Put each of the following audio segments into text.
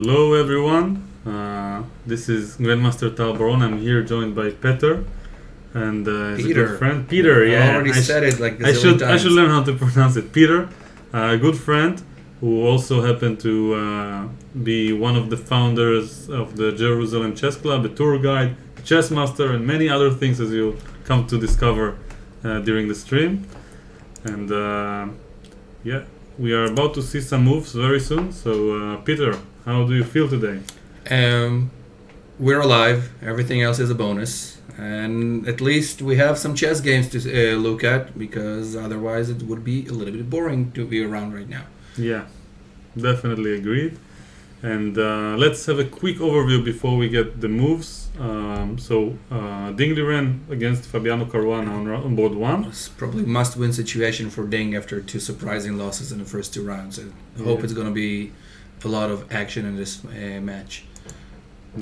Hello everyone, this is Grandmaster Tal Baron. I'm here joined by Peter and his Peter. good friend Peter. I Yeah, already said it like a I zillion should times. learn how to pronounce it. Peter, a good friend who also happened to be one of the founders of the Jerusalem Chess Club, a tour guide, a chess master, and many other things as you'll come to discover during the stream. And yeah, we are about to see some moves very soon. So Peter, how do you feel today? We're alive. Everything else is a bonus, and at least we have some chess games to look at, because otherwise it would be a little bit boring to be around right now. Yeah, definitely agreed. And let's have a quick overview before we get the moves. Dingley ran against Fabiano Caruana on board one. It's probably must-win situation for Ding after two surprising losses in the first two rounds. I hope it's going to be a lot of action in this match.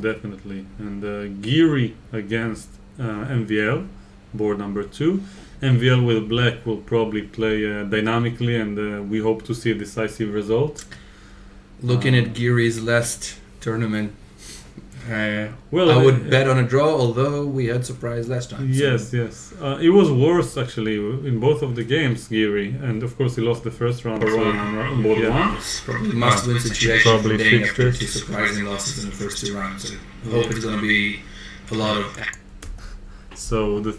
Definitely. And Geary against MVL, board number two. MVL with black will probably play dynamically, and we hope to see a decisive result. Looking at Geary's last tournament, I would bet on a draw, although we had surprise last time. Yes. It was worse actually in both of the games, Geary, and of course he lost the first round on board one. It's probably must-win situation Probably for Ding after fixed two surprising losses in the first two rounds. I hope it's going to be a lot of. So the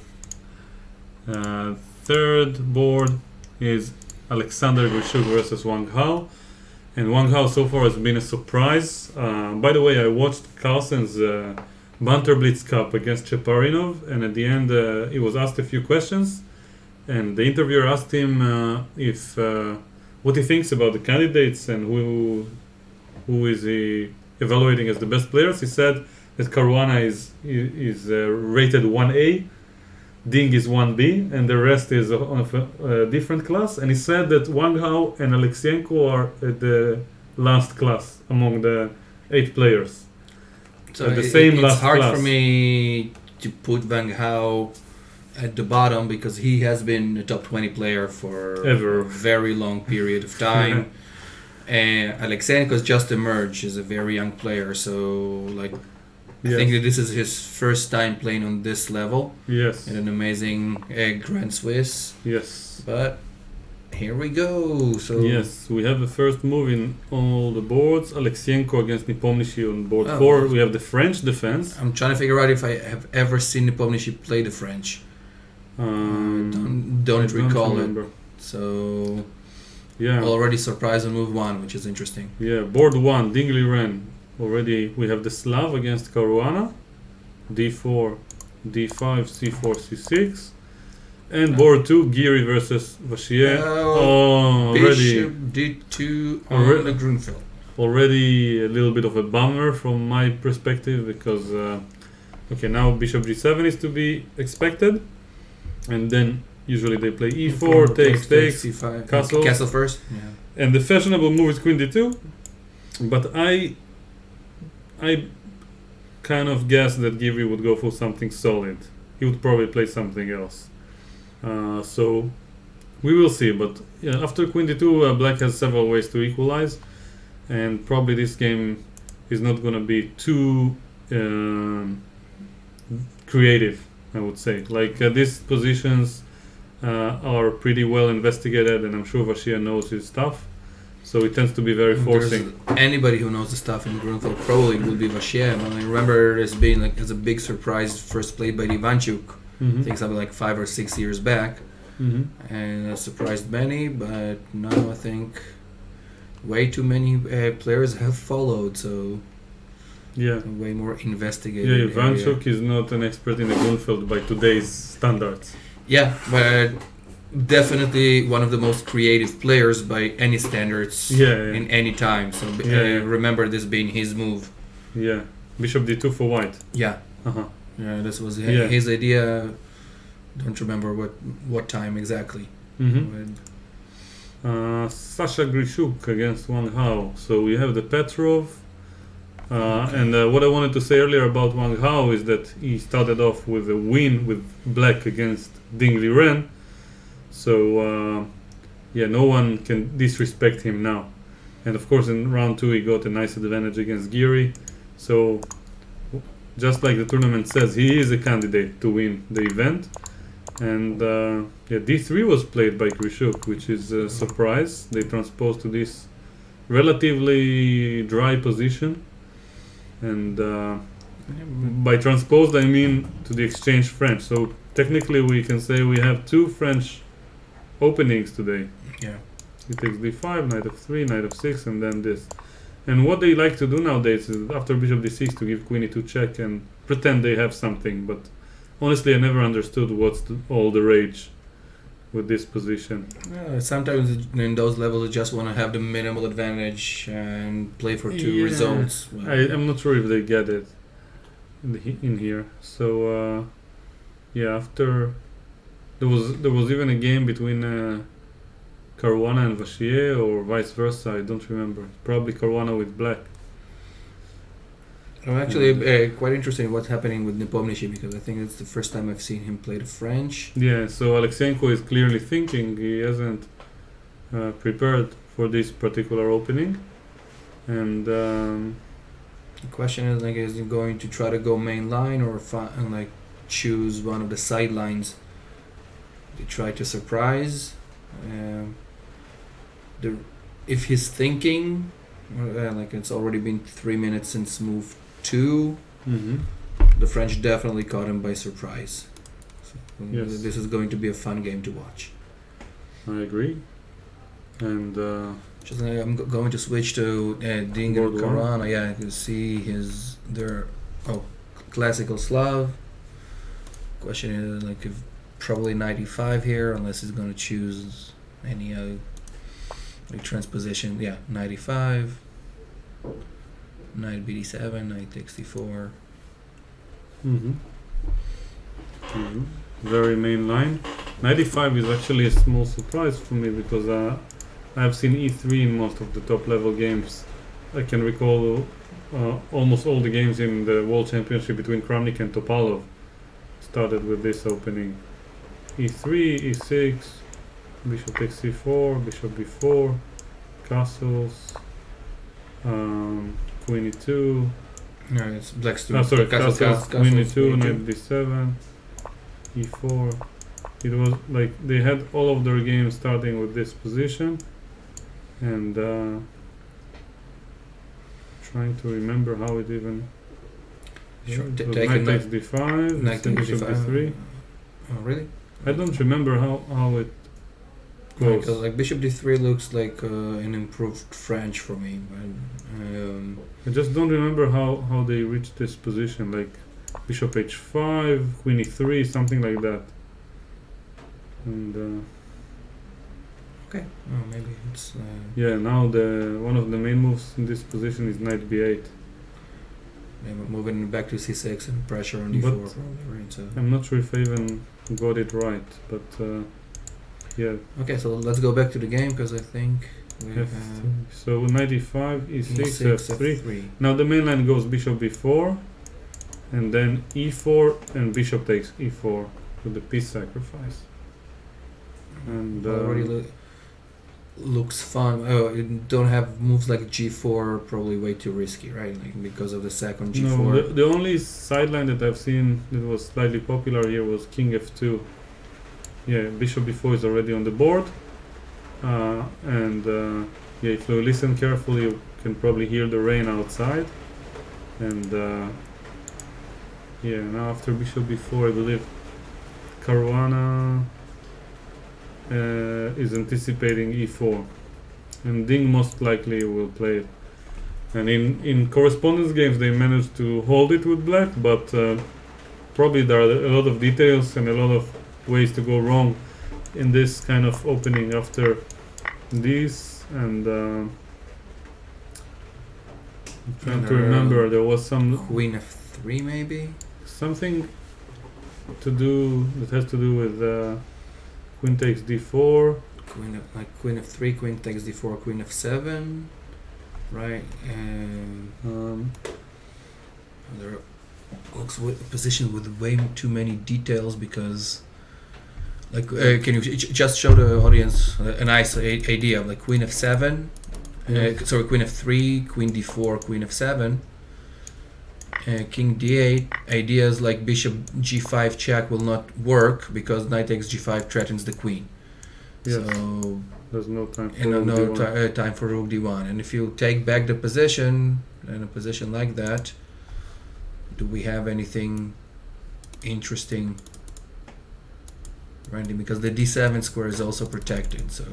third board is Alexander Grishuk versus Wang Hao. And Wang Hao so far has been a surprise. By the way, I watched Carlsen's Banter Blitz Cup against Chaparinov, and at the end he was asked a few questions, and the interviewer asked him if what he thinks about the candidates and who is he evaluating as the best players. He said that Caruana is rated 1A, Ding is 1B, and the rest is of a different class. And he said that Wang Hao and Alexienko are at the last class among the 8 players. So at the same it's last hard class. for me to put Wang Hao at the bottom, because he has been a top 20 player for Ever. a very long period of time. And Alexenko's just emerged as a very young player, so I think that this is his first time playing on this level Yes. in an amazing Grand Swiss. Yes. But here we go. So Yes, we have the first move in all the boards. Alexienko against Nepomniachtchi on board Oh. 4. We have the French defense. I'm trying to figure out if I have ever seen Nepomniachtchi play the French. Don't I recall remember. it. So Yeah. already surprised on move 1, which is interesting. Yeah, board 1, Dingley ran. Already we have the Slav against Caruana. D4, D5, C4, C6. And board 2, Geary versus Vachier. Bishop D2 on Already- the Grunfeld. Already a little bit of a bummer from my perspective, because now Bishop G7 is to be expected. And then usually they play E4, takes, C5. castle. First. Yeah. And the fashionable move is Queen D2. But I kind of guessed that Geary would go for something solid. He would probably play something else. So we will see. But yeah, after Queen D2, Black has several ways to equalize. And probably this game is not going to be too creative, I would say. These positions are pretty well investigated, and I'm sure Vachier knows his stuff. So it tends to be very forcing. Anybody who knows the stuff in Grunfeld probably will be Vachier. I remember this being as a big surprise first played by Ivanchuk. I think something like 5 or 6 years back. And surprised many, but now I think way too many players have followed, so way more investigated. Yeah, Ivanchuk is not an expert in the Grunfeld by today's standards. Yeah, but definitely one of the most creative players by any standards in any time. So remember this being his move. Yeah, Bishop D2 for white. Yeah. Uh-huh. Yeah, this was his idea. Don't remember what time exactly. Sasha Grishuk against Wang Hao. So we have the Petrov. And what I wanted to say earlier about Wang Hao is that he started off with a win with black against Dingley Ren. So no one can disrespect him now. And of course, in round 2, he got a nice advantage against Geary. So, just like the tournament says, he is a candidate to win the event. And D3 was played by Grishuk, which is a surprise. They transposed to this relatively dry position. And by transposed, I mean to the exchange French. So technically, we can say we have 2 French openings today. Yeah. He takes d5, knight f3, knight f6, and then this. And what they like to do nowadays is after bishop d6 to give queen e2 check and pretend they have something. But honestly, I never understood what's all the rage with this position. Sometimes in those levels, you just want to have the minimal advantage and play for 2 results. Well, I'm not sure if they get it in here. So after there was even a game between Caruana and Vachier, or vice versa. I don't remember. Probably Caruana with black. Actually, quite interesting what's happening with Nepomniachtchi, because I think it's the first time I've seen him play the French. Yeah, so Alexeyenko is clearly thinking. He hasn't prepared for this particular opening. And the question is, like, is he going to try to go main line or choose one of the sidelines to try to surprise? If he's thinking, it's already been 3 minutes since move 2. The French definitely caught him by surprise. So Yes. This is going to be a fun game to watch. I agree. And I'm going to switch to Ding and Board one. Caruana. Yeah, you can see their classical Slav. Question is, if probably 95 here, unless he's going to choose any transposition. Yeah, 95. Knight bd7, knight takes d4. Very main line. 95 is actually a small surprise for me because I've seen e3 in most of the top level games. I can recall almost all the games in the World Championship between Kramnik and Topalov started with this opening. e3, e6, bishop takes c4, bishop b4, castles, queen e2. No, it's black's Castles, queen e2, knight d d7, e4. It was like they had all of their games starting with this position, and trying to remember how it even. Sure, It was take knight a takes d5, knight then bishop d5. d3. Oh, really? I don't remember how it goes. Because bishop d3 looks like an improved French for me. But, I just don't remember how they reached this position, like bishop h5, queen e3, something like that. And okay. Oh, maybe it's. yeah, now one of the main moves in this position is knight b8. Maybe moving back to c6 and pressure on d4. But Probably, right? So. I'm not sure if I even got it right, but yeah. Okay, so let's go back to the game because I think we have So knight e5, e6, e6, f3. Now the main line goes bishop b4, and then e4, and bishop takes e4 with the piece sacrifice. And already looks fun. Oh, you don't have moves like g4, probably way too risky, right? Like because of the second g4. no, the only sideline that I've seen that was slightly popular here was king f2. Yeah, bishop b4 is already on the board, and yeah, if you listen carefully, you can probably hear the rain outside. And yeah, now after bishop b4, I believe Caruana is anticipating e4, and Ding most likely will play it. And in correspondence games, they managed to hold it with black, but probably there are a lot of details and a lot of ways to go wrong in this kind of opening after this. And I'm trying to remember, there was some Queen f3 maybe. something to do that has to do with queen takes d4. Queen f3, queen takes d4, queen f7, right? There looks a position with way too many details because, can you just show the audience a nice idea of like queen f7 Sorry, queen f3, queen d4, queen f7, king d8. Ideas like bishop g5 check will not work because knight takes g5 threatens the queen. Yes. So There's no time for no rook d1. time for rook d1. And if you take back the position, in a position like that, do we have anything interesting? Randy, because the d7 square is also protected. So,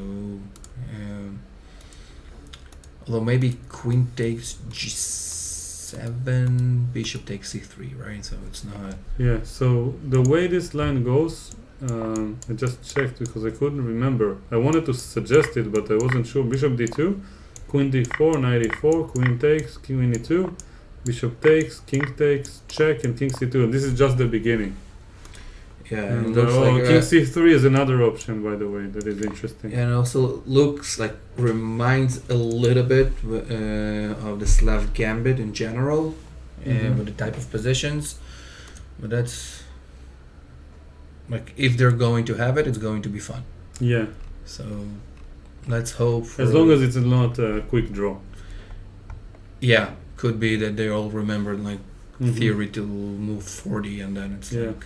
although maybe queen takes g7, bishop takes c3, right? So it's not. Yeah. So the way this line goes, I just checked because I couldn't remember. I wanted to suggest it, but I wasn't sure. Bishop d2, queen d4, knight e4, queen takes, queen e2, bishop takes, king takes, check, and king c2. And this is just the beginning. Yeah, And looks like, king c3 is another option, by the way, that is interesting. and also looks like reminds a little bit of the Slav gambit in general, with the type of positions. But that's like if they're going to have it, it's going to be fun. Yeah. So let's hope. For As long as it's not a quick draw. yeah, could be that they all remembered like Mhm. theory to move 40, and then it's Yeah. like.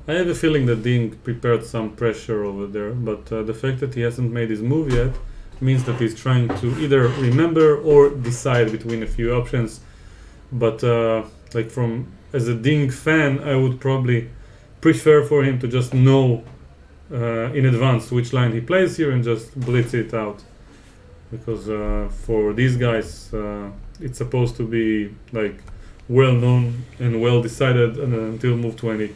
I have a feeling that Ding prepared some pressure over there, but the fact that he hasn't made his move yet means that he's trying to either remember or decide between a few options. But like from as a Ding fan, I would probably prefer for him to just know in advance which line he plays here and just blitz it out. Because for these guys, it's supposed to be like well known and well decided until move 20.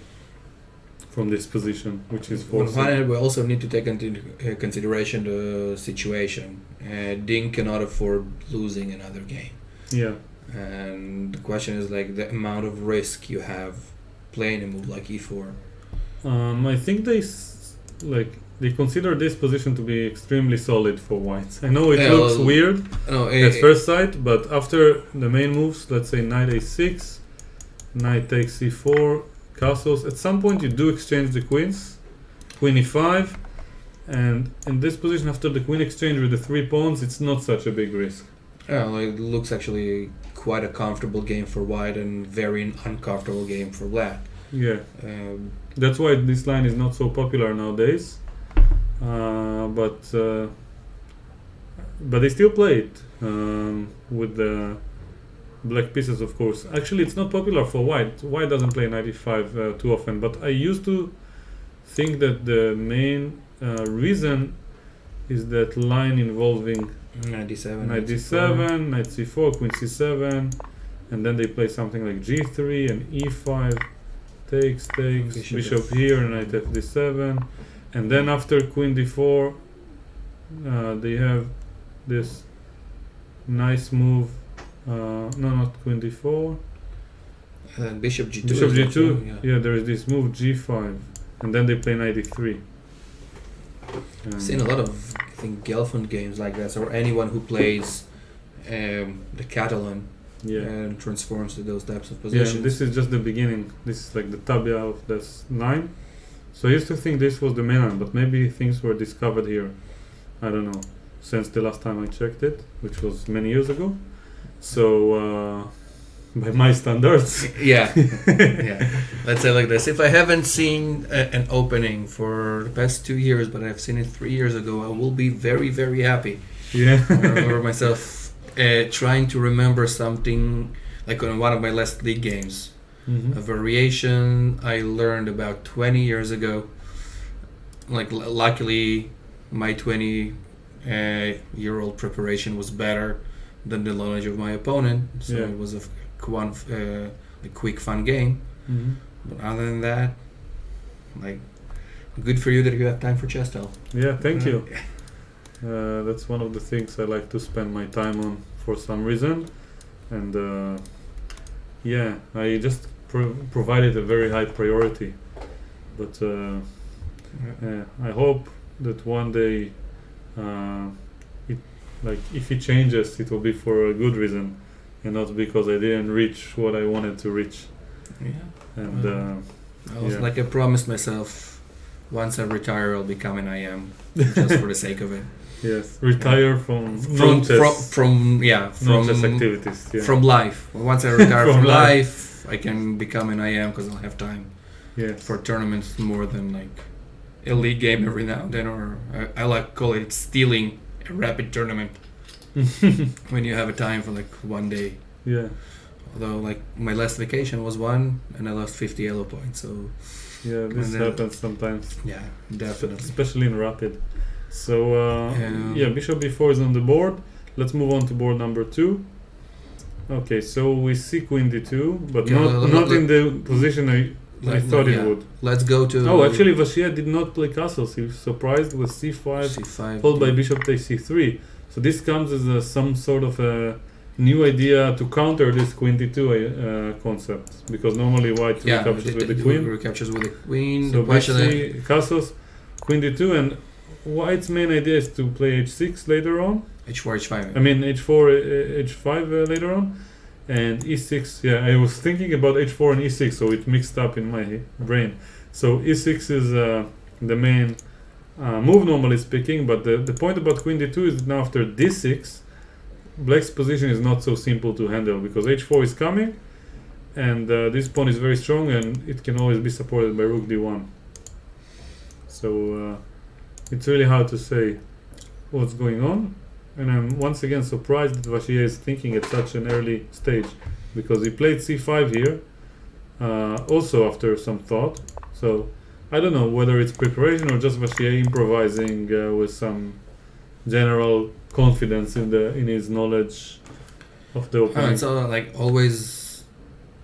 From this position, which is On forcing. one hand, we also need to take into consideration the situation. Ding cannot afford losing another game, Yeah. and the question is like the amount of risk you have playing a move like e4. I think they consider this position to be extremely solid for white. I know it looks weird No, at first sight, but after the main moves, let's say knight a6, knight takes c4, castles. At some point, you do exchange the queens, queen e5, and in this position, after the queen exchange with the 3 pawns, it's not such a big risk. It looks actually quite a comfortable game for white and very uncomfortable game for black. Yeah. That's why this line is not so popular nowadays. But they still play it with the black pieces, of course. Actually, it's not popular for white. White doesn't play 95 too often, but I used to think that the main reason is that line involving Knight d7, knight d7, knight c4, queen c7, and then they play something like g3 and e5, takes, bishop here, knight fd7, and then after queen d4, they have this nice move. No, not queen d4. Bishop g2. Bishop g2. Yeah. Yeah, there is this move g5, and then they play knight e3. I've seen a lot of, I think, Gelfand games like that, or anyone who plays the Catalan and transforms to those types of positions. Yeah, this is just the beginning. This is like the tabia of this 9. So I used to think this was the main line, but maybe things were discovered here. I don't know. Since the last time I checked it, which was many years ago. So, by my standards. Yeah. Let's say like this. If I haven't seen an opening for the past 2 years, but I've seen it 3 years ago, I will be very, very happy. Yeah. I remember myself trying to remember something like on one of my last league games. Mm-hmm. A variation I learned about 20 years ago. Like, luckily, my 20-year-old preparation was better than the knowledge of my opponent, so it was a quick, fun game. Mm-hmm. But other than that, like, good for you that you have time for chess tell. Yeah, thank you. That's one of the things I like to spend my time on for some reason, and I just provided a very high priority. But I hope that one day, if it changes, it will be for a good reason, and not because I didn't reach what I wanted to reach. Yeah. And I was like, I promised myself, once I retire, I'll become an IM, just for the sake of it. Yes, retire from from non-chess, from yeah from non-chess activities. Yeah. from life. Once I retire From from life. life, I can become an IM because I'll have time Yes. for tournaments more than like a league game every now and then, or I like call it stealing a rapid tournament when you have a time for like one day. Yeah. Although like my last vacation was one and I lost 50 yellow points, so Yeah, this And then- happens sometimes, yeah, definitely. especially in rapid. So Yeah. yeah, bishop b4 is on the board. Let's move on to board number 2. Okay, so we see queen d2, but Okay, not in the position I thought it yeah. would. Let's go to Oh, actually, Vashia did not play castles. He was surprised with c5, c5 followed by bishop takes c3. So this comes as some sort of a new idea to counter this queen d2 concept, because normally white recaptures with the queen. Recaptures with the queen. So The question bc castles, queen d2, and white's main idea is to play h6 later on. h4 h5. I mean h4 h5 later on, and e6. Yeah, I was thinking about h4 and e6, so it mixed up in my brain. So e6 is the main move, normally speaking, but the point about queen d2 is that now after d6, black's position is not so simple to handle, because h4 is coming, and this pawn is very strong, and it can always be supported by rook d1. So it's really hard to say what's going on, and I'm once again surprised that Vashia is thinking at such an early stage, because he played c5 here, also after some thought. So I don't know whether it's preparation or just Vashia improvising with some general confidence in his knowledge of the opening. So like always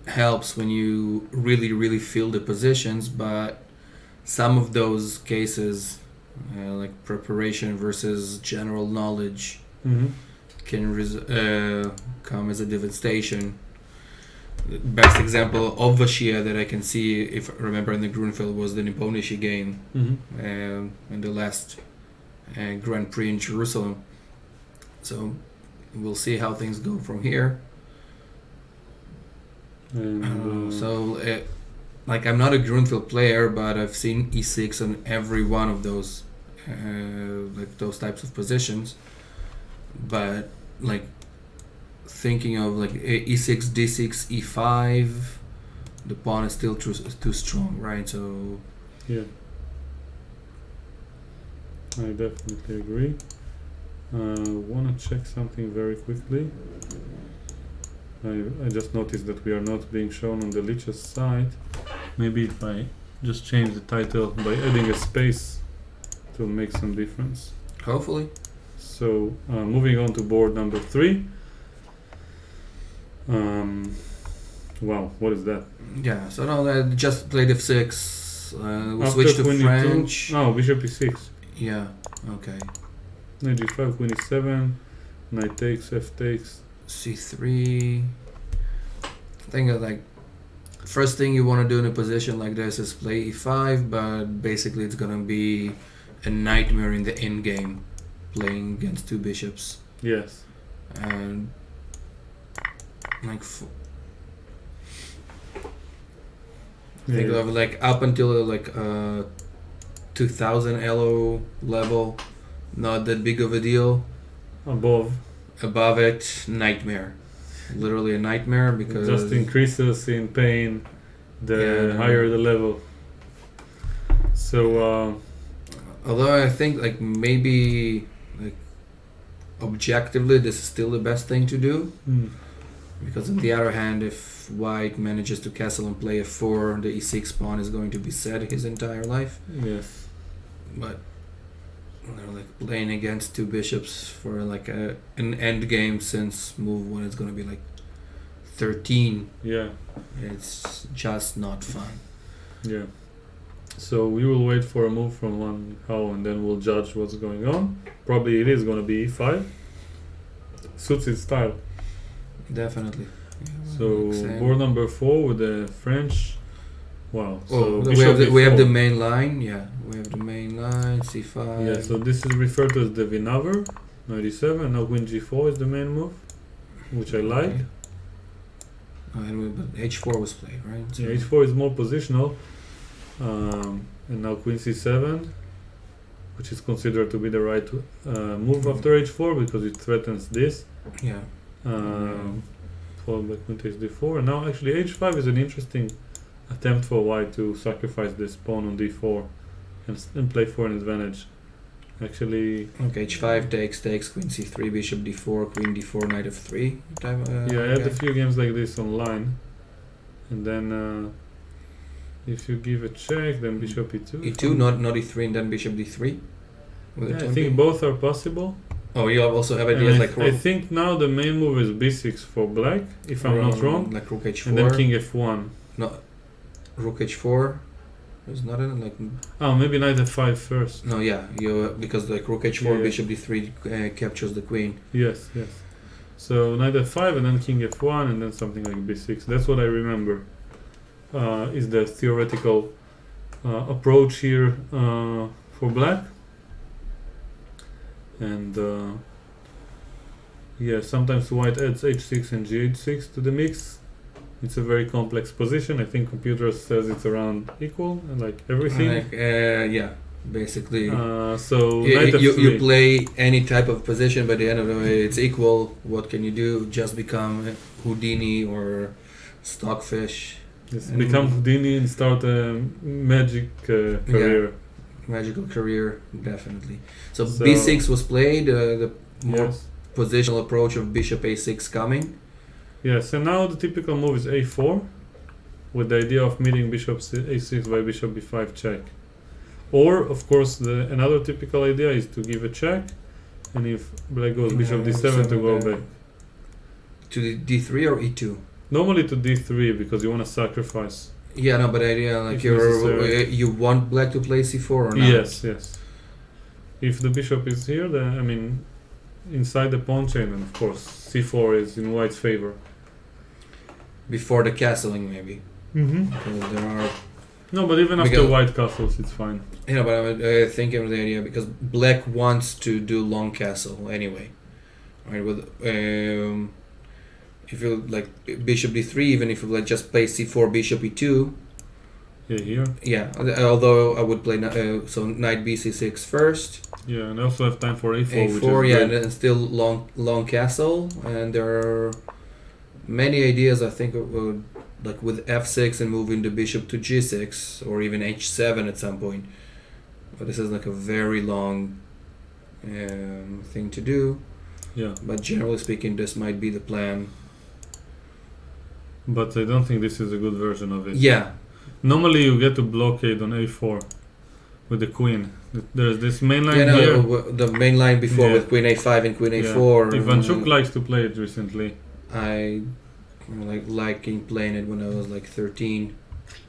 helps when you really feel the positions, but some of those cases, like preparation versus general knowledge, Mm-hmm. can come as a devastation. The best example of Vashia that I can see, if I remember in the Grunfeld, was the Nipponishi game Mm-hmm. in the last Grand Prix in Jerusalem. So we'll see how things go from here. And, Like I'm not a Grunfeld player, but I've seen e6 on every one of those, like those types of positions. But like thinking of like e6, d6, e5, the pawn is still too strong, right? So yeah, I definitely agree. Want to check something very quickly. I just noticed that we are not being shown on the Lichess side. Maybe if I just change the title by adding a space, it will make some difference. hopefully, So moving on to board number 3. Wow, what is that? yeah. So now I just played f6. We After switched to queen e2 French. Oh, bishop e6. Yeah. Okay. Knight g5, queen e7, knight takes, f takes. c3. I think that like first thing you want to do in a position like this is play e5, but basically it's gonna be a nightmare in the endgame playing against two bishops, Yes. and like think Yeah. of like up until like 2000 elo level, not that big of a deal. Above. Above it, nightmare. Literally a nightmare, because Just increases in pain the Yeah, higher the level. So although I think like maybe like objectively this is still the best thing to do, because on the other hand, if white manages to castle and play f4, the e6 pawn is going to be set his entire life. yes. But they're like playing against two bishops for like an end game since move 1 is going to be like 13. Yeah. It's just not fun. Yeah. So we will wait for a move from Wang Hao, and then we'll judge what's going on. Probably it is going to be e5. Suits his style. Definitely. So Same. board number 4 with the French. Wow. So Oh, bishop we have e4. the main line. Yeah, we have the main line. C5. Yeah, so this is referred to as the Vinaver, 97. Now queen g4 is the main move, which I like. Okay. But h4 was played, right? So Yeah, h4 is more positional. And now queen c7. which is considered to be the right move after h4 because it threatens this. Yeah. For black queen takes d4, and now actually h5 is an interesting attempt for white to sacrifice this pawn on d4 and play for an advantage. Actually, Okay, h5 takes, queen c3, bishop d4, queen d4, knight f3. yeah, I had a few games like this online, and then if you give a check, then bishop e2. e2, not e3, and then bishop d3. With Yeah, the I think both are possible. Oh, you also have And ideas like I think now the main move is b6 for black, if I'm not wrong, like rook h4. and then king f1. No, rook h4. There's not any like. Oh, maybe knight f5 first. No, yeah, you because like rook h4, Yeah. bishop d3 captures the queen. Yes, yes. So knight f5 and then king f1 and then something like b6. That's what I remember. Is the theoretical approach here for black. And yeah, sometimes white adds h6 and gh6 to the mix. It's a very complex position. I think computers says it's around equal and like everything. Yeah, basically. So knight You f3. play any type of position, but at the end of the day, it's equal. What can you do? Just become Houdini or Stockfish. Yes, become Houdini and start a magic career. Magical career, definitely. So So- b6 was played. The more Yes. positional approach of bishop a6 coming. Yes, and now the typical move is a4, with the idea of meeting bishop a6 by bishop b5 check. Or, of course, another typical idea is to give a check, and if black goes bishop d7 to go back. To the d3 or e2? Normally to d3 because you want to sacrifice. Yeah, no, but idea like If necessary. you want black to play c4 or not? Yes, yes. If the bishop is here, then I mean, inside the pawn chain, and of course c4 is in white's favor. Before the castling, maybe. Mm-hmm. Because there are. No, but even after Because- white castles, it's fine. You know, but I'm thinking of the idea because black wants to do long castle anyway, right? With if you like bishop d3, even if you like just play c4, bishop e2. Yeah, here. Yeah, although I would play so knight bc6 first. Yeah, and I also have time for a4, which A4, is yeah, great. and then still long castle, and there are many ideas I think like with f6 and moving the bishop to g6 or even h7 at some point. But this is like a very long thing to do. Yeah, But generally speaking, this might be the plan. but I don't think this is a good version of it. Yeah, Normally you get to blockade on a4 with the queen. There's this main line yeah, no, here. the main line before Yeah. with queen a5 and queen Yeah. a4. Ivanchuk likes to play it recently. I liking playing it when I was like 13.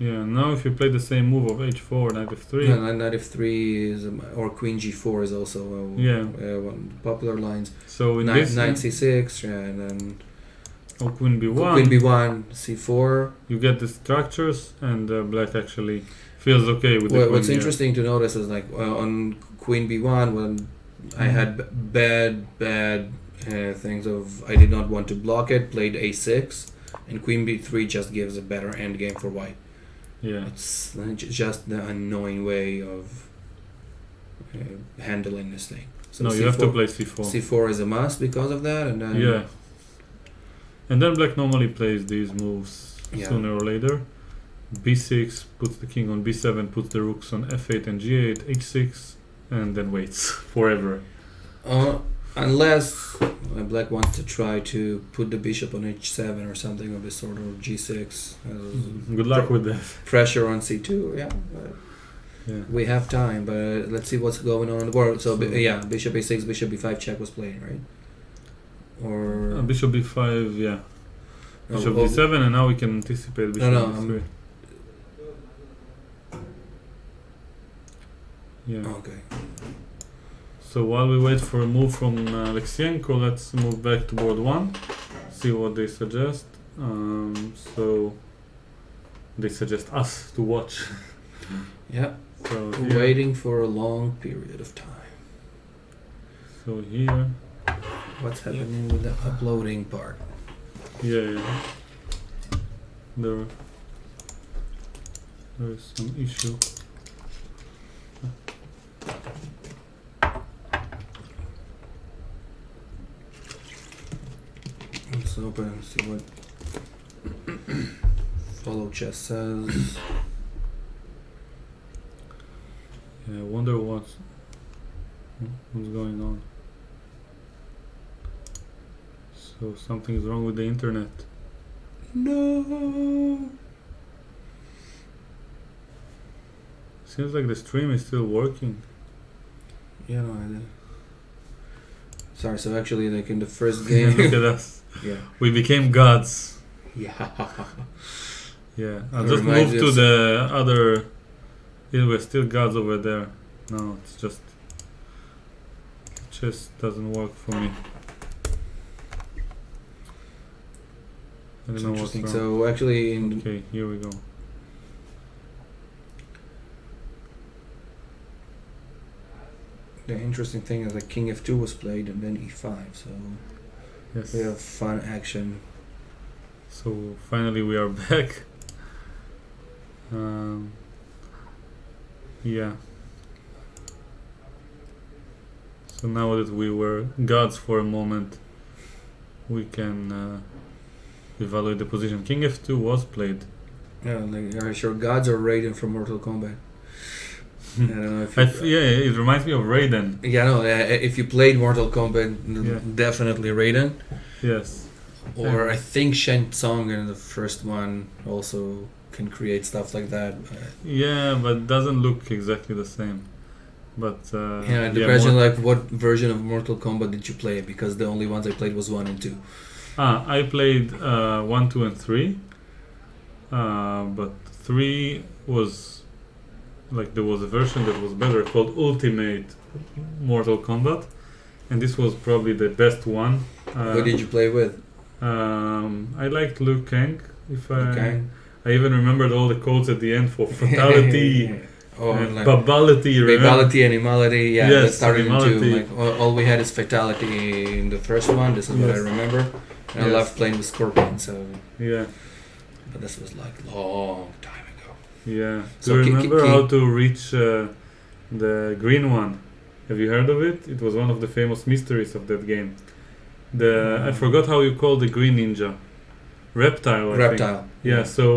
Yeah, now if you play the same move of h4, knight f3, Knight f3 is or queen g4 is also Yeah. one of the popular lines. so in Knight, this, knight c6, and then or queen b1, queen b1, c4. you get the structures, and black actually feels okay with the queen. What's here. interesting to notice is like on queen b1 when I had bad things of I did not want to block it, played a6, and queen b3 just gives a better endgame for white. Yeah, It's just the annoying way of handling this thing. So no, you have to play c4. C4 is a must because of that, and then Yeah, and then black normally plays these moves Yeah. sooner or later. b6 puts the king on b7, puts the rooks on f8 and g8, h6, and then waits forever. unless black wants to try to put the bishop on h7 or something of this sort, or g6. Good luck with that. Pressure on c2. Yeah, but Yeah. we have time, but let's see what's going on in the board. So, So- yeah, bishop a6, bishop b5 check was playing, right? Or Bishop b5, yeah. No, Bishop well- d7, and now we can anticipate bishop no, d3. Yeah. okay. So while we wait for a move from Alexienko, let's move back to board 1, see what they suggest. So they suggest us to watch. Yeah, So here, waiting for a long period of time. so here, What's happening with the uploading part? yeah. There is some issue. Let's open and see what follow chess says. Yeah, I wonder what's going on. So something's wrong with the internet. No. Seems like the stream is still working. Yeah, no idea. Sorry, so actually, like in the first game. Look at us. Yeah. We became gods. Yeah. Yeah. I'll It just reminds move me to of the other. Yeah, we're still gods over there. No, it's just. Chess doesn't work for me. I It's don't know what's interesting. wrong. So actually, in Okay, here we go. the interesting thing is that King F2 was played and then E5. So Yes. we have fun action. So finally we are back. Yeah. So now that we were gods for a moment, we can evaluate the position. King F2 was played. Yeah, like are sure gods or Raiden from Mortal Kombat? I don't know if you, Yeah, it reminds me of Raiden. yeah, no. If you played Mortal Kombat, Yeah. definitely Raiden. Yes. Or I think Shen Tsung in the first one also can create stuff like that. Yeah, but it doesn't look exactly the same. But Yeah, it depends on like what version of Mortal Kombat did you play, because the only ones I played was 1 and 2. I played 1, 2, and 3. But 3 was like there was a version that was better called Ultimate Mortal Kombat, and this was probably the best one. Who did you play with? I liked Liu Kang. Okay. I even remembered all the codes at the end for fatality Oh, and like babality. Remember? Babality and Imality, yeah, Yes, that started in 2. Imality. Like, all we had is Fatality in the first one, this is what I Yes. remember. And I Yes. loved playing with Scorpion, so... Yeah, But this was like long time ago. yeah. So Do you ki- remember ki- how to reach the green one? Have you heard of it? It was one of the famous mysteries of that game. I forgot how you call the green ninja. Reptile, I think. Reptile. Yeah, so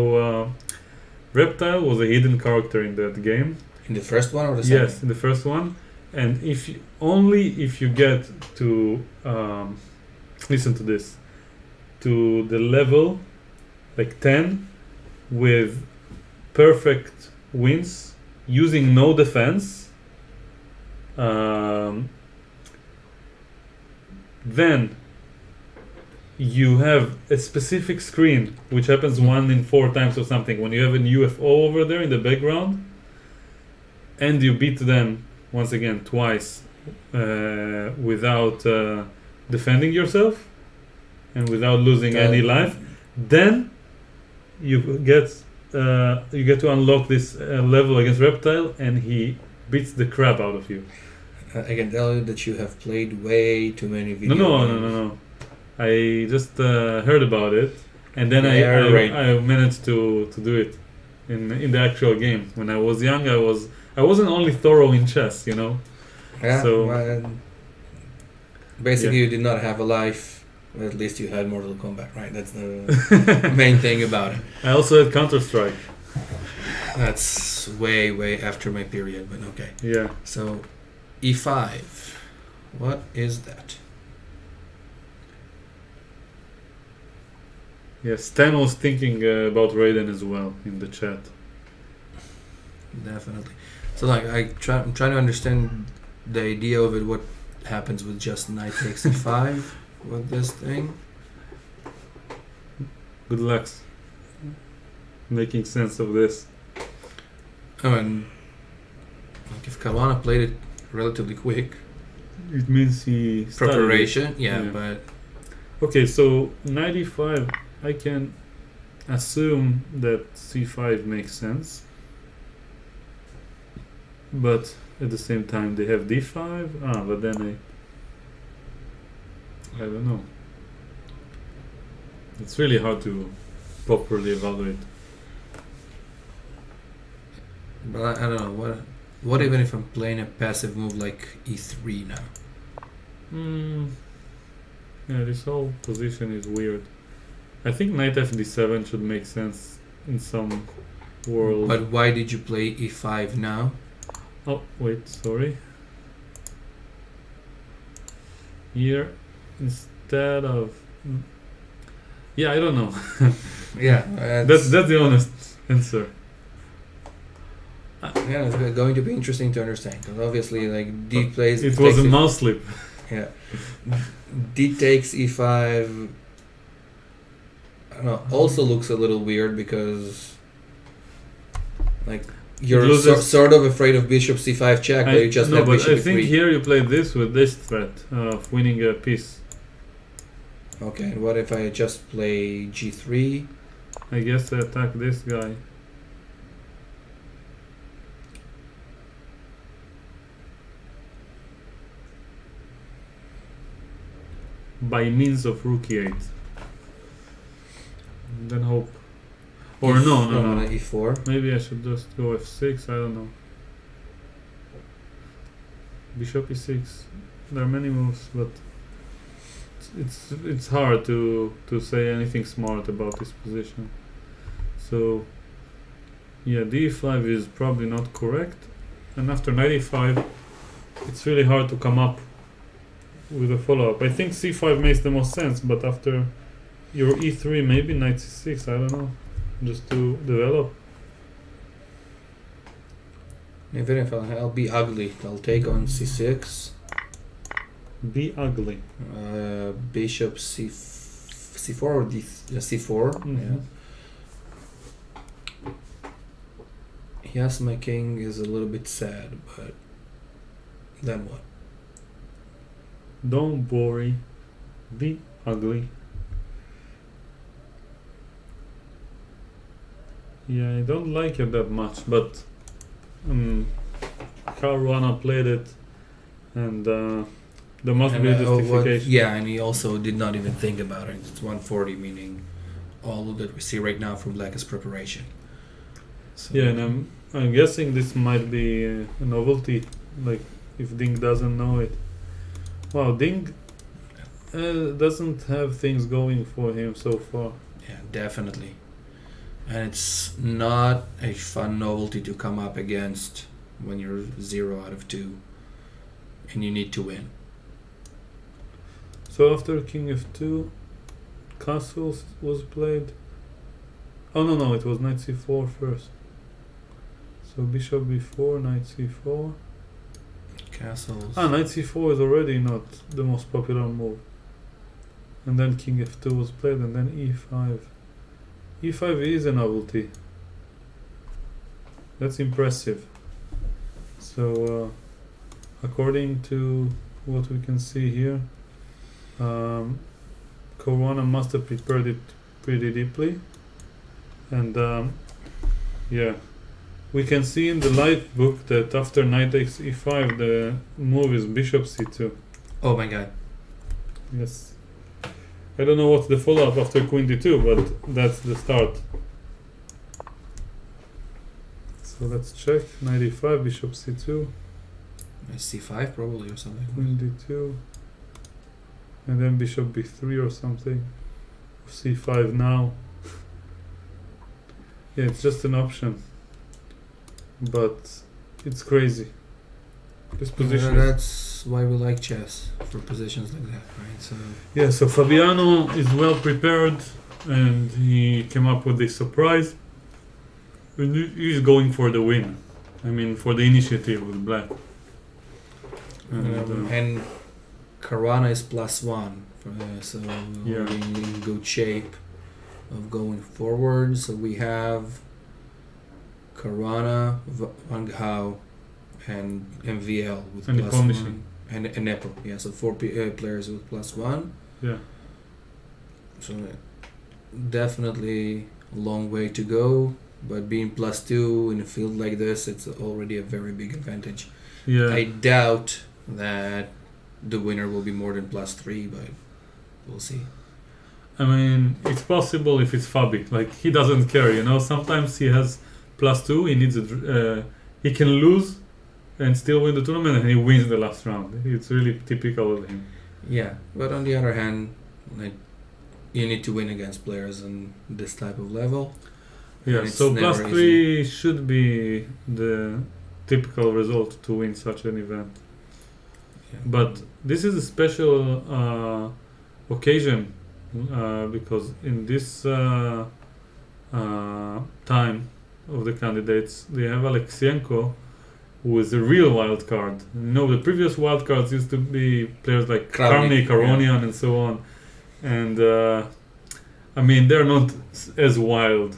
Reptile was a hidden character in that game. In the first one or the second? Yes, in the first one. And only if you get to listen to this, to the level like 10 with perfect wins using no defense, then you have a specific screen which happens 1 in 4 times or something when you have an UFO over there in the background, and you beat them once again twice without defending yourself and without losing any life. Then you get to unlock this level against Reptile, and he beats the crap out of you. I can tell you that you have played way too many video games. No. I just heard about it, and then I managed to do it in the actual game. When I was young, I wasn't only thorough in chess, you know. Yeah, So basically yeah. you did not have a life. But at least you had Mortal Kombat, right? That's the main thing about it. I also had Counter-Strike. That's way after my period, but okay. Yeah. So, E5. What is that? Yes, Stan was thinking about Raiden as well in the chat. Definitely. So, like, I'm trying to understand the idea of it. What happens with just knight takes E5 with this thing? Good luck making sense of this. Oh, and like if Caruana played it relatively quick, It means he studied preparation, it. yeah, but Okay, so 95, I can assume that C5 makes sense, but at the same time they have D5. But then I don't know. It's really hard to properly evaluate. but I don't know what even if I'm playing a passive move like E3 now. Yeah, this whole position is weird. I think knight fd7 should make sense in some world. But why did you play e5 now? Oh, wait, sorry. Here, instead of... Yeah, I don't know. Yeah, That's the honest answer. yeah, it's going to be interesting to understand because obviously, like D plays. It was a mouse slip. Yeah, D takes e5. I don't know. Also looks a little weird because, like, you're sort of afraid of bishop c5 check, but you just have but bishop I think e3. here you play this with this threat of winning a piece. Okay, and what if I just play g3? I guess I attack this guy. By means of rook e8. And then hope. Or no. e4. Maybe I should just go f6, I don't know. Bishop e6. There are many moves, but it's hard to say anything smart about this position. So yeah, d5 is probably not correct, and after knight e5 it's really hard to come up with a follow-up. I think c5 makes the most sense, but after your e3 maybe knight c6, I don't know, just to develop. Even if I'll be ugly, I'll take on c6. Be ugly. Bishop c4 or c4. Mm-hmm. Yeah. Yes, my king is a little bit sad, but then what? Don't worry. Be ugly. Yeah, I don't like it that much, but Caruana played it, and there must be a justification. Yeah, and he also did not even think about it. It's 140, meaning all that we see right now from black is preparation. So yeah, and I'm guessing this might be a novelty, like if Ding doesn't know it. Wow, Ding doesn't have things going for him so far. Yeah, definitely. And it's not a fun novelty to come up against when you're 0 out of 2 and you need to win. So after king f2, castles was played. Oh no, it was knight c4 first. So bishop b4, knight c4. Castles. Knight c4 is already not the most popular move. And then king f2 was played, and then e5. e5 is a novelty. That's impressive. So according to what we can see here, Caruana must have prepared it pretty deeply, and yeah, we can see in the live book that after knight takes e5 the move is bishop c2. Oh my god. Yes, I don't know what's the follow-up after queen d2, but that's the start. So let's check. Knight e5, bishop c2, c5 probably or something. queen d2, and then bishop b3 or something. c5 now. Yeah, it's just an option, but it's crazy. This position. That's why we like chess, for positions like that, right? So Yeah, so Fabiano is well prepared, and he came up with this surprise. And he's going for the win. I mean, for the initiative with black. and Caruana is +1, so Yeah. we're in good shape of going forward. So we have Caruana, Wang Hao, and MVL with And +1, and Nepo. Yeah, so 4 players with +1. Yeah. So definitely a long way to go, but being +2 in a field like this, it's already a very big advantage. Yeah. I doubt that the winner will be more than +3, but we'll see. I mean, it's possible if it's Fabi. Like, he doesn't care, you know. Sometimes he has +2. He needs he can lose and still win the tournament, and he wins the last round. It's really typical of him. Yeah, but on the other hand, Like, you need to win against players on this type of level. Yeah, And it's so never +3 should be the typical result to win such an event. Yeah. But this is a special occasion because in this time of the candidates, they have Alexienko, who is a real wild card. The previous wild cards used to be players like Kravnik, Kramnik, Aronian, and so on. And they're not as wild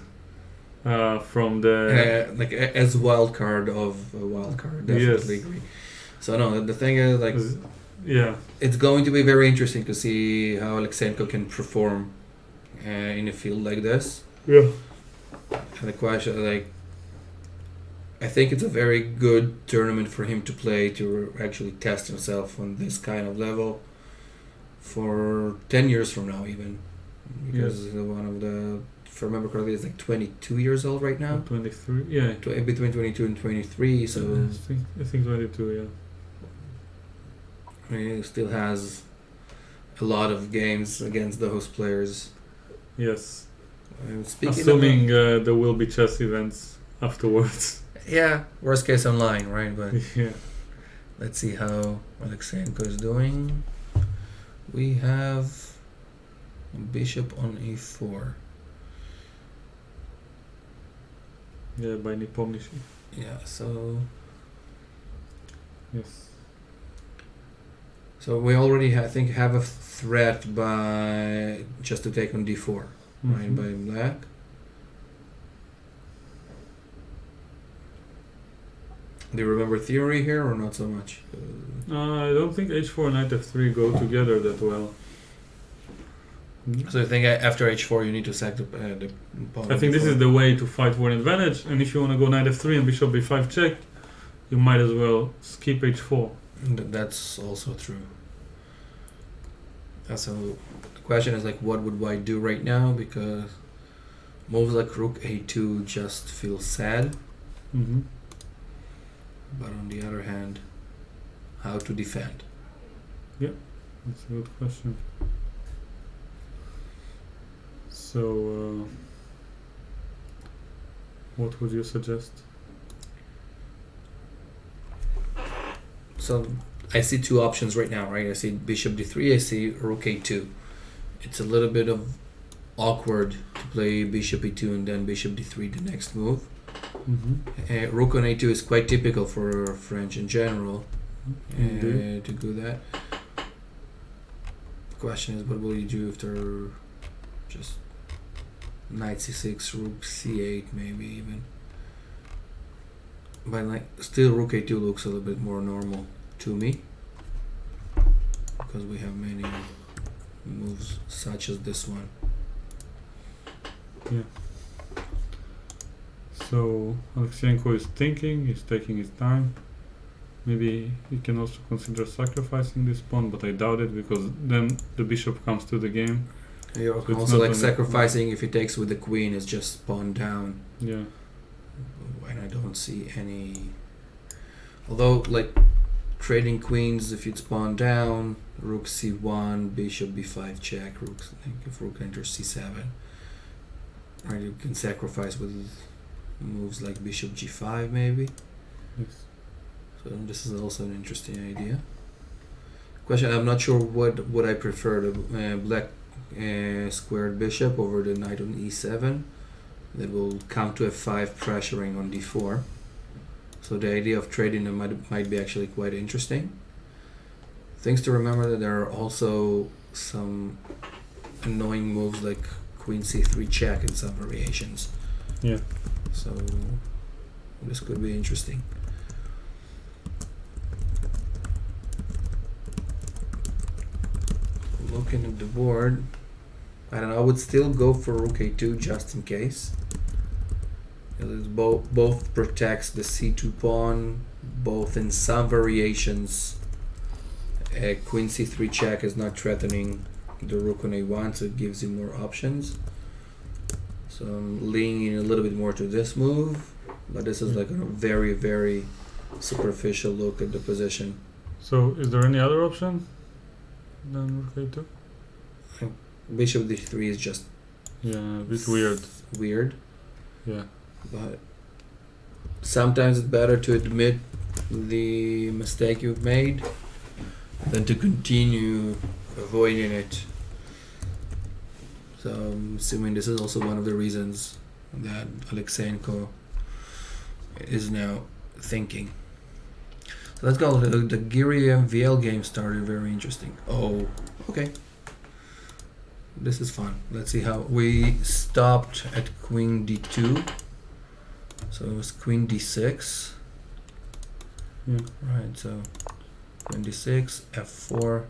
from the. Like as wild card of a wild card, definitely Yes. agree. So no, the thing is like Yeah. it's going to be very interesting to see how Alexenko can perform in a field like this. Yeah. And the question, like, I think it's a very good tournament for him to play to actually test himself on this kind of level for 10 years from now, even. Because one of the, if I remember correctly, is like 22 years old right now. 23. Yeah. Between 22 and 23, so I think 22. Yeah. he still has a lot of games against those players. Yes. Speaking Assuming there will be chess events afterwards. yeah, worst case online, right? But Yeah. let's see how Alexenko is doing. We have bishop on a4. Yeah, by Nepomniachtchi. Yeah, so Yes. we already I think have a threat by just to take on d4, right? Mhm. By black. Do you remember theory here or not so much? I don't think h4 and knight f3 go together that well. So I think after h4 you need to sack the pawn. I think this is the way to fight for an advantage, and if you want to go knight f3 and bishop b5 check, you might as well skip h4. That's also true. So the question is like, what would white do right now? Because moves like rook a2 just feel sad. Mm-hmm. But on the other hand, how to defend? That's a good question. So, what would you suggest? So I see two options right now, right? I see bishop d3, I see rook a2. It's a little bit of awkward to play bishop e2 and then bishop d3 the next move. Mm-hmm. Rook on a2 is quite typical for French in general to do that. The question is, what will you do after just knight c6, rook c8 maybe even. But like still rook a2 looks a little bit more normal to me because we have many moves such as this one. Yeah. So Alexienko is thinking, he's taking his time. Maybe he can also consider sacrificing this pawn, but I doubt it because then the bishop comes to the game. You're So it's also not like only- sacrificing if he takes with the queen is just pawn down. Yeah. And I don't see any. Although, like trading queens, if it's pawn down, rook c1, bishop b5 check, rook. Like if rook enters c7, right? You can sacrifice with moves like bishop g5 maybe. Yes. So this is also an interesting idea. Question: I'm not sure what would I prefer, the black squared bishop over the knight on e7 that will come to f5 pressuring on d4. So the idea of trading them might be actually quite interesting. Things to remember that there are also some annoying moves like queen c3 check and some variations. Yeah. So this could be interesting. Looking at the board, I don't know, I would still go for rook a2 just in case. It both protects the c2 pawn, both in some variations. Queen c3 check is not threatening the rook on a1, so it gives you more options. So I'm leaning a little bit more to this move, but this is like a very, very superficial look at the position. So is there any other option than rook a2? Bishop d3 is just Yeah, a bit weird. weird, Yeah. but sometimes it's better to admit the mistake you've made than to continue avoiding it. So I'm assuming this is also one of the reasons that Alexeyenko is now thinking. So let's go. The Giri MVL game started very interesting. Oh, okay. This is fun. Let's see how we stopped at queen d2. So it was queen d6. Yeah. Right, so queen d6, f4,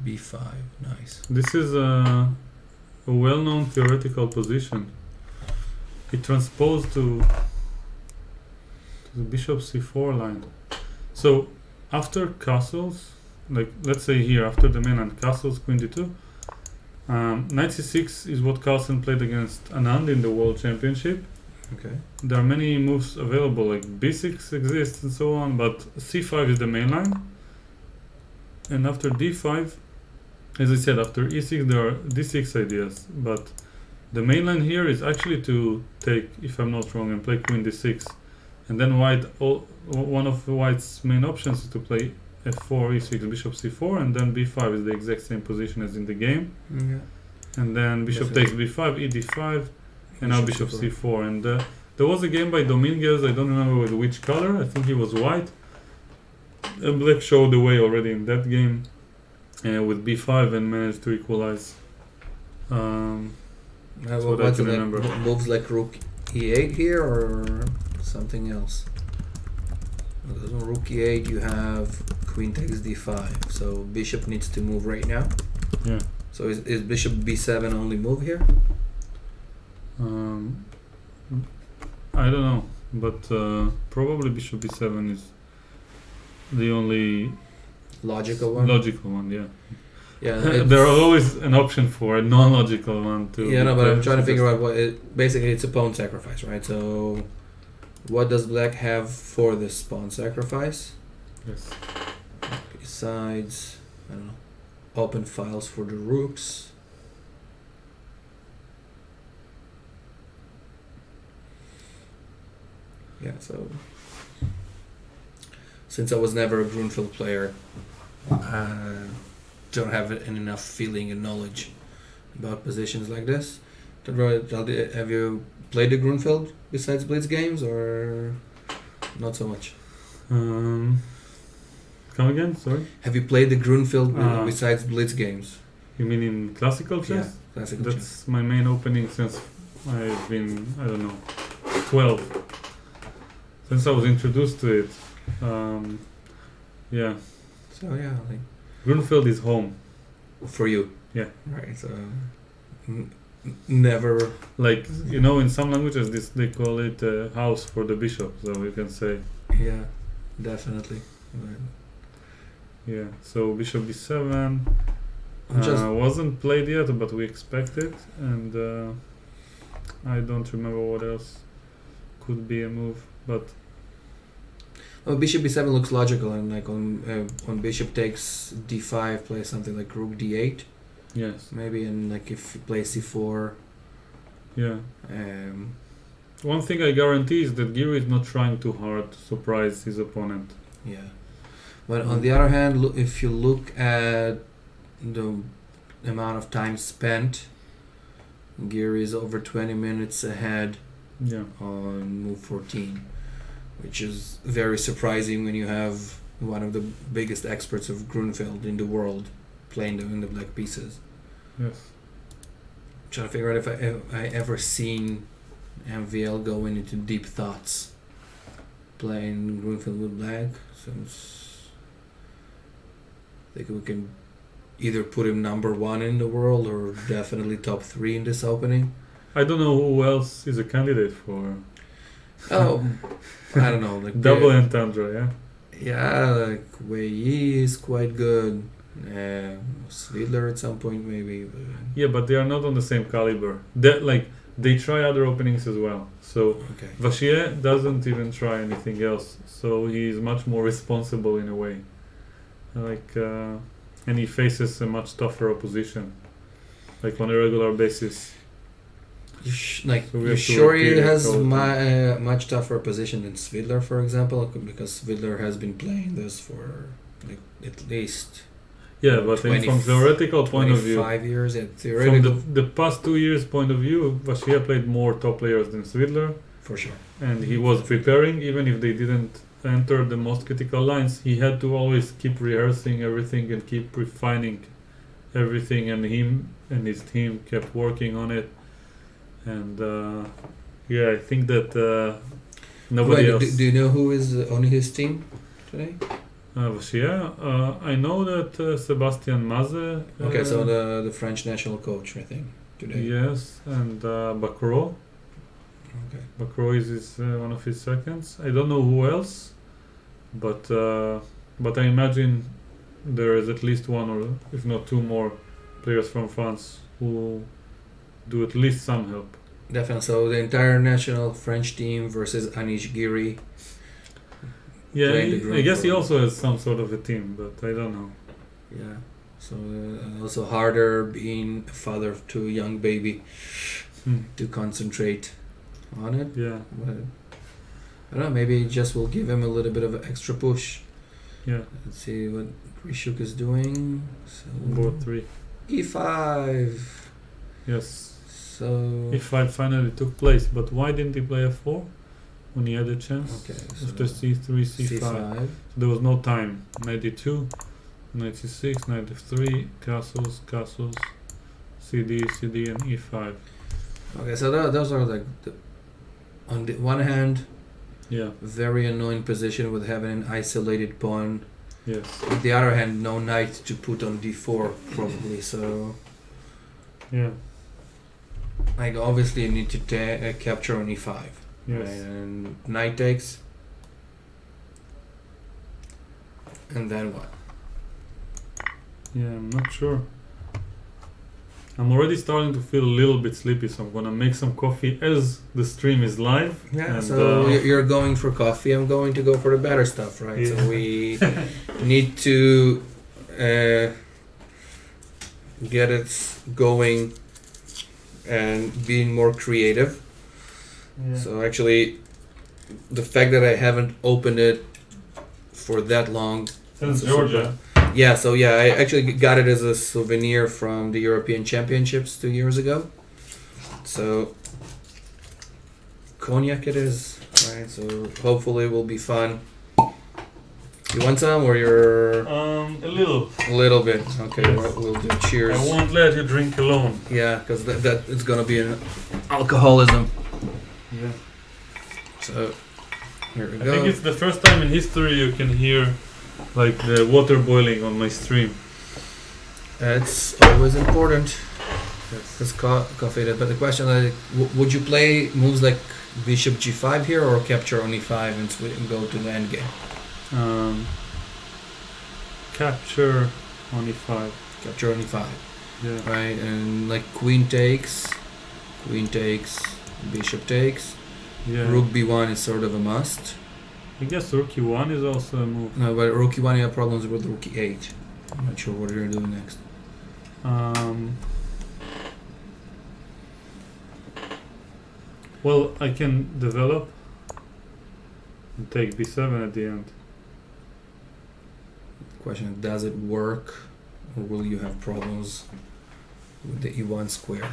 b5. Nice. This is a well-known theoretical position. It transposed to the bishop c4 line. So after castles, like let's say here after the mainland castles, queen d2, knight c6 is what Carlsen played against Anand in the World Championship. Okay. There are many moves available, like b6 exists and so on, but c5 is the main line. And after d5, as I said, after e6 there are d6 ideas, but the main line here is actually to take, if I'm not wrong, and play queen d6. And then one of white's main options is to play f4, e6, bishop c4, and then b5 is the exact same position as in the game. Yeah. And then bishop takes b5, e d5, and now bishop c4. And there was a game by Dominguez, I don't remember with which color, I think he was white. And black showed the way already in that game with b5 and managed to equalize. That's what I can remember. Moves like rook e8 here or something else? Because on rook e8 you have queen takes d5, so bishop needs to move right now. Yeah. So is bishop b7 only move here? I don't know, but probably bishop b7 is the only logical one. Yeah. Yeah. There are always an option for a non-logical one too. Yeah, no, but I'm trying to figure out what basically it's a pawn sacrifice, right? So what does black have for this pawn sacrifice? Yes. Besides, I don't know, open files for the rooks. Yeah, so since I was never a Grunfeld player, don't have enough feeling and knowledge about positions like this. Have you played the Grunfeld besides Blitz games or not so much? Come again? Sorry. Have you played the Grunfeld besides Blitz games? You mean in classical chess? Yeah, classical That's chess. my main opening since I've been 12. Since I was introduced to it. Yeah. So yeah, like Grunfeld is home. for you. Yeah. Right. So never. Like in some languages, they call it house for the bishop. So you can say. Yeah, definitely. Right. Yeah. So bishop b7 I'm wasn't played yet, but we expect it, and I don't remember what else could be a move, but. Well, bishop b7 looks logical, and like on bishop takes d5, play something like rook d8. Yes. Maybe, and like if you play c4. Yeah. One thing I guarantee is that Giri is not trying too hard to surprise his opponent. Yeah. But on the other hand, if you look at the amount of time spent, Giri is over 20 minutes ahead. Yeah. On move 14, which is very surprising when you have one of the biggest experts of Grunfeld in the world playing in the black pieces. Yes. I'm trying to figure out if I ever seen MVL going into deep thoughts playing Grunfeld with black, since I think we can either put him number 1 in the world or definitely top 3 in this opening. I don't know who else is a candidate for. Oh, I don't know. Like Double entendre, yeah. Yeah, like Wei Yi is quite good. Svidler at some point maybe. But Yeah, but they are not on the same caliber. They try other openings as well. So okay. Vachier doesn't even try anything else. So he is much more responsible in a way. and he faces a much tougher opposition, like on a regular basis. So we you have to sure he repeat it has all the time. much tougher position than Svidler, for example? Because Svidler has been playing this for like at least Yeah, but from theoretical point of view, 25 years. Yeah, from theoretical, the past 2 years point of view, Vashia played more top players than Svidler, for sure. and he was preparing, even if they didn't enter the most critical lines. He had to always keep rehearsing everything and keep refining everything, and him and his team kept working on it. And yeah, I think that nobody else. Do you know who is on his team today? Vashia, I know that Sebastian Maze. Okay, so the French national coach, I think, today. Yes, and Bacro. Okay. Bacro is one of his seconds. I don't know who else, but I imagine there is at least one or if not two more players from France who do at least some help. Definitely. So the entire national French team versus Anish Giri. Yeah, Playing the I guess he drum also has some sort of a team, but I don't know. Yeah. So also harder being a father of two young baby to concentrate on it. Yeah, But I don't know. Maybe just will give him a little bit of an extra push. yeah. Let's see what Rishuk is doing. So Board 3. E5. Yes. So E5 finally took place, but why didn't he play F4 when he had a chance? okay. After C3, C5. There was no time. 92, 96, 93, castles, castles, CD, CD, and E5. Okay, so those are like on the one hand, Yeah, very annoying position with having an isolated pawn. yes. On the other hand, no knight to put on d4 probably. So Yeah, like obviously you need to capture on e5. yes. Right? And knight takes. And then what? Yeah, I'm not sure. I'm already starting to feel a little bit sleepy, so I'm gonna make some coffee as the stream is live. Yeah, and, so you're going for coffee. I'm going to go for the better stuff, right? Yeah. So we need to get it going and being more creative. yeah. So actually, the fact that I haven't opened it for that long. Since Georgia. Yeah, so yeah, I actually got it as a souvenir from the European Championships 2 years ago. So cognac it is, right? So hopefully it will be fun. You want some, or you're A little. a little bit? Okay, Yes. we'll do cheers. I won't let you drink alone. Yeah, because that it's gonna be an alcoholism. Yeah. So here we I go. think it's the first time in history you can hear like the water boiling on my stream. It's always important. Yes. It's coffee. But the question is, would you play moves like bishop g5 here, or capture on e5 and go to the endgame? Capture on e5. Capture on e5, Yeah. right? And like queen takes, bishop takes. Yeah. Rook b1 is sort of a must. I guess rook e1 is also a move. No, but rook e1 you have problems with rook e8. I'm not sure what you're doing next. Well, I can develop and take b7 at the end. Question: does it work, or will you have problems with the e1 square?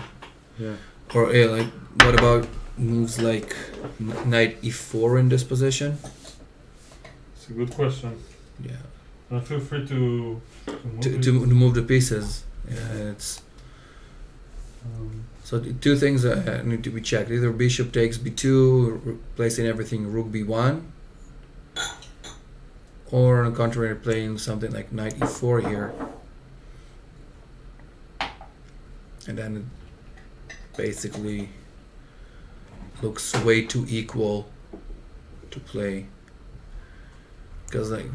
Yeah. Or like, what about moves like knight e4 in this position? It's a good question. Yeah, Feel free to move it. to move the pieces. Yeah, it's so the two things that need to be checked: either bishop takes b2, replacing everything rook b1, or on the contrary, playing something like knight e4 here, and then it basically looks way too equal to play, because like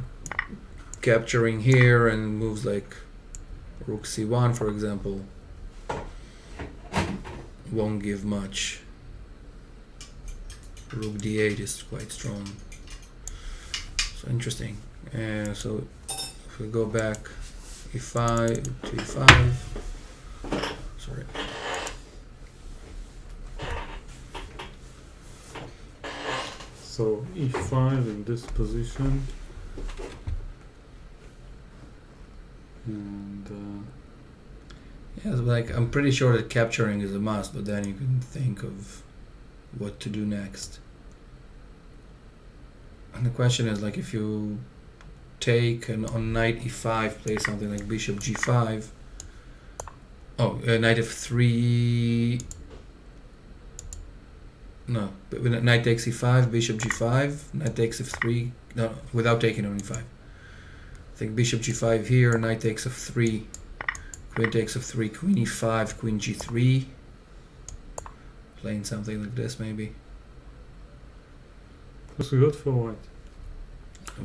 capturing here and moves like rook c1, for example, won't give much. Rook d8 is quite strong. So interesting. So if we go back, e5 to e5. Sorry. So e5 in this position. And Yeah, it's like I'm pretty sure that capturing is a must, but then you can think of what to do next. And the question is like if you take and on knight e5 play something like bishop g5. Oh, knight f3. No, but when knight takes e5, bishop g5, knight takes f3. No, without taking on e5. I think bishop g5 here, knight takes f3, queen takes f3, queen e5, queen g3. Playing something like this maybe. what's good for white?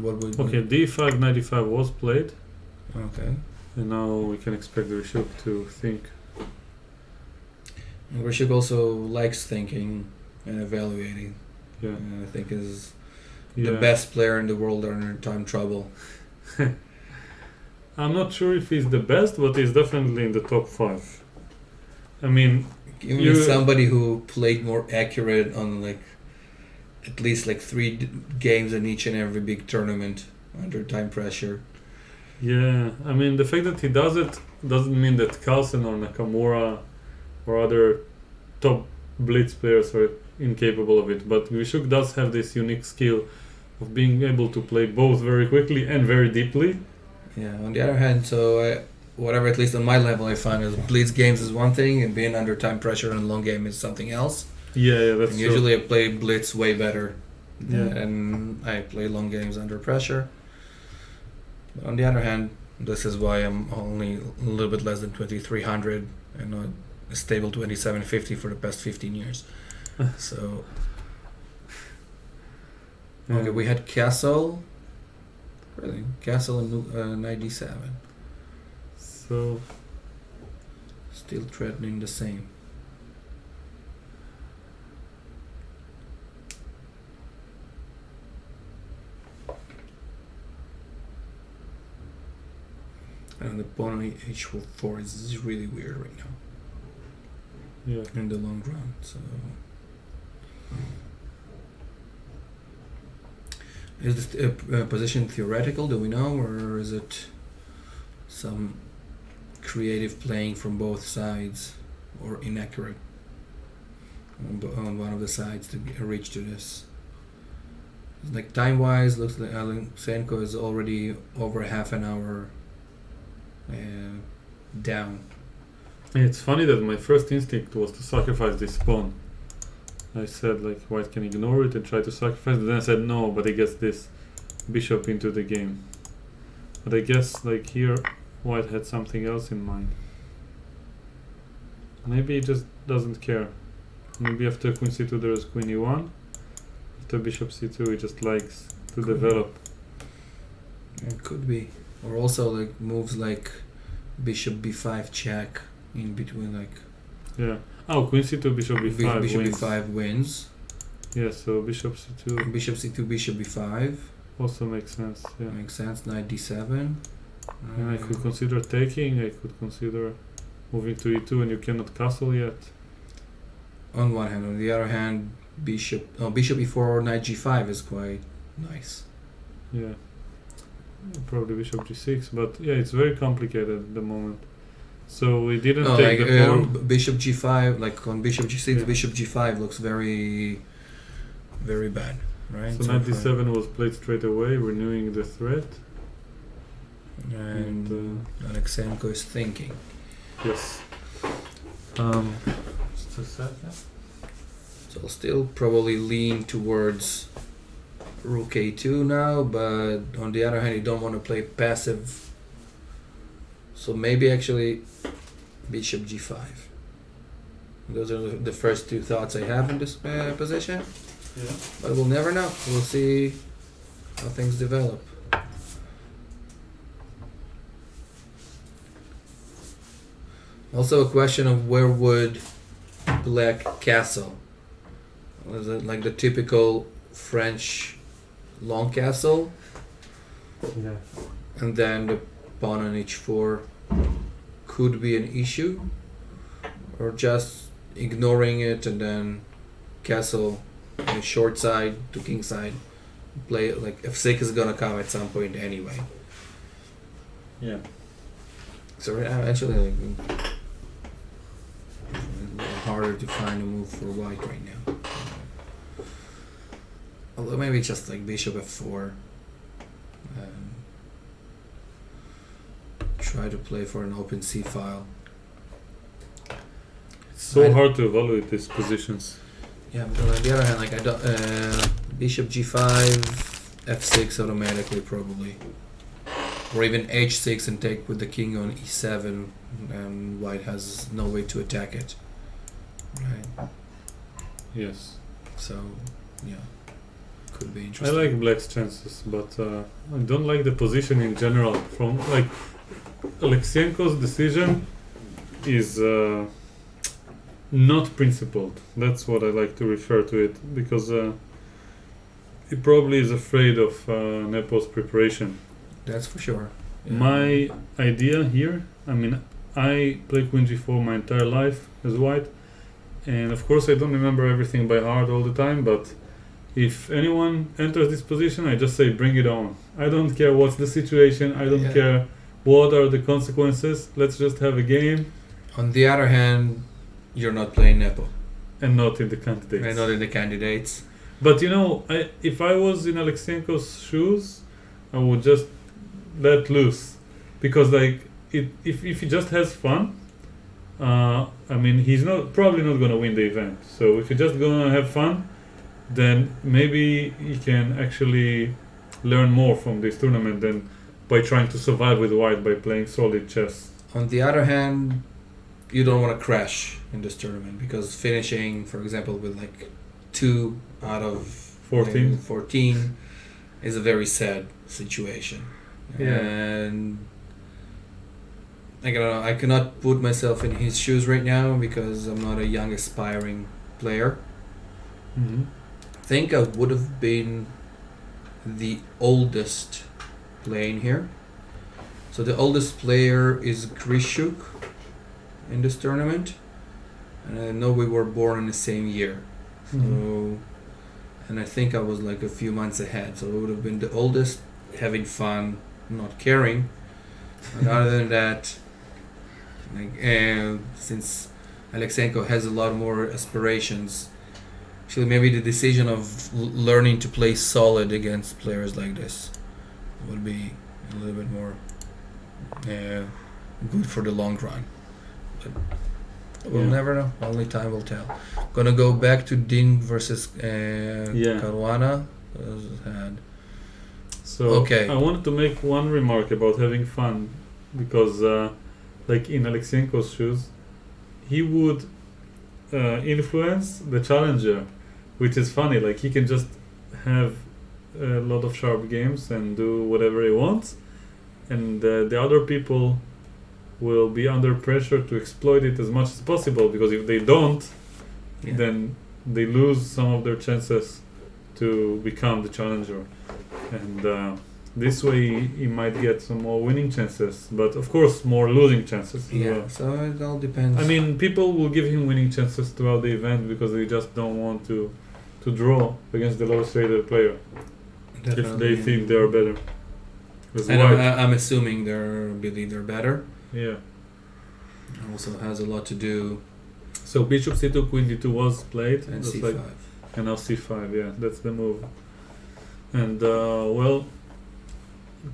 What would Okay, d5, knight e5 was played. Okay. And now we can expect the Rishuk to think. And Rishuk also likes thinking and evaluating. Yeah. And I think is Yeah. the best player in the world under time trouble. I'm not sure if he's the best, but he's definitely in the top 5. I mean, Give me You- somebody who played more accurate on like at least like 3 games in each and every big tournament under time pressure. yeah, I mean, the fact that he does it doesn't mean that Carlsen or Nakamura or other top blitz players are incapable of it. But Rishuk does have this unique skill of being able to play both very quickly and very deeply. Yeah. On the other hand, so whatever, at least on my level, I find is blitz games is one thing, and being under time pressure in a long game is something else. Yeah, that's And true. usually I play blitz way better, Yeah. and I play long games under pressure. But on the other hand, this is why I'm only a little bit less than 2300 and not a stable 2750 for the past 15 years. So Yeah. okay, we had castle. Really, castle and knight d7. So Still threatening the same. And the pawn on h4 is really weird right now yeah. in the long run. So is this position theoretical? Do we know, or is it some creative playing from both sides, or inaccurate on one of the sides to reach to this? Like time-wise, looks like Alensenko is already over half an hour down. It's funny that my first instinct was to sacrifice this pawn. I said like white can ignore it and try to sacrifice it. Then I said no, but he gets this bishop into the game. But I guess like here white had something else in mind. Maybe he just doesn't care. Maybe after queen c2 there is queen e1. After bishop c2 he just likes to develop. It could be. Or also like moves like bishop b5 check in between, like Yeah. Oh, queen c2 bishop b5 bishop wins. b5 wins. Yeah, so bishop c2 Bishop c2, bishop b5 also makes sense. Yeah. makes sense. Knight d7. And I could consider taking, I could consider moving to e2 and you cannot castle yet. On one hand, on the other hand, bishop e4, knight g5 is quite nice. Yeah. Probably bishop g6, but yeah, it's very complicated at the moment. So we didn't No, take like the pawn. bishop g5, like on bishop g6, Yeah. bishop g5 looks very, very bad, right? So knight d7 was played straight away, renewing the threat. And Alexenko is thinking. Yes. Just a second. So I'll still probably lean towards rook a2 now, but on the other hand, you don't want to play passive. So maybe actually bishop g5. Those are the first two thoughts I have in this position, Yeah. but we'll never know. We'll see how things develop. Also a question of where would black castle? Was it like the typical French long castle, Yeah. and then the pawn on h4 could be an issue, or just ignoring it and then castle on the short side to king side. Play like f6 is gonna come at some point anyway. Yeah. So actually, like, a little harder to find a move for white right now. Although maybe just like bishop f4. Try to play for an open c file. It's so hard to evaluate these positions. Yeah, but on the other hand, like I don't, bishop g5, f6 automatically probably, or even h6 and take with the king on e7, and white has no way to attack it. Right. Yes. So, yeah, could be I interesting. like black's chances, but I don't like the position in general. From like Alexienko's decision is not principled. That's what I like to refer to it, because he probably is afraid of Nepo's preparation. That's for sure. Yeah. My idea here, I mean, I play Queen G4 my entire life as white, and of course I don't remember everything by heart all the time, but if anyone enters this position, I just say bring it on. I don't care what's the situation, I don't care what are the consequences, let's just have a game. On the other hand, you're not playing Nepo. And not in the candidates. And not in the candidates. But you know, if I was in Alexienko's shoes, I would just let loose, because like if he just has fun, I mean he's probably not gonna win the event. So if you're just gonna have fun, then maybe he can actually learn more from this tournament than by trying to survive with white by playing solid chess. On the other hand, you don't want to crash in this tournament, because finishing, for example, with like 2 out of 14 is a very sad situation. Yeah. And I don't know, I cannot put myself in his shoes right now because I'm not a young aspiring player. Mm-hmm. I think I would have been the oldest playing here. So the oldest player is Grishuk in this tournament, and I know we were born in the same year. So, and I think I was like a few months ahead, so I would have been the oldest, having fun, not caring. And other than that, like, since Alexienko has a lot more aspirations, actually maybe the decision of learning to play solid against players like this would be a little bit more good for the long run. But we'll never know. Only time will tell. Gonna go back to Ding versus Caruana. So okay. I wanted to make one remark about having fun, because like in Alexienko's shoes, he would influence the challenger, which is funny. Like he can just have a lot of sharp games and do whatever he wants, and the other people will be under pressure to exploit it as much as possible, because if they don't, then they lose some of their chances to become the challenger, and this way he might get some more winning chances, but of course more losing chances as well. So it all depends. I mean, people will give him winning chances throughout the event because they just don't want to draw against the lowest rated player. Definitely. If they think they are better. And I'm assuming they're better. Yeah. Also has a lot to do. So bishop c2, queen d2 was played, and c5, like, and now c5. Yeah, that's the move. And well,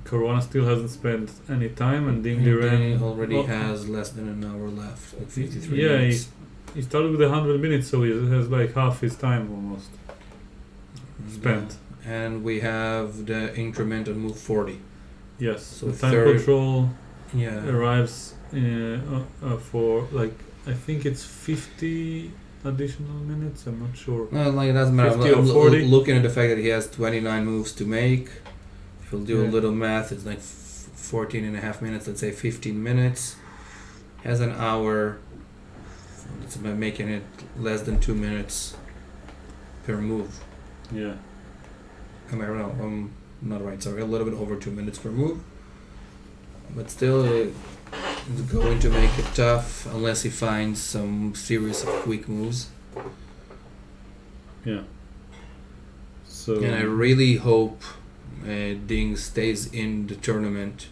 Caruana still hasn't spent any time, and Ding Liren already has less than an hour left, like 53 yeah, minutes. He started with 100 minutes, so he has like half his time almost spent. And we have the increment on move 40. Yes, so the time control arrives for like, I think it's 50 additional minutes, I'm not sure. No, like it doesn't matter. I'm looking at the fact that he has 29 moves to make. If we'll do a little math, it's like 14 and a half minutes, let's say 15 minutes. Has an hour. It's about making it less than 2 minutes per move. Yeah. Am I wrong? I'm not right, sorry. A little bit over 2 minutes per move. but still, it's going to make it tough unless he finds some series of quick moves. Yeah. So. And I really hope Ding stays in the tournament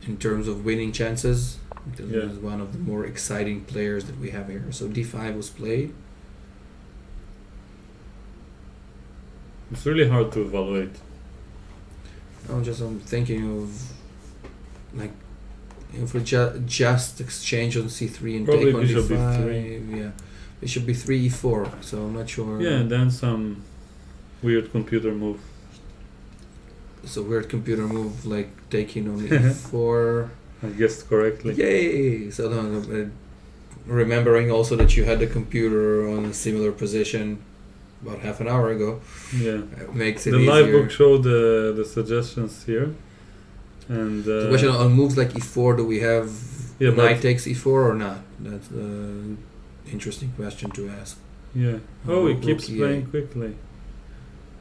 in terms of winning chances, because he's one of the more exciting players that we have here. So D5 was played. It's really hard to evaluate. I'm thinking of like if we just exchange on C3 and Probably take on bishop D5, B3. yeah, bishop B3 E4. So I'm not sure. Yeah, and then some weird computer move. So weird computer move like taking on E4. I guessed correctly. Yay! So remembering also that you had the computer on a similar position about half an hour ago. Yeah. Makes it the easier. live book showed the suggestions here. And the question on moves like E4, do we have knight takes E4 or not? That's an interesting question to ask. Yeah. Oh, he keeps Rook playing E8. quickly.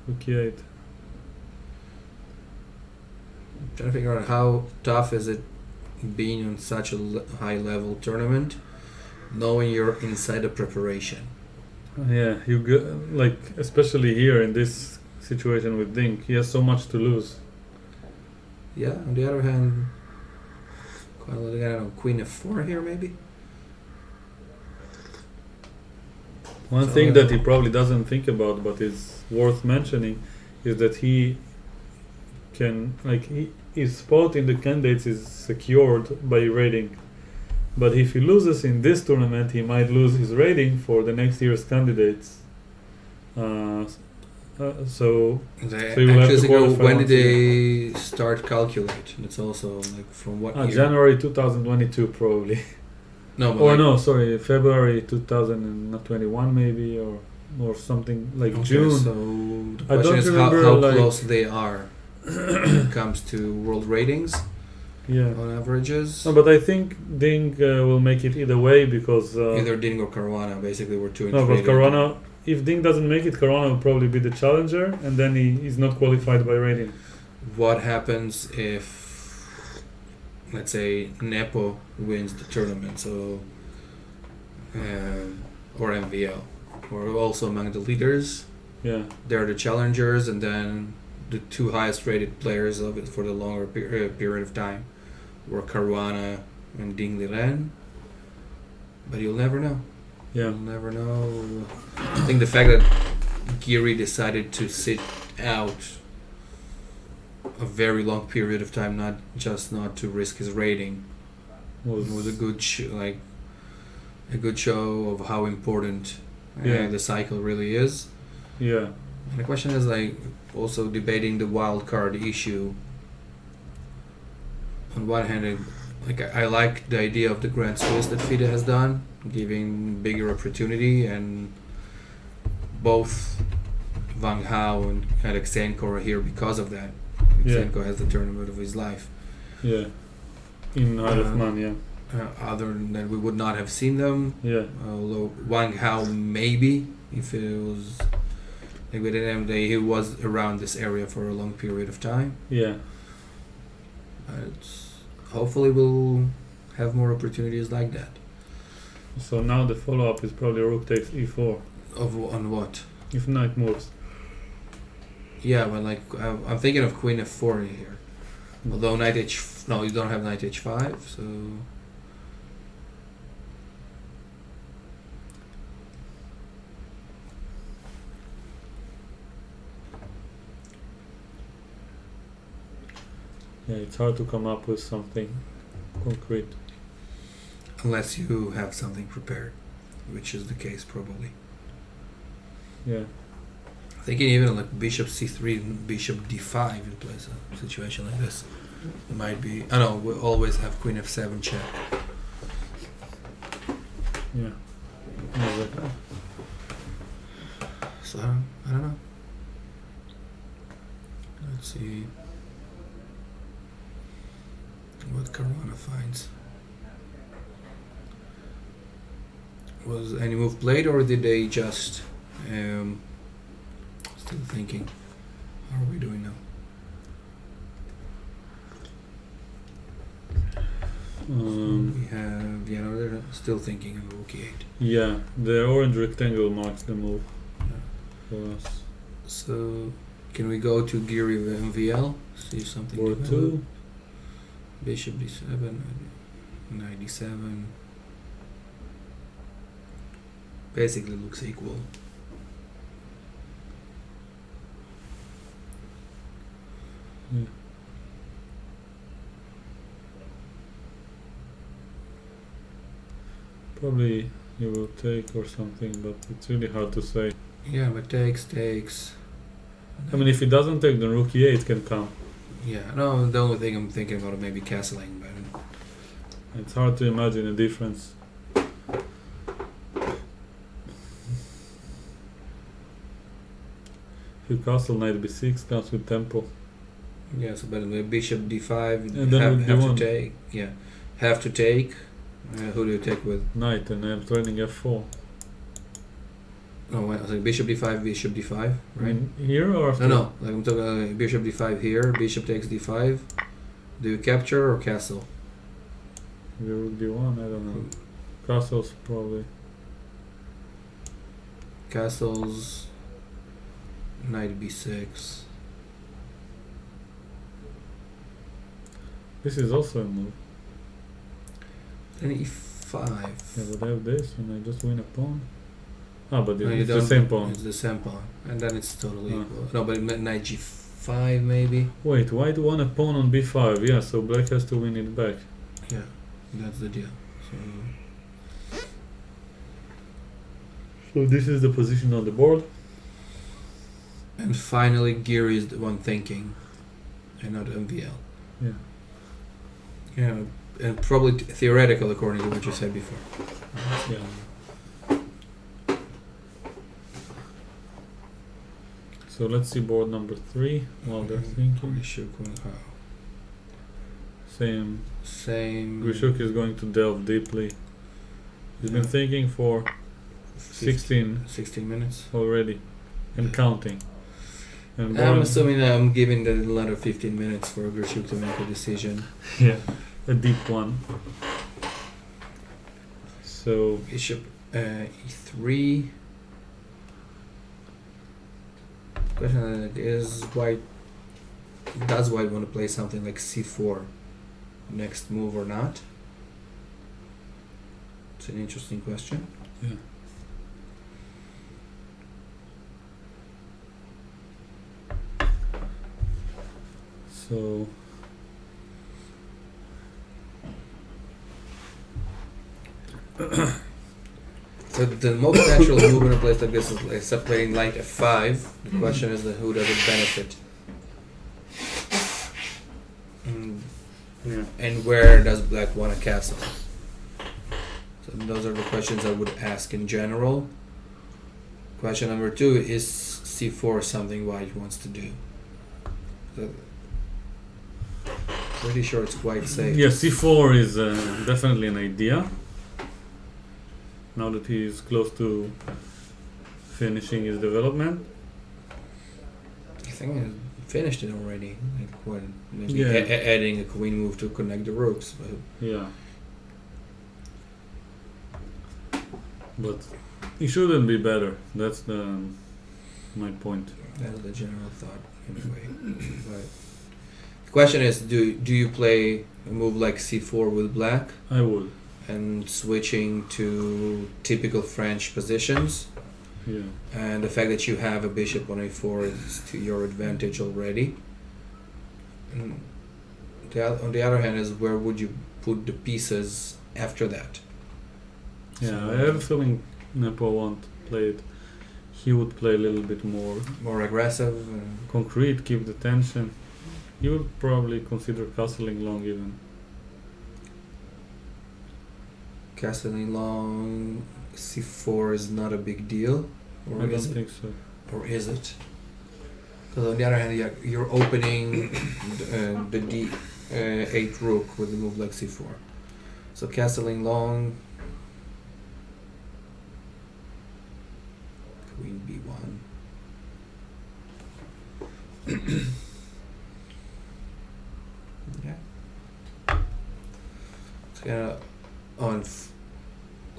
Rook E8. I'm trying to figure out how tough is it being on such a high level tournament, knowing you're inside the preparation. Yeah, you like especially here in this situation with Dink, he has so much to lose. Yeah. On the other hand, quite a lot of, I don't know, Queen F4 here maybe. One So, thing that he probably doesn't think about, but is worth mentioning, is that he can his spot in the candidates is secured by rating. But if he loses in this tournament, he might lose his rating for the next year's candidates. So you will have to qualify when once did they start calculate? It's also like from what year? January 2022 probably. No, but Or like, no, sorry, February 2021 maybe, or something like okay, June. So the I question don't is remember, how like- close they are when it comes to world ratings Yeah. on averages. No, but I think Ding will make it either way because Either Ding or Caruana basically were 2 and no, 3. but Caruana, if Ding doesn't make it, Caruana will probably be the challenger, and then he is not qualified by rating. What happens if, let's say, Nepo wins the tournament, so or MVL, or also among the leaders, Yeah, they're the challengers, and then the 2 highest rated players of it for the longer period of time were Caruana and Ding Liren. But you'll never know. yeah, You'll never know. I think the fact that Giri decided to sit out a very long period of time, not to risk his rating, was a good a good show of how important the cycle really is. yeah, And the question is also debating the wild card issue. On one hand, I like the idea of the Grand Swiss that FIDE has done, giving bigger opportunity, and both Wang Hao and Alexenko are here because of that. Alexenko has the tournament of his life. yeah. In Isle of Man, yeah, Other than that, we would not have seen them. yeah, Although Wang Hao maybe, if it was with him, he was around this area for a long period of time. yeah. Hopefully we'll have more opportunities like that. So now the follow-up is probably Rook takes E4 On what? if Knight moves. Yeah, well, I'm thinking of Queen F4 here. Although Knight H... No, you don't have Knight H5, so... Yeah, it's hard to come up with something concrete. Unless you have something prepared, which is the case probably. Yeah, Thinking even like Bishop C3 and Bishop D5 in place a situation like this. It might be... I know, we always have Queen F7 check. yeah. Exactly. So, I don't know. Let's see what Caruana finds. Was any move played, or did they just... still thinking. How are we doing now? We have, no, they're still thinking of rook e8. Yeah, the orange rectangle marks the move for us. So, can we go to Geary MVL? See something Board develop? 2. Bishop d7, knight d7. Basically looks equal. Yeah. Probably you will take or something, but it's really hard to say. Yeah, but takes. I mean, if he doesn't take, then rook e8 can come. Yeah, no, the only thing I'm thinking about is maybe castling, but It's hard to imagine a difference. If you castle knight b6, comes with tempo. yeah, so but with bishop d5, And then have with to d1. take. Yeah, have to take. Who do you take with? Knight, and I'm threatening f4. No, wait, so bishop d5, right? I mean, here or after? No, like I'm talking bishop d5 here, bishop takes d5. Do you capture or castle? Maybe rook d1, I don't know. Castles, probably. Castles, knight b6. This is also a move. Then e5. Yeah, but I have this, and I just win a pawn. Ah, but No, you it's the don't. same pawn. It's the same pawn, and then it's totally Ah. equal. No, but knight g5 maybe. Wait, white won a pawn on b5, yeah, so black has to win it back. Yeah, that's the deal. So this is the position on the board. And finally, Geary is the one thinking, and not MVL. Yeah. Yeah, and probably theoretical according to what you said before. Yeah. So let's see board number 3 while they're thinking. Same. Grishuk is going to delve deeply. He's been thinking for 16 minutes. already and counting. And I'm board- assuming that I'm giving the another 15 minutes for Grishuk to make a decision. yeah, a deep one. So Bishop e3. Question is does white want to play something like c4 next move or not? It's an interesting question. yeah. So So the most natural move in a place like this is like separating light f5. The question is that who does it benefit? yeah. And where does black want to castle? So those are the questions I would ask in general. Question number 2 is c4 something white wants to do? So, pretty sure it's quite safe. Yeah, c4 is definitely an idea. Now that he is close to finishing his development. I think I finished it already. Like when maybe Yeah. adding a queen move to connect the rooks. But Yeah. But he shouldn't be better. That's my point. that's the general thought anyway. But the question is, do you play a move like c4 with black I would. and switching to typical French positions? Yeah. And the fact that you have a bishop on a4 is to your advantage already. And on the other hand is where would you put the pieces after that? Yeah, So- I have a feeling Nepo won't play it. He would play a little bit more More aggressive? concrete, keep the tension. He would probably consider castling long even. Castling long, c4 is not a big deal? Or I is don't it? think so. Or is it? Because on the other hand, you're opening the d8 rook with a move like c4. So castling long, queen b1. Yeah. on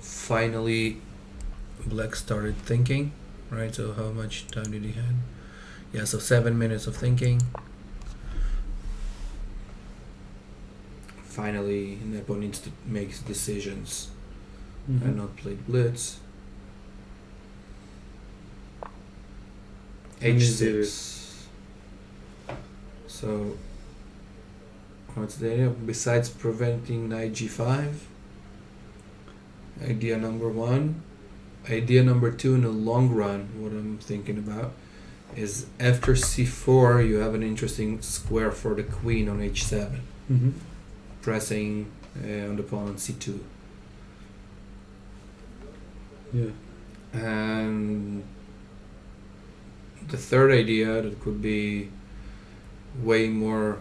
finally Black started thinking, right? So how much time did he have? Yeah, so 7 minutes of thinking. Finally, Nepo needs to make decisions and not play blitz. H6. So, what's the idea? Besides preventing knight g5, idea number one. Idea number two in the long run, what I'm thinking about, is after c4, you have an interesting square for the queen on h7, pressing on the pawn on c2. Yeah. And the third idea that could be way more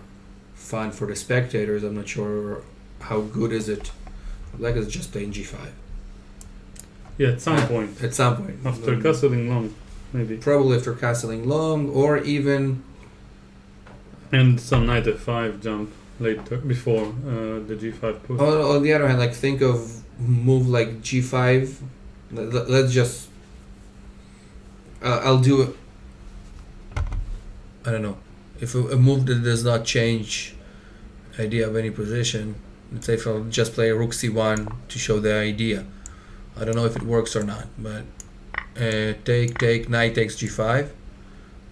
fun for the spectators, I'm not sure how good is it. Black is just playing g5. Yeah, at some point. At some point. After castling long, maybe. Probably after castling long, or even... And some knight f5 jump later, before the g5 push. On the other hand, like think of move like g5. Let's just... I'll do it. I don't know. If a move that does not change idea of any position, let's say if I'll just play rook c1 to show the idea. I don't know if it works or not, but take, knight takes g5,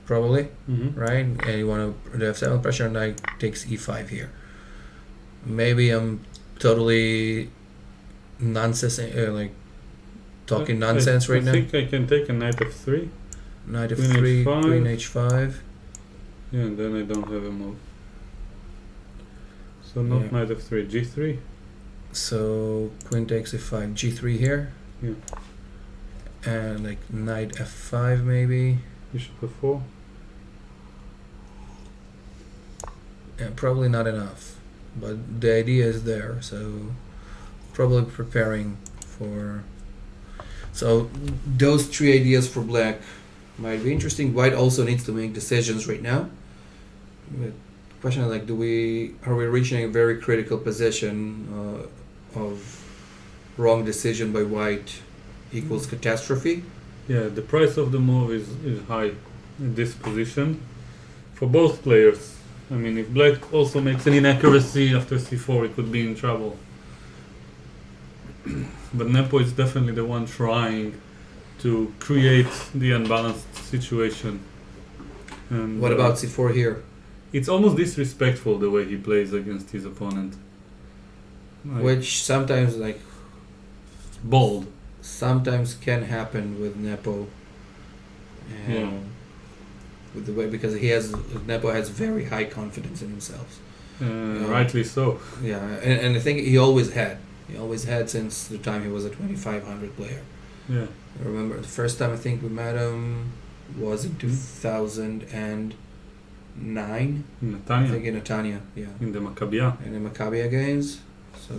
probably, right? And you want to the f7 pressure, knight takes e5 here. Maybe I'm totally nonsense, like talking nonsense right now. I think I can take a knight f3. Knight Queen f3, h5. queen h5. Yeah, and then I don't have a move. So not Yeah. knight f3, g3. So queen takes f5, g3 here. Yeah. And like knight f5 maybe. Bishop f4. Yeah, probably not enough, but the idea is there. So probably preparing for. So those three ideas for Black might be interesting. White also needs to make decisions right now. But question is like, are we reaching a very critical position of wrong decision by White equals catastrophe? Yeah, the price of the move is high in this position for both players. I mean, if Black also makes an inaccuracy after c4, it could be in trouble. But Nepo is definitely the one trying to create the unbalanced situation. And What about c4 here? It's almost disrespectful the way he plays against his opponent. Like, Which sometimes like bold. sometimes can happen with Nepo. Yeah. With the way, because Nepo has very high confidence in himself. Rightly so. Yeah, and I think he always had. He always had since the time he was a 2500 player. Yeah. I remember the first time I think we met him was in 2009. In I Netanya. think in Netanya, yeah. In the Maccabia. In the Maccabia games. So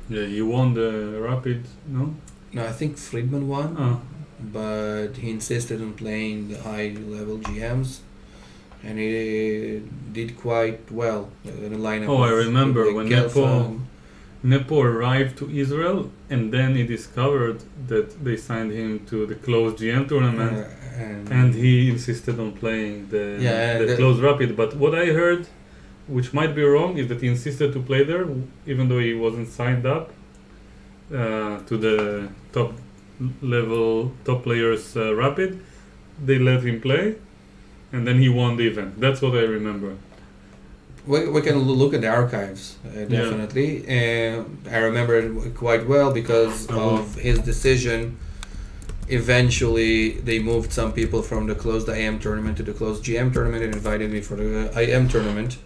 Yeah, he won the Rapid, no? no, I think Friedman won. Ah. But he insisted on playing the high level GMs, and he did quite well in the lineup. Oh, I of remember the when Gelfand. Nepo arrived to Israel, and then he discovered that they signed him to the closed GM tournament, and he insisted on playing the closed Rapid. But what I heard, which might be wrong, is that he insisted to play there, even though he wasn't signed up to the top players Rapid. They let him play, and then he won the event. That's what I remember. We can look at the archives, definitely. I remember it quite well because of his decision. Eventually, they moved some people from the closed IM tournament to the closed GM tournament and invited me for the IM tournament.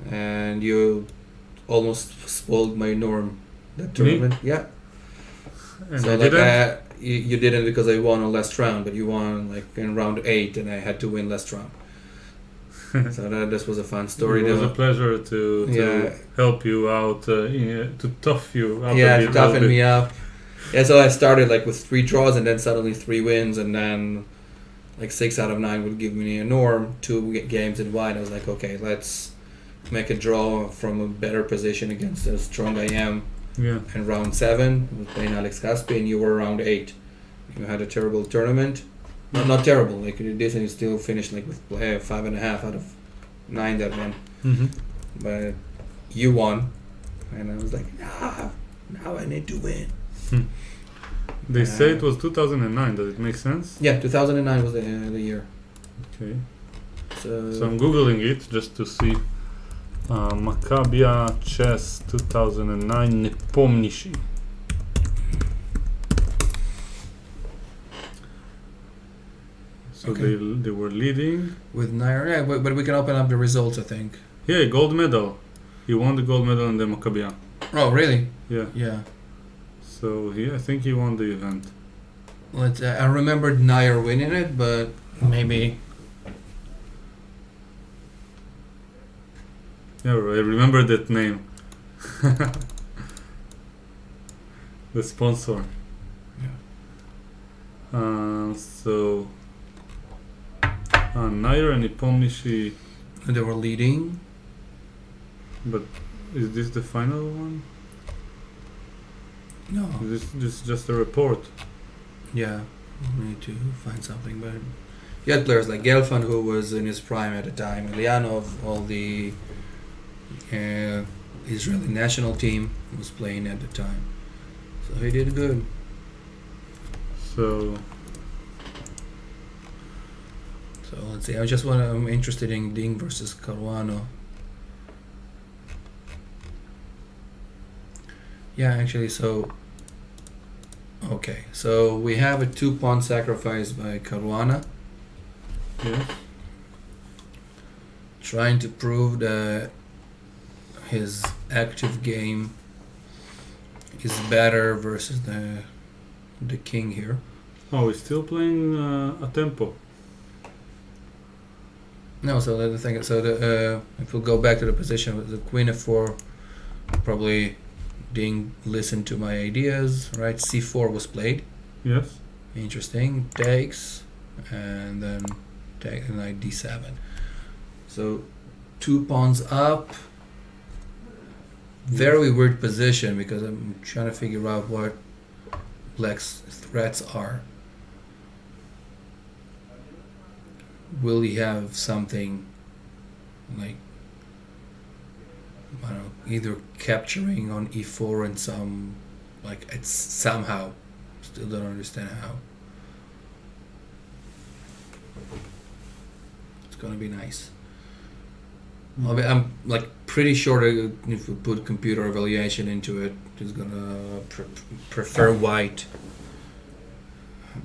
And you almost spoiled my norm, that tournament. Me? Yeah. And So I like didn't? you didn't because I won on last round, but you won like in round 8 and I had to win last round. So this was a fun story. It was a pleasure to help you out, to tough you up a bit. To toughen me up. Yeah, so I started like with 3 draws and then suddenly 3 wins, and then like 6 out of 9 would give me a norm, 2 games in white. I was like, okay, let's make a draw from a better position against a strong IM. Yeah. And round 7, was playing Alex Caspi, and you were round 8. You had a terrible tournament. Not terrible. Like you did, and you still finished like with 5.5 out of 9 that one. Mm-hmm. But you won, and I was like, now I need to win. They say it was 2009. Does it make sense? Yeah, 2009 was the year. Okay. So I'm googling it just to see. Maccabia Chess 2009 Nepomniachtchi. So Okay. they were leading. with Nair, yeah, but we can open up the results, I think. Yeah, gold medal. He won the gold medal in the Maccabia. Oh, really? Yeah. Yeah. So I think he won the event. I remembered Nair winning it, but maybe. Yeah, I remember that name. The sponsor. So Nair and Nepomniachtchi, They were leading. but is this the final one? No. Is this just a report? Yeah. We need to find something, but you had players like Gelfand, who was in his prime at the time, Elianov, all the Israeli national team was playing at the time. So he did good. So So let's see. I'm interested in Ding versus Caruano. Yeah, actually, so okay. So we have a 2-pawn sacrifice by Caruana, yeah. trying to prove that his active game is better versus the king here. Oh, he's still playing a tempo. No, so the thing. So if we go back to the position with the Queen f4, probably didn't listen to my ideas. Right, c4 was played. Yes. Interesting. Takes, and then take knight d7. So 2 pawns up. Very weird position because I'm trying to figure out what Black's threats are. Will he have something like, I don't know, either capturing on e4 and some, like, it's somehow, still don't understand how. It's gonna be nice. I'm like pretty sure that if we put computer evaluation into it, it's gonna prefer white.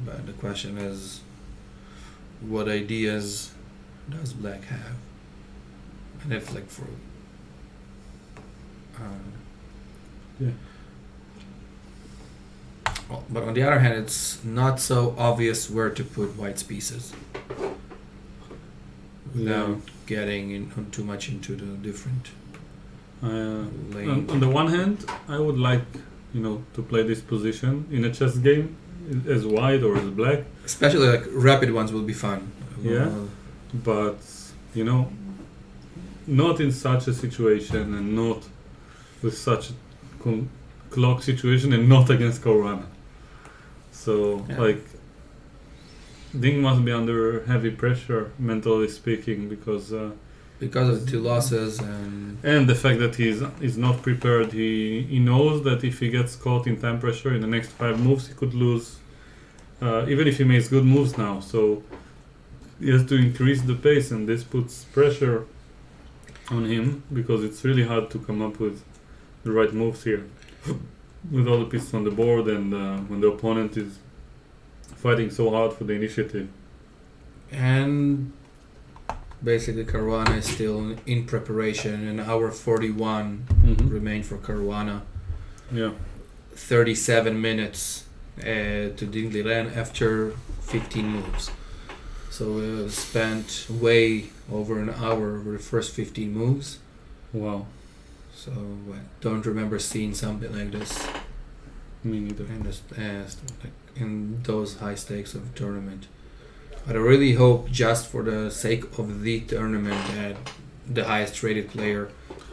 But the question is, what ideas does black have? And if like for Yeah. well, but on the other hand, it's not so obvious where to put white's pieces without getting too much into the different lane. On the one hand, I would like, to play this position in a chess game as white or as black. Especially like rapid ones will be fun. Yeah. But, not in such a situation and not with such a clock situation and not against Caruana. So, Yeah. Ding must be under heavy pressure, mentally speaking, because of the 2 losses and the fact that he's not prepared. He knows that if he gets caught in time pressure in the next 5 moves, he could lose, even if he makes good moves now. So he has to increase the pace, and this puts pressure on him because it's really hard to come up with the right moves here with all the pieces on the board, and when the opponent is fighting so hard for the initiative. and basically Caruana is still in preparation, and hour 41 remain for Caruana. Yeah. 37 minutes to Ding Liren after 15 moves. So spent way over an hour over the first 15 moves. Wow. So I don't remember seeing something like this Me neither. in those high stakes of tournament. But I really hope, just for the sake of the tournament, that the highest rated player.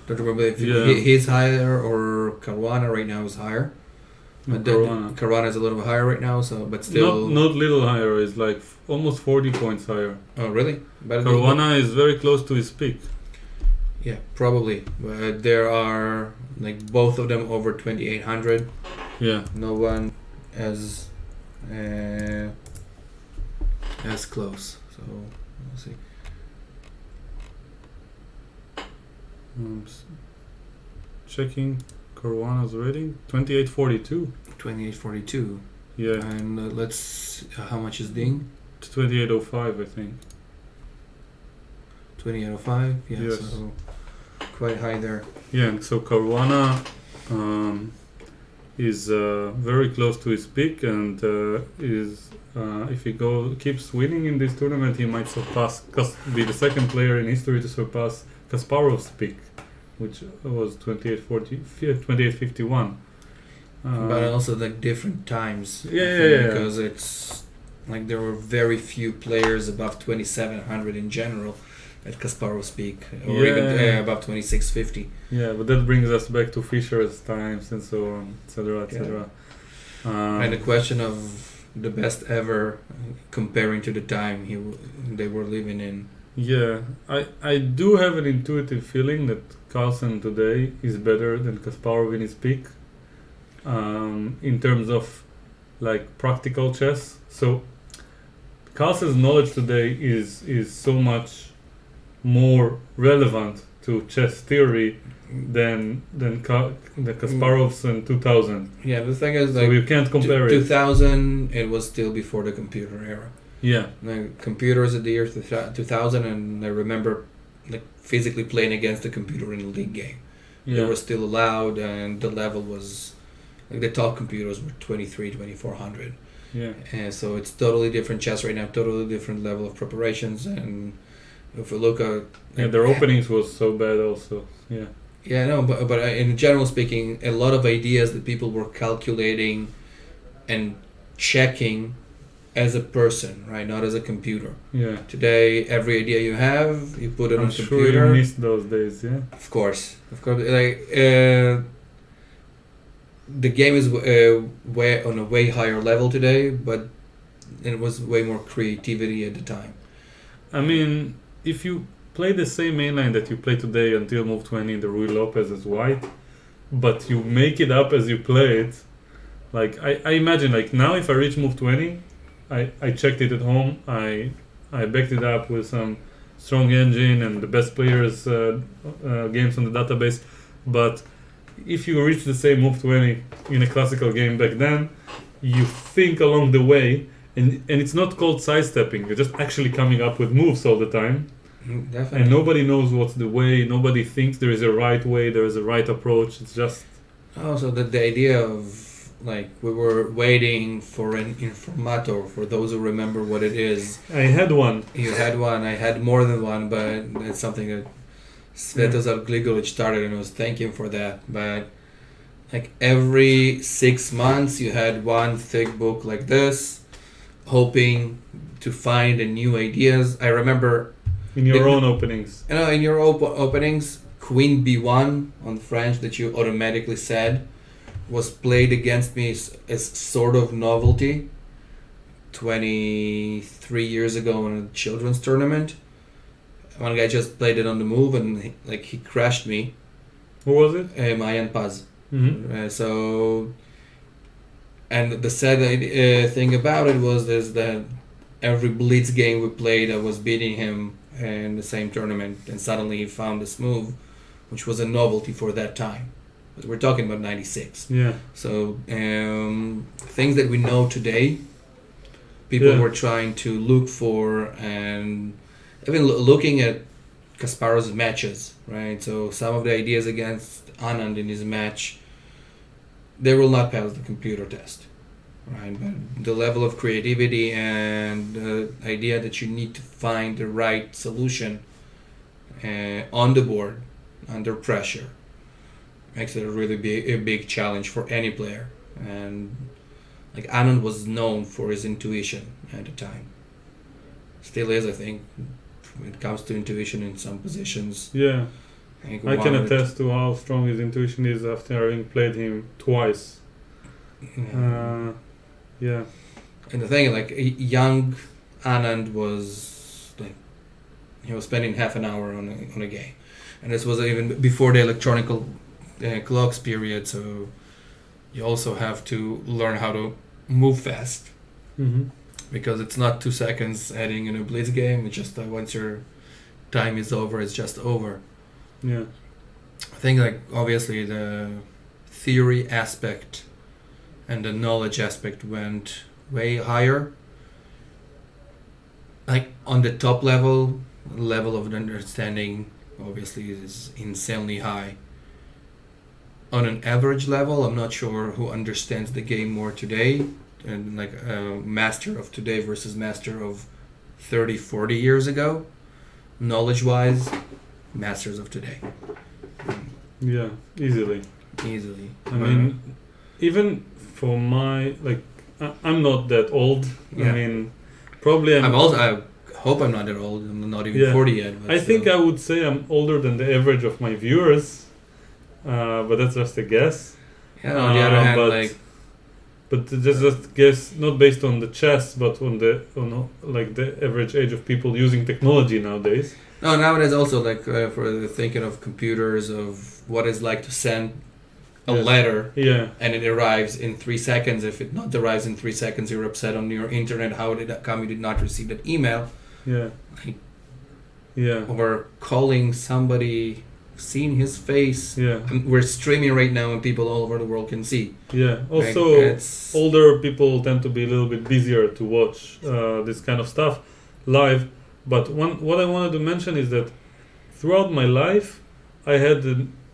Don't remember if Yeah. he's higher or Caruana right now is higher. But Caruana is a little bit higher right now, so but still not little higher. It's like almost 40 points higher. Oh really? But Caruana is very close to his peak. Yeah, probably. But there are like both of them over 2,800. Yeah. No one as close. So we'll see. Checking Caruana's rating 2842. 2,842. Yeah. And let's how much is Ding? 2805, I think. 2,805. Yeah. Yes. So quite high there. Yeah, and so Caruana is very close to his peak, and is if he keeps winning in this tournament, he might be the second player in history to surpass Kasparov's peak, which was 2851. But also like different times. Yeah. Because it's like there were very few players above 2,700 in general at Kasparov's peak, or even above 2,650. Yeah, but that brings us back to Fischer's times and so on, etc., etc. And the question of the best ever comparing to the time they were living in. Yeah, I do have an intuitive feeling that Carlsen today is better than Kasparov in his peak, in terms of like practical chess. So Carlsen's knowledge today is so much more relevant to chess theory than Kasparov's in 2000. Yeah, the thing is, So like, you can't compare it. 2000, it was still before the computer era. Yeah. Like, computers at the year 2000, and I remember like physically playing against the computer in a league game. They were still allowed, and the level was like the top computers were 2400. Yeah. And so it's totally different chess right now, totally different level of preparations. And if we look at Their openings was so bad also. Yeah. Yeah, no, but in general speaking, a lot of ideas that people were calculating and checking as a person, right, not as a computer. Yeah. Today, every idea you have, you put it on a sure computer. you missed those days, yeah. Of course. Like the game is way on a way higher level today, but it was way more creativity at the time. I mean, if you play the same mainline that you play today until move 20 in the Rui Lopez as white, but you make it up as you play it, like I imagine, like now if I reach move 20, I checked it at home, I backed it up with some strong engine and the best players games on the database, but if you reach the same move 20 in a classical game back then, you think along the way, and it's not called sidestepping, you're just actually coming up with moves all the time. Definitely. And nobody knows what's the way, nobody thinks there is a right way, there is a right approach, it's just... Oh, so the idea of, like, we were waiting for an informator, for those who remember what it is. I had one. You had one, I had more than one, but it's something that Svetozar Gligovic started, and I was thanking for that. But like every 6 months you had one thick book like this, hoping to find a new ideas. I remember In your own openings. You know, in your openings, Queen B1 on French that you automatically said was played against me as sort of novelty 23 years ago in a children's tournament. One guy just played it on the move and he crashed me. Who was it? Mayan Paz. Mm-hmm. And the sad thing about it was that every blitz game we played, I was beating him in the same tournament, and suddenly he found this move, which was a novelty for that time. But we're talking about 96. Yeah. So things that we know today, people were trying to look for, and even looking at Kasparov's matches, right? So some of the ideas against Anand in his match, they will not pass the computer test, right? But the level of creativity and the idea that you need to find the right solution on the board under pressure makes it a really big challenge for any player. And like Anand was known for his intuition at the time, still is, I think. when it comes to intuition in some positions. Yeah. I can wanted- attest to how strong his intuition is after having played him twice. Yeah. And the thing, like, young Anand was like, he was spending half an hour on a game, and this was even before the electronic clocks period. So you also have to learn how to move fast, Mm-hmm. because it's not 2 seconds heading in a blitz game. It's just once your time is over, it's just over. Yeah. I think, like, obviously the theory aspect and the knowledge aspect went way higher. Like, on the top level of understanding obviously is insanely high. On an average level, I'm not sure who understands the game more today, and like a master of today versus master of 30, 40 years ago. Knowledge-wise, masters of today. Yeah. Easily. Easily. I mean, even for my I'm not that old. Yeah. I mean, probably I hope I'm not that old. I'm not even 40 yet. But I think I would say I'm older than the average of my viewers, but that's just a guess. Yeah. On the other hand, but just guess, not based on the chess, but on the average age of people using technology nowadays. no, nowadays also, like, for the thinking of computers, of what it's like to send a Yes. letter Yeah. and it arrives in 3 seconds. If it not arrives in 3 seconds, you're upset on your internet. How did that come? You did not receive that email. Yeah. Like, Yeah. or calling somebody, seeing his face. Yeah. We're streaming right now, and people all over the world can see. Yeah. Also, it's older people tend to be a little bit busier to watch this kind of stuff live. But what I wanted to mention is that throughout my life, I had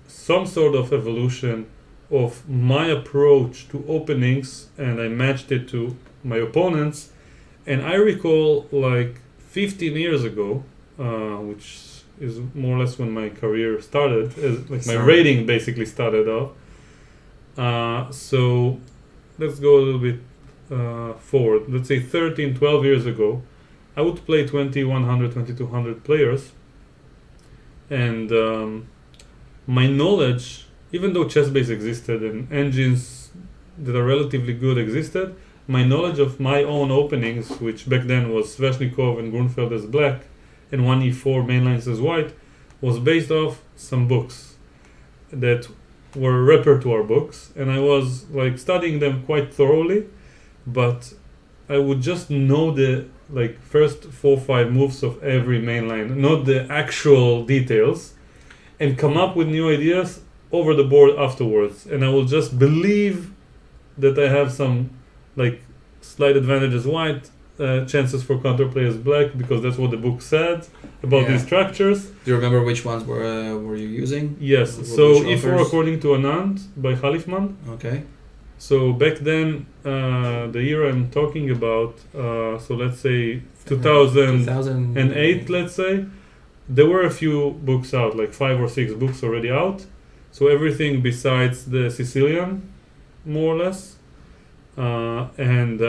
some sort of evolution of my approach to openings, and I matched it to my opponents. And I recall, like, 15 years ago, which is more or less when my career started, my rating basically started off. So let's go a little bit forward. Let's say 13, 12 years ago, I would play 2100, 2200 players, and my knowledge, even though ChessBase existed and engines that are relatively good existed, my knowledge of my own openings, which back then was Sveshnikov and Grunfeld as black and 1e4 mainlines as white, was based off some books that were repertoire books, and I was like studying them quite thoroughly, but I would just know the first 4-5 moves of every mainline, not the actual details, and come up with new ideas over the board afterwards. And I will just believe that I have some slight advantage as white, chances for counterplay as black, because that's what the book said about these structures. Do you remember which ones were you using? Yes. So Which E4 authors? according to Anand by Khalifman. Okay. So back then, the year I'm talking about, so let's say 2008, let's say, there were a few books out, like 5 or 6 books already out. So everything besides the Sicilian, more or less, and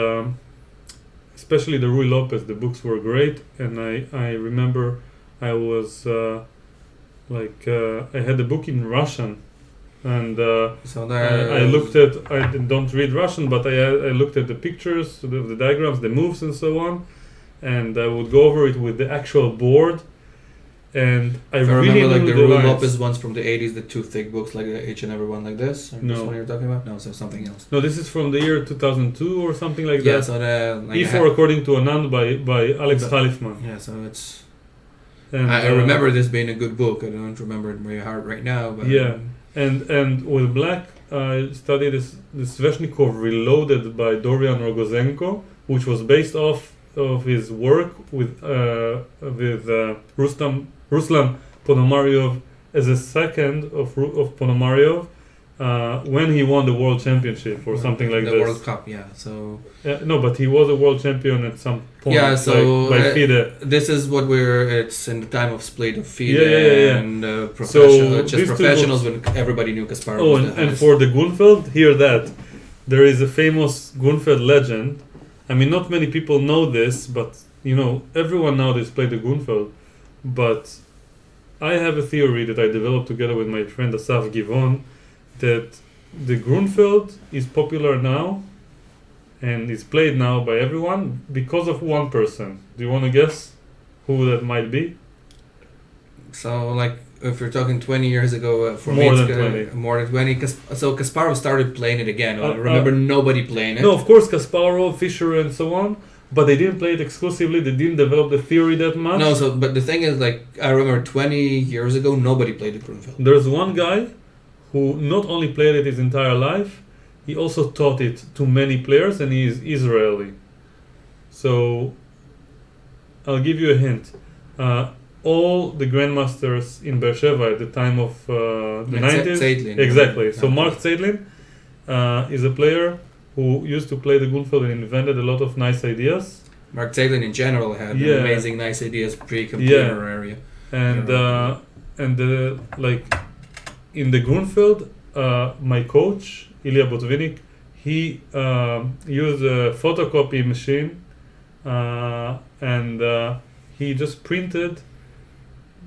especially the Rui Lopez, the books were great. And I remember I was I had the book in Russian. And I looked at, I don't read Russian, but I looked at the pictures, the diagrams, the moves and so on, and I would go over it with the actual board, and I really remember, like, knew the Rui lines. Lopez ones from the 80s, the 2 thick books, like each and every one like this? Or No. this one you're talking about? No, so something else. No, this is from the year 2002 or something like Yeah, that. so the... Like, E4 according to Anand by Alex Khalifman. yeah, so it's... And, I remember this being a good book. I don't remember it very hard right now, but... Yeah. And with black, I studied this Sveshnikov Reloaded by Dorian Rogozenko, which was based off of his work with Ruslan Ponomaryov as a second of Ponomaryov when he won the world championship or something like the this. World Cup, yeah. So No, but he was a world champion at some point. Yeah, so, by FIDE. this is what it's in the time of split of FIDE Yeah. and So just these two professionals when everybody knew Kasparov Oh, was the and highest. for the Grunfeld, hear that. There is a famous Grunfeld legend. I mean, not many people know this, but everyone nowadays played the Grunfeld. but I have a theory that I developed together with my friend Asaf Givon that the Grunfeld is popular now and is played now by everyone because of one person. Do you want to guess who that might be? So, like, if you're talking 20 years ago, for More me, than 20. More than 20. So Kasparov started playing it again. I Uh, remember nobody playing it. No, of course, Kasparov, Fischer, and so on, but they didn't play it exclusively. They didn't develop the theory that much. No, so but the thing is, like, I remember 20 years ago, nobody played the Grunfeld. There's one guy who not only played it his entire life, he also taught it to many players, and he is Israeli. So, I'll give you a hint. All the grandmasters in Beersheva at the time of the Like 90s. Zeitlin. Exactly. So Okay. Mark Zeitlin is a player who used to play the Grunfeld and invented a lot of nice ideas. Mark Zeitlin in general had Yeah. amazing, nice ideas pre-computer area. And Yeah. like in the Grunfeld, my coach Ilya Botvinnik, he used a photocopy machine, and he just printed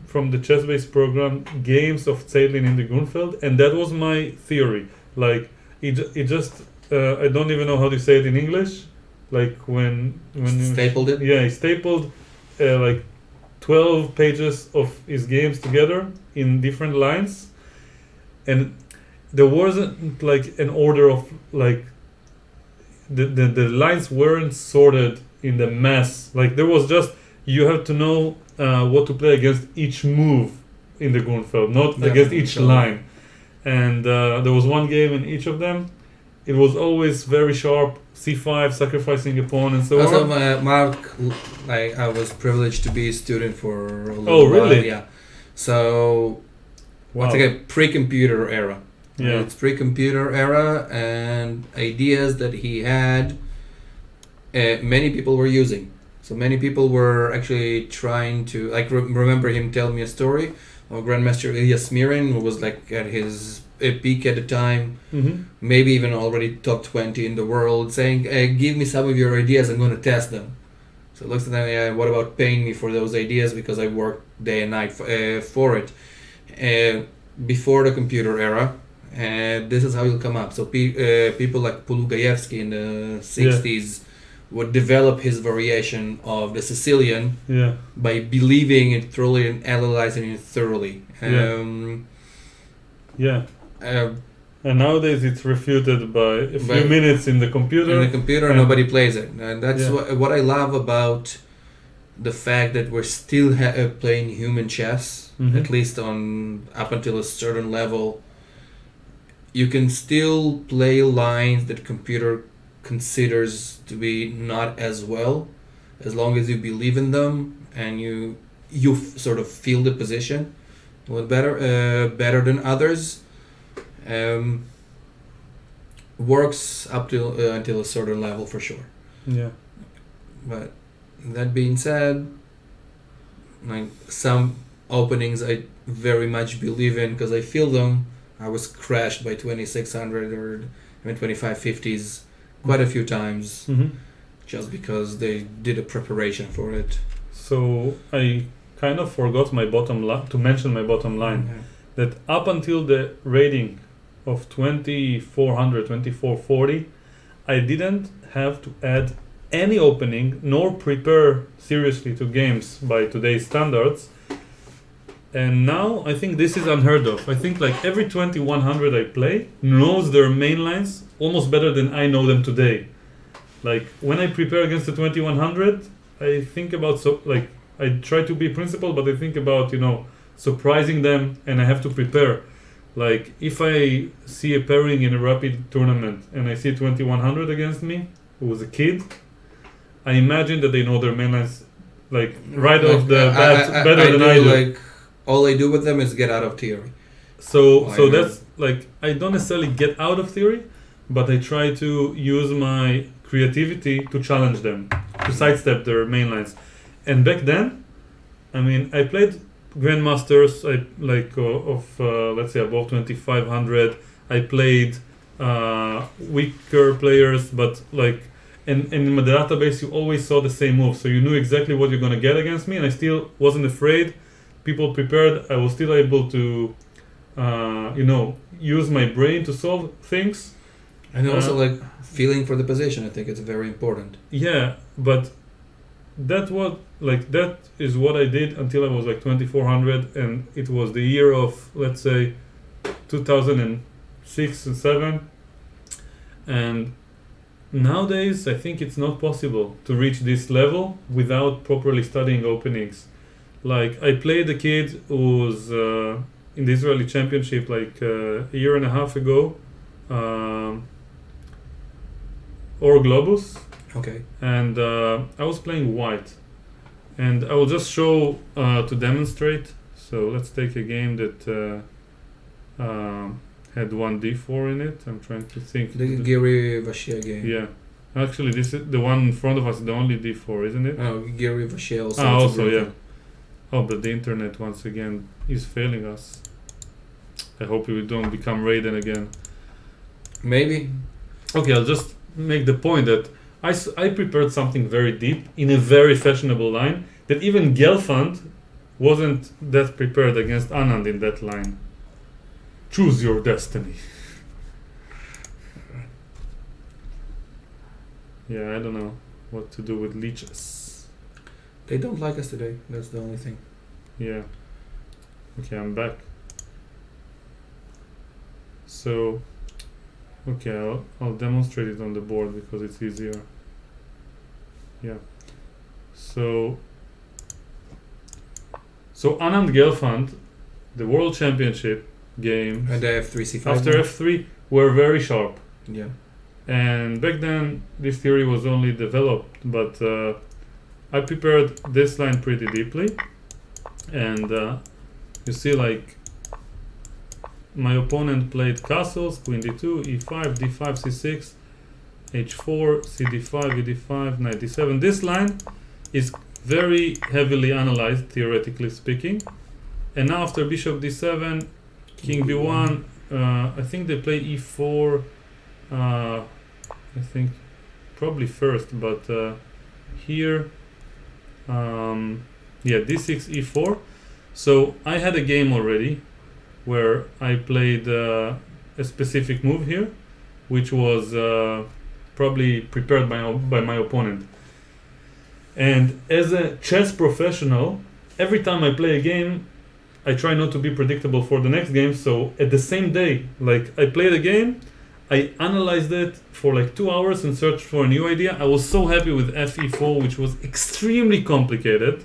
from the chess-based program games of Zeitlin in the Grunfeld, and that was my theory. Like it just I don't even know how to say it in English. Like when Stapled it? Yeah, he stapled like 12 pages of his games together in different lines, and there wasn't like an order of like the lines weren't sorted in the mass. Like there was just you have to know what to play against each move in the Grunfeld, not against Definitely. each line. And there was one game in each of them. It was always very sharp, c5, sacrificing a pawn, and so Also, on. Mark, like, I was privileged to be a student for a little Oh, really? while, yeah. So, Wow. it's like a pre-computer era. Yeah. It's pre-computer era, and ideas that he had, many people were using. So many people were actually trying to, like, remember him telling me a story of Grandmaster Ilya Smirin, who was like at his peak at the time, Mm-hmm. maybe even already top 20 in the world, saying, give me some of your ideas, I'm going to test them. So it looks at them, what about paying me for those ideas, because I worked day and night for it. Before the computer era, this is how you'll come up. So people like Pulugayevsky in the 60s would develop his variation of the Sicilian Yeah. by believing it thoroughly and analyzing it thoroughly. Yeah. And nowadays it's refuted by a few By- minutes in the computer. In the computer, and- nobody plays it, and that's Yeah. what I love about the fact that we're still playing human chess, Mhm. at least on up until a certain level. You can still play lines that computer considers to be not as well, as long as you believe in them and you sort of feel the position a little better than others. Works up till until a certain level for sure. Yeah. But that being said, like some openings I very much believe in because I feel them. I was crashed by 2600 or even 2550s quite a few times Mm-hmm. just because they did a preparation for it. So I kind of forgot my bottom line to mention my bottom line. That up until the rating of 2400, 2440, I didn't have to add any opening nor prepare seriously to games by today's standards. And now I think this is unheard of. I think like every 2100 I play knows their main lines almost better than I know them today. Like when I prepare against the 2100, I think about I try to be principled, but I think about, surprising them, and I have to prepare. Like if I see a pairing in a rapid tournament and I see 2100 against me, who was a kid, I imagine that they know their main lines like right off the bat better than I do. Like all I do with them is get out of theory. So I so know. that's like I don't necessarily get out of theory, but I try to use my creativity to challenge them, to sidestep their main lines. And back then, I mean, I played grandmasters of let's say above 2500. I played weaker players, but like and in my database you always saw the same move, so you knew exactly what you're gonna get against me, and I still wasn't afraid people prepared, I was still able to, use my brain to solve things. And also like feeling for the position, I think it's very important. Yeah, but that is what I did until I was like 2400, and it was the year of, let's say, 2006 and 7. And nowadays I think it's not possible to reach this level without properly studying openings. Like, I played a kid who was in the Israeli championship like a year and a half ago, or Globus. Okay. And I was playing white, and I will just show to demonstrate. So let's take a game that had one d4 in it. I'm trying to think. The Gary Vashia game. Yeah, actually, this is the one in front of us. The only d4, isn't it? Oh, Gary Vashia also. Also, yeah. Oh, but the internet once again is failing us. I hope we don't become Raiden again. Maybe. Okay, I'll just make the point that I prepared something very deep in a very fashionable line that even Gelfand wasn't that prepared against Anand in that line. Choose your destiny. Yeah, I don't know what to do with leeches. They don't like us today. That's the only thing. Yeah. Okay, I'm back. So, okay, I'll demonstrate it on the board because it's easier. Yeah. So Anand Gelfand, the World Championship game, and the F3C5 after F3 were very sharp. Yeah. And back then this theory was only developed, but I prepared this line pretty deeply, and you see, like, my opponent played castles, queen d2, e5, d5, c6, h4, cd5, ed5, knight d7. This line is very heavily analyzed, theoretically speaking. And now after bishop d7, king b1, I think they play e4, I think probably first, but here, d6, e4. So I had a game already where I played a specific move here, which was probably prepared by my opponent. And as a chess professional, every time I play a game, I try not to be predictable for the next game. So at the same day, like, I played a game, I analyzed it for like 2 hours and searched for a new idea. I was so happy with fe4, which was extremely complicated.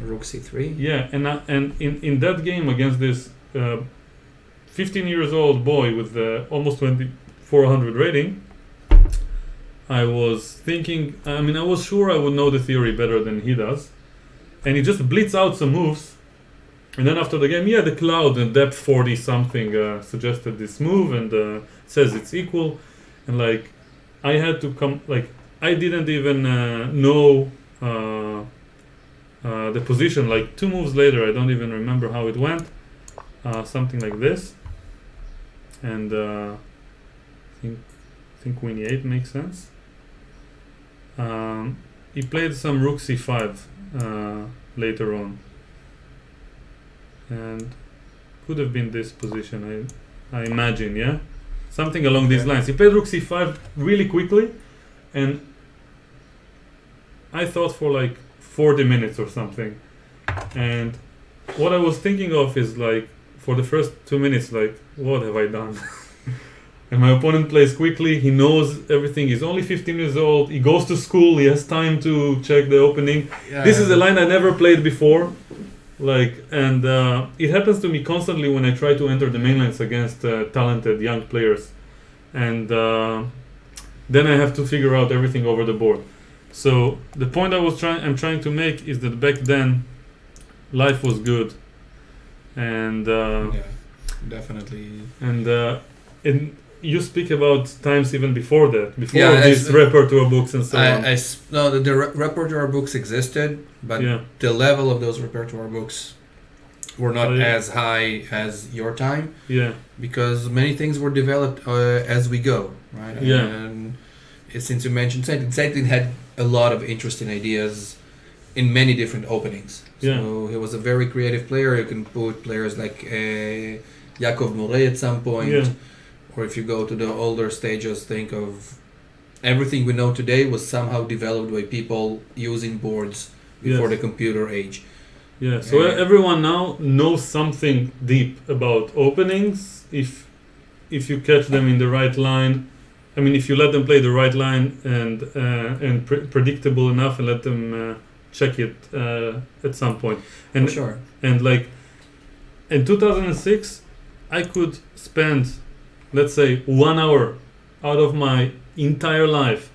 Rook c3. Yeah, and in that game against this 15 years old boy with almost 2400 rating, I was thinking, I was sure I would know the theory better than he does. And he just blitz out some moves. And then after the game, the cloud and depth 40 something suggested this move and says it's equal. And like, I had to come, like, I didn't even know the position. Like 2 moves later, I don't even remember how it went. Something like this. And I think queen e8 makes sense. He played some rook c5 later on, and could have been this position, I imagine, something along these lines. He played rook c5 really quickly, and I thought for like 40 minutes or something. And what I was thinking of is, like, for the first 2 minutes, like, what have I done? And my opponent plays quickly, he knows everything, he's only 15 years old, he goes to school, he has time to check the opening. This is a line I never played before. Like, and it happens to me constantly when I try to enter the main lines against talented young players. And then I have to figure out everything over the board. So the point I'm trying to make is that back then, life was good. And definitely. And you speak about times even before that, before these repertoire books and so on. No, the repertoire books existed, but the level of those repertoire books were not as high as your time. Yeah. Because many things were developed as we go, right? Yeah. And since you mentioned Satan had a lot of interesting ideas in many different openings. Yeah. So he was a very creative player. You can put players like Yaakov Morey at some point. Yeah. Or if you go to the older stages, think of everything we know today was somehow developed by people using boards before the computer age. Yeah, so everyone now knows something deep about openings if you catch them in the right line. I mean, if you let them play the right line and predictable enough, and let them check it at some point. And For sure. And like in 2006, I could spend, let's say, 1 hour out of my entire life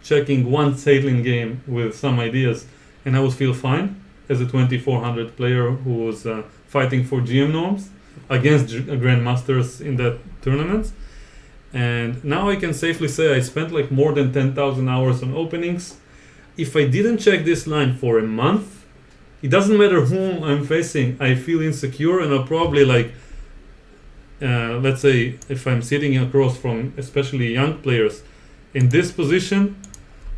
checking one sailing game with some ideas, and I would feel fine as a 2400 player who was fighting for GM norms against grandmasters in that tournament. And now I can safely say I spent like more than 10,000 hours on openings. If I didn't check this line for a month, it doesn't matter whom I'm facing, I feel insecure, and I'll probably like let's say if I'm sitting across from especially young players in this position,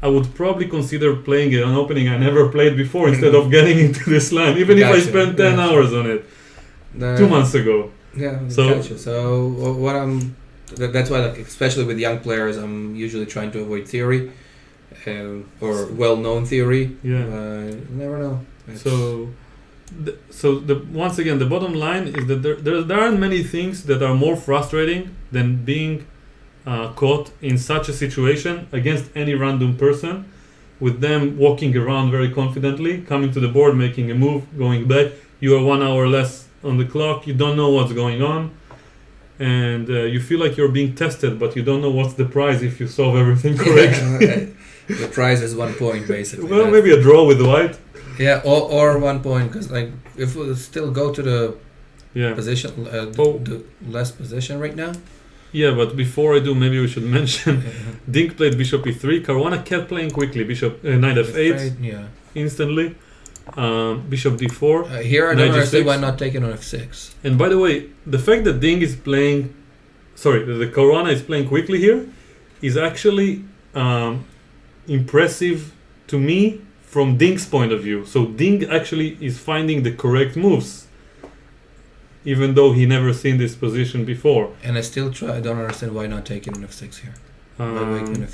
I would probably consider playing an opening I never played before instead of getting into this line, even if I spent 10 hours on it 2 months ago. Yeah, So- gotcha. So what that's why, like, especially with young players, I'm usually trying to avoid theory or well-known theory. Yeah. You never know. Once again, the bottom line is that there aren't many things that are more frustrating than being caught in such a situation against any random person, with them walking around very confidently, coming to the board, making a move, going back. You are 1 hour less on the clock. You don't know what's going on, and you feel like you're being tested, but you don't know what's the prize if you solve everything correctly. The prize is 1 point, basically. Well, maybe a draw with white. Yeah, or 1 point, because like if we still go to the Yeah. position, the last position right now. Yeah, but before I do, maybe we should mention Dink played bishop e3. Caruana kept playing quickly. Knight f8 Yeah. instantly. Bishop d4. Here I Knight don't understand g6. why not taking on f6. And by the way, the fact that Ding is playing, the Caruana is playing quickly here, is actually impressive to me from Ding's point of view. So Ding actually is finding the correct moves, even though he never seen this position before. And I still I don't understand why not taking on f6 here.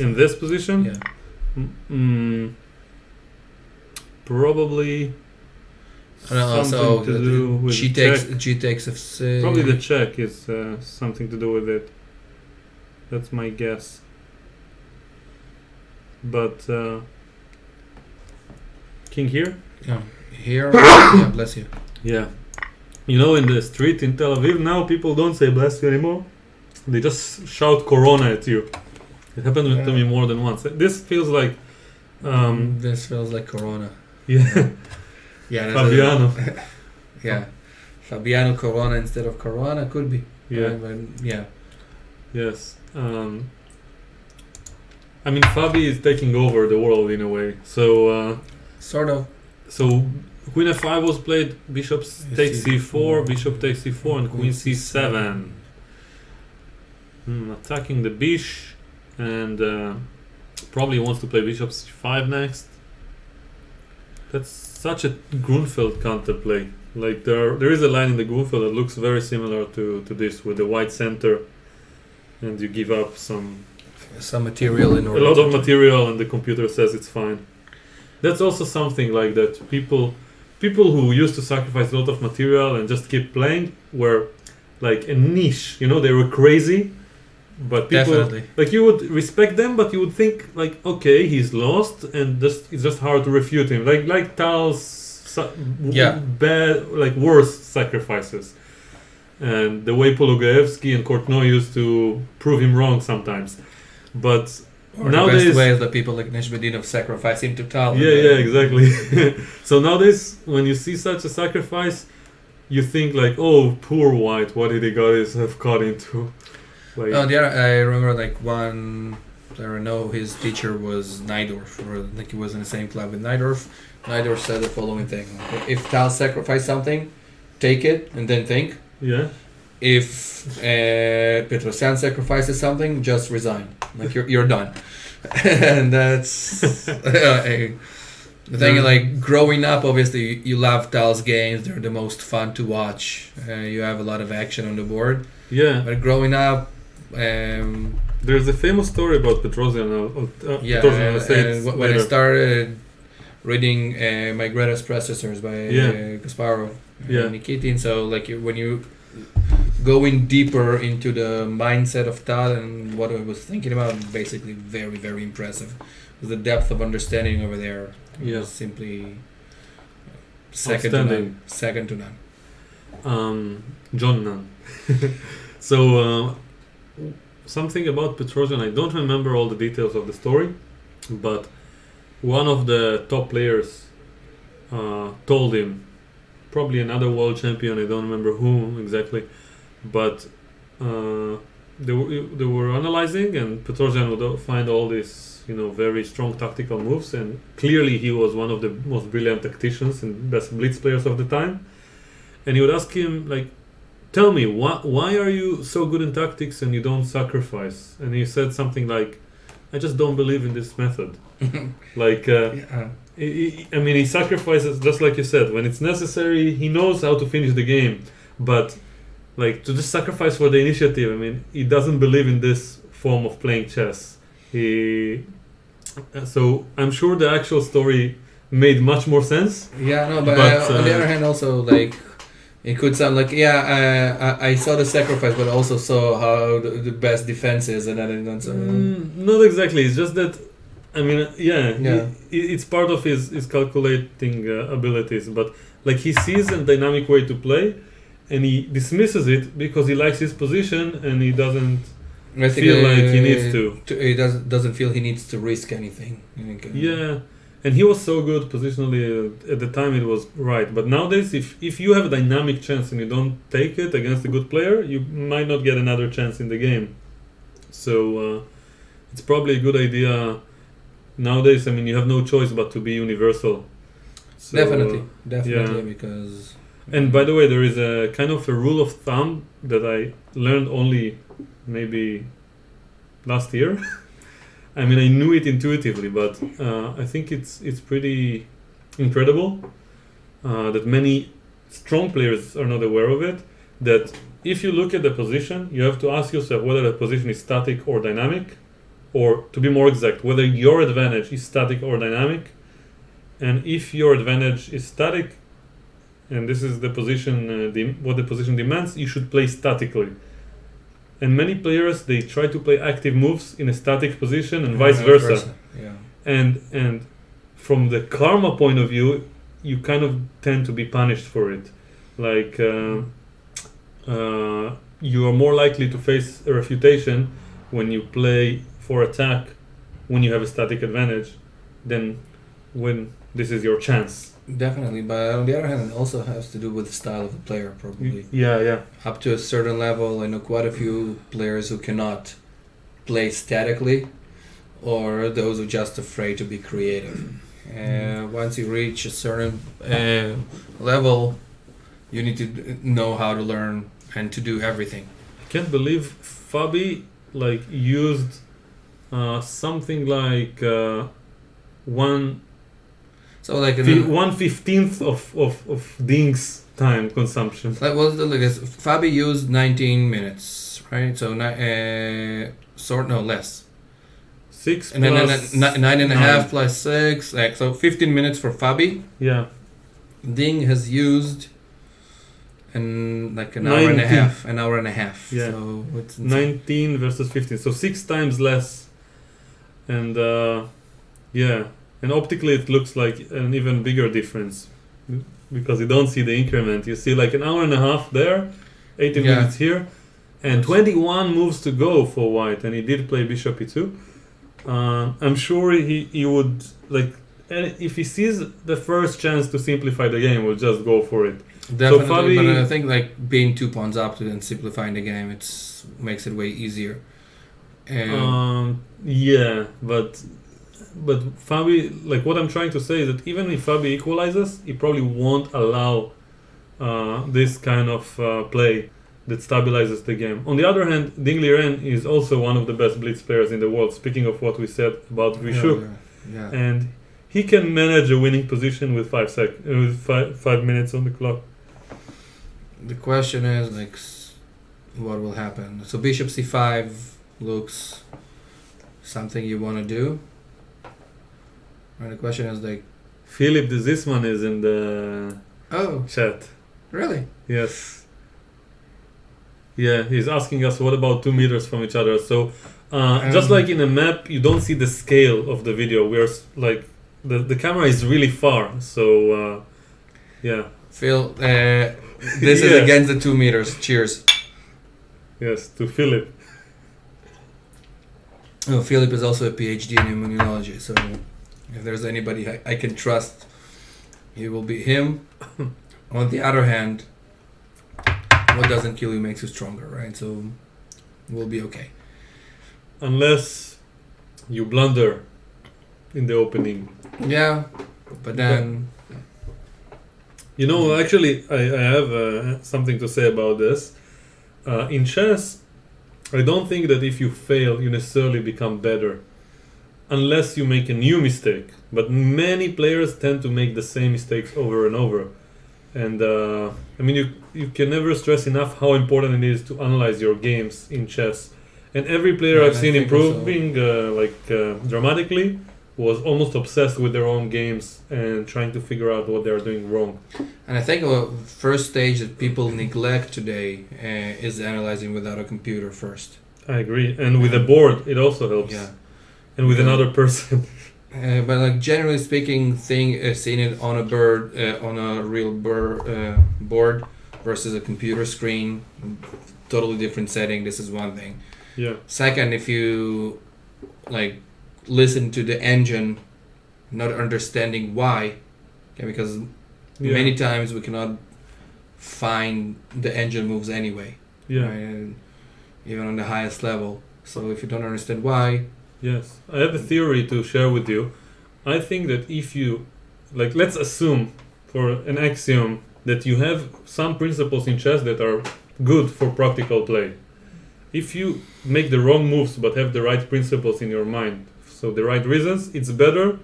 In this position, Yeah. Probably something So to do with G takes f6. Probably the check is something to do with it. That's my guess. But king here? Yeah. Here. Yeah, bless you. Yeah. You know, in the street in Tel Aviv now, people don't say bless you anymore. They just shout Corona at you. It happened to me more than once. This feels like... This feels like Corona. Yeah. Yeah. Fabiano. Yeah. Fabiano Corona instead of Corona could be. Yeah. Yeah. Yes. I mean, Fabi is taking over the world in a way. So... Sort of. So Queen f5 was played, bishop takes c4, bishop takes c4, and queen c7. Attacking the bish, and probably wants to play bishop c5 next. That's such a Grunfeld counterplay. Like there is a line in the Grunfeld that looks very similar to this, with the white center, and you give up some material in order. A lot of material, and the computer says it's fine. That's also something like that. People who used to sacrifice a lot of material and just keep playing were like a niche. You know, they were crazy, but people Definitely. like you would respect them, but you would think like, okay, he's lost, and it's just hard to refute him. Like Tal's bad, like worse sacrifices, and the way Pologaevsky and Kortnoy used to prove him wrong sometimes, but. Or Nowadays, the best way is that people like Neshbedinov sacrifice him to Tal. Yeah, exactly. So nowadays, when you see such a sacrifice, you think like, oh, poor white, what did he have caught into? Like, I remember like one player I know, his teacher was Najdorf, or like he was in the same club with Najdorf. Najdorf said the following thing: if Tal sacrificed something, take it and then think. Yeah. If Petrosyan sacrifices something, just resign. Like you're done. And that's The thing is, like, growing up, obviously, you love Tal's games. They're the most fun to watch. You have a lot of action on the board. Yeah. But growing up, there's a famous story about Petrosian. Petrosian, I'll say it when I later. started reading My Greatest Predecessors by Kasparov and Nikitin, so like when you going deeper into the mindset of Tal and what I was thinking about, basically very, very impressive. The depth of understanding over there was simply second to none. John Nunn. So something about Petrosian, I don't remember all the details of the story, but one of the top players told him, probably another world champion, I don't remember who exactly, but they were analyzing, and Petrosian would find all these very strong tactical moves, and clearly he was one of the most brilliant tacticians and best blitz players of the time. And he would ask him, like, tell me, why are you so good in tactics and you don't sacrifice? And he said something like, I just don't believe in this method. Like, he sacrifices, just like you said, when it's necessary. He knows how to finish the game, but like to just sacrifice for the initiative, he doesn't believe in this form of playing chess. So I'm sure the actual story made much more sense. Yeah, no, but on the other hand, also, like, it could sound like, I saw the sacrifice, but also saw how the best defense is, and then it's not exactly. It's just that, it's part of his calculating abilities, but like he sees a dynamic way to play, and he dismisses it because he likes his position and he doesn't feel like he needs to. He doesn't feel he needs to risk anything. Yeah. And he was so good positionally at the time, it was right. But nowadays, if you have a dynamic chance and you don't take it against a good player, you might not get another chance in the game. So it's probably a good idea nowadays. You have no choice but to be universal. So, definitely, because... And by the way, there is a kind of a rule of thumb that I learned only maybe last year. I knew it intuitively, but I think it's pretty incredible that many strong players are not aware of it. That if you look at the position, you have to ask yourself whether the position is static or dynamic, or to be more exact, whether your advantage is static or dynamic. And if your advantage is static, and this is the position, what the position demands, you should play statically. And many players, they try to play active moves in a static position and vice versa. Yeah. And from the karma point of view, you kind of tend to be punished for it. Like you are more likely to face a refutation when you play for attack when you have a static advantage than when this is your chance. Definitely, but on the other hand, it also has to do with the style of the player, probably. Yeah. Up to a certain level, I know quite a few players who cannot play statically, or those who are just afraid to be creative. Once you reach a certain level, you need to know how to learn and to do everything. I can't believe Fabi used something like one. So like 1/15 of Ding's time consumption. Fabi used 19 minutes, right? So less. 6 and plus then 9.5 plus 6, so 15 minutes for Fabi. Yeah. Ding has used an hour and a half. An hour and a half. Yeah. So it's 19 versus 15. So 6 times less. And and optically it looks like an even bigger difference because you don't see the increment. You see like an hour and a half there, 18 minutes here, and 21 moves to go for white. And he did play bishop e2. I'm sure he would, if he sees the first chance to simplify the game, will just go for it. Definitely, so Fabi, but I think being 2 pawns up to then simplifying the game, makes it way easier. But Fabi, what I'm trying to say is that even if Fabi equalizes, he probably won't allow this kind of play that stabilizes the game. On the other hand, Ding Liren is also one of the best blitz players in the world, speaking of what we said about Grishouk. Yeah. And he can manage a winning position with 5 minutes on the clock. The question is like, what will happen? So bishop c5 looks something you want to do. And the question is like, Philip the Zisman is in the chat. Really? Yes. Yeah, he's asking us what about 2 meters from each other. So just like in a map, you don't see the scale of the video. We are like the camera is really far. So yeah. Phil, this is against the 2 meters. Cheers. Yes, to Philip. Oh, Philip is also a PhD in immunology, so if there's anybody I can trust, it will be him. On the other hand, what doesn't kill you makes you stronger, right? So we'll be okay. Unless you blunder in the opening. Yeah, but then... You know, actually, I have something to say about this. In chess, I don't think that if you fail, you necessarily become better. Unless you make a new mistake. But many players tend to make the same mistakes over and over. And I mean, you can never stress enough how important it is to analyze your games in chess. And every player I've seen improving dramatically was almost obsessed with their own games and trying to figure out what they are doing wrong. And I think the first stage that people neglect today is analyzing without a computer first. I agree. And with a board, it also helps. Yeah. And with another person. But like generally speaking, seeing it on a bird, on a real board versus a computer screen, totally different setting. This is one thing. Yeah. Second, if you like listen to the engine, not understanding why, okay, because many times we cannot find the engine moves anyway. Yeah. Right? Even on the highest level. So if you don't understand why. Yes, I have a theory to share with you. I think that if you, like, let's assume for an axiom that you have some principles in chess that are good for practical play. If you make the wrong moves but have the right principles in your mind, so the right reasons, it's better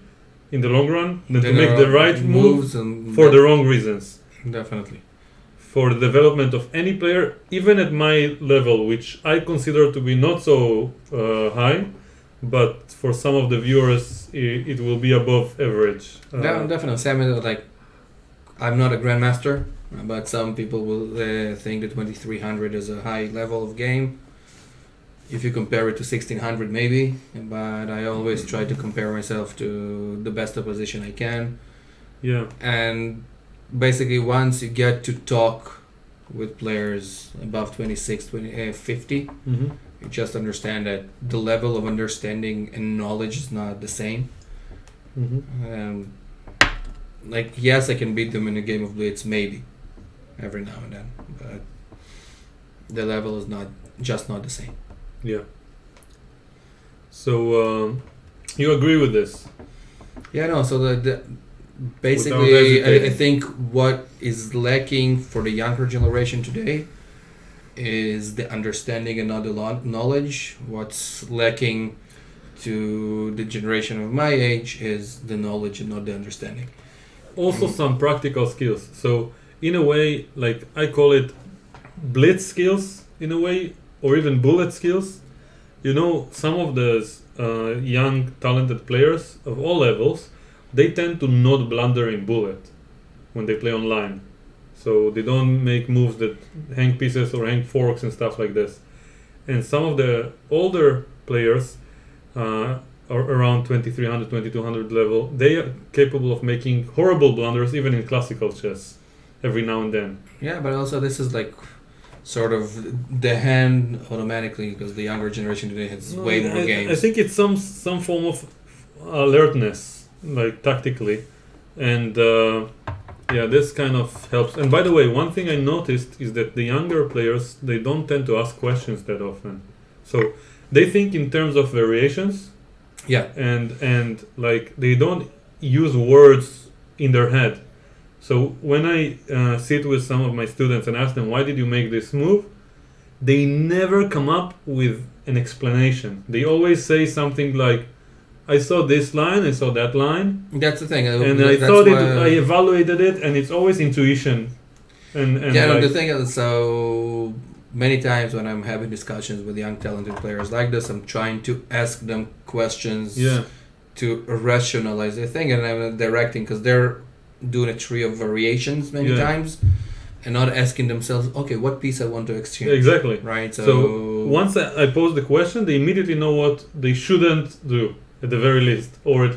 in the long run than to make the right moves for the wrong reasons. Definitely. For the development of any player, even at my level, which I consider to be not so high, but for some of the viewers, it will be above average. Definitely. Same as like, I'm not a grandmaster, but some people will think that 2300 is a high level of game. If you compare it to 1600, maybe. But I always try to compare myself to the best opposition I can. Yeah. And basically, once you get to talk with players above 26, 50, you just understand that the level of understanding and knowledge is not the same. Like, yes, I can beat them in a game of Blitz, maybe, every now and then, but the level is just not the same. Yeah. So, you agree with this? Yeah, no, so basically, I think what is lacking for the younger generation today is the understanding and not the knowledge. What's lacking to the generation of my age is the knowledge and not the understanding. Also some practical skills. So in a way, like I call it blitz skills in a way, or even bullet skills. You know, some of those young talented players of all levels, they tend to not blunder in bullet when they play online. So they don't make moves that hang pieces or hang forks and stuff like this. And some of the older players are around 2300, 2200 level. They are capable of making horrible blunders even in classical chess every now and then. Yeah, but also this is like sort of the hand automatically because the younger generation today has way more games. I think it's some form of alertness, like tactically. And this kind of helps. And by the way, one thing I noticed is that the younger players, they don't tend to ask questions that often. So they think in terms of variations. Yeah. And like they don't use words in their head. So when I sit with some of my students and ask them, why did you make this move? They never come up with an explanation. They always say something like, I saw this line, I saw that line, That's the thing. and I thought I evaluated it, and it's always intuition. And yeah, like, the thing is, so many times when I'm having discussions with young talented players like this, I'm trying to ask them questions to rationalize the thing, and I'm directing because they're doing a tree of variations many times, and not asking themselves, okay, what piece I want to exchange. Exactly. Right. So once I pose the question, they immediately know what they shouldn't do at the very least, or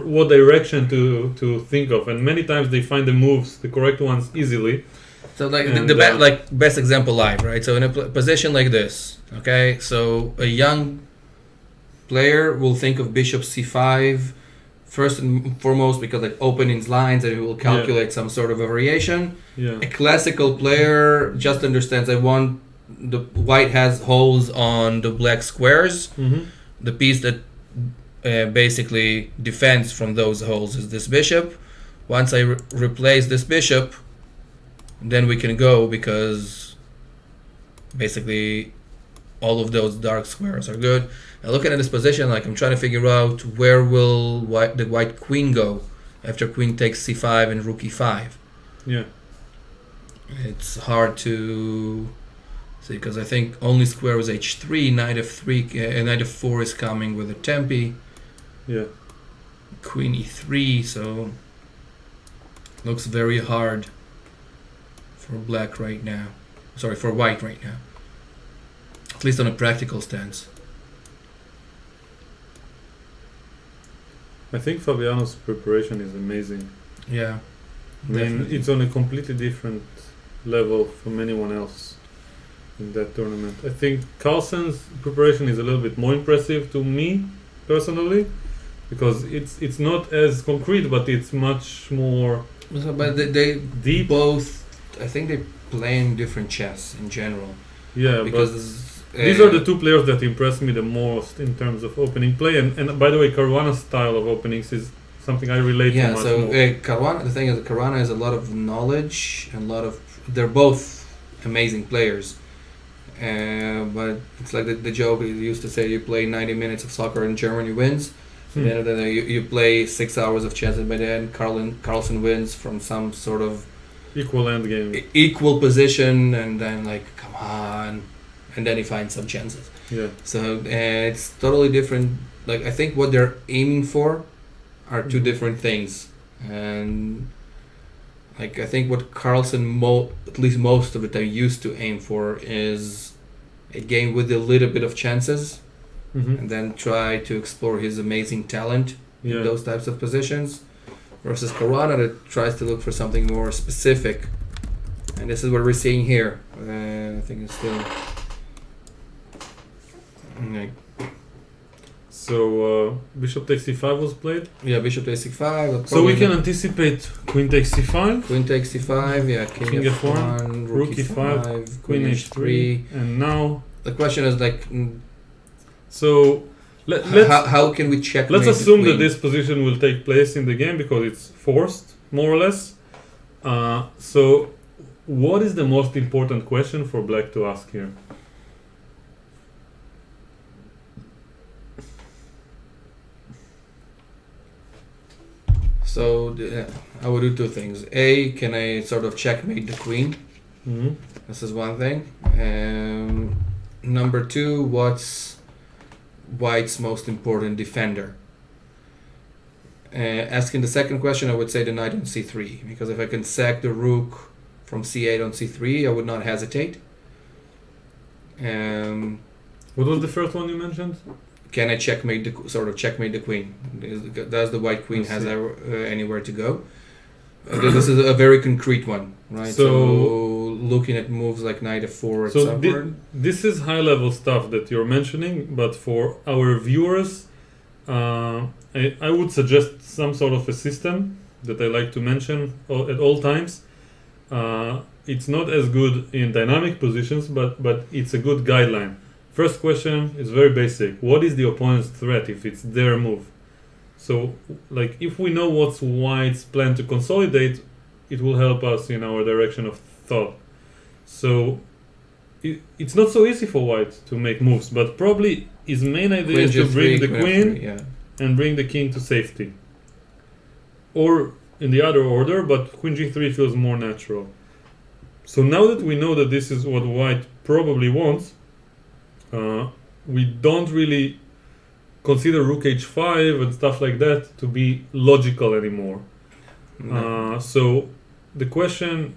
what direction to think of, and many times they find the moves, the correct ones, easily. So like best example live, right? So in a position like this, okay, so a young player will think of bishop c5 first and foremost because like openings lines, and he will calculate some sort of a variation. Yeah. A classical player just understands I want the white has holes on the black squares. Mm-hmm. The piece that basically defends from those holes is this bishop. Once I replace this bishop, then we can go, because basically all of those dark squares are good. Now looking at this position, like I'm trying to figure out where will the white queen go after queen takes c5 and rook e5. Yeah. It's hard to see because I think only square was h3, knight f3, knight f4 is coming with a tempi. Yeah. Queen e3, so looks very hard for black right now. Sorry, for white right now. At least on a practical stance. I think Fabiano's preparation is amazing. Yeah. I mean, it's on a completely different level from anyone else in that tournament. I think Carlsen's preparation is a little bit more impressive to me personally, because it's not as concrete, but it's much more. But they deep. Both, I think they play in different chess in general. Yeah, because these are the two players that impress me the most in terms of opening play, and by the way, Caruana's style of openings is something I relate to much more. Caruana, the thing is, Caruana has a lot of knowledge and they're both amazing players. But it's like the joke you used to say, you play 90 minutes of soccer and Germany wins. At the end of the day, you play 6 hours of chess, and by the end, Carlsen wins from some sort of equal endgame, equal position, and then like, come on, and then he finds some chances. Yeah. So it's totally different. Like I think what they're aiming for are two different things, and like I think what Carlsen at least most of the time used to aim for is a game with a little bit of chances, and then try to explore his amazing talent in those types of positions, versus Caruana that tries to look for something more specific, and this is what we're seeing here. I think it's still like. So bishop takes c5 was played. Yeah, bishop takes c5. So we can anticipate queen takes c5. Queen takes c5. Yeah, king f1, rook e5, queen h3, and now the question is like. So how can we check? Let's assume that this position will take place in the game because it's forced, more or less. So what is the most important question for black to ask here? So I would do two things. A, can I sort of checkmate the queen? Mm-hmm. This is one thing. Number two, what's white's most important defender? Asking the second question, I would say the knight on c3, because if I can sack the rook from c8 on c3, I would not hesitate. What was the first one you mentioned? Can I checkmate the queen? Does the white queen has anywhere to go? This is a very concrete one, right? So looking at moves like knight f4. So this is high level stuff that you're mentioning, but for our viewers, I would suggest some sort of a system that I like to mention at all times. It's not as good in dynamic positions, but it's a good guideline. First question is very basic. What is the opponent's threat if it's their move? So, like, if we know what's white's plan to consolidate, it will help us in our direction of thought. So, it's not so easy for white to make moves, but probably his main idea is to bring the queen and bring the king to safety. Or in the other order, but queen g3 feels more natural. So now that we know that this is what white probably wants, we don't really consider rook h5 and stuff like that to be logical anymore. No. So the question,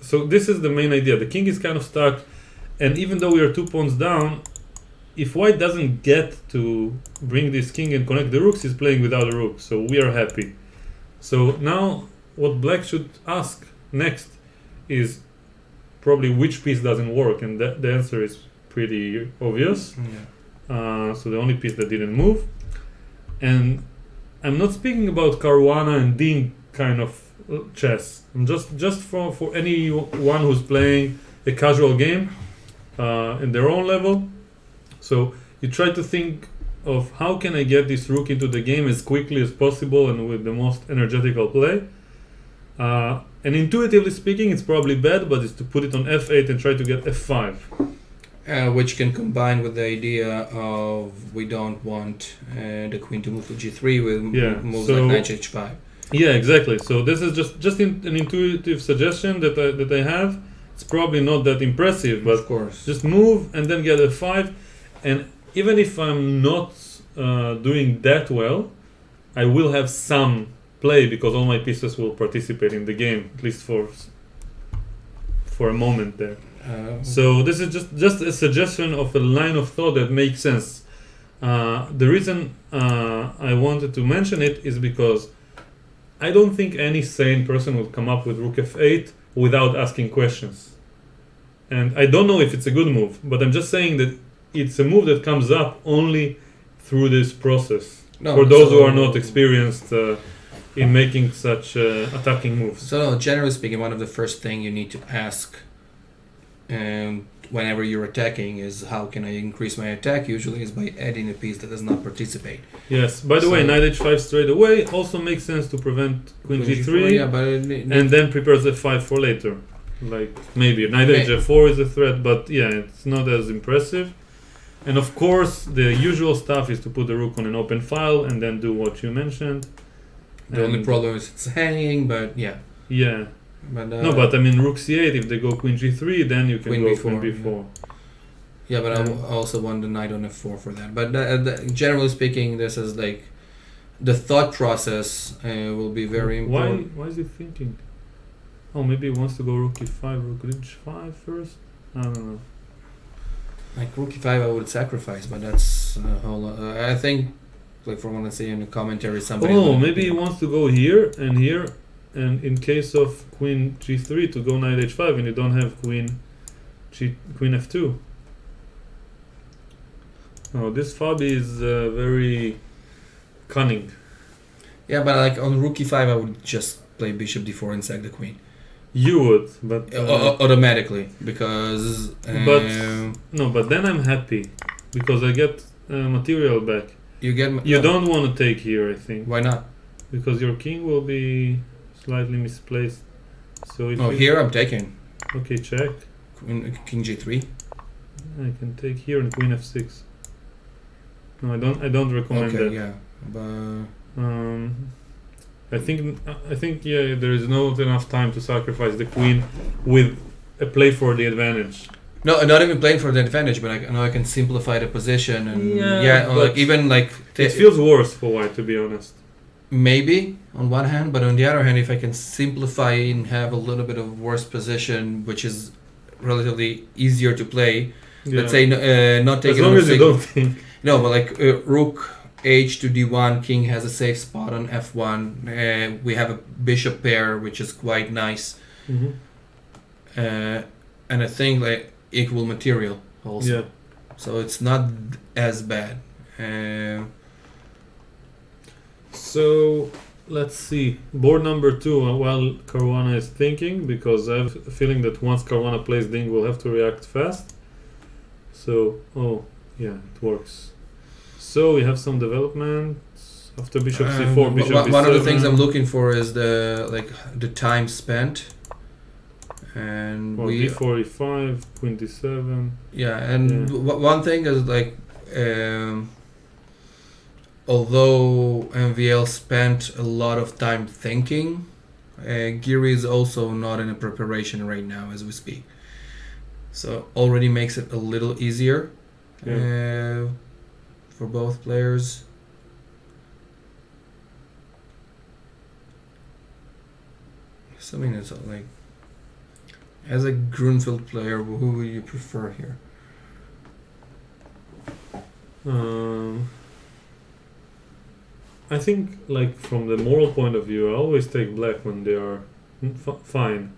so this is the main idea. The king is kind of stuck, and even though we are 2 pawns down, if white doesn't get to bring this king and connect the rooks, he's playing without a rook, so we are happy. So now what black should ask next is probably which piece doesn't work, and the answer is pretty obvious. Yeah. So the only piece that didn't move. And I'm not speaking about Caruana and Dean kind of chess. I'm just for anyone who's playing a casual game in their own level. So you try to think of how can I get this rook into the game as quickly as possible and with the most energetical play. And intuitively speaking, it's probably bad, but it's to put it on f8 and try to get f5. Which can combine with the idea of we don't want the queen to move to g3 with moves like knight h5. Yeah, exactly. So this is just an intuitive suggestion that I have. It's probably not that impressive, but of course, just move and then get f5. And even if I'm not doing that well, I will have some play because all my pieces will participate in the game, at least for a moment there. So this is just a suggestion of a line of thought that makes sense. The reason I wanted to mention it is because I don't think any sane person would come up with rook f8 without asking questions. And I don't know if it's a good move, but I'm just saying that it's a move that comes up only through this process. For those who are not experienced in making such attacking moves. So generally speaking, one of the first things you need to ask whenever you're attacking is how can I increase my attack? Usually is by adding a piece that does not participate. Yes. By the way, knight h5 straight away also makes sense to prevent queen g3, yeah, but and then prepares f5 for later. Like maybe knight h4 is a threat, but yeah, it's not as impressive. And of course, the usual stuff is to put the rook on an open file and then do what you mentioned. The only problem is it's hanging, but yeah. Yeah. But, no, but I mean rook c8, if they go queen g3, then you can go queen b4. Yeah, but I also want the knight on f4 for that. But generally speaking, this is like the thought process will be very important. Why is he thinking? Oh, maybe he wants to go rook e5, rook h5 first? I don't know. Like rook e5 I would sacrifice, but that's a whole I think, like from what I see in the commentary, somebody... Oh, maybe he wants to go here, and in case of queen g3 to go knight h5 and you don't have queen f2. Oh, this Fabi is very cunning. Yeah, but like on rook e5 I would just play bishop d4 and sack the queen. You would, but automatically, because but then I'm happy because I get material back. You don't want to take here, I think. Why not? Because your king will be slightly misplaced. So if here I'm taking. Okay, check. King g3. I can take here and queen f6. No, I don't recommend that. Okay, yeah, but I think yeah, there is not enough time to sacrifice the queen with a play for the advantage. No, not even playing for the advantage, but I know I can simplify the position and like even like it feels worse for white, to be honest. Maybe on one hand, but on the other hand, if I can simplify and have a little bit of worse position, which is relatively easier to play, let's say not taking. As long as you don't think. No, but like rook h to d1, king has a safe spot on f1. We have a bishop pair, which is quite nice, and I think like equal material also. Yeah. So it's not as bad. So let's see. Board number 2. While Caruana is thinking, because I have a feeling that once Caruana plays Ding, we'll have to react fast. So yeah, it works. So we have some development after bishop c4, bishop b7. One of the things I'm looking for is the time spent, and d4, e5, queen d7. Yeah, and one thing is like although MVL spent a lot of time thinking, Giri is also not in a preparation right now as we speak. So already makes it a little easier for both players. So, I mean, it's like, as a Grunfeld player, who would you prefer here? I think, like, from the moral point of view, I always take black when they are fine.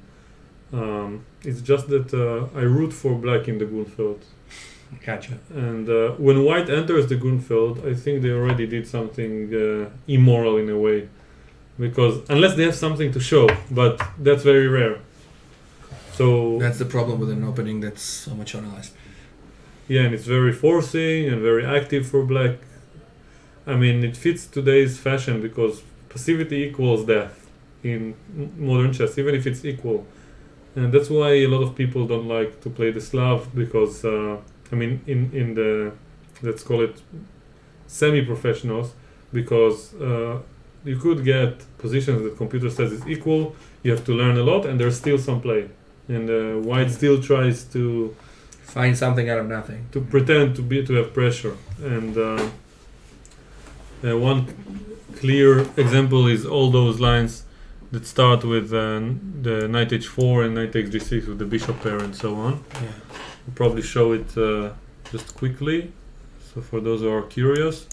It's just that I root for black in the Grunfeld. Gotcha. And when white enters the Grunfeld, I think they already did something immoral in a way. Because, unless they have something to show, but that's very rare. So That's the problem with an opening that's so much analyzed. yeah, and it's very forcing and very active for black. I mean, it fits today's fashion because passivity equals death in modern chess, even if it's equal. And that's why a lot of people don't like to play the Slav because, I mean, in the, let's call it semi-professionals, because you could get positions that computer says is equal, you have to learn a lot, and there's still some play. And white still tries to Find something out of nothing. to pretend to have pressure. And one clear example is all those lines that start with the knight h4 and knight takes g6 with the bishop pair and so on. Yeah. I'll probably show it just quickly. So for those who are curious,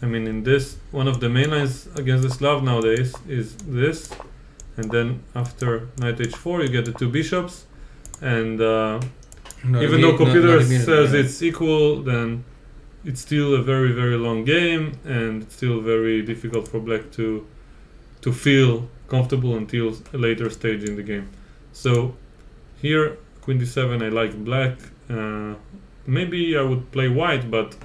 I mean, in this, one of the main lines against the Slav nowadays is this, and then after knight h4 you get the two bishops, and even though computer says it's equal, then it's still a very, very long game, and it's still very difficult for black to feel comfortable until a later stage in the game. So here, queen d7, I like black. Maybe I would play white, but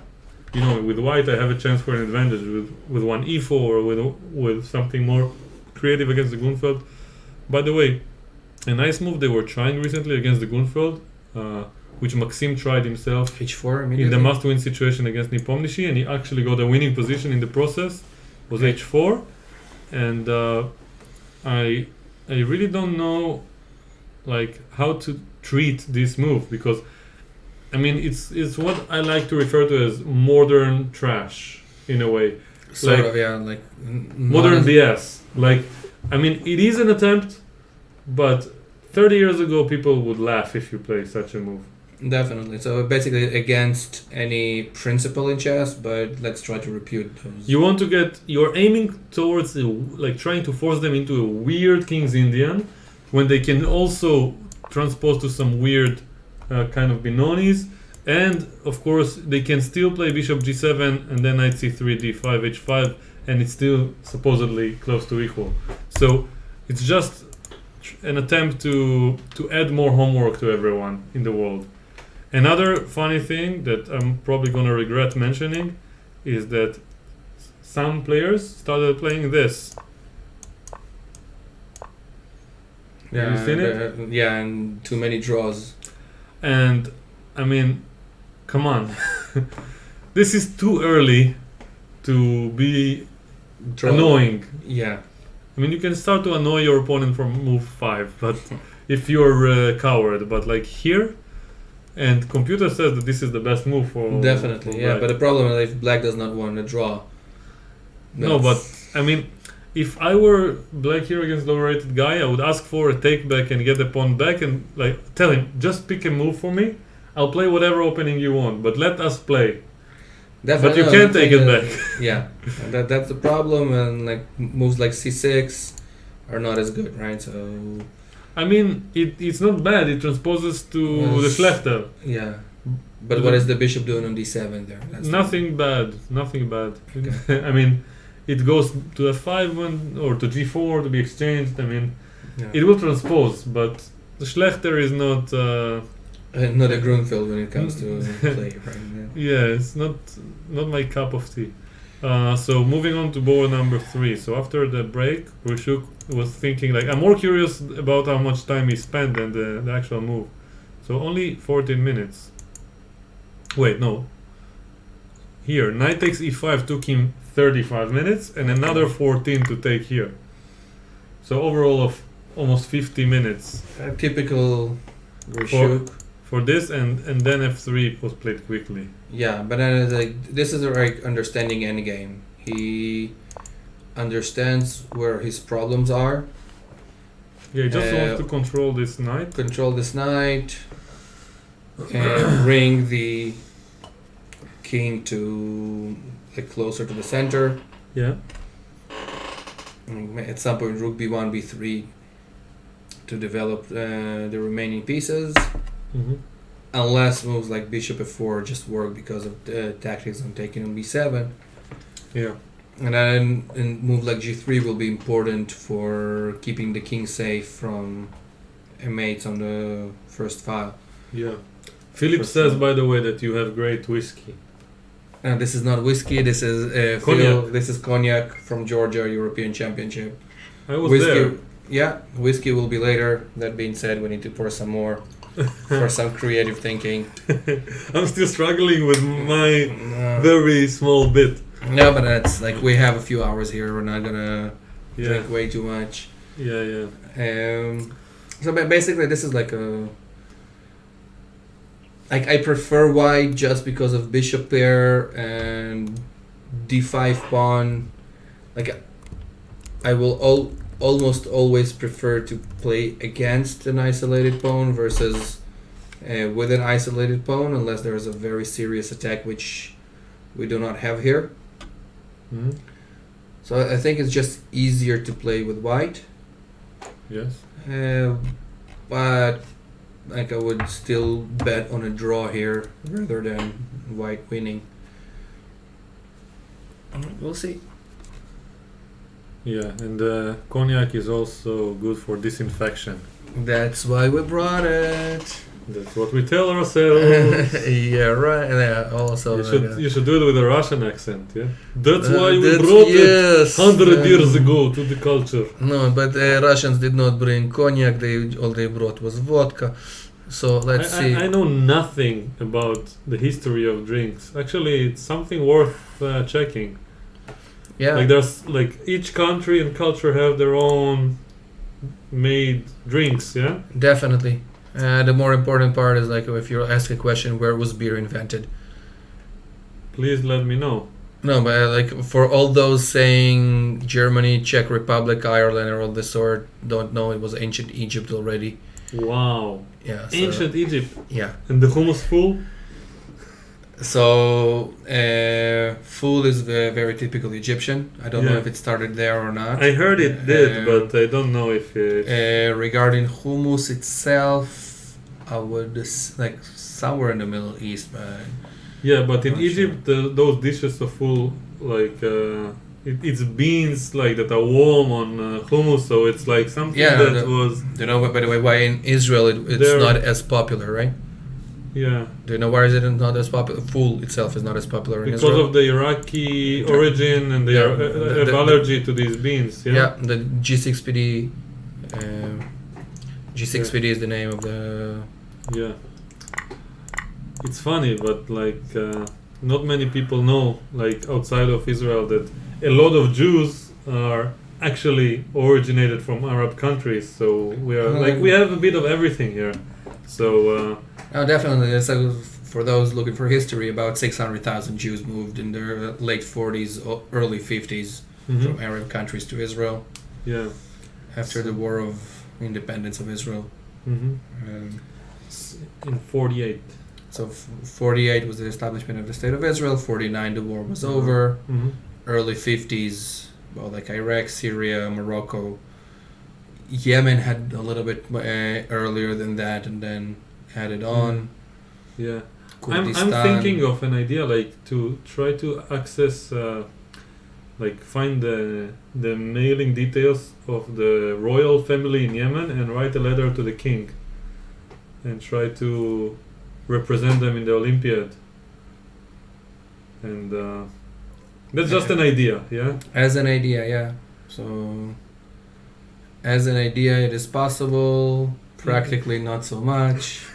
you know, with white I have a chance for an advantage with one e4 or with something more creative against the Grunfeld. By the way, a nice move they were trying recently against the Grunfeld, which Maxim tried himself h4 immediately. in the must-win situation against Nepomniachtchi, and he actually got a winning position in the process, was h4. And I really don't know like how to treat this move, because I mean it's what I like to refer to as modern trash in a way. Sort like of, yeah, like modern BS. Like, I mean, it is an attempt, but 30 years ago people would laugh if you play such a move. Definitely. So basically against any principle in chess, but let's try to repute those. You're aiming towards like trying to force them into a weird King's Indian when they can also transpose to some weird kind of Binonis, and of course they can still play bishop g7 and then knight c3 d5 h5, and it's still supposedly close to equal. So it's just an attempt to add more homework to everyone in the world. Another funny thing that I'm probably going to regret mentioning is that some players started playing this. Yeah, have you seen it? Yeah, and too many draws. And I mean, come on. This is too early to be annoying. Yeah. I mean, you can start to annoy your opponent from move 5, but if you're a coward. But like here, and computer says that this is the best move for Definitely, for yeah. black. But the problem is if black does not want to draw. No, but I mean, if I were black here against lower rated guy, I would ask for a take back and get the pawn back and like tell him, just pick a move for me. I'll play whatever opening you want, but let us play. Definitely, But you can't take it back. Yeah, and that's the problem, and like moves like c6 are not as good, right? So I mean, it's not bad. It transposes to the Schlechter. yeah, but what is the bishop doing on d7 there? That's Nothing bad. Nothing bad. Okay. I mean, it goes to f5 or to g4 to be exchanged. I mean, yeah. it will transpose, but the Schlechter is not. Not a Grunfeld when it comes to play, right? Yeah, it's not my cup of tea. So moving on to board number 3. So after the break, Ryshuk was thinking like, I'm more curious about how much time he spent than the actual move. So only 14 minutes. Wait, no. Here, knight takes e5 took him 35 minutes and another 14 to take here. So overall of almost 50 minutes Typical Rishuk. for this, and then f3 was played quickly. Yeah, but then this is like understanding endgame. He understands where his problems are. Yeah, he just wants to control this knight. Control this knight. And bring the king to like closer to the center. Yeah. And at some point, rook b1, b3 to develop the remaining pieces. Mm-hmm. Unless moves like bishop f4 just work because of the tactics on taking on b7. Yeah. And then a move like g3 will be important for keeping the king safe from mates on the first file. Yeah. Philip says, by the way, that you have great whiskey. This is not whiskey. This is Cognac. This is cognac from Georgia European Championship. I was Whiskey, there. yeah, whiskey will be later. That being said, we need to pour some more for some creative thinking. I'm still struggling with my very small bit. No, but that's like we have a few hours here. We're not gonna drink way too much. Yeah. So basically, this is like a. Like I prefer white just because of bishop pair and d5 pawn. Like I will almost always prefer to play against an isolated pawn versus with an isolated pawn, unless there is a very serious attack which we do not have here. Mm-hmm. So I think it's just easier to play with white. Yes. But like I would still bet on a draw here rather than white winning. We'll see. Yeah, and cognac is also good for disinfection. That's why we brought it. That's what we tell ourselves. Yeah, right. Yeah, also, you should do it with a Russian accent, yeah? That's why we brought it 100 years ago to the culture. No, but Russians did not bring cognac. All they brought was vodka. So let's see. I know nothing about the history of drinks. Actually, it's something worth checking. Yeah. Like there's like each country and culture have their own made drinks, yeah? Definitely. The more important part is like if you ask a question, where was beer invented? Please let me know. No, but like for all those saying Germany, Czech Republic, Ireland, or all this sort, don't know it was ancient Egypt already. Wow. Yeah. So, Ancient Egypt. Yeah. And the hummus fool? So food is very typical Egyptian. I don't know if it started there or not. I heard it did, but I don't know if it... regarding hummus itself, I would like somewhere in the Middle East. Yeah, but in Egypt, those dishes are full, like, it's beans like that are warm on hummus, so it's like something that was... Do you know, by the way, why in Israel it's not as popular, right? Yeah. Do you know why is it not as popular? Food itself is not as popular in Israel. Because of the Iraqi origin and they have allergy to these beans, yeah? Yeah, the G6PD... G6PD is the name of the... Yeah. It's funny, but like not many people know, like outside of Israel, that a lot of Jews are actually originated from Arab countries. So we are like we have a bit of everything here. So definitely. So for those looking for history, about 600,000 Jews moved in their late 40s, early 50s from Arab countries to Israel. Yeah. After the War of Independence of Israel. In 48. So 48 was the establishment of the State of Israel. 49 the war was over. Early 50s, well, like Iraq, Syria, Morocco. Yemen had a little bit earlier than that, and then added on. Yeah, I'm thinking of an idea like to try to access, like find the mailing details of the royal family in Yemen and write a letter to the king, and try to represent them in the Olympiad. And that's just an idea, yeah? As an idea, yeah. So, as an idea, it is possible. Practically, not so much.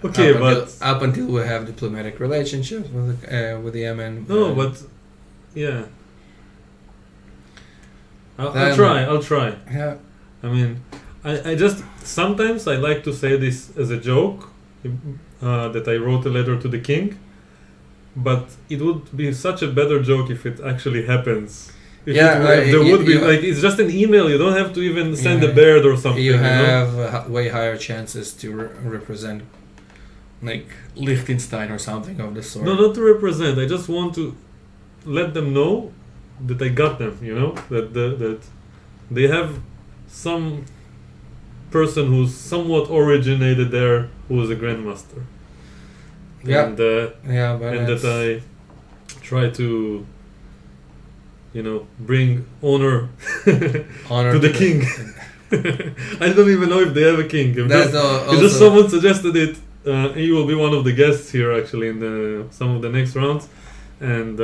Okay, up until we have diplomatic relationships with Yemen. No, but yeah. I'll try. I'll try. Yeah. I mean, I just sometimes I like to say this as a joke that I wrote a letter to the king, but it would be such a better joke if it actually happens. If there would be like it's just an email. You don't have to even send a bird or something. You have way higher chances to represent like Liechtenstein or something of the sort. No, not to represent. I just want to let them know that I got them. You know that they have some person who's somewhat originated there who was a grandmaster. Yeah. And and that I try to, bring honor to the king. I don't even know if they have a king. If just someone suggested it. He will be one of the guests here actually in some of the next rounds, and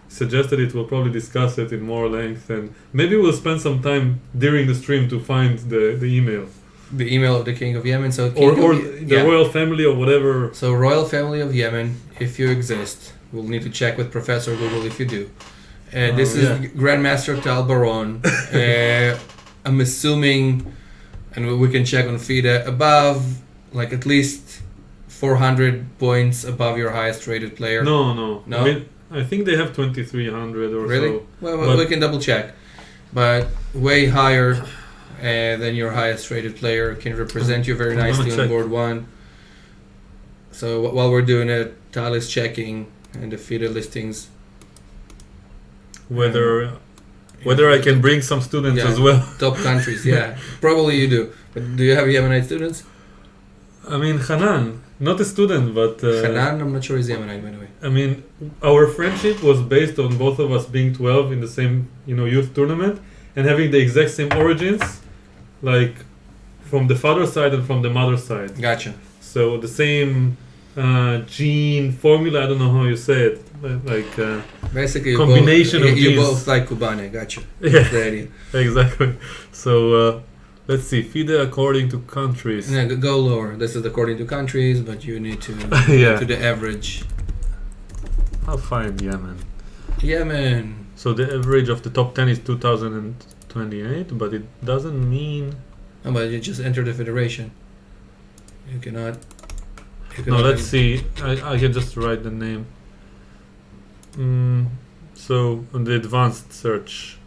suggested it. We'll probably discuss it in more length, and maybe we'll spend some time during the stream to find the email. The email of the King of Yemen, so the royal family or whatever. So royal family of Yemen, if you exist, we'll need to check with Professor Google if you do. This is Grandmaster Tal Baron. I'm assuming, and we can check on FIDE, above, like at least 400 points above your highest rated player. No. I think they have 2,300 or really? so. Well, we can double check. But way higher than your highest rated player, can represent you very nicely on board one. So while we're doing it, Tal is checking and the FIDE listings. Whether I can bring some students as well. Top countries, yeah. Probably you do. But do you have Yemenite students? I mean, Hanan, not a student, but... Hanan, I'm not sure he's Yemenite, by the way. I mean, our friendship was based on both of us being 12 in the same, youth tournament and having the exact same origins, like from the father side and from the mother side. Gotcha. So the same gene formula, I don't know how you say it, like basically combination of genes. You both like Kubane, gotcha. Yeah, that's the idea. Exactly. So let's see, FIDE according to countries. Yeah, go lower. This is according to countries, but you need to get to the average. I'll find Yemen. Yemen. So the average of the top 10 is 2028, but it doesn't mean... Oh, but you just enter the federation. You cannot no, let's see. I can just write the name. So on the advanced search.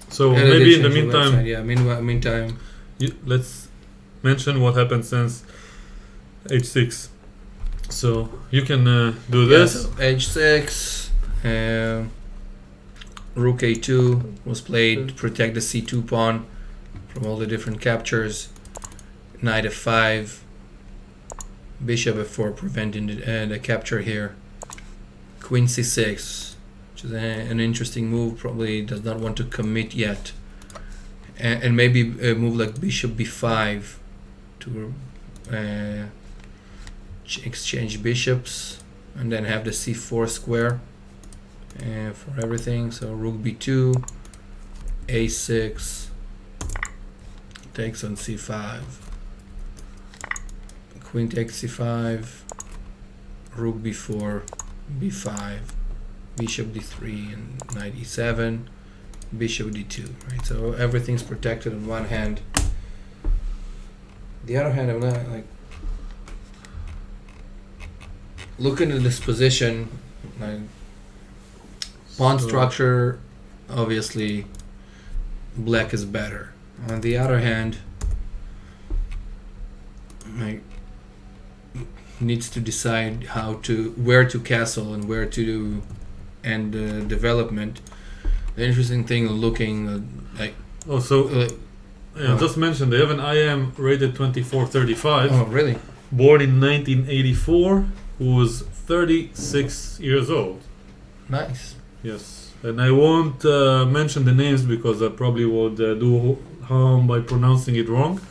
So maybe in the meantime... Website, meantime... let's mention what happened since H6. So you can do this. So H6, Rook A2 was played to protect the C2 pawn from all the different captures. Knight F5, Bishop F4 preventing the capture here. Queen C6, which is an interesting move. Probably does not want to commit yet, and maybe a move like Bishop B5 to exchange bishops, and then have the C4 square for everything. So Rook B2, A6, takes on C5, Queen takes C5, Rook B4, B5, Bishop D3, and Knight E7, Bishop D2. Right, so everything's protected on one hand. The other hand, I'm not like looking at this position, like pawn structure, obviously black is better. On the other hand, like needs to decide where to castle and where to end the development. The interesting thing looking like just mentioned they have an IM rated 2435. Oh, really? Born in 1984, who was 36 years old. Nice. Yes, and I won't mention the names because I probably would do harm by pronouncing it wrong.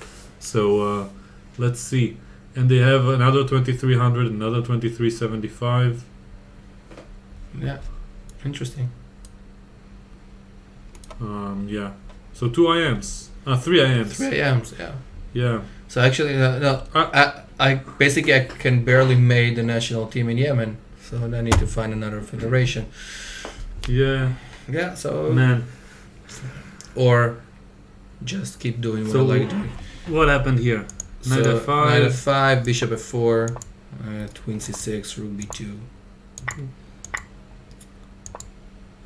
So let's see. And they have another 2300, another 2375. Yeah, interesting. Yeah. So 2 IMs. 3 IMs. 3 IMs, yeah. Yeah. So actually, I basically I can barely make the national team in Yemen, so I need to find another federation. Yeah. Yeah. So man, or just keep doing what So I like doing. what happened here? Knight So f5. knight f5, bishop f4, queen c6, rook b2,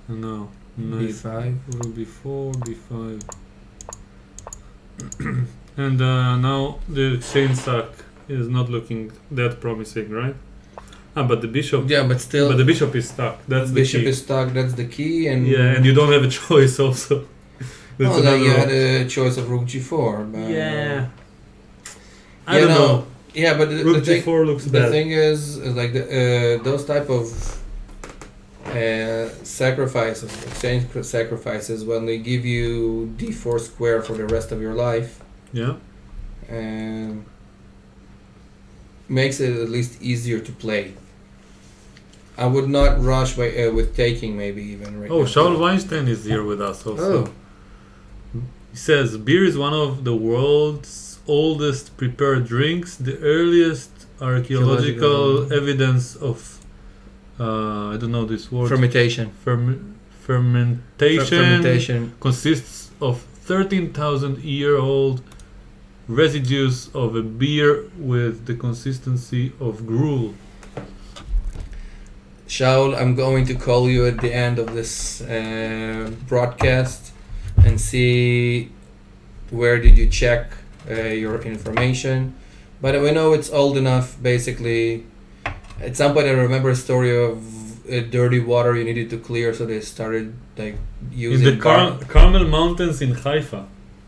No. Knight b5. rook b4, b5. And now the chain sack is not looking that promising, right? But the bishop. Yeah, but still, But the bishop is stuck. That's the bishop key. is stuck. That's the key, and Yeah, and you don't have a choice also. That's well, then you another had a choice of rook g4. But Yeah. I you don't know. Yeah, but the Rook thing, g4 looks the bad. thing is like those type of sacrifices, exchange sacrifices, when they give you d4 square for the rest of your life, Yeah. makes it at least easier to play. I would not rush by with taking maybe even right Oh, now. Shaul Weinstein is here with us also. Oh. He says beer is one of the world's oldest prepared drinks, the earliest archaeological evidence of I don't know this word. Fermentation. Fermentation consists of 13,000-year-old residues of a beer with the consistency of gruel. Shaul, I'm going to call you at the end of this broadcast and see where did you check your information. But we know it's old enough, basically. At some point I remember a story of dirty water you needed to clear, so they started like using In the Carmel Mountains in Haifa,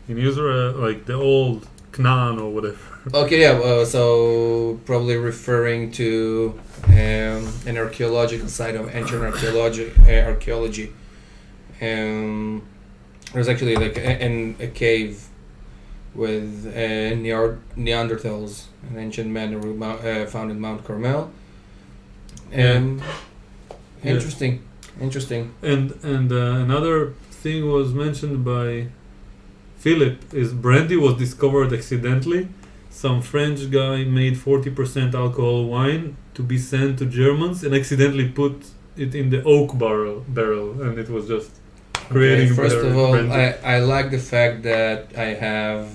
in Israel, like the old Canaan or whatever. Okay, yeah, so probably referring to an archaeological site of ancient archaeology. There's actually like a cave with Neanderthals, an ancient man who found in Mount Carmel. Interesting. And another thing was mentioned by Philip is brandy was discovered accidentally. Some French guy made 40% alcohol wine to be sent to Germans and accidentally put it in the oak barrel, and it was just creating Okay, first better of all, brandy. I like the fact that I have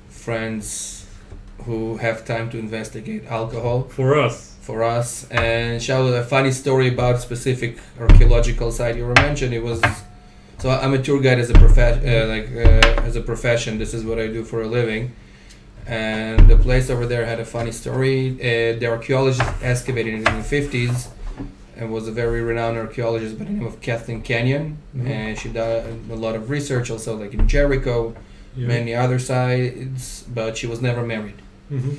friends who have time to investigate alcohol For us. for us. And Shaul, a funny story about specific archaeological site you were mentioned. It was so I'm a tour guide as a as a profession. This is what I do for a living. And the place over there had a funny story. The archaeologist excavated it in the 50s and was a very renowned archaeologist by the name of Kathleen Kenyon. Mhm. And she did a lot of research also like in Jericho, Yeah. many other sites, but she was never married. Mhm.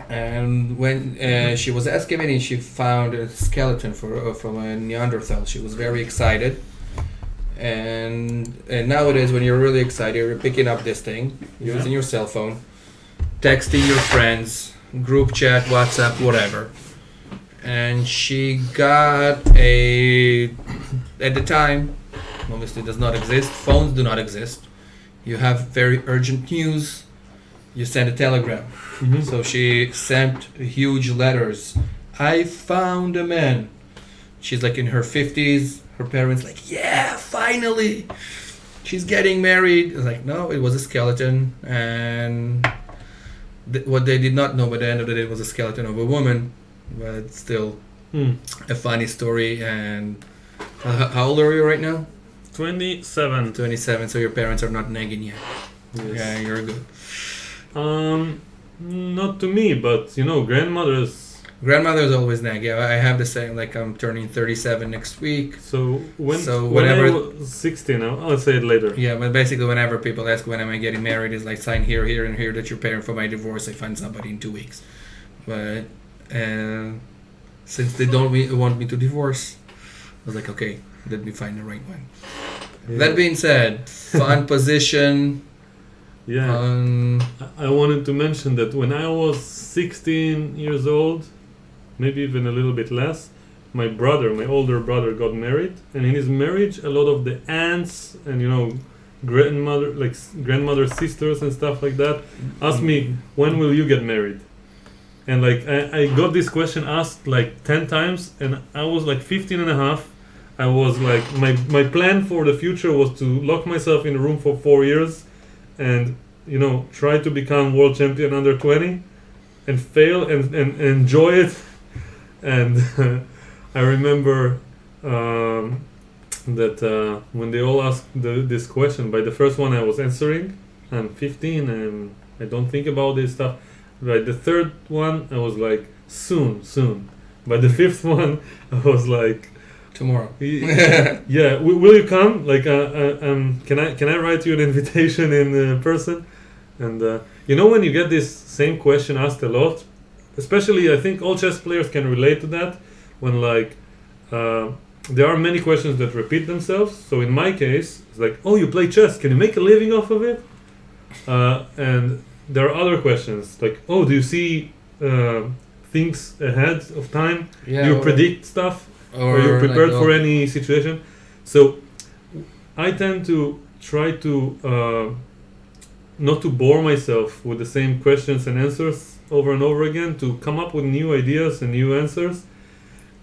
And when she was excavating, she found a skeleton from a Neanderthal. She was very excited. And nowadays, when you're really excited, you're picking up this thing, using your cell phone, texting your friends, group chat, WhatsApp, whatever. And she got at the time, obviously does not exist, phones do not exist. You have very urgent news, you send a telegram. Mhm. So she sent huge letters. I found a man. She's like in her 50s. Her parents like, yeah, finally, she's getting married. It's like, no, it was a skeleton. And what they did not know by the end of the day was a skeleton of a woman. But still, a funny story. And how old are you right now? 27. 27. So your parents are not nagging yet. Yes. Yeah, you're good. Not to me, but you know, grandmothers. Grandmother's always nag. Yeah, I have the same. Like I'm turning 37 next week. So when whenever I was 16, I'll say it later. Yeah, but basically, whenever people ask when am I getting married, it's like sign here, here, and here that you're paying for my divorce. I find somebody in 2 weeks. But since they don't want me to divorce, I was like, okay, let me find the right one. Yeah. That being said, fun position. Yeah. I wanted to mention that when I was 16 years old, maybe even a little bit less, my older brother got married, and in his marriage a lot of the aunts and grandmother sisters and stuff like that asked me, when will you get married? And I got this question asked like 10 times, and I was like 15 and a half. I was like, my plan for the future was to lock myself in a room for 4 years, and try to become world champion under 20, and fail and enjoy it. And I remember that when they all asked this question, by the first one I was answering, I'm 15 and I don't think about this stuff. By the third one I was like, soon. By the fifth one I was like, tomorrow. Yeah, will you come? Like, can I write you an invitation in person? And when you get this same question asked a lot, especially I think all chess players can relate to that, when like there are many questions that repeat themselves. So in my case, it's like, oh, you play chess, can you make a living off of it? And there are other questions like, oh, do you see things ahead of time? Yeah, do you predict stuff? Are you prepared for any situation? So I tend to try to not to bore myself with the same questions and answers over and over again, to come up with new ideas and new answers.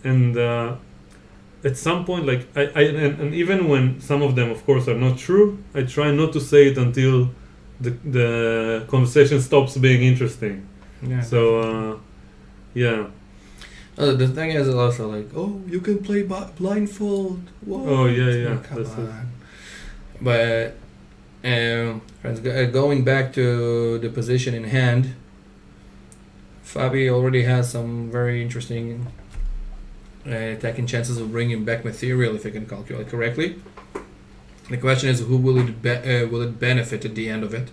And at some point, like and even when some of them of course are not true, I try not to say it until the conversation stops being interesting. Yeah. So yeah. The thing is also like, oh, you can play blindfold. What? Oh yeah. Oh, come on. But friends, going back to the position in hand, Fabi already has some very interesting attacking chances of bringing back material if I can calculate correctly. The question is, who will it benefit at the end of it?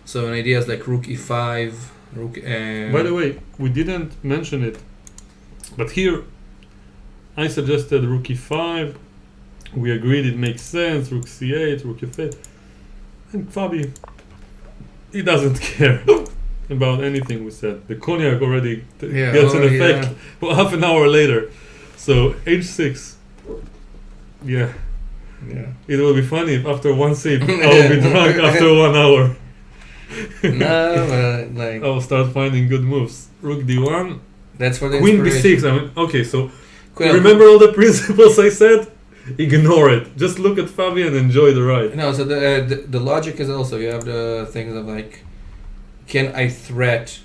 So an idea is like rook e5, rook. By the way, we didn't mention it, but here I suggested rook e5. We agreed it makes sense. Rook c8, rook f8, and Fabi, he doesn't care about anything we said. The cognac already gets an effect half an hour later. So h6. Yeah. It will be funny if after one sip I'll be drunk after 1 hour. No, but like I'll start finding good moves. Rook d1. That's for the Queen inspiration. b6. I mean, okay, so remember all the principles I said? Ignore it. Just look at Fabi and enjoy the ride. No, so the logic is also, you have the things of like, can I threat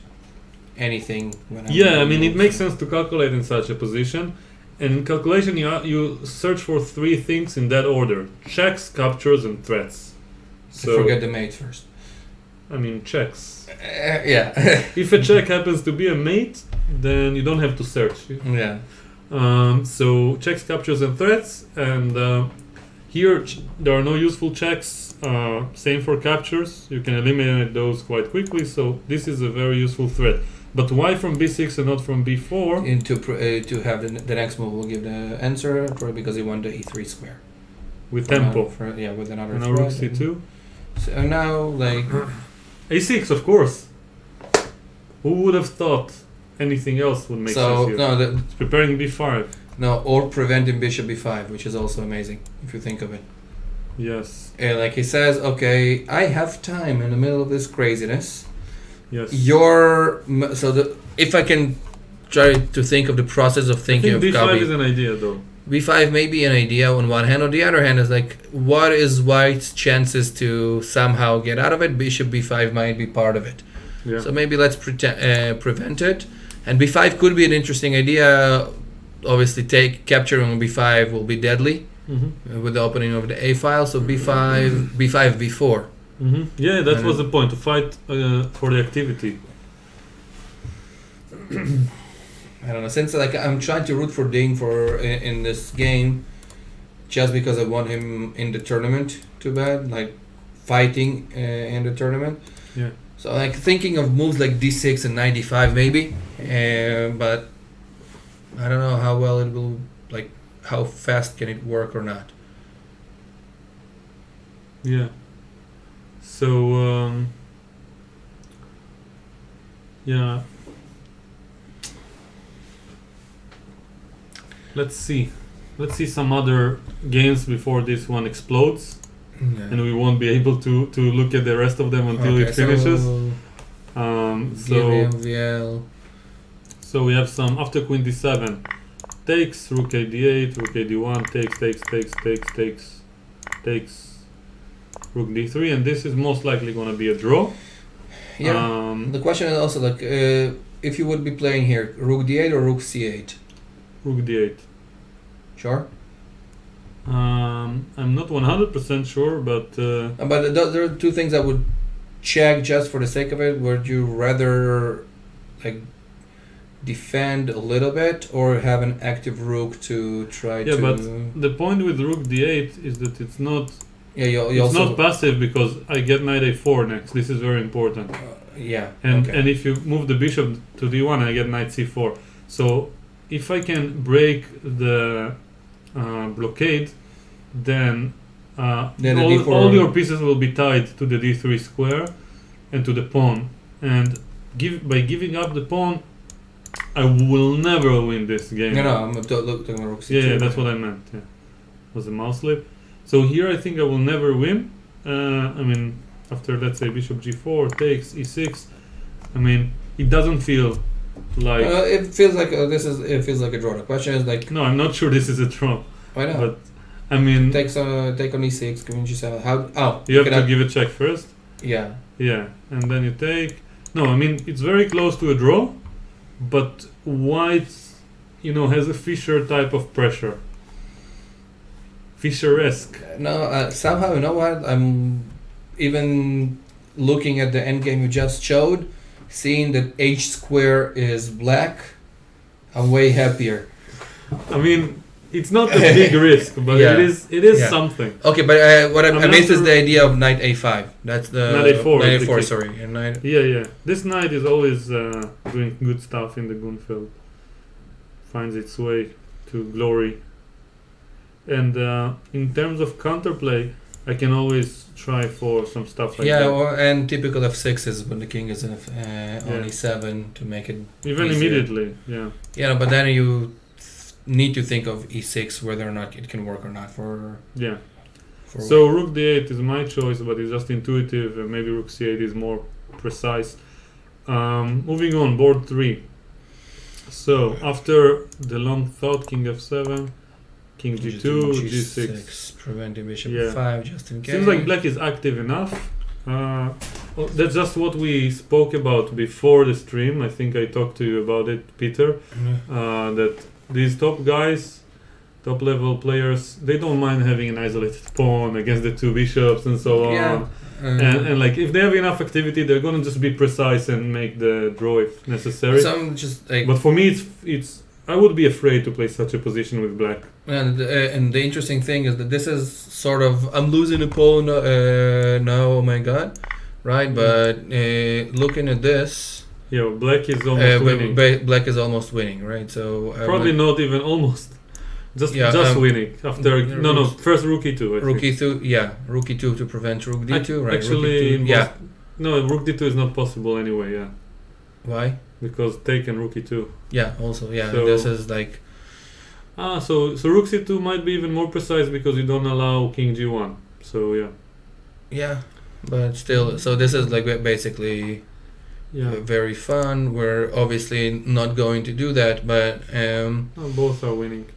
anything when I'm I mean, it makes sense to calculate in such a position. And in calculation, you search for 3 things in that order: checks, captures, and threats. So forget the mate first. I mean, checks. Yeah. If a check happens to be a mate, then you don't have to search. Yeah. So checks, captures, and threats. And here there are no useful checks. Same for captures. You can eliminate those quite quickly. So this is a very useful threat. But why from b6 and not from b4? And to have the next move, we'll give the answer because he won the e3 square. With tempo. With another and now rook c2. So now, like... a6, of course. Who would have thought anything else would make sense here? No, it's preparing b5. No, or preventing bishop b5, which is also amazing, if you think of it. Yes. Like he says, okay, I have time in the middle of this craziness. Yes. If I can try to think of the process of thinking of b5 Gabi, is an idea, though. b5 may be an idea on one hand. On the other hand, is like, what is white's chances to somehow get out of it? Bishop b5 might be part of it. Yeah. So maybe let's prevent it. And b5 could be an interesting idea. Obviously, capturing on b5 will be deadly with the opening of the a file. So b5, b4. Yeah, that was the point, to fight for the activity. I don't know. Since like I'm trying to root for Ding in this game, just because I want him in the tournament. Too bad, like fighting in the tournament. Yeah. So like thinking of moves like d6 and 95 maybe, but I don't know how well it will, like how fast can it work or not. Yeah. So yeah. Let's see some other games before this one explodes, and we won't be able to look at the rest of them until it finishes. So we have some after Queen d7. takes, rook a d8, rook a d1, takes, rook d3, and this is most likely going to be a draw. Yeah. The question is also like, if you would be playing here, rook d8 or rook c8? Rook d8. Sure. I'm not 100% sure, but there are two things I would check just for the sake of it. Would you rather like defend a little bit or have an active rook to try to? Yeah, but the point with rook d8 is that it's not. Yeah, you it's also not passive because I get knight a4 next. This is very important. Yeah. And okay. and if you move the bishop to d1, I get knight c4. So if I can break the blockade, then all your pieces will be tied to the d3 square and to the pawn. And by giving up the pawn, I will never win this game. No, I'm talking about rook c2. Yeah, that's what I meant. Yeah, was a mouse slip. So here I think I will never win. I mean, after let's say bishop g4 takes e6. I mean, it doesn't feel like. It feels like It feels like a draw. The question is like. No, I'm not sure this is a draw. Why not? But I mean, take on e6, queen g7. How? Oh, you have to give a check first. Yeah. Yeah, and then you take. No, I mean it's very close to a draw, but white, has a Fischer type of pressure. Fischer-esque. No, somehow, you know what? I'm even looking at the endgame you just showed, seeing that h square is black. I'm way happier. I mean, it's not a big risk, but Yeah. it is something. Okay, but what I I'm meant not is the idea of knight a5. That's the Knight a4 Knight is the a4, key. sorry. And knight. Yeah. This knight is always doing good stuff in the Gunfeld. Finds its way to glory. And in terms of counterplay, I can always try for some stuff like that. And typical f6 is when the king is on e7 to make it Even easier. immediately, yeah. Yeah, but then you need to think of e6 whether or not it can work or not for. Yeah. So rook d8 is my choice, but it's just intuitive. And maybe rook c8 is more precise. Moving on, board 3. So after the long thought, king f7, king g2, g6. Preventing bishop Yeah. f5 just in case. Seems like black is active enough. That's just what we spoke about before the stream. I think I talked to you about it, Peter. That these top guys, top level players, they don't mind having an isolated pawn against the two bishops and so on. Yeah. And like if they have enough activity, they're gonna just be precise and make the draw if necessary. Some just like. But for me, it's I would be afraid to play such a position with black. And the interesting thing is that this is sort of I'm losing a pawn now. Oh my god, right? But looking at this, Yeah, black is almost winning. Black is almost winning, right? So Probably not even almost. Just winning after first rook e2. Rook e2, rook e2 to prevent rook d2, right? Actually, rook e2, no, rook d2 is not possible anyway. Yeah, why? because take and rook e2. Yeah, also So- this is like So rook c2 might be even more precise because you don't allow king g1. So yeah. but still, so this is like basically very fun. We're obviously not going to do that, but Both are winning.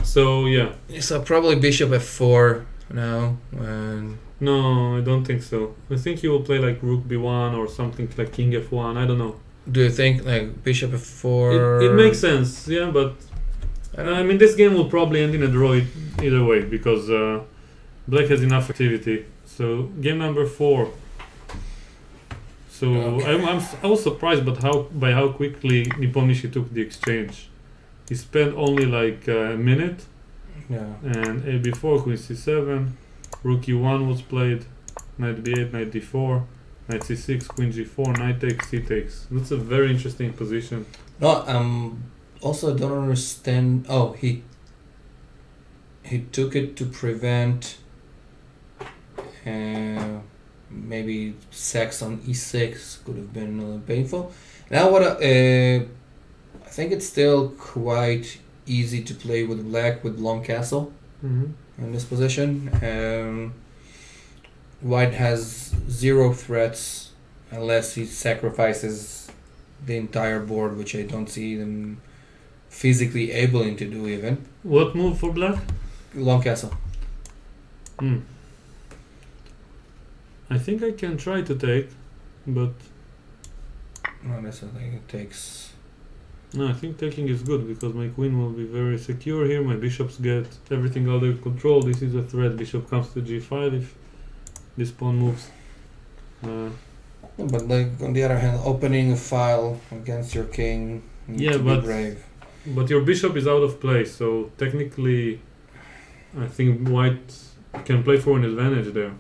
So yeah. so probably bishop f4 now. And No, I don't think so. I think he will play like rook b1 or something like king f1. I don't know. do you think like bishop f4? It makes sense, yeah, but I mean this game will probably end in a draw either way because black has enough activity. So game number 4. So Okay. I was surprised by how quickly Nipponishi took the exchange. He spent only like a minute, Yeah. and a b4, queen c7, rook e1 was played, knight b8, knight d4, knight c6, queen g4, knight takes, c takes. That's a very interesting position. No, also don't understand. Oh, he took it to prevent maybe sex on e6 could have been painful. Now what I think it's still quite easy to play with black with long castle in this position. White has 0 threats unless he sacrifices the entire board, which I don't see them physically able to do even. What move for black? Long castle. Hmm. I think I can try to take, but Not necessarily. It takes. no, I think taking is good because my queen will be very secure here. My bishops get everything under control. This is a threat. Bishop comes to g5 if this pawn moves. But like on the other hand, opening a file against your king. You need Yeah, to be but brave. But your bishop is out of place, so technically, I think white can play for an advantage there.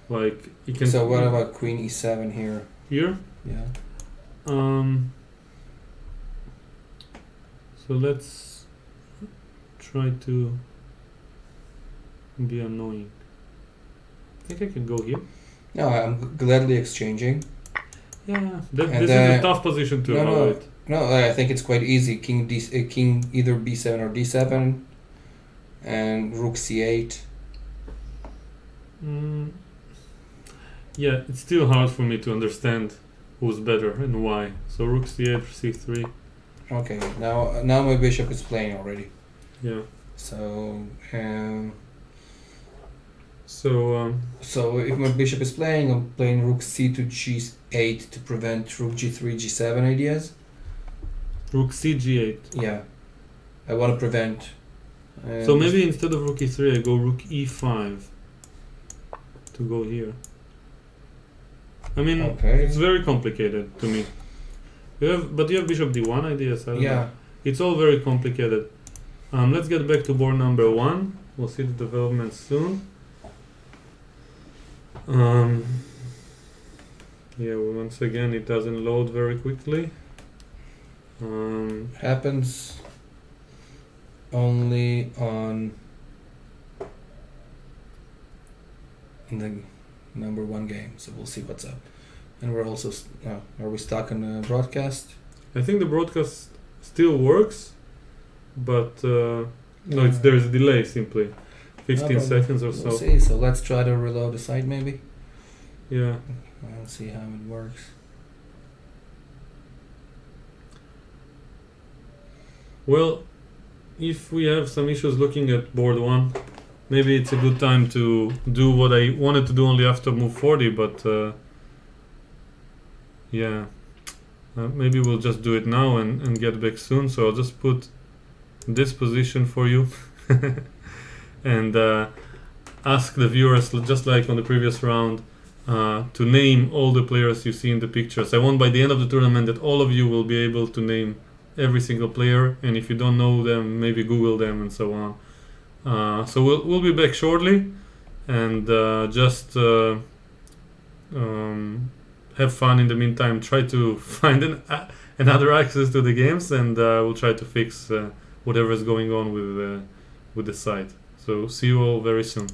Like he can. So what about queen e7 here? Here? Yeah. So let's try to be annoying. I think I can go here. No, I'm gladly exchanging. Yeah, And this is a tough position to avoid. No, I think it's quite easy. King either b7 or d7, and rook c8. Yeah, it's still hard for me to understand who's better and why. So rook c8, c3. Okay, now my bishop is playing already. Yeah. So So if my bishop is playing, I'm playing rook c to g8 to prevent rook g3, g7 ideas. rook c g8. Yeah, I want to prevent. So maybe instead of rook e3, I go rook e5 to go here. I mean, it's very complicated to me. But you have bishop d1 ideas. I don't know. It's all very complicated. Let's get back to board number 1. We'll see the development soon. Yeah, well, once again, it doesn't load very quickly. Happens only in the number 1 game, so we'll see what's up. And we're also are we stuck on the broadcast? I think the broadcast still works, but there's a delay simply, 15 seconds or so. We'll see. So let's try to reload the site maybe. Yeah. I'll see how it works. Well, if we have some issues looking at board 1, maybe it's a good time to do what I wanted to do only after move 40, but yeah, maybe we'll just do it now and get back soon. So I'll just put this position for you and ask the viewers, just like on the previous round, to name all the players you see in the pictures. I want by the end of the tournament that all of you will be able to name every single player, and if you don't know them, maybe Google them and so on. So we'll be back shortly, and just have fun in the meantime. Try to find another access to the games, and we'll try to fix whatever is going on with the site. So see you all very soon.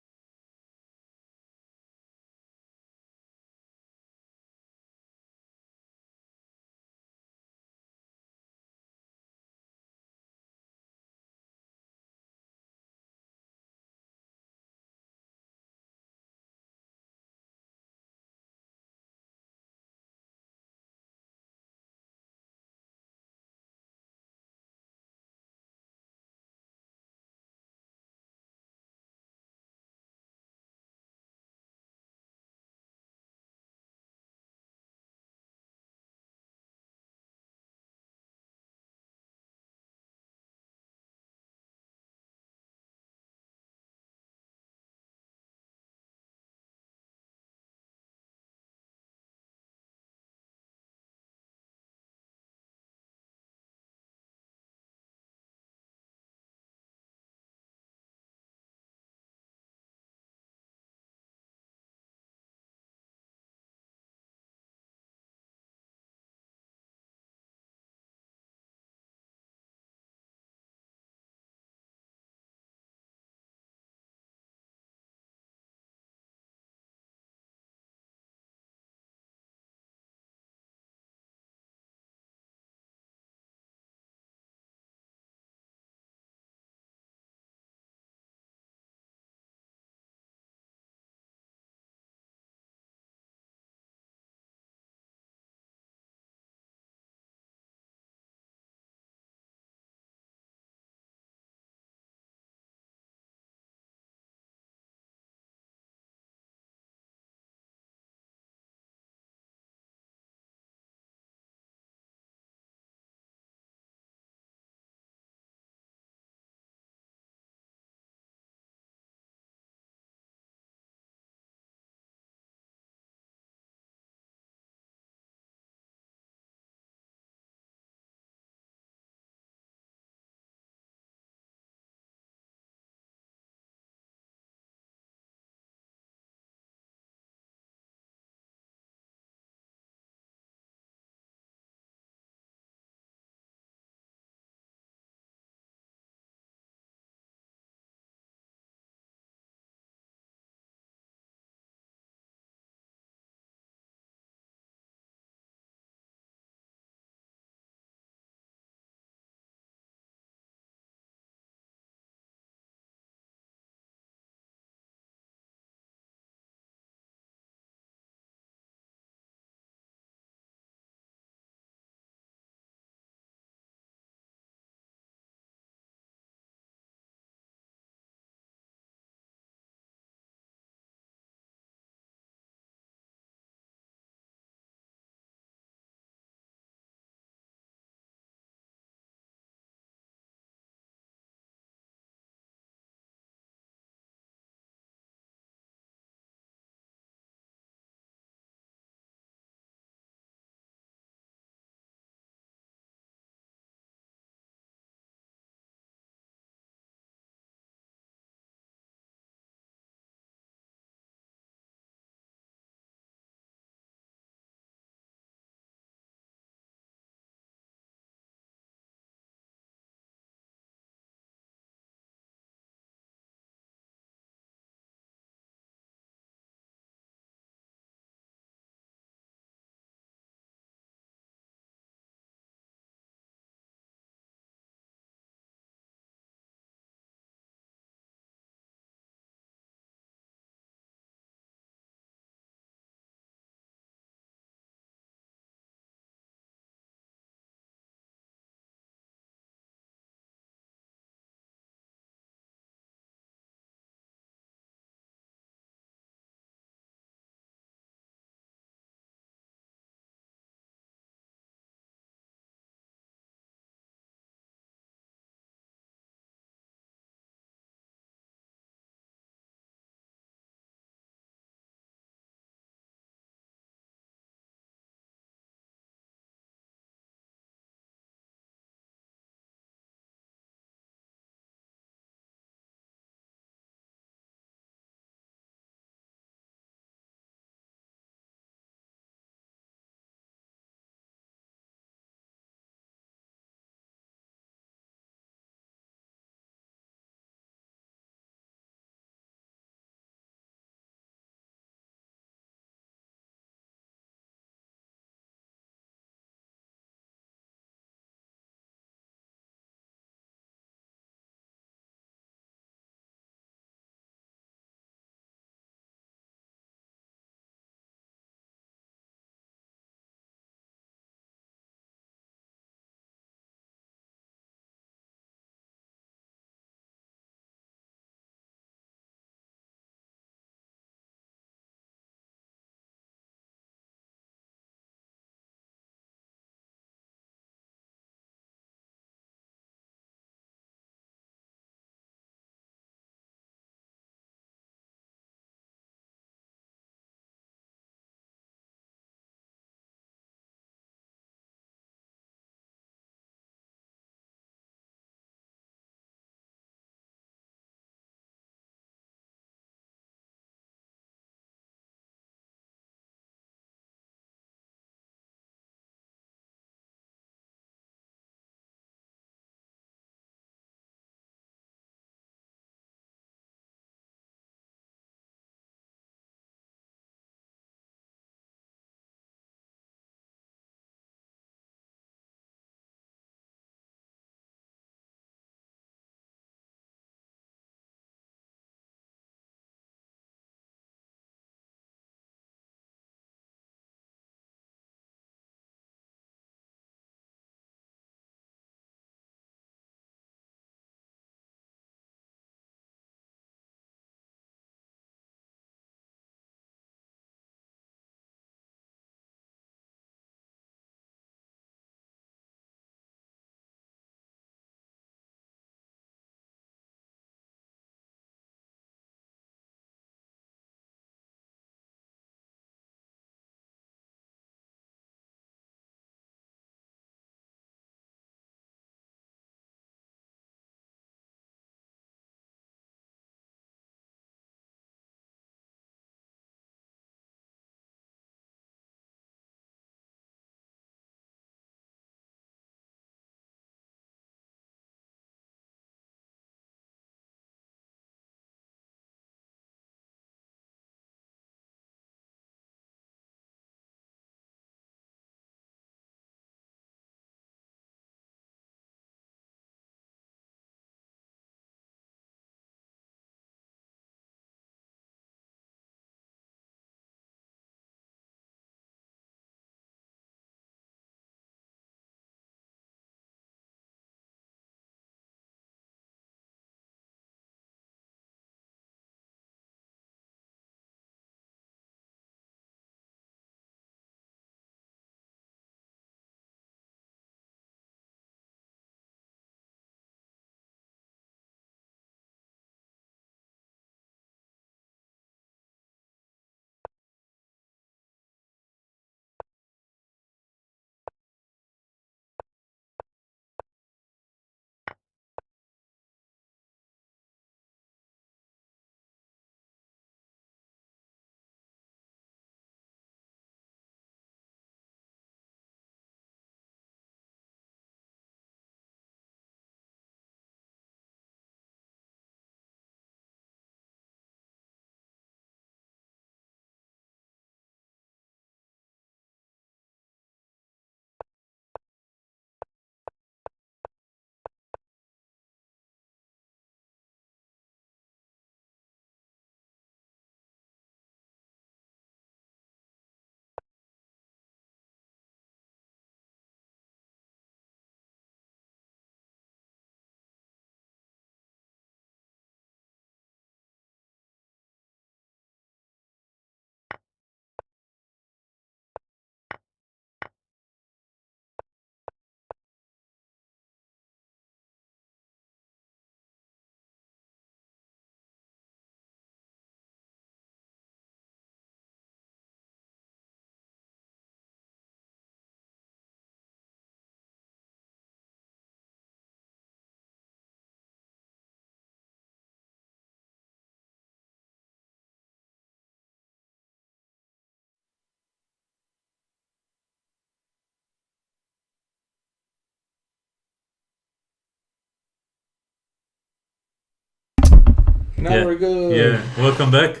Now Yeah. we're good. Yeah, welcome back.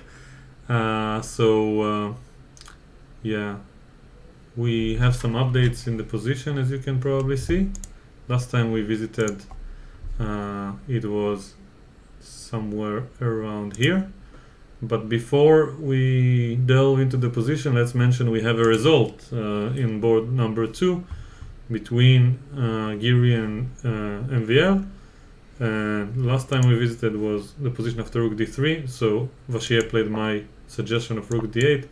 Yeah, we have some updates in the position, as you can probably see. Last time we visited, it was somewhere around here. But before we delve into the position, let's mention we have a result in board number 2 between Giri and MVL. And last time we visited was the position after rook d3, so Vashier played my suggestion of rook d8,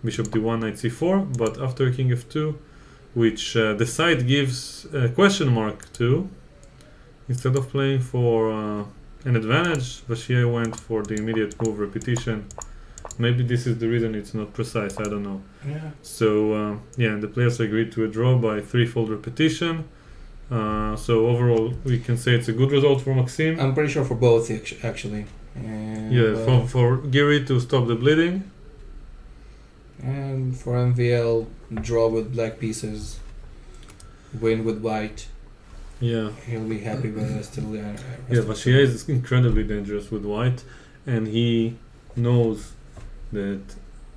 bishop d1, knight c4, but after king f2, which the side gives a question mark to, instead of playing for an advantage, Vashier went for the immediate move repetition. Maybe this is the reason it's not precise, I don't know. Yeah. So the players agreed to a draw by threefold repetition. So overall, we can say it's a good result for Maxim. I'm pretty sure for both, actually. For Giri to stop the bleeding. And for MVL, draw with black pieces, win with white. Yeah. He'll be happy with it still. Vashier is incredibly dangerous with white, and he knows that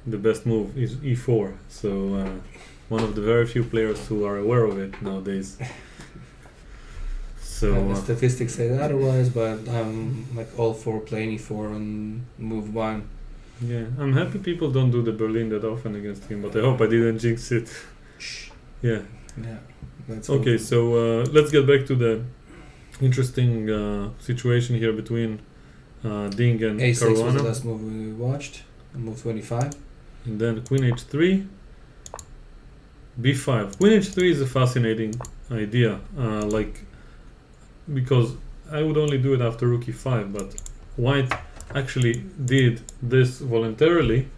the best move is e4. So one of the very few players who are aware of it nowadays. So the statistics say otherwise, but I'm like all for playing e4 on move 1. yeah, I'm happy people don't do the Berlin that often against him, but I hope I didn't jinx it. Yeah. Yeah. That's Okay, so let's get back to the interesting situation here between Ding and A6 was the Caruana. last move we watched. Move 25. And then Queen h3, b5. Queen h3 is a fascinating idea, because I would only do it after rook e5, but White actually did this voluntarily,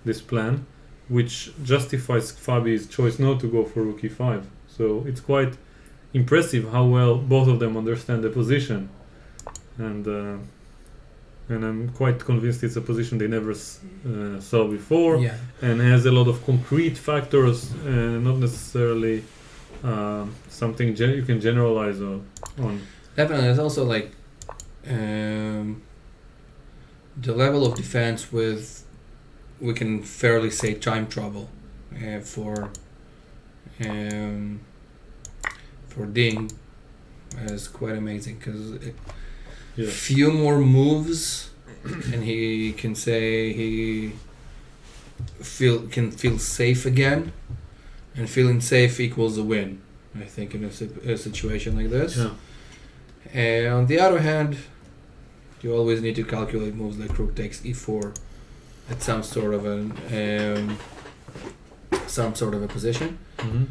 this plan, which justifies Fabi's choice not to go for rook e5. So it's quite impressive how well both of them understand the position, and I'm quite convinced it's a position they never saw before, Yeah. and has a lot of concrete factors, not necessarily something you can generalize on. Definitely, it's also like the level of defense with, we can fairly say, time trouble for Ding is quite amazing, because few more moves and he can say he can feel safe again, and feeling safe equals a win, I think, in a situation like this. Yeah. On the other hand, you always need to calculate moves like rook takes e4 at some sort of a position. Mm-hmm.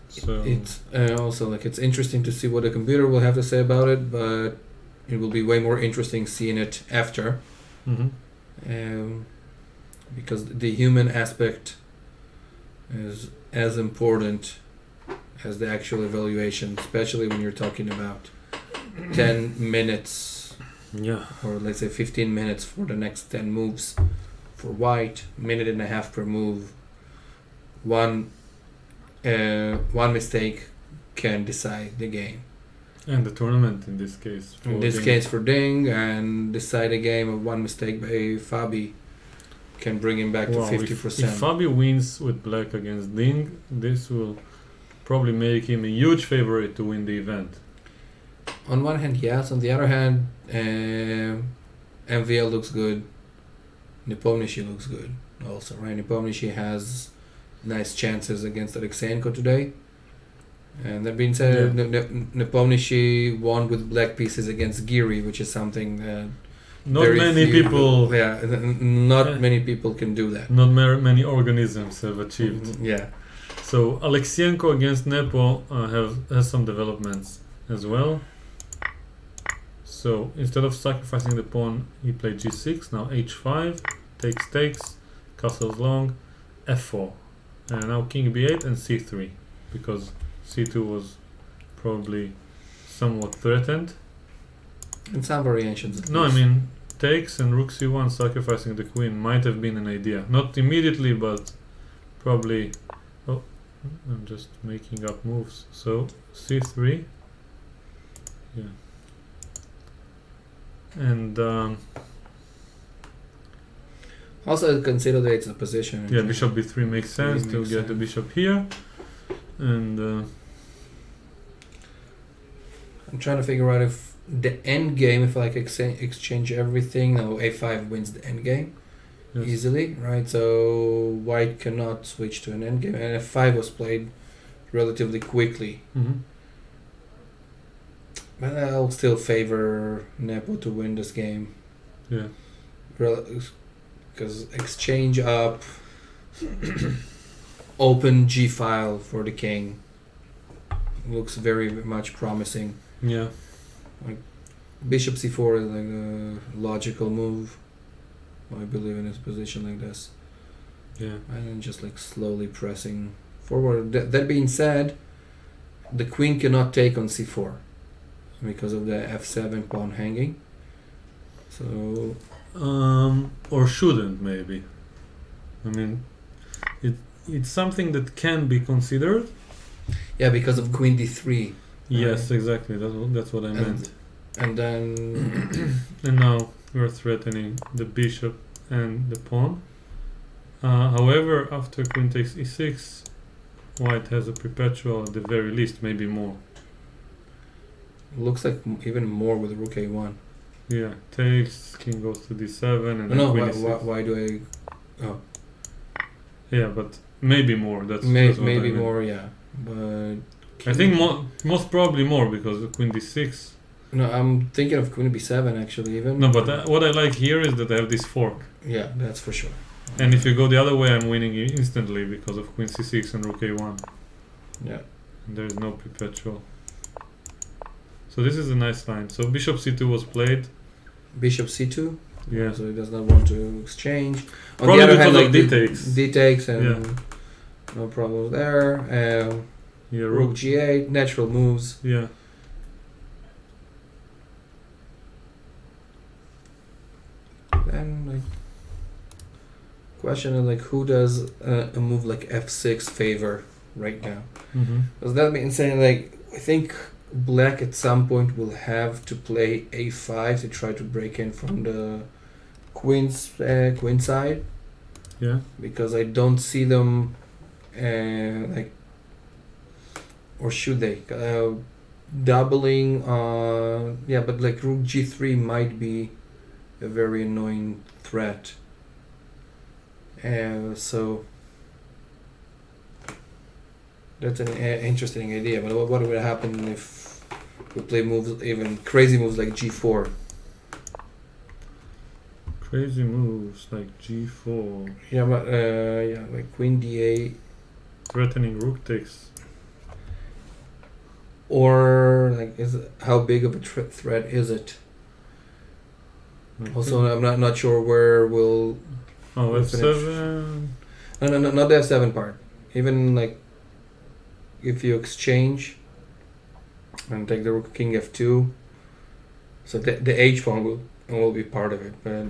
So It's also like, it's interesting to see what the computer will have to say about it, but it will be way more interesting seeing it after, because the human aspect is as important as the actual evaluation, especially when you're talking about 10 minutes or let's say 15 minutes for the next 10 moves. For White, minute and a half per move. One mistake can decide the game. And the tournament in this case. In this case for Ding, and decide a game of one mistake by Fabi can bring him back to 50%. If Fabi wins with black against Ding, this will probably make him a huge favorite to win the event. On one hand, yes. On the other hand, MVL looks good. Nepomniachtchi looks good also, right? Nepomniachtchi has nice chances against Alexeyenko today. And that being said, Nepomniachtchi won with black pieces against Giri, which is something that not many people can do that. Not many organisms have achieved. Yeah. So Alexeyenko against Nepo has some developments as well. So instead of sacrificing the pawn, he played g6. Now h5, takes, castles long, f4, and now king b8 and c3, because c2 was probably somewhat threatened. In some variations. No, I mean takes and rook c1, sacrificing the queen might have been an idea. Not immediately, but probably. Oh, I'm just making up moves. So c3. Yeah. And Also, consider that it's a position. yeah, bishop b3 makes sense to get the bishop here. And I'm trying to figure out if the end game, if I like exchange everything, now a5 wins the end game yes. easily, right? So white cannot switch to an end game, and f5 was played relatively quickly. But I'll still favor Nepo to win this game. Yeah. Because exchange up, open G file for the king. Looks very much promising. Yeah. Like bishop c4 is like a logical move, I believe, in this position like this. Yeah. And then just like slowly pressing forward. That being said, the queen cannot take on c4 because of the f7 pawn hanging. So or shouldn't, maybe. I mean, it's something that can be considered. Yeah, because of queen d3. Yes, exactly. That's what I meant. And then and now we're threatening the bishop and the pawn. However, after queen takes e6, white has a perpetual at the very least, maybe more. Looks like even more with rook a1. Yeah, takes, king goes to d7, and No, queen why do I? Oh, yeah, but maybe more. That's what I maybe meant. more. Yeah, but I think most probably more because of queen d6. no, I'm thinking of queen b7 actually. Even No, but what I like here is that I have this fork. Yeah, that's for sure. And if you go the other way, I'm winning instantly because of queen c6 and rook a1. Yeah. And there is no perpetual. So this is a nice line. So bishop c2 was played. Bishop c2. Yeah. So he does not want to exchange. On Probably the other because hand, of like d-takes. D-takes and Yeah. no problems there. Yeah, Rook g8, natural moves. Yeah. Then like question is like who does a move like f6 favor right now? Mm-hmm. Does that mean saying like I think black at some point will have to play a5 to try to break in from the queen side? Yeah. Because I don't see them like, or should they doubling? Yeah, but like rook g3 might be a very annoying threat. So that's an interesting idea. But what would happen if we play moves, even crazy moves like g4? Crazy moves like g4. Yeah, but yeah, like queen d8. Threatening rook takes. Or like, how big of a threat is it? Okay. Also, I'm not sure where we'll. Oh, we'll f7. No, not the f7 part. Even like, if you exchange and take the rook king f2, so the h pawn will be part of it. But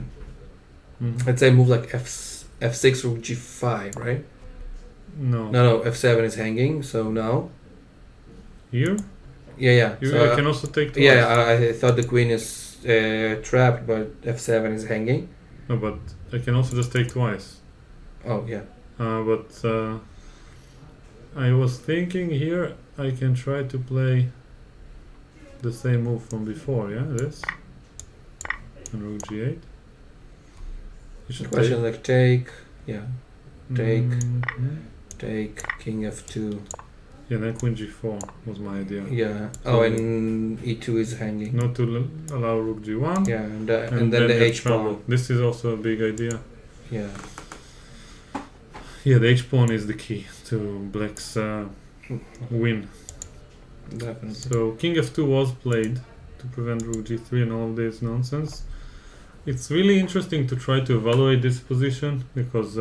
let's say move like f6 rook g5, right? No, f7 is hanging. So now. Here? Yeah. I can also take twice. Yeah, I thought the queen is trapped, but f7 is hanging. No, but I can also just take twice. Oh, yeah. But I was thinking here I can try to play the same move from before, yeah? This. And rook g8. The question is like take, yeah. Take, Mm-hmm. take, king f2. Yeah, then queen g4 was my idea. Yeah. Oh, and e2 is hanging. Not to allow rook g1. Yeah, and then the h pawn. This is also a big idea. Yeah. Yeah, the h pawn is the key to black's win. Definitely. So king f2 was played to prevent rook g3 and all of this nonsense. It's really interesting to try to evaluate this position because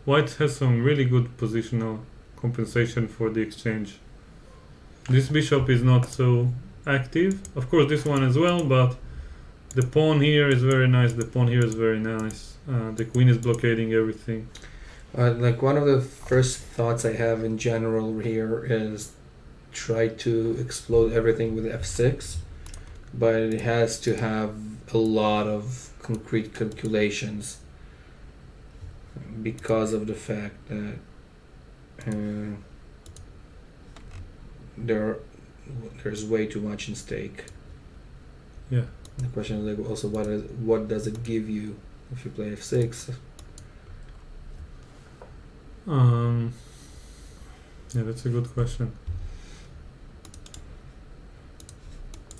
white has some really good positional compensation for the exchange. This bishop is not so active. Of course this one as well, but the pawn here is very nice, the pawn here is very nice. The queen is blockading everything. Like one of the first thoughts I have in general here is try to explode everything with f6, but it has to have a lot of concrete calculations because of the fact that there's way too much in stake. Yeah. The question is like also what does it give you if you play f6? Yeah, that's a good question.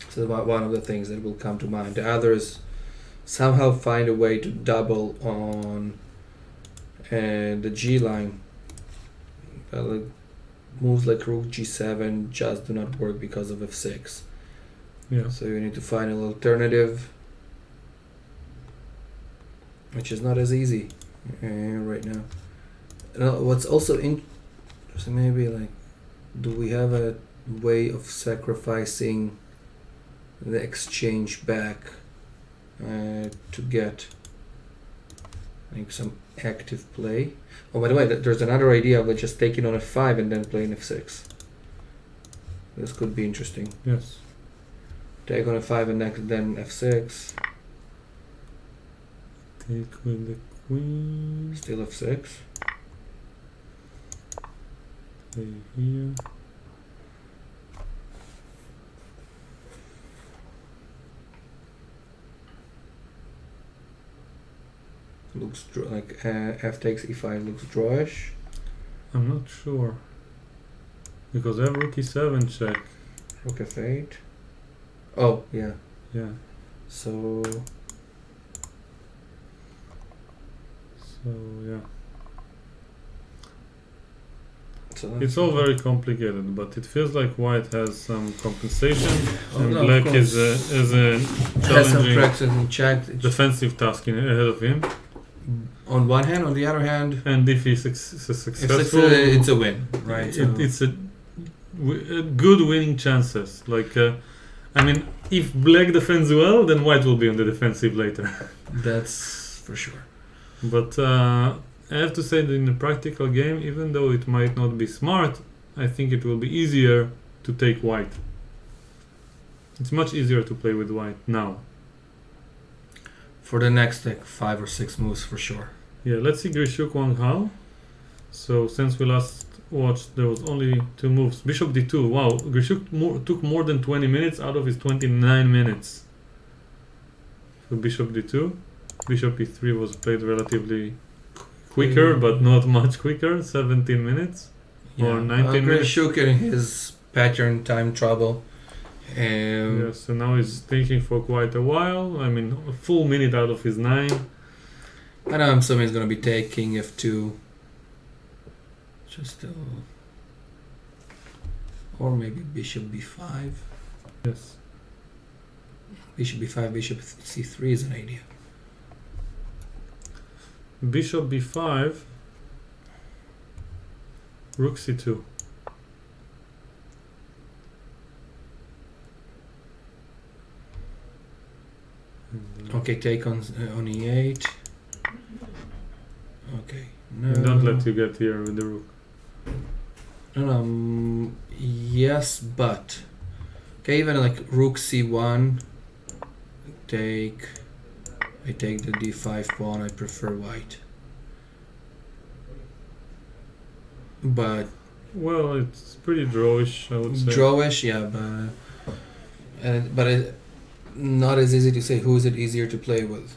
So one of the things that will come to mind. The others somehow find a way to double on the G line. Like moves like rook g7 just do not work because of f6. Yeah. So you need to find an alternative, which is not as easy right now. What's also interesting, maybe like, do we have a way of sacrificing the exchange back to get like some active play? Oh, by the way, there's another idea of just taking on f5 and then playing f6. This could be interesting. Yes. Take on f5 and then f6. Take with the queen. Still f6. Play here. Looks like f takes e5 looks drawish. I'm not sure. Because I have rook e7 check. Rook f8. Oh, yeah. Yeah. So yeah. So It's all very complicated, but it feels like white has some compensation, and no, black of is a has some challenging practice in check. defensive task ahead of him. On one hand, on the other hand, And if he's successful, it's a win, right? It's a good winning chances. Like, I mean, if black defends well, then white will be on the defensive later. That's for sure. But I have to say that in a practical game, even though it might not be smart, I think it will be easier to take white. It's much easier to play with white now. For the next like 5 or 6 moves, for sure. Yeah, let's see Grishuk Wang Hao. So since we last watched, there was only 2 moves. Bishop d2. Wow, Grishuk took more than 20 minutes out of his 29 minutes. So Bishop d2. Bishop e3 was played relatively quicker, but not much quicker. 17 minutes or 19 minutes. Grishuk in his pattern time trouble. Yeah, so now he's thinking for quite a while. I mean, a full minute out of his 9. I know I'm assuming he's going to be taking f2. Just or maybe bishop b5. Yes. Bishop b5, bishop c3 is an idea. Bishop b5. Rook c2. Okay, take on e8. Okay, no. Don't let you get here with the rook. No, yes, but okay, even like rook c1. I take the d5 pawn. I prefer white. But Well, it's pretty drawish, I would say. drawish, yeah, but not as easy to say. Who is it easier to play with?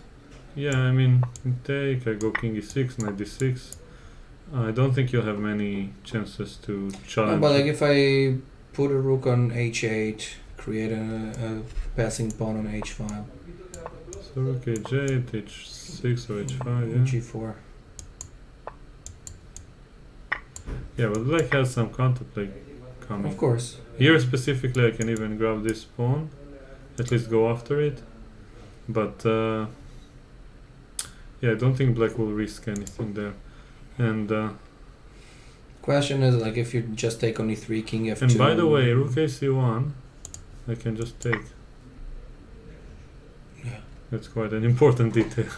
Yeah, I mean, take, I go king e6, knight d6. I don't think you'll have many chances to challenge. But like if I put a rook on h8, create a passing pawn on h5. So rook h8, h6 or h5, yeah. g4. Yeah, but black has some counterplay coming. Of course. Here specifically I can even grab this pawn, at least go after it. But yeah, I don't think black will risk anything there. And Question is like if you just take on e3, king f2. and by the way, rook ac1, I can just take. Yeah. That's quite an important detail.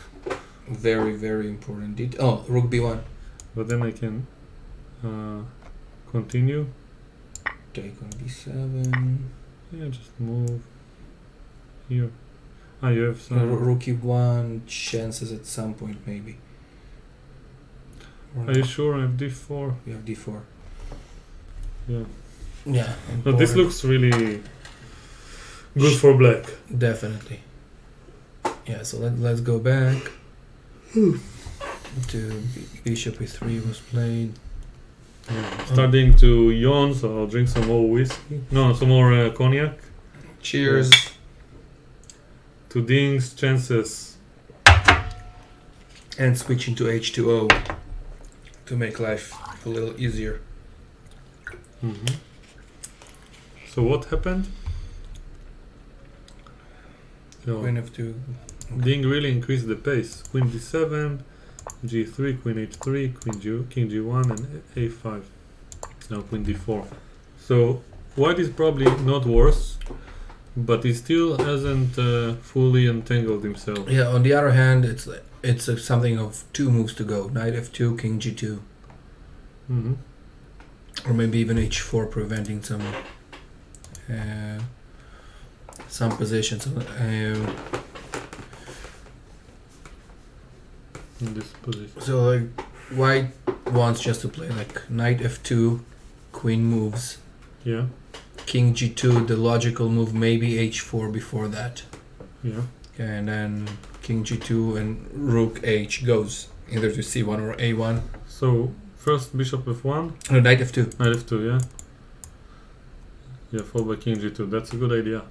Very, very important detail. Oh, rook b1. But then I can continue. Take on b7. Yeah, just move here. You have some. Rook e1 chances at some point maybe. Or Are you sure I have d4? we have d4. Yeah. Yeah. No, this looks really good for black. Definitely. Yeah, so let's go back to bishop e3 was played. Yeah. Starting to yawn, so I'll drink some more whiskey. No, some more cognac. Cheers. To Ding's chances. And switching to h2o to make life a little easier. Mm-hmm. So what happened? So Queen f2. Ding really increased the pace. Queen d7, g3, queen h3, king g1, and a5. Now queen d4. So white is probably not worse, but he still hasn't fully entangled himself. Yeah. On the other hand, it's something of 2 moves to go. Knight f2, king g2, Mm-hmm. or maybe even h4, preventing some positions. In this position. So like white wants just to play like knight f2, queen moves, Yeah. king g2, the logical move, maybe h4 before that, Yeah. and then king g2 and rook h goes either to c1 or a1. So first bishop f1, No, knight f2. knight f2, yeah. Yeah, followed by king g2. That's a good idea.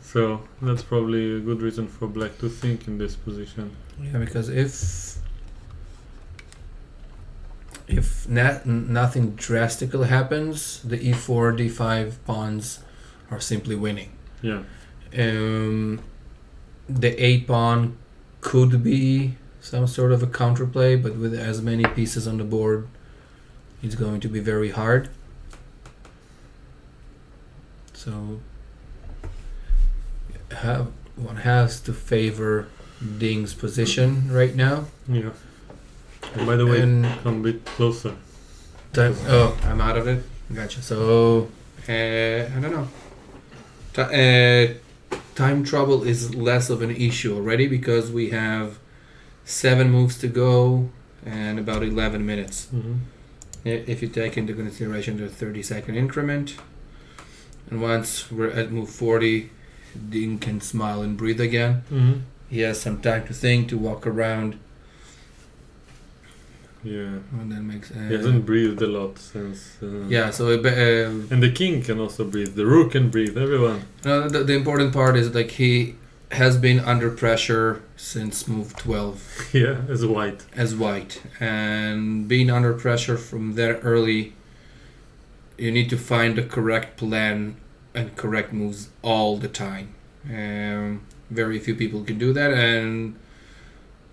So that's probably a good reason for black to think in this position. Yeah, because if nothing drastic happens, the e4, d5 pawns are simply winning. Yeah. The a pawn could be some sort of a counterplay, but with as many pieces on the board, it's going to be very hard. So one has to favor Ding's position right now. Yeah. And by the way, And come a bit closer. I'm out of it. Gotcha. So I don't know. Time trouble is less of an issue already because we have 7 moves to go and about 11 minutes. Mm-hmm. If you take into consideration the 30-second increment, and once we're at move 40, Ding can smile and breathe again. Mm-hmm. He has some time to think, to walk around, Yeah. and that makes. He hasn't breathed a lot since. Yeah. So And the king can also breathe. The rook can breathe. Everyone. no, the important part is like he has been under pressure since move 12 Yeah, as white. as white, and being under pressure from there early, you need to find the correct plan and correct moves all the time. Very few people can do that, and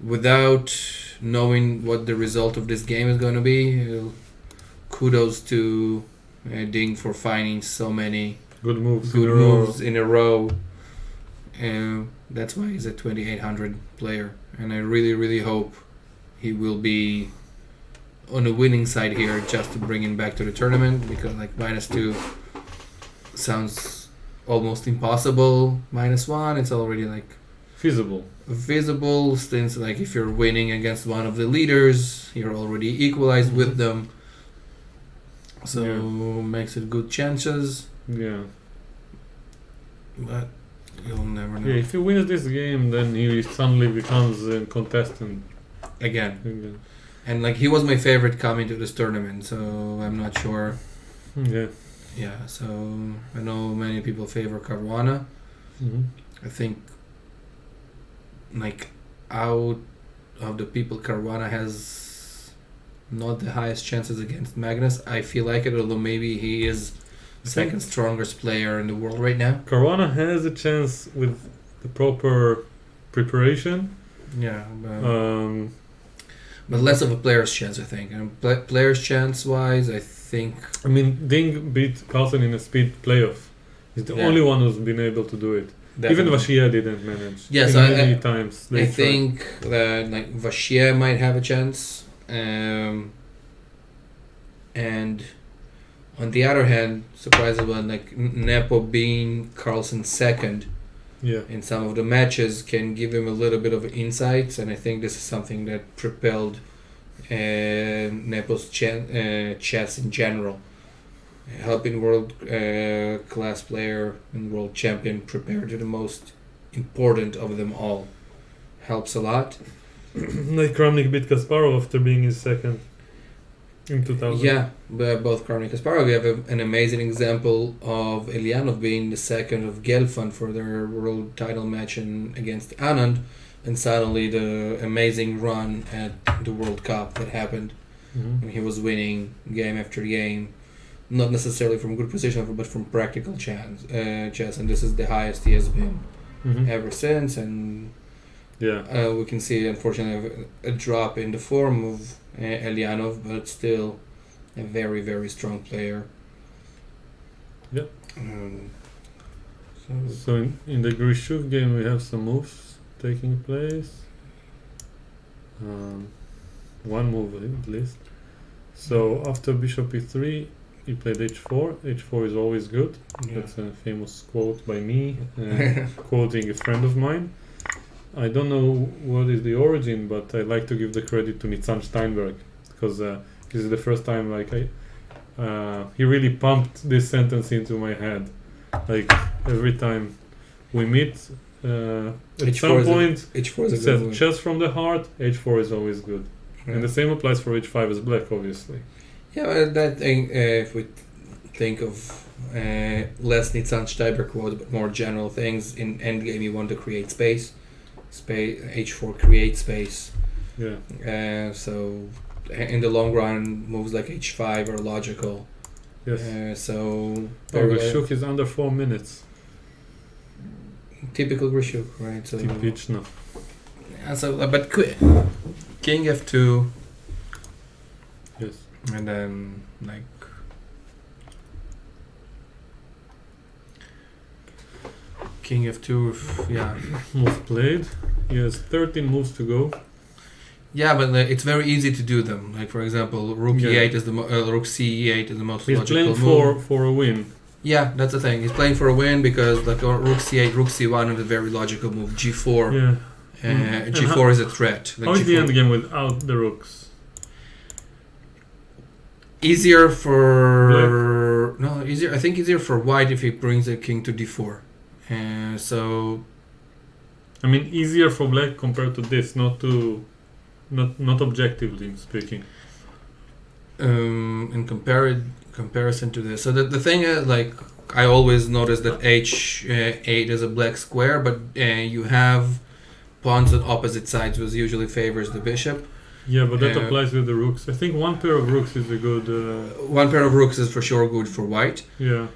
without knowing what the result of this game is going to be, kudos to Ding for finding so many Good moves. good in a row. moves in a row. That's why he's a 2800 player, and I really hope he will be on the winning side here just to bring him back to the tournament, because like -2 sounds almost impossible. -1, it's already like Feasible. visible, since like if you're winning against one of the leaders, you're already equalized with them, so makes it good chances, Yeah. but you'll never know. Yeah. If he wins this game, then he suddenly becomes a contestant Again, again. and like he was my favorite coming to this tournament, so I'm not sure. Yeah. Yeah, so I know many people favor Caruana. Mm-hmm. I think like out of the people, Caruana has not the highest chances against Magnus. I feel like it, although maybe he is second strongest player in the world right now. Caruana has a chance with the proper preparation. Yeah, but less of a player's chance, I think. And player's chance wise, I think. I mean, Ding beat Carlsen in a speed playoff. He's the Yeah. only one who's been able to do it. Definitely. Even Vashia didn't manage. Yes, Even many times. I they tried. think that like Vashia might have a chance, and on the other hand, surprisingly, like Nepo being Carlsen's second, Yeah. in some of the matches can give him a little bit of insights, and I think this is something that propelled Nepo's chess in general, helping world class player and world champion prepare to the most important of them all. Helps a lot. Like Kramnik beat Kasparov after being his second in 2000. Yeah, but both Kramnik and Kasparov. We have an amazing example of Elianov being the second of Gelfand for their world title match against Anand, and suddenly the amazing run at the World Cup that happened. Mm-hmm. He was winning game after game, not necessarily from good position, but from practical chess, and this is the highest he has been ever since. And yeah, we can see, unfortunately, a drop in the form of Elianov, but still a very, very strong player. Yeah. So in the Grishuk game, we have some moves taking place. One move at least. So after bishop e3, he played h4. h4 is always good. Yeah. That's a famous quote by me, quoting a friend of mine. I don't know what is the origin, but I like to give the credit to Nitzan Steinberg, because this is the first time he really pumped this sentence into my head. Like every time we meet, at some point, h4 he says chess from the heart, h4 is always good. Yeah. And the same applies for h5 as black, obviously. Yeah, but that thing, if we think of less Nitzan Steinberg quotes, but more general things, in Endgame you want to create space. H4 creates space. Yeah. So in the long run, moves like h5 are logical. Yes. So Grishuk is under 4 minutes. Typical Grishuk, right? So Typiczna. yeah, but King f2. Yes. And then like King f2, yeah. Move played. He has 13 moves to go. Yeah, but it's very easy to do them. Like for example, Rook e8 is Rook ce8 is the most He's logical playing move. for a win. Yeah, that's the thing. He's playing for a win because like Rook c8, Rook c1 is a very logical move. G4, Yeah. G4 is a threat. Like How is the G4 endgame without the rooks? easier for easier. I think easier for white if he brings the king to d4. So I mean, easier for black compared to this, not objectively speaking. In comparison to this, so the thing is, like, I always notice that h8 is a black square, but you have pawns on opposite sides, which usually favors the bishop. Yeah, but that applies with the rooks. I think one pair of rooks is a good. One pair of rooks is for sure good for white. Yeah.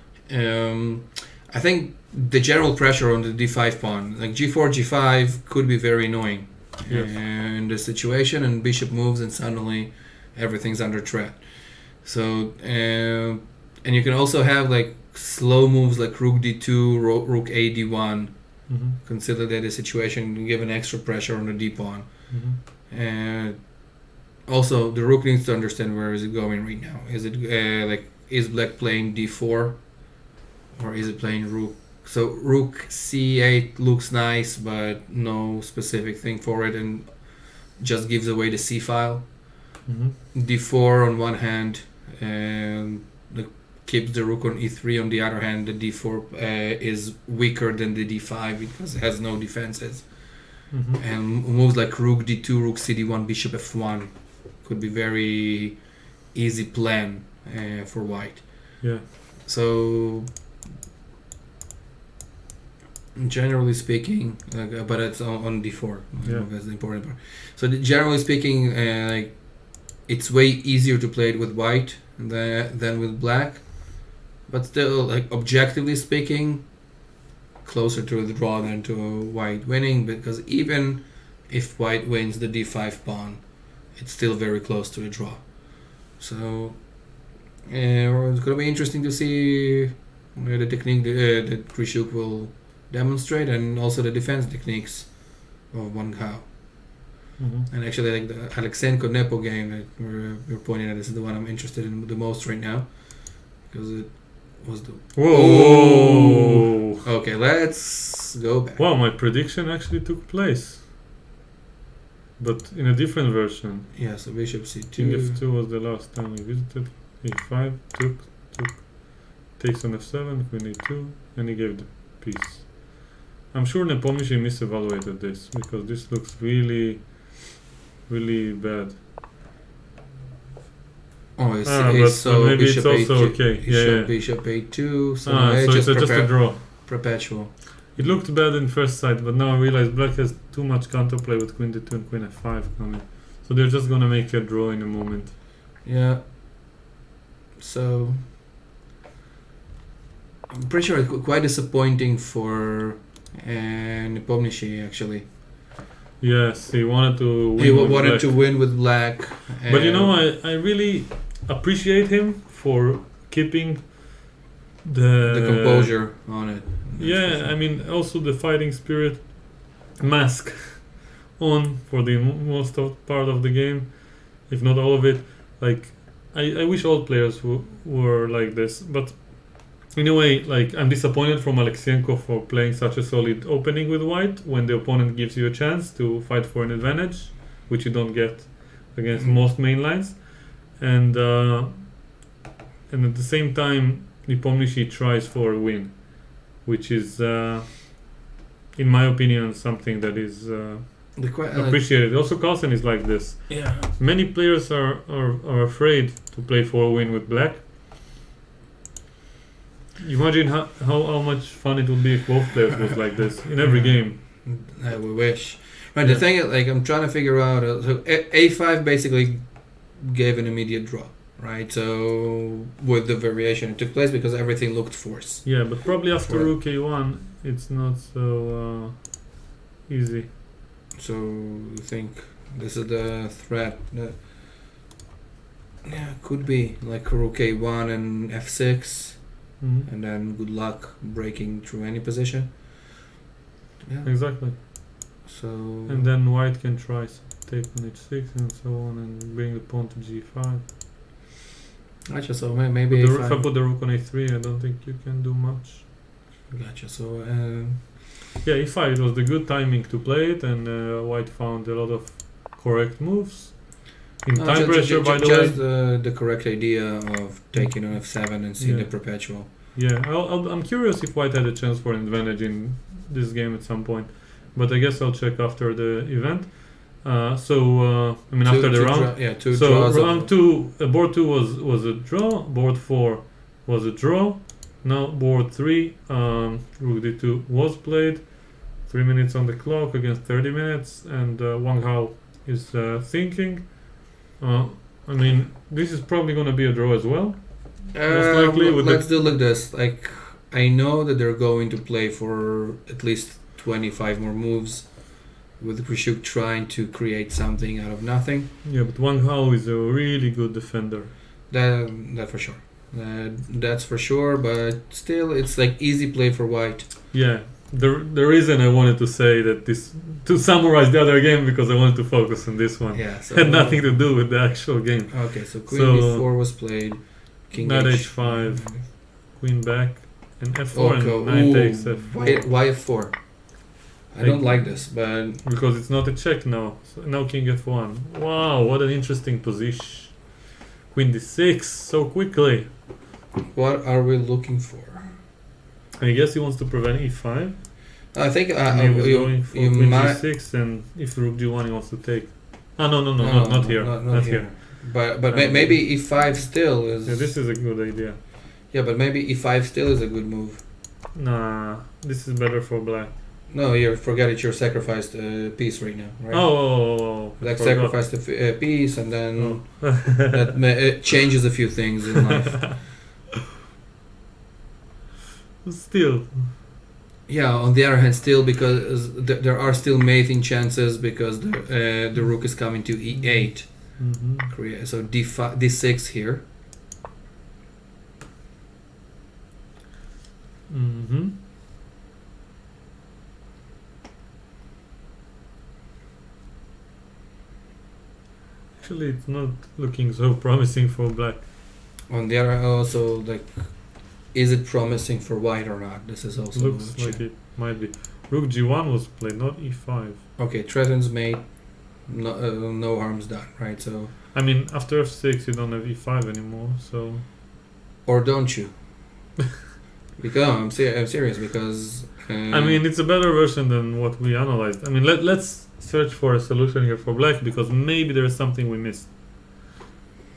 I think the general pressure on the d5 pawn, like g4, g5, could be very annoying. Yes. In this situation, and bishop moves, and suddenly everything's under threat. So, and you can also have like slow moves like rook d2, rook a d1. Mm-hmm. Consider that a situation give an extra pressure on the d pawn. Mm-hmm. And also, the rook needs to understand where is it going right now. Is it is black playing d4, or is it playing rook? So rook c8 looks nice, but no specific thing for it, and just gives away the c file. Mm-hmm. d4 on one hand, and keeps the rook on e3. On the other hand, the d4 is weaker than the d5 because it has no defenses. Mm-hmm. And moves like rook d2, rook cd1, bishop f1 could be very easy plan for white. Yeah. So generally speaking, but it's on d4. Yeah. That's the important part. So generally speaking, like, it's way easier to play it with white than with black, but still, like, objectively speaking, closer to the draw than to white winning, because even if white wins the d5 pawn, it's still very close to a draw. So it's going to be interesting to see the technique that Grishuk will demonstrate, and also the defense techniques of Wang Hao. Mm-hmm. And actually, like the Alexenko Nepo game that we're pointing at, this is the one I'm interested in the most right now, because was the... Whoa! Okay, let's go back. Wow, my prediction actually took place. But in a different version. Yeah, so bishop c2. King f2 was the last time we visited. e5, took, takes on f7, queen e2, and he gave the piece. I'm sure Nepomniachtchi misevaluated this, because this looks really, really bad. Oh, it's, but maybe it's also okay. Yeah. Bishop a2, so So it's just a draw. Perpetual. It looked bad in first sight, but now I realize black has too much counterplay with queen d2 and queen f5 coming. So they're just gonna make a draw in a moment. Yeah. So I'm pretty sure it's quite disappointing for Nepomniachtchi actually. Yes, he wanted to win. He with wanted black. to win with black. But you know, I really appreciate him for keeping the composure on it. Yeah, I mean, also the fighting spirit mask on for the most part of the game, if not all of it. Like, I wish all players were like this, but in a way, like, I'm disappointed from Alexienko for playing such a solid opening with white when the opponent gives you a chance to fight for an advantage, which you don't get against most main lines, and at the same time, Nepomniachtchi tries for a win, which is, in my opinion, something that is appreciated. Also, Carlsen is like this. Yeah. Many players are afraid to play for a win with black. You imagine how much fun it would be if both players was like this in every game. We wish. Right. The thing is, like, I'm trying to figure out. So a5 basically gave an immediate draw. Right, so with the variation it took place because everything looked forced. Yeah, but probably after rook a1, it's not so easy. So you think this is the threat? Yeah, could be like rook a1 and f6, and then good luck breaking through any position. Yeah, exactly. So and then white can try take on h6 and so on, and bring the pawn to g5. Gotcha. So maybe if I put the rook on a3, I don't think you can do much. Gotcha. So yeah, e5 it was the good timing to play it, and white found a lot of correct moves. In time pressure, by the way. Just the correct idea of taking on f7 and seeing the perpetual. Yeah, I'm curious if white had a chance for an advantage in this game at some point, but I guess I'll check after the event. I mean, after the round. So round 2, board 2 was a draw. Board 4 was a draw. Now board 3, rook d2 was played. 3 minutes on the clock against 30 minutes, and Wang Hao is thinking. I mean, this is probably going to be a draw as well. Most likely. Let's do like this. Like, I know that they're going to play for at least 25 more moves, with Krishuk trying to create something out of nothing. Yeah, but Wang Hao is a really good defender. That for sure. That's for sure, but still, it's like easy play for white. Yeah, the reason I wanted to say that this, to summarize the other game, because I wanted to focus on this one. Yeah, so had nothing to do with the actual game. Okay, so queen b4 was played. King knight h5, queen back, and f4, and knight takes f4. Why f4? I don't like this, but because it's not a check now. So now king f1. Wow, what an interesting position. Queen d6 so quickly. What are we looking for? I guess he wants to prevent e5. I think going for queen g6, and if rook g1 he wants to take. Not here. Not here. But maybe e5 still is. Yeah, this is a good idea. Yeah, but maybe e5 still is a good move. Nah, this is better for black. No, you forget it. You're sacrificed a piece right now, right? Oh. Like sacrificed a piece, and then it changes a few things in life. Still. Yeah. On the other hand, still because there are still mating chances because the rook is coming to e8. So d5, d6 here. Actually, it's not looking so promising for black. On the other, also like is it promising for white or not? This is also Looks like it might be. Rook G1 was played, not E5. okay. Threatens mate, no harm's done, right? So I mean, after F6 you don't have E5 anymore, so... or don't you? Because I'm serious because. I mean, it's a better version than what we analyzed. I mean, let's search for a solution here for black, because maybe there is something we missed.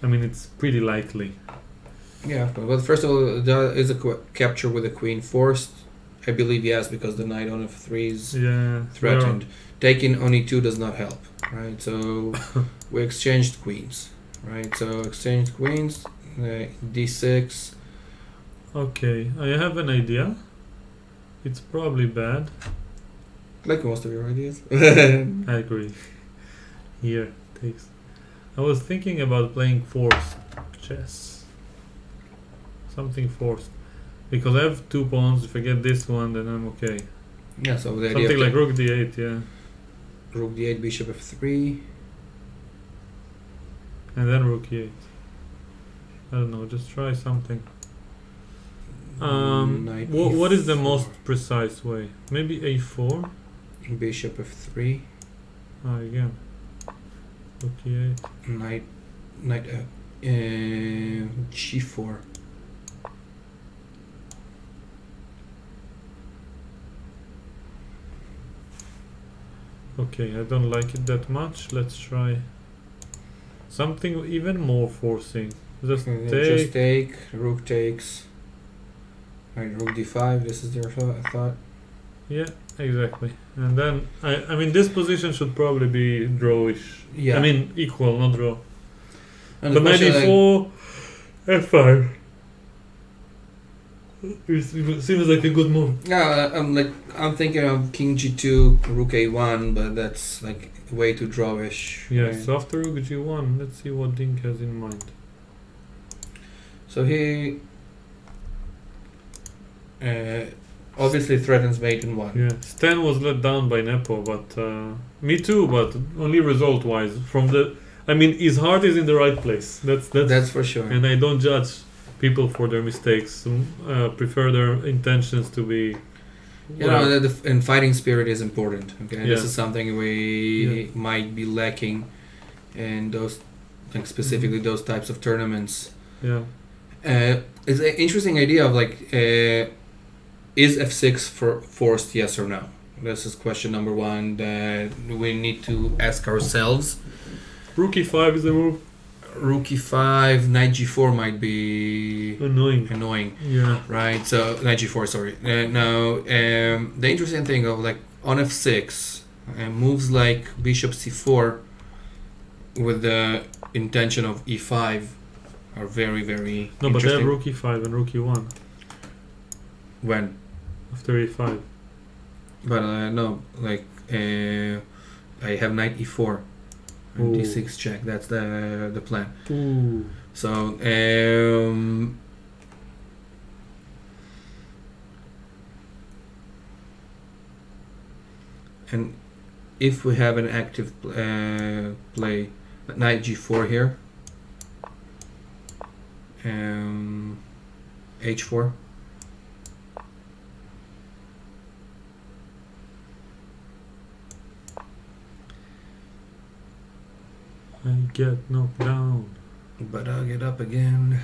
I mean, it's pretty likely. Yeah, but first of all, is a capture with a queen forced? I believe yes, because the knight on f3 is threatened. Taking on e2 does not help, right? So we exchanged queens, right? So exchanged queens, d6. Okay, I have an idea. It's probably bad. Like most of your ideas. I agree. Here, takes. I was thinking about playing forced chess. Something forced. Because I have 2 pawns, if I get this one, then I'm okay. Yeah, so the idea something like rook d8, yeah. Rook d8, bishop f3. And then rook e8. I don't know, just try something. What is the most precise way? Maybe a4? Bishop f3. Again. Rook e8. Knight g4. Okay, I don't like it that much. Let's try something even more forcing. Just take. Rook takes. Right, rook d5. This is their thought. Yeah, exactly. And then I mean, this position should probably be drawish. Yeah. I mean, equal, not draw. And but knight e4, f5. It seems like a good move. Yeah, I'm thinking of king g2, rook a1, but that's like way too drawish. Yeah, right? so after rook g1, let's see what Dink has in mind. So he obviously threatens mate in 1. Yeah, Stan was let down by Nepo, but me too, but only result-wise. I mean, his heart is in the right place. That's for sure. And I don't judge people for their mistakes. Prefer their intentions to be. And fighting spirit is important. Okay, Yeah. This is something we might be lacking in those, like specifically those types of tournaments. Yeah. It's an interesting idea of like, is f6 forced? Yes or no? This is question number 1 that we need to ask ourselves. Rook e5 is a move. Rook e5, knight g4 might be annoying. Yeah. Right. So knight g4. Sorry. Now, the interesting thing of like on f6, moves like bishop c4 with the intention of e5 are very, very No, but they have interesting. rook e5 and rook e1 When? after e5. But no, like I have knight e4 and Ooh. d6 check. That's the plan. Ooh. So and if we have an active play, knight g4 here, h4. I get knocked down. But I'll get up again.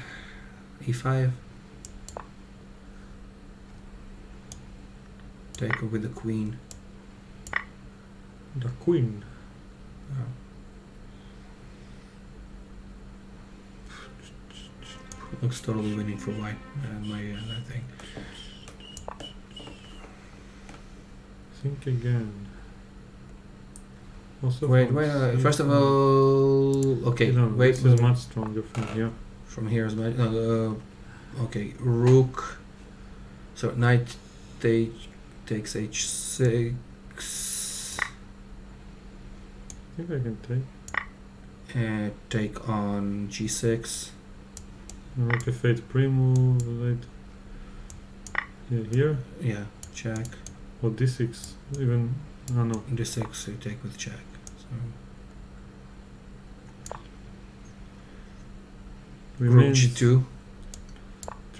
e5. Take her with the queen. The queen. Looks totally winning for white. I think. Think again. Also Wait. from First of all, okay. No, Wait. this is much stronger from here. From here is my. Okay. Rook. So knight takes h6. I think I can take. Take on g6. Rook f8 pre-move. Yeah, here. Yeah, check. Or d6. Even. No. d6, you take with check. So rook Remains g2.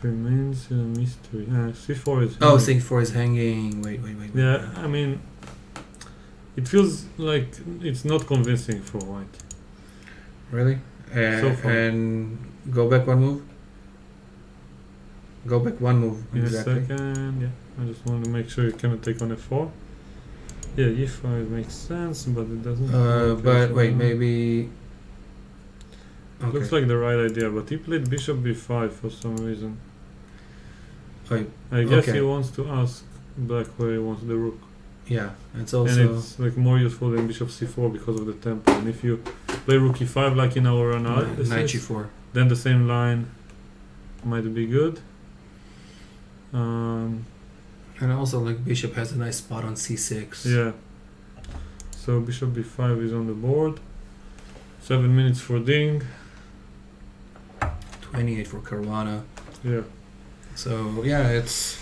remains a mystery. C4 is. Oh, hanging. C4 is hanging. Wait. Yeah, I mean, it feels like it's not convincing for white. Really? So far. And go back one move. Go back one move. In exactly. a second, yeah. I just want to make sure you cannot take on f4. Yeah, e5 makes sense, but it doesn't. But wait, maybe. Okay. Looks like the right idea, but he played bishop b5 for some reason. Wait, I guess okay. he wants to ask black where he wants the rook. yeah, it's also. And it's like more useful than bishop c4 because of the tempo. And if you play rook e5 like in our analysis, knight g4. then the same line might be good. And also, like, bishop has a nice spot on c6. Yeah. So bishop b5 is on the board. 7 minutes for Ding. 28 for Caruana. Yeah. So yeah, it's.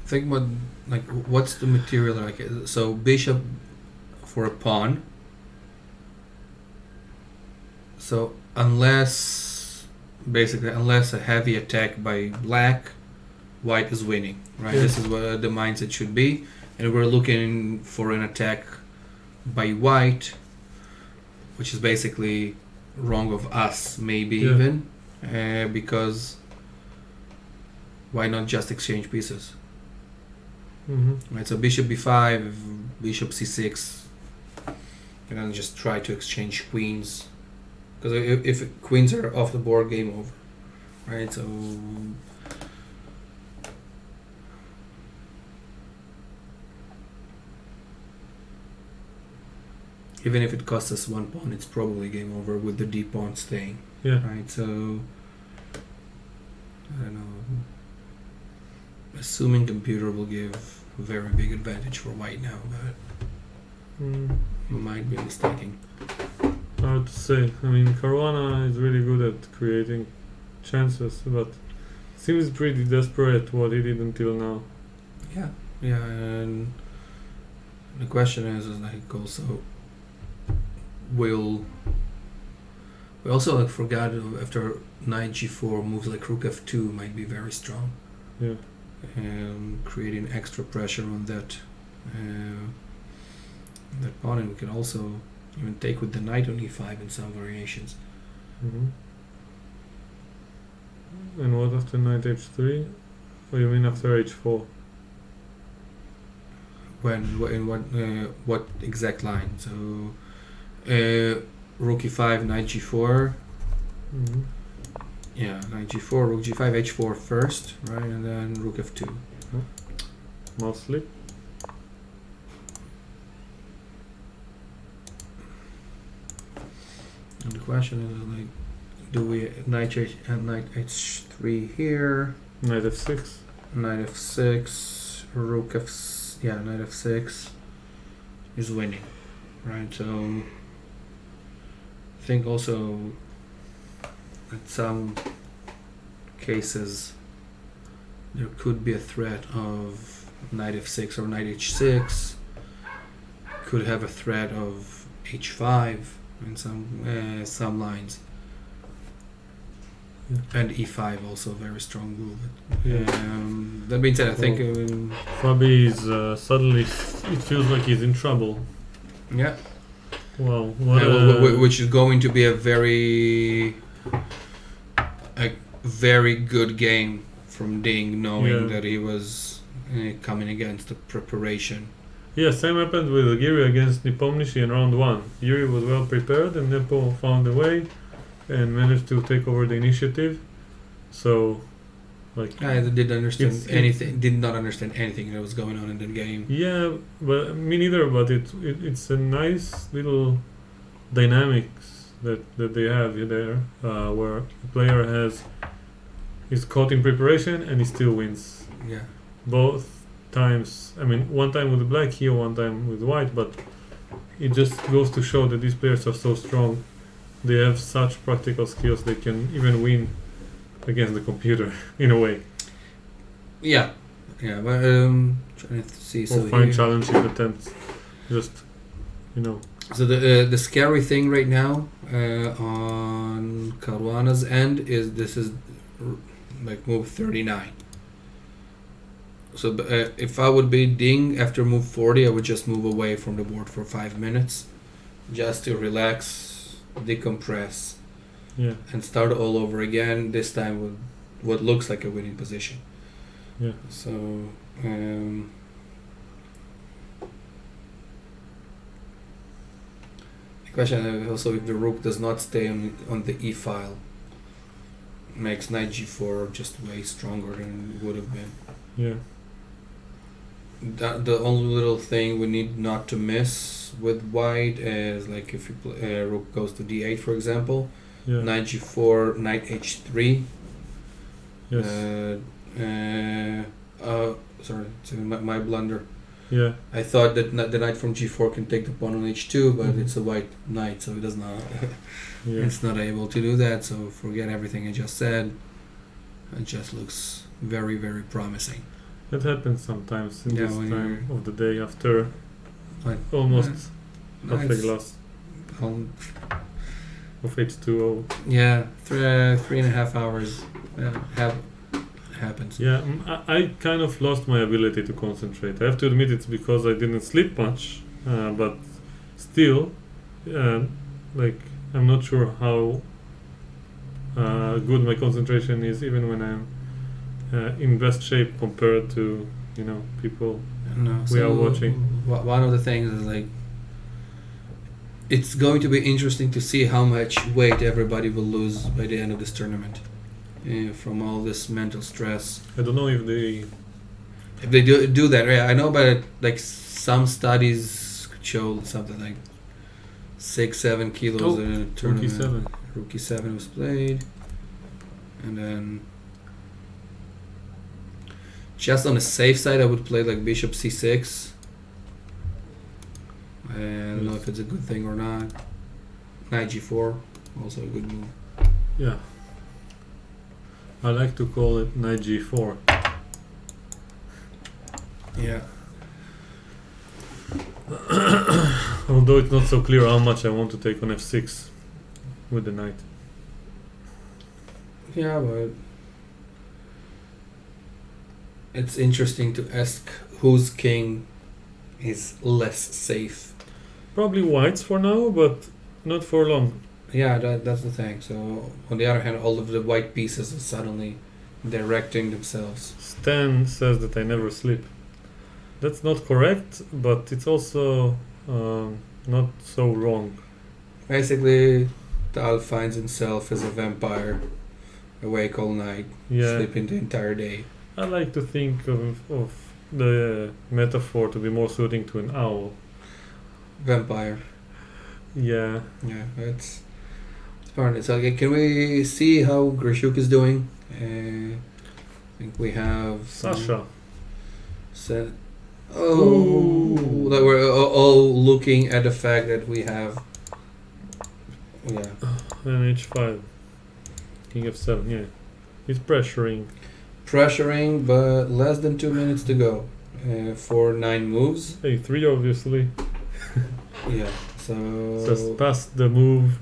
Think about like what's the material like. So bishop for a pawn. So unless a heavy attack by black, white is winning, right? Yeah. This is what the mindset should be, and we're looking for an attack by white, which is basically wrong of us, maybe Yeah. even, because why not just exchange pieces, Mm-hmm. right? So bishop b5, bishop c6, and then just try to exchange queens, because if queens are off the board, game over, right? So even if it costs us one pawn, it's probably game over with the d pawn staying. Yeah. Right, so I don't know. Assuming computer will give a very big advantage for white now, but might be mistaken. Hard to say. I mean, Caruana is really good at creating chances, but seems pretty desperate what he did until now. Yeah, and the question is like also we also like forgot after knight g4 moves like rook f2 might be very strong. Yeah. And creating extra pressure on that pawn, and we can also even take with the knight on e5 in some variations. Mm-hmm. And what after knight h3? Or you mean after h4? In what exact line? So rook e5, knight g4. Mm-hmm. Yeah, knight g4, rook g5, h4 first, right, and then rook f2. Mostly. And the question is like, do we knight h3 here? Knight f6. Knight f6, rook knight f6 is winning, right? So I think also in some cases there could be a threat of knight f6 or knight h6, could have a threat of h5 in some lines. Yeah. And e5 also a very strong move. Yeah. That being said, I think Fabi is suddenly, it feels like he's in trouble. yeah, Wow. which is going to be a very good game from Ding, knowing that he was coming against the preparation. Yeah, same happened with Giri against Nepomniachtchi in round 1. Giri was well prepared and Nepo found a way and managed to take over the initiative. So, like... I did not understand anything that was going on in the game. Yeah, but me neither, but it's a nice little dynamics that they have there, where the player is caught in preparation and he still wins. Yeah. Both times, I mean, one time with black here, one time with white, but it just goes to show that these players are so strong. They have such practical skills, they can even win against the computer, in a way. Yeah, but trying to see. Or So find here, challenging attempts. Just, So the scary thing right now on Caruana's end is this is like move 39. So if I would be Ding after move 40, I would just move away from the board for 5 minutes, just to relax, decompress, and start all over again. This time with what looks like a winning position. Yeah. So. Question also, if the rook does not stay on the e file, makes knight g4 just way stronger than it would have been. Yeah. The only little thing we need not to miss with white is like if you rook goes to d8 for example, knight g4, knight h3. Yes. Sorry, it's my blunder. Yeah. I thought that the knight from g4 can take the pawn on h2, but it's a white knight, so it does not. It's not able to do that. So forget everything I just said. It just looks very, very promising. That happens sometimes in this time of the day after like, almost half a glass of H2O. Yeah, 3.5 hours happens. Yeah, I kind of lost my ability to concentrate. I have to admit it's because I didn't sleep much, but still, like I'm not sure how good my concentration is, even when I'm in best shape compared to people we are watching. One of the things is like it's going to be interesting to see how much weight everybody will lose by the end of this tournament. From all this mental stress. I don't know if they do that. Yeah, I know about like some studies show something like 6-7 kilos in a tournament. Rookie 7 was played, and then just on the safe side, I would play like bishop c6. I don't know if it's a good thing or not. Knight g4, also a good move. Yeah. I like to call it knight g4. Yeah. Although it's not so clear how much I want to take on f6 with the knight. Yeah, but it's interesting to ask whose king is less safe. Probably white's for now, but not for long. Yeah, that's the thing. So, on the other hand, all of the white pieces are suddenly directing themselves. Stan says that I never sleep. That's not correct, but it's also not so wrong. Basically, Tal finds himself as a vampire, awake all night, sleeping the entire day. I like to think of the metaphor to be more suiting to an owl. Vampire. Yeah. Yeah, it's part of it. So, okay, can we see how Grishuk is doing? I think we have Sasha. That we're all looking at the fact that we have. Yeah. And h5. King f7. Yeah. He's pressuring. But less than 2 minutes to go for 9 moves. a3 obviously. Yeah. So just pass the move.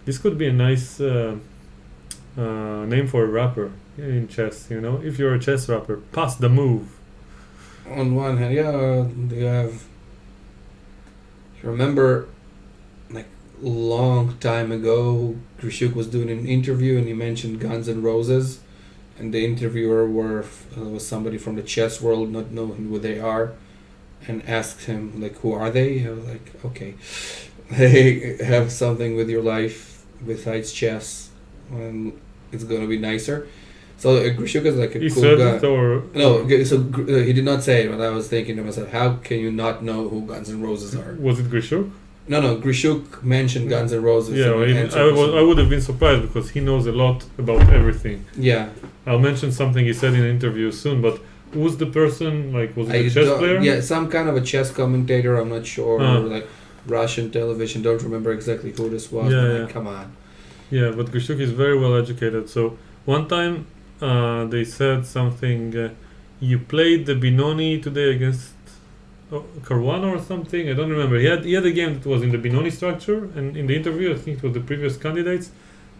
This could be a nice name for a rapper in chess, if you're a chess rapper, pass the move. On one hand, you have, if you remember, like long time ago, Grishuk was doing an interview and he mentioned Guns N' Roses, and the interviewer was somebody from the chess world, not knowing who they are, and asked him like, who are they? I was like, okay, they have something with your life besides chess, and it's gonna be nicer. So Grishuk is like a he cool said guy. It or No, so he did not say it, but I was thinking to myself, how can you not know who Guns N' Roses are? Was it Grishuk? No, Grishuk mentioned Guns N' Roses. Yeah, I would have been surprised because he knows a lot about everything. Yeah. I'll mention something he said in an interview soon, but who's the person? Like, was it a chess player? Yeah, some kind of a chess commentator, I'm not sure. Like Russian television, don't remember exactly who this was. Like, come on. Yeah, but Grishuk is very well educated. So one time they said something, you played the Binoni today against Caruana or something. I don't remember. He had a game that was in the Benoni structure, and in the interview, I think it was the previous candidates.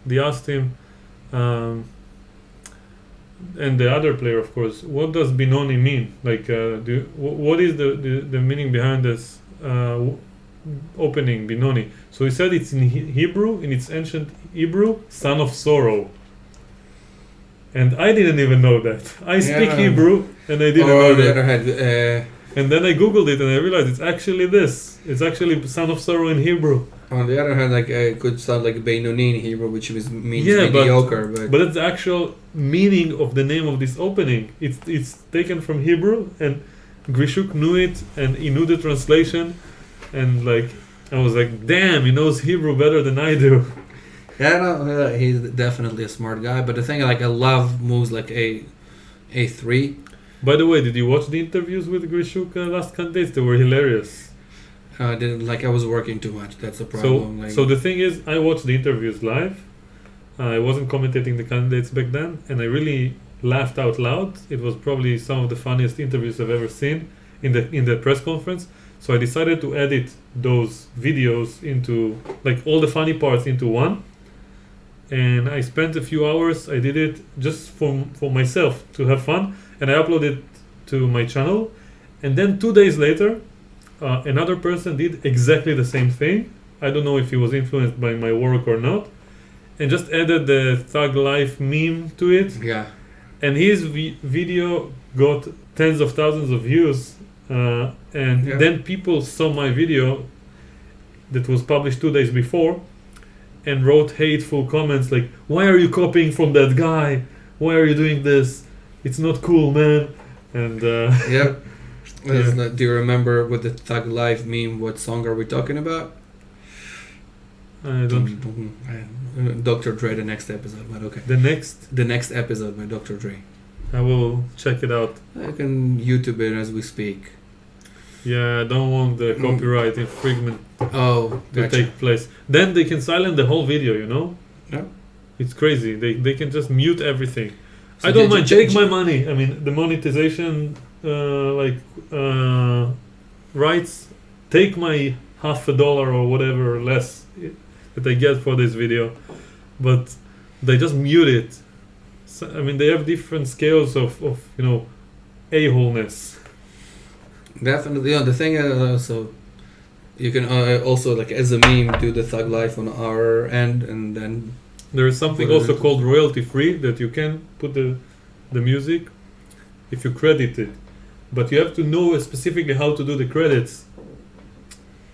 They asked him, and the other player, of course, what does Benoni mean? Like, what is the meaning behind this opening Benoni? So he said it's in Hebrew, in its ancient Hebrew, son of sorrow. And I didn't even know that. I speak Hebrew, and I didn't know on the that. other hand, And then I googled it, and I realized it's actually this. It's actually son of sorrow in Hebrew. on the other hand, like it could sound like Beinoni in Hebrew, which means Yeah, mediocre. but it's the actual meaning of the name of this opening. It's taken from Hebrew, and Grishuk knew it, and he knew the translation, and like I was like, damn, he knows Hebrew better than I do. Yeah, no, he's definitely a smart guy. But the thing, like, I love moves like A3. By the way, did you watch the interviews with Grishuk last candidates? They were hilarious. I was working too much. That's the problem. So the thing is, I watched the interviews live. I wasn't commentating the candidates back then, and I really laughed out loud. It was probably some of the funniest interviews I've ever seen in the press conference. So I decided to edit those videos into, like, all the funny parts into one. And I spent a few hours. I did it just for myself to have fun, and I uploaded it to my channel. And then 2 days later, another person did exactly the same thing. I don't know if he was influenced by my work or not, and just added the Thug Life meme to it. Yeah. And his video got tens of thousands of views. Then people saw my video that was published 2 days before, and wrote hateful comments like, why are you copying from that guy? Why are you doing this? It's not cool, man. And Yeah. Yeah. Do you remember with the Thug Life meme, what song are we talking about? I don't. Dr. Dre, the next episode, but okay. The next episode by Dr. Dre. I will check it out. I can YouTube it as we speak. Yeah, I don't want the copyright infringement Oh, to gotcha. take place. Then they can silence the whole video, you know? Yeah. It's crazy. They can just mute everything. So I don't did you mind. change- Take my money. I mean, the monetization rights. Take my $50 or whatever less that I get for this video, but they just mute it. So, I mean, they have different scales of a-holeness. Definitely. The thing is, so you can also, like, as a meme, do the Thug Life on our end, and then There is something Put it also into- called royalty free, that you can put the music if you credit it, but you have to know specifically how to do the credits.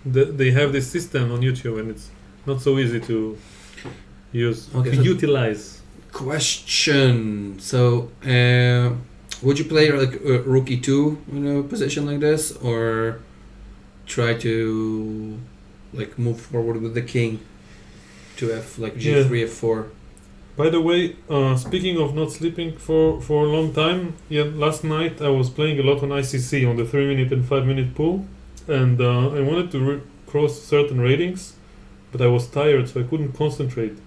They have this system on YouTube, and it's not so easy to use, Okay, to so- utilize. Question. So, would you play like rookie 2 in a position like this, or try to like move forward with the king to F, like G3, F4? By the way, speaking of not sleeping for a long time, last night I was playing a lot on ICC on the 3-minute and 5-minute pool, and I wanted to cross certain ratings, but I was tired, so I couldn't concentrate.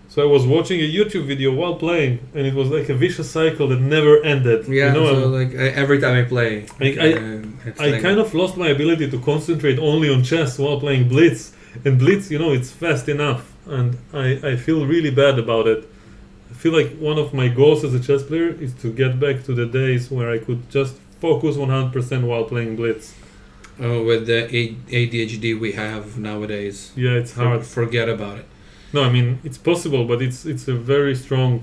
So I was watching a YouTube video while playing, and it was like a vicious cycle that never ended. Yeah. You know, So like every time I play, it's I like, kind of lost my ability to concentrate only on chess while playing Blitz. And Blitz, it's fast enough, and I feel really bad about it. I feel like one of my goals as a chess player is to get back to the days where I could just focus 100% while playing Blitz. with the ADHD we have nowadays. Yeah, it's hard. Forget about it. No, I mean, it's possible, but it's a very strong,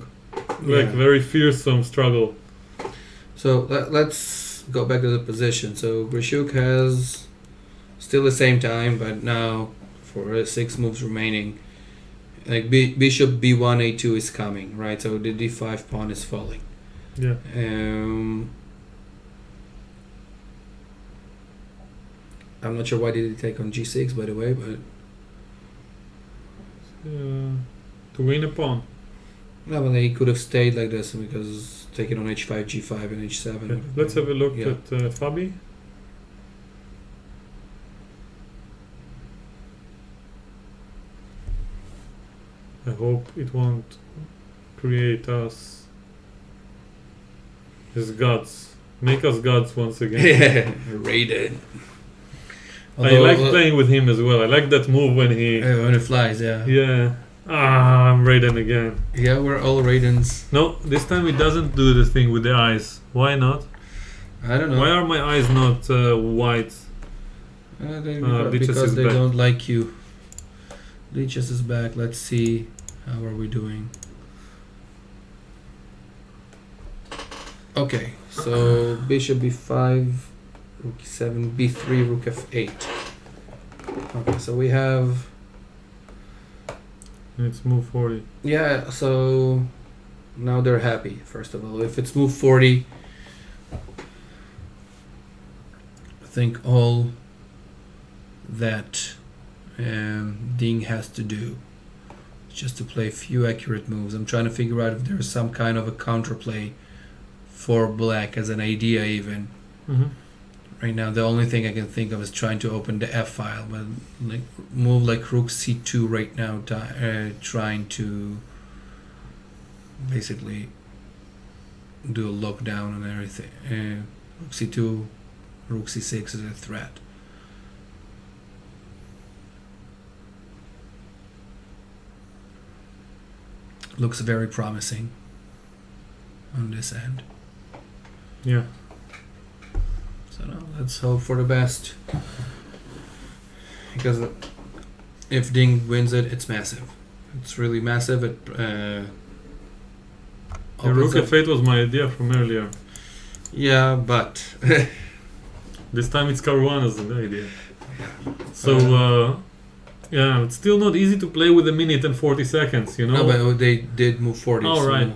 Yeah. very fearsome struggle. So let's go back to the position. So Grishuk has still the same time, but now for 6 moves remaining, like bishop b1 a2 is coming, right? So the d5 pawn is falling. Yeah. I'm not sure why did he take on g6, by the way, but To win a pawn. no, but he could have stayed like this because taking on h5, g5, and h7. Okay. Let's have a look Yeah. at Fabi. I hope it won't create us his gods. Make us gods once again. Raided. I like playing with him as well. I like that move when he flies, yeah. Yeah. I'm Raiden again. Yeah, we're all Raidens. No, this time it doesn't do the thing with the eyes. Why not? I don't know. Why are my eyes not white? Because they don't like you. Leeches is back. Let's see. How are we doing? Okay, so bishop b5, rook e7, b3, rook f8. Okay, so we have... It's move 40. Yeah, so now they're happy, first of all. If it's move 40, I think all that Ding has to do is just to play a few accurate moves. I'm trying to figure out if there's some kind of a counterplay for black as an idea even. Mm-hmm. Right now the only thing I can think of is trying to open the F file, but like move like rook c2 right now, trying to basically do a lockdown on everything. Rook c2, rook c6 is a threat. Looks very promising on this end. Yeah. So now let's hope for the best. Because if Ding wins it, it's massive. It's really massive. It Rook f8 was my idea from earlier. Yeah, but this time it's Caruana's idea. So yeah, it's still not easy to play with a minute and 40 seconds, you know. No, but they did move 40. Oh, so right.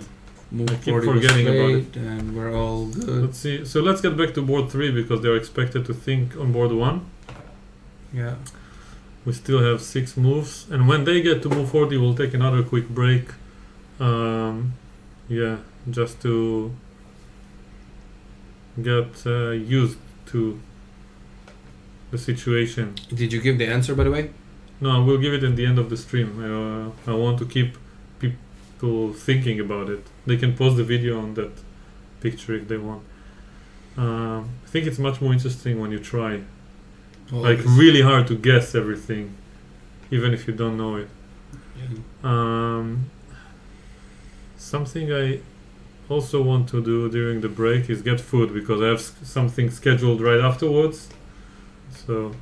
Move I keep 40 forgetting was about played, and we're all good. Let's see. So let's get back to board 3 because they're expected to think on board 1. Yeah. We still have 6 moves, and when they get to move 40, we'll take another quick break. Yeah, just to get used to the situation. Did you give the answer, by the way? No, we'll give it in the end of the stream. I want to keep people thinking about it. They can pause the video on that picture if they want. I think it's much more interesting when you try. Like really hard to guess everything, even if you don't know it. Yeah. Something I also want to do during the break is get food because I have something scheduled right afterwards. So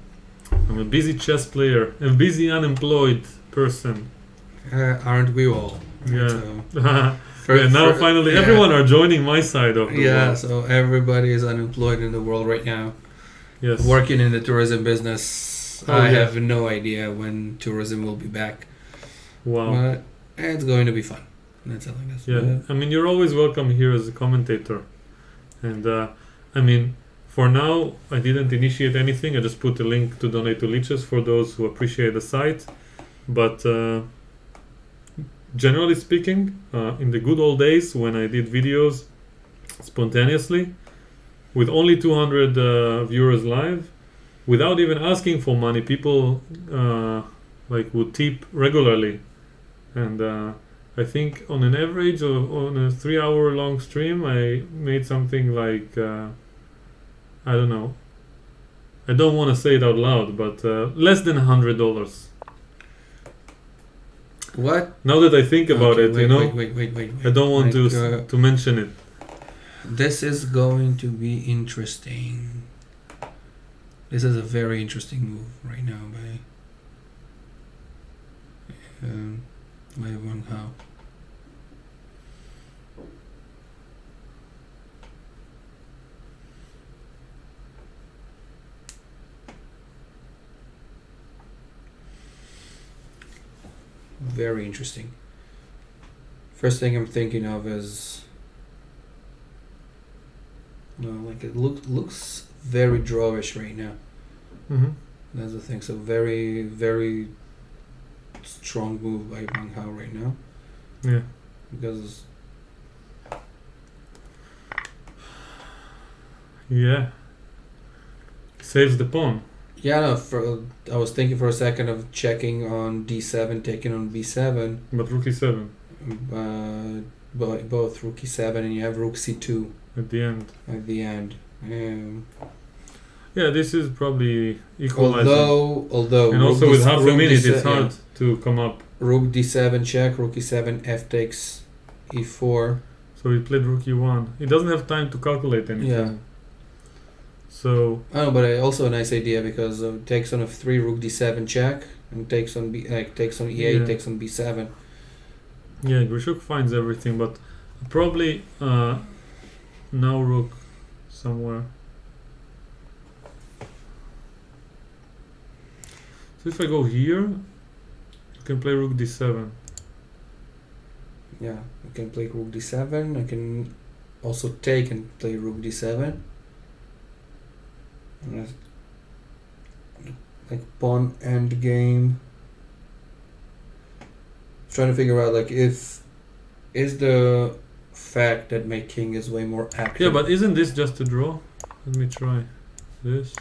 I'm a busy chess player, a busy unemployed person. Aren't we all? Yeah. So Now finally everyone are joining my side of the world. Yeah, so everybody is unemployed in the world right now. Yes. Working in the tourism business. Oh, I yeah. have no idea when tourism will be back. Wow. But it's going to be fun. That's all I guess. Yeah, I mean, you're always welcome here as a commentator. And I mean, for now, I didn't initiate anything. I just put a link to donate to Leeches for those who appreciate the site. But generally speaking, in the good old days when I did videos spontaneously, with only 200 viewers live, without even asking for money, people like would tip regularly. And I think on an average of on a 3-hour long stream, I made something like I don't know. I don't want to say it out loud, but less than $100. What? Now that I think about it, you know, Wait. I don't want Like, to mention it. This is going to be interesting. This is a very interesting move right now by Wang Hao. Very interesting. First thing I'm thinking of is, well, like it looks very drawish right now. Mm-hmm. That's the thing. So very, very strong move by Wang Hao right now. Yeah. Because Yeah. Saves the pawn. yeah, no, I was thinking for a second of checking on d7, taking on b7. But rook e7. Both rook e7 and you have rook c2. at the end. at the end. Yeah, this is probably equalizing. Although and also with half a minute, it's hard to come up. Rook d7 check, rook e7, f takes e4. So he played rook e1. He doesn't have time to calculate anything. Yeah. So. Oh, but also a nice idea because takes on f3, rook d7 check, and takes on takes on e8, takes on b7. Yeah, Grishuk finds everything, but probably now rook somewhere. So if I go here, I can play rook d7. Yeah, I can play rook d7. I can also take and play rook d7. And like pawn endgame. Trying to figure out like if is the fact that my king is way more active. Yeah, but isn't this just a draw? Let me try this.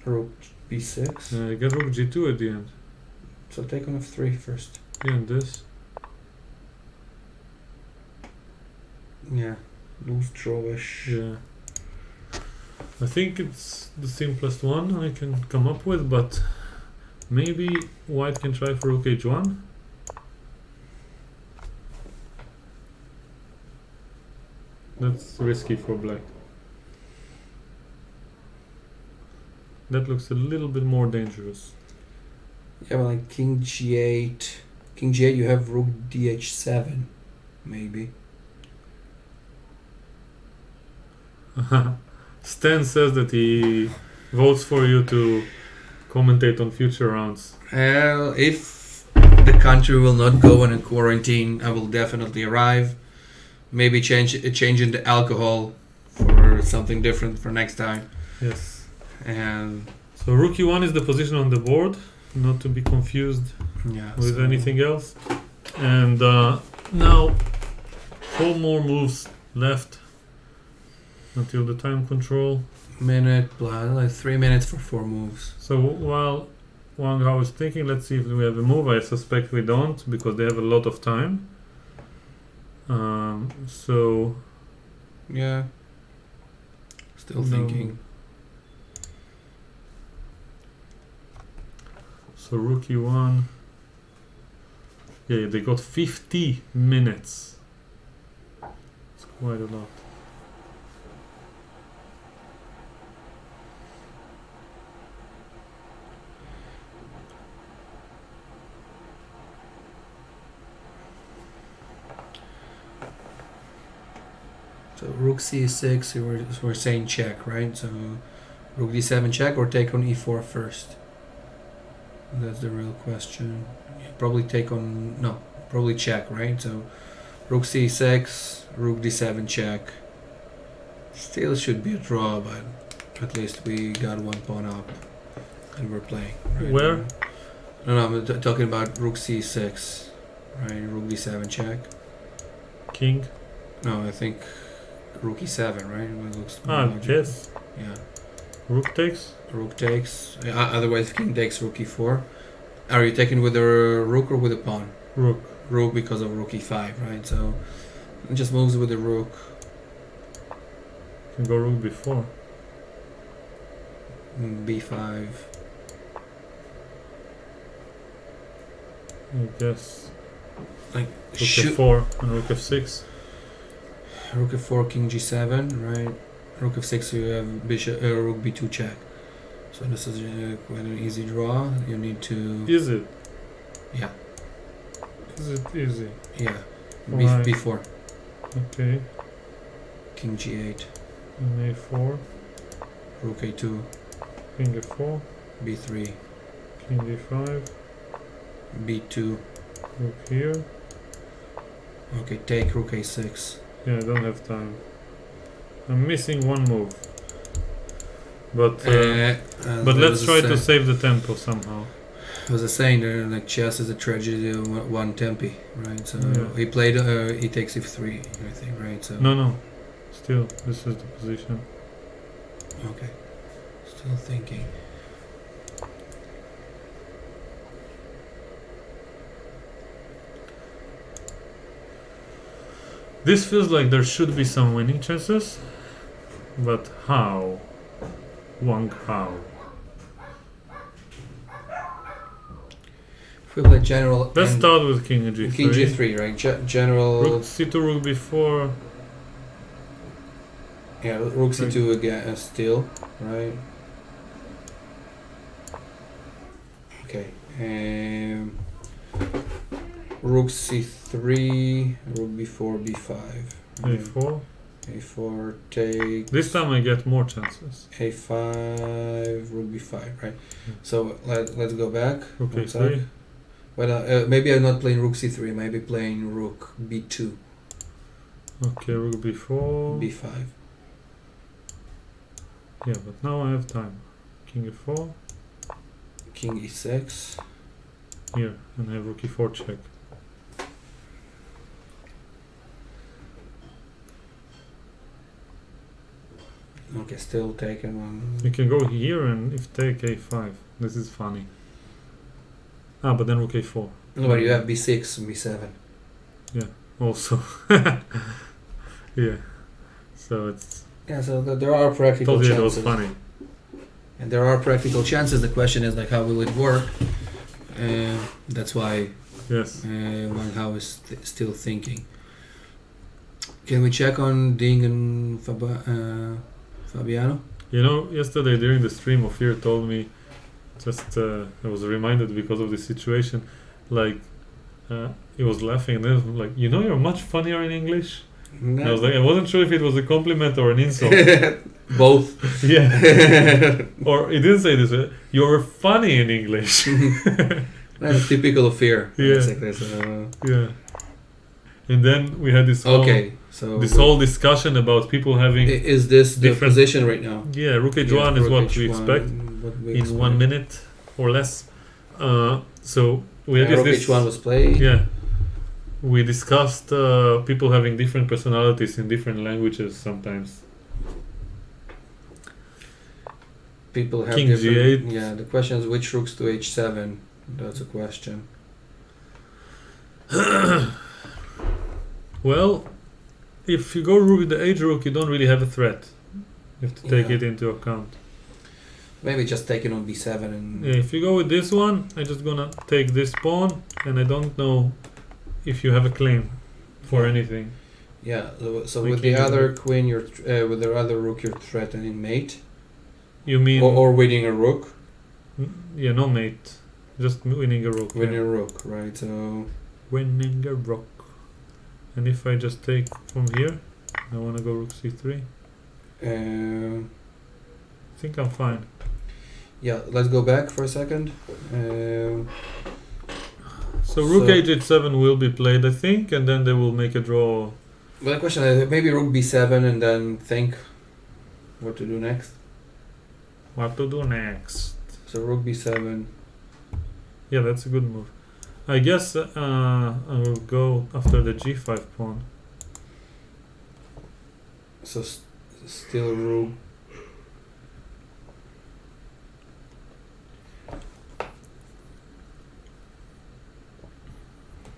Rook b6. I get rook g2 at the end. So take on f3 first. Yeah, and this. Yeah, loose drawish. Yeah. I think it's the simplest one I can come up with, but maybe white can try for rook h1. That's risky for black. That looks a little bit more dangerous. Yeah, but like king g8. King g8, you have rook dh7, maybe. Stan says that he votes for you to commentate on future rounds. If the country will not go on a quarantine, I will definitely arrive. Maybe changing the alcohol for something different for next time. Yes. And so rook e1 is the position on the board, not to be confused with anything else. And now 4 more moves left until the time control. Like 3 minutes for 4 moves. So while Wang Hao is thinking, let's see if we have a move. I suspect we don't because they have a lot of time. So yeah, still thinking. So rook e1. Yeah, they got 50 minutes. It's quite a lot. So rook c6, we're saying check, right? So rook d7 check or take on e4 first? That's the real question. Probably take on, no, probably check, right? So rook c6, rook d7 check. Still should be a draw, but at least we got 1 pawn up and we're playing. Right? Where? No, I'm talking about rook c6, right? Rook d7 check. King? No, I think rook e7, right? It looks yes. Yeah. Rook takes? Rook takes. Otherwise, king takes rook e4. Are you taking with a rook or with a pawn? Rook. Rook because of rook e5, right? So it just moves with the rook. Can go rook b4. B5. I guess. Like rook f4 and rook f6. Rook f4, king g7, right? Rook f6, you have bishop, rook b2 check. So this is quite an easy draw. You need to. Is it? Yeah. Is it easy? Yeah. Why? b4. Okay. King g8. And a4. Rook a2. King f4. b3. King d5. b2. Rook here. Okay, take rook a6. Yeah, I don't have time. I'm missing 1 move. But let's try to save the tempo somehow. I was saying that like chess is a tragedy of 1 tempi, right? So Yeah. he played he takes f3, I think, right? So No. Still, this is the position. okay. Still thinking. This feels like there should be some winning chances, but how? Wang how? If we play general. Let's and start with King G3. King G3, right? General. Rook C2, Rook B4. Yeah, Rook C2 again, still, right? Okay. Rook C3, Rook B4, B5. A4. A4 take. This time I get more chances. A5, Rook B5, right? Hmm. So let's go back. Rook one A3. sec. But maybe I'm not playing Rook C3. Maybe playing Rook B2, Okay, Rook B4. B5. Yeah, but now I have time. King E4. King E6. Here, and I have Rook E4 check. Okay, still taking one. You can go here and if take A5. This is funny. Ah, but then Rook A4. No, but you have B6 and B7. Also. Yeah. So it's... Yeah, so there are practical Told you chances. it was funny. And there are practical chances. The question is like, how will it work? That's why Yes. Wang Hao is still thinking. Can we check on Ding and Fabiano? You know, yesterday during the stream, Ophir told me, I was reminded because of the situation, like, he was laughing and then was like, you know, you're much funnier in English. No. I was like, I wasn't sure if it was a compliment or an insult. Both. Yeah. Or he didn't say this. You're funny in English. That's typical of fear. Yeah. Basically, Yeah. And then we had this okay, so whole discussion about people having is this the different- position right now? yeah, Rook H1 is Rook what we H1, expect what we in expect. 1 minute or less. So we had Rook this H1 was played. yeah. We discussed people having different personalities in different languages sometimes. People have King different. G8. Yeah, the question is which rooks to H7. That's a question. Well, if you go with the H rook, you don't really have a threat. You have to take Yeah. it into account. Maybe just taking on B7 and Yeah, if you go with this one, I'm just gonna take this pawn, and I don't know if you have a claim for anything. yeah. So Like with the king- other queen, you're with the other rook, you're threatening mate You mean or winning a rook, yeah, no mate, just winning a rook. winning yeah. a rook, right? So Winning a rook. And if I just take from here, I wanna go rook c3. uh, I think I'm fine. yeah, let's go back for a second. So rook So- h7 will be played, I think, and then they will make a draw. Well, the question is maybe rook B7 and then think what to do next. What to do next? So rook B7. Yeah, that's a good move. I guess I will go after the g5 pawn. So still rook.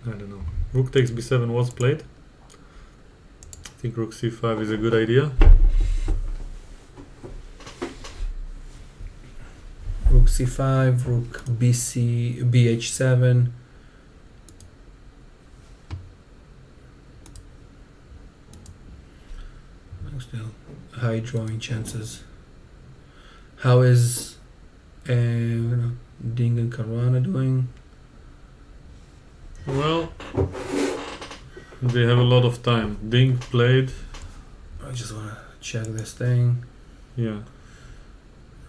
I don't know. Rook takes b7 was played. I think rook c5 is a good idea. Rook C5, rook BH7. Still high drawing chances. How is Ding and Caruana doing? Well, they have a lot of time. Ding played. I just want to check this thing. Yeah.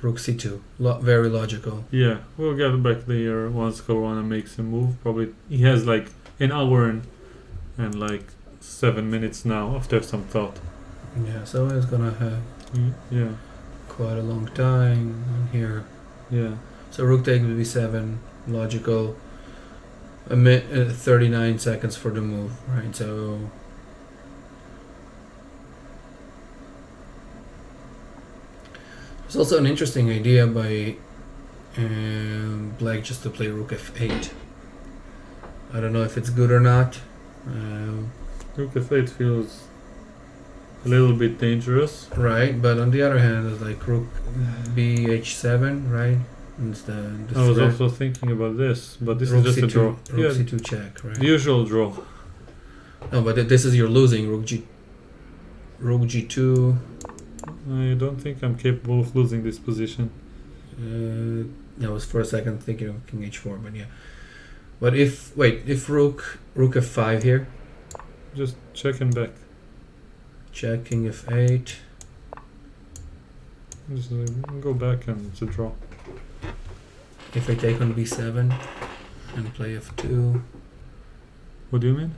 Rook C2. Very logical. Yeah, we'll get back there once Caruana makes a move. Probably he has like an hour and like 7 minutes now after some thought. Yeah, so it's gonna have Yeah, quite a long time on here. yeah. So rook takes B7, logical. 39 seconds for the move, right? So it's also an interesting idea by Black just to play rook F8. I don't know if it's good or not. Rook f8 feels a little bit dangerous. Right, but on the other hand, it's like rook bh7, right? It's the I was threat. also thinking about this, but this Rook is just a c2, draw. rook Yeah, c2 check, right? the usual draw. No, but this is you're losing. Rook g2. I don't think I'm capable of losing this position. I was for a second thinking of king h4, but yeah. But if rook f5 here, Just check and back. check king f8. Just go back and it's a draw. If I take on b7 and play f2. What do you mean?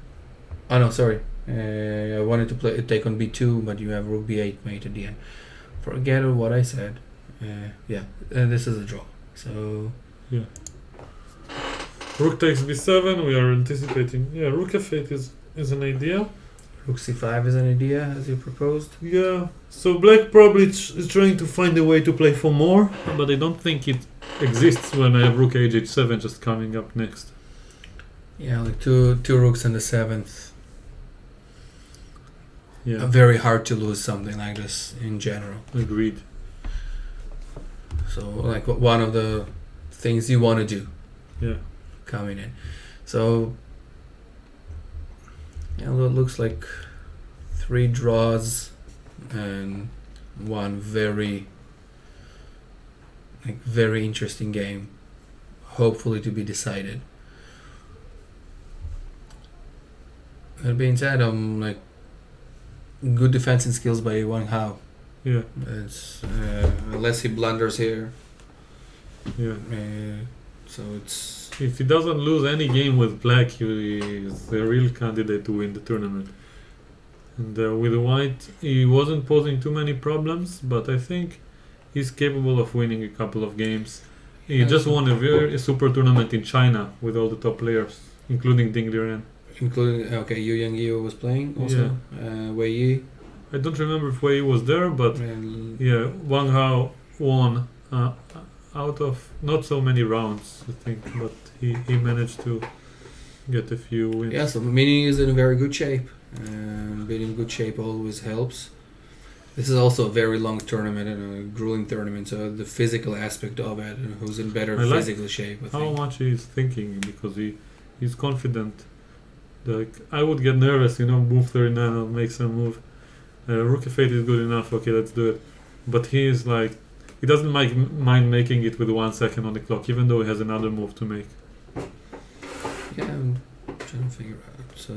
Oh no, sorry. I wanted to take on b2, but you have rook b8 mate at the end. Forget what I said. This is a draw. So Rook takes b7. We are anticipating. Yeah, rook f8 is an idea. rook c5 is an idea, as you proposed. Yeah. So black probably is trying to find a way to play for more, but I don't think it exists when I have rook h7 just coming up next. Yeah, like two rooks in the seventh. Yeah. Very hard to lose something like this in general. Agreed. So like one of the things you want to do Yeah. coming in. So yeah, it looks like 3 draws and one very interesting game, hopefully to be decided. That being said, like good defensive skills by Wang Hao. Yeah. It's unless he blunders here. Yeah. So it's If he doesn't lose any game with black, he is a real candidate to win the tournament. And with white, he wasn't posing too many problems, but I think he's capable of winning a couple of games. He just won a super tournament in China with all the top players, including Ding Liren. including Yu Yang was playing also. Wei Yi. I don't remember if Wei was there, but And yeah, Wang Hao won out of not so many rounds, I think, but he managed to get a few wins. yeah, so meaning is in a very good shape. Being in good shape always helps. This is also a very long tournament and a grueling tournament, so the physical aspect of it, and who's in better I like physical shape. I How think. much he's thinking, because he's confident. Like, I would get nervous, move 39, I'll make some move. Rook f8 is good enough, okay, let's do it. But he is like, he doesn't mind making it with 1 second on the clock, even though he has another move to make. Yeah, I'm trying to figure out. So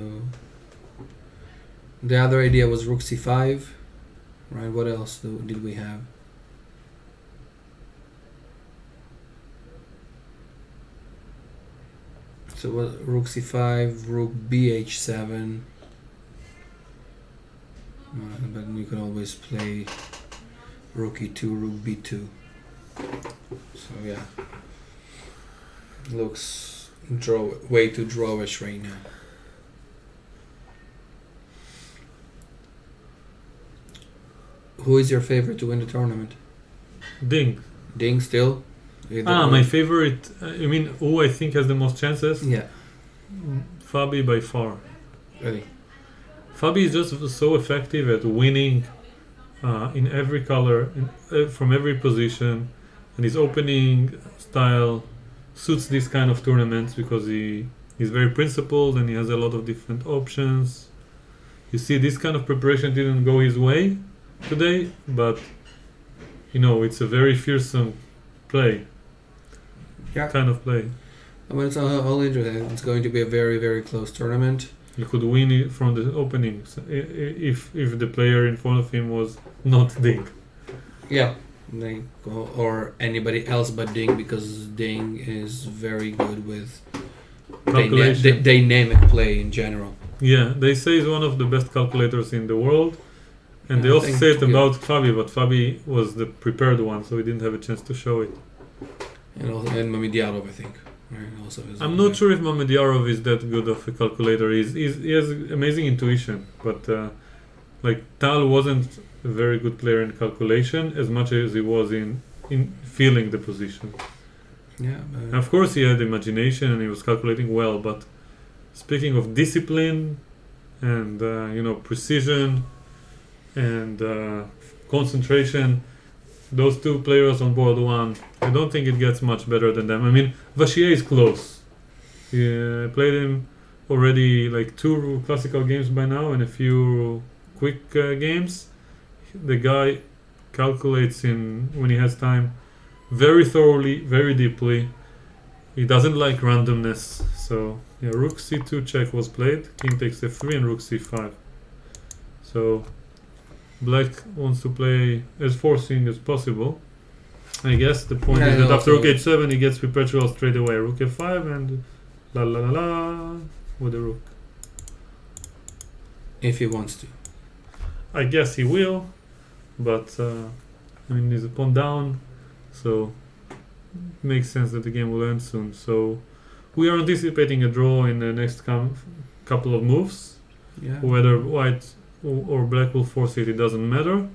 the other idea was rook c5, right? What else did we have? So what, rook c5, rook bh7. But you can always play rook e2, rook b2. So yeah, looks way too drawish right now. Who is your favorite to win the tournament? Ding. Ding still? My favorite, you mean who I think has the most chances? Yeah, Fabi by far. really. Fabi is just so effective at winning in every color, from every position, and his opening style suits this kind of tournaments because he's very principled and he has a lot of different options. You see, this kind of preparation didn't go his way today, but it's a very fearsome play. Yeah. Kind of play. I mean, it's all interesting. It's going to be a very, very close tournament. You could win it from the opening if the player in front of him was not Ding. Yeah. Or anybody else but Ding, because Ding is very good with Calculation. dynamic play in general. Yeah, they say he's one of the best calculators in the world. And Yeah, they I also think say it yeah. about Fabi, but Fabi was the prepared one, so he didn't have a chance to show it. And Mamidyarov, I think. Right, also is I'm not sure if Mamidyarov is that good of a calculator. He has amazing intuition, but Tal wasn't a very good player in calculation as much as he was in feeling the position. Yeah. And of course, he had imagination and he was calculating well, but speaking of discipline and precision and concentration. Those two players on board one. I don't think it gets much better than them. I mean, Vachier is close. Played him already like 2 classical games by now and a few quick games. The guy calculates when he has time very thoroughly, very deeply. He doesn't like randomness. So yeah, Rook C2 check was played. King takes F3 and Rook C5. So Black wants to play as forcing as possible. I guess the point is that after Rook H7 he gets perpetual straight away. Rook F5 and la la la la with the Rook. If he wants to. I guess he will, but he's a pawn down, so it makes sense that the game will end soon. So we are anticipating a draw in the next couple of moves. Yeah. Whether white or black will force it doesn't matter.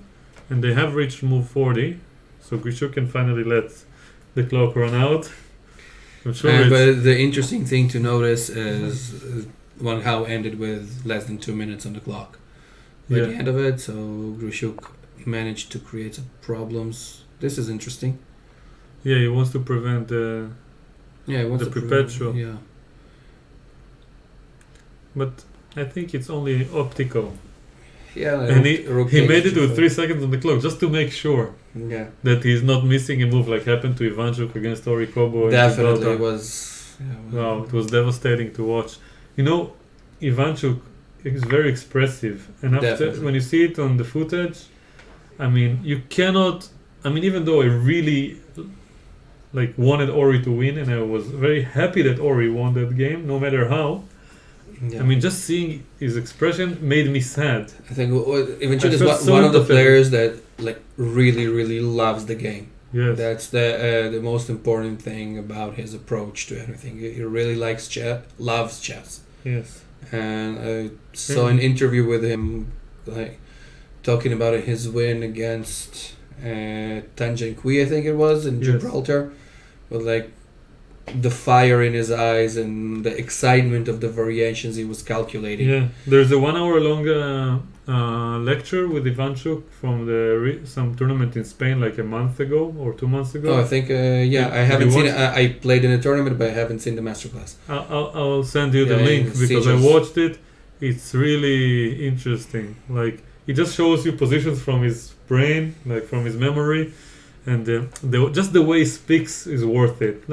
And they have reached move 40, so Grishuk can finally let the clock run out. I'm sure but the interesting thing to notice is Wang Hao ended with less than 2 minutes on the clock by the end of it, so Grishuk managed to create some problems. This is interesting. Yeah, he wants to prevent the perpetual. Yeah. But I think it's only optical. Yeah, and he made it with 3 seconds on the clock just to make sure that he's not missing a move like happened to Ivanchuk against Ori Kobo. Definitely was. Wow, it was devastating to watch. Ivanchuk is very expressive, and after when you see it on the footage, I mean, you cannot. I mean, even though I really wanted Ori to win, and I was very happy that Ori won that game, no matter how. Yeah. I mean, just seeing his expression made me sad. I think Ivanchuk is one of the players that really, really loves the game. Yes. That's the most important thing about his approach to everything. He really likes chess, loves chess. Yes. And I saw an interview with him, talking about his win against Tanjan Kui, I think it was, in Gibraltar, with the fire in his eyes and the excitement of the variations he was calculating. Yeah, there's a 1 hour long lecture with Ivanchuk from some tournament in Spain like a month ago or 2 months ago. Oh, I think I haven't seen it. I played in a tournament, but I haven't seen the masterclass. I'll send you the link because I watched it. It's really interesting. It just shows you positions from his brain, from his memory, and just the way he speaks is worth it.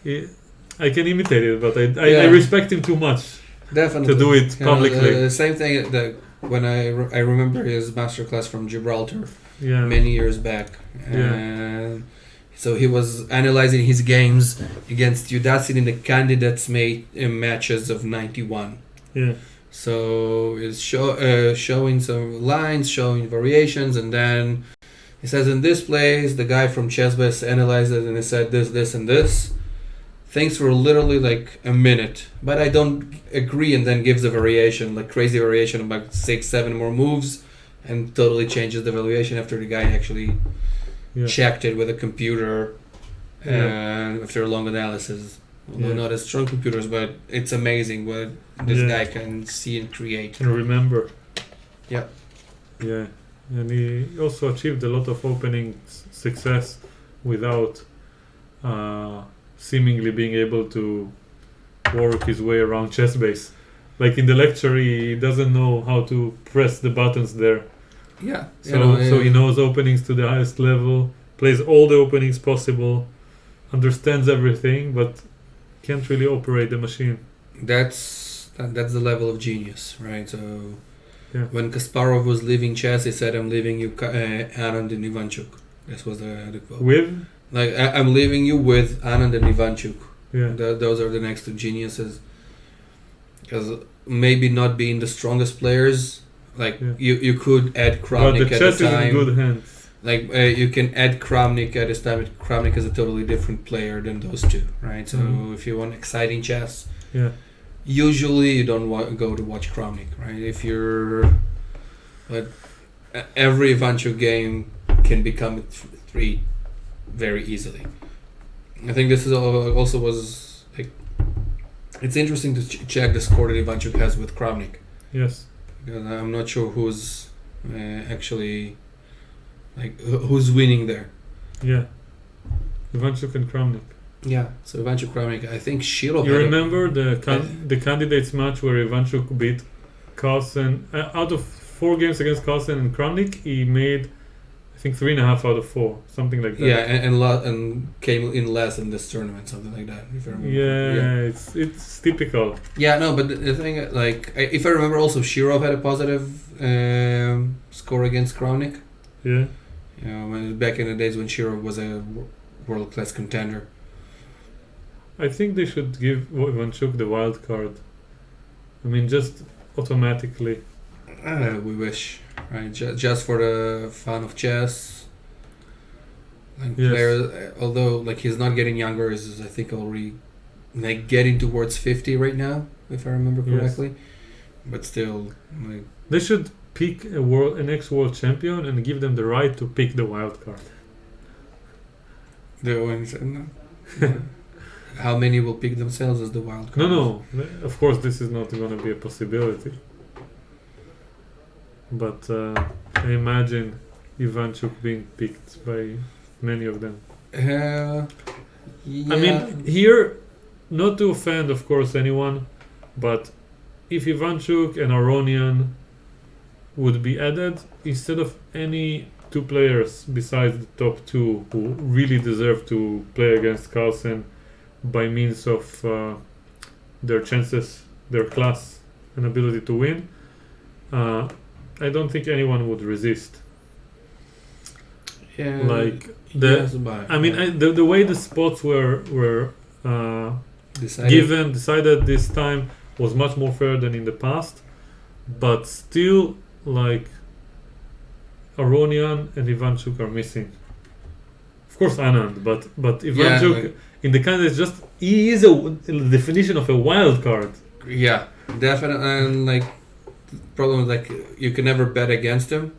I can imitate it, but I respect him too much. Definitely. To do it publicly. The same thing that when I remember his masterclass from Gibraltar many years back. So he was analyzing his games against Udacity in the candidates matches of 91. Yeah. So it's showing some lines, showing variations, and then he says in this place the guy from ChessBase analyzed it and he said this, this, and this. Things were literally a minute, but I don't agree, and then gives a variation, crazy variation of 6-7 more moves, and totally changes the valuation after the guy actually checked it with a computer after a long analysis. Although not as strong computers, but it's amazing what this guy can see and create. And remember. Yeah. Yeah. And he also achieved a lot of opening success without seemingly being able to work his way around ChessBase. In the lecture, he doesn't know how to press the buttons there. Yeah. So he knows openings to the highest level, plays all the openings possible, understands everything, but can't really operate the machine. That's the level of genius, right? So when Kasparov was leaving chess, he said, "I'm leaving you, Anand and Ivanchuk." This was the quote. With? I'm leaving you with Anand and Ivanchuk. Yeah. Those are the next two geniuses. Because maybe not being the strongest players, you could add Kramnik at the time. But the chess is in good hands. You can add Kramnik at this time. Kramnik is a totally different player than those two, right? So if you want exciting chess, usually you don't go to watch Kramnik, right? But every Ivanchuk game can become 3 very easily. I think this is also was It's interesting to check the score that Ivanchuk has with Kramnik. Yes. Because I'm not sure who's actually who's winning there. Yeah. Ivanchuk and Kramnik. Yeah. So Ivanchuk Kramnik. I think Shirov. You remember the candidates match where Ivanchuk beat Carlsen out of 4 games against Carlsen and Kramnik? He made, I think, 3.5 out of 4, something like that. Yeah, and came in less in this tournament, something like that. If I remember. Yeah, it's typical. Yeah, no, but the thing, if I remember, also Shirov had a positive score against Kramnik. Yeah. You know, back in the days when Shirov was a world-class contender. I think they should give Ivanchuk the wild card. I mean, just automatically. We wish, right? Just for the fun of chess. Like Yes. players, although he's not getting younger, is I think already getting towards 50 right now, if I remember correctly. But still, They should pick an ex-world champion and give them the right to pick the wild card. How many will pick themselves as the wild card? No. Of course, this is not going to be a possibility. But I imagine Ivanchuk being picked by many of them. Yeah. I mean, here, not to offend, of course, anyone, but if Ivanchuk and Aronian would be added, instead of any 2 players besides the top 2 who really deserve to play against Carlsen by means of their chances, their class and ability to win, I don't think anyone would resist. Yeah. The way the spots were decided this time was much more fair than in the past, but still, Aronian and Ivanchuk are missing. Of course, Anand, but Ivanchuk in the candidates he is the definition of a wild card. Yeah, definitely, and problem is you can never bet against him.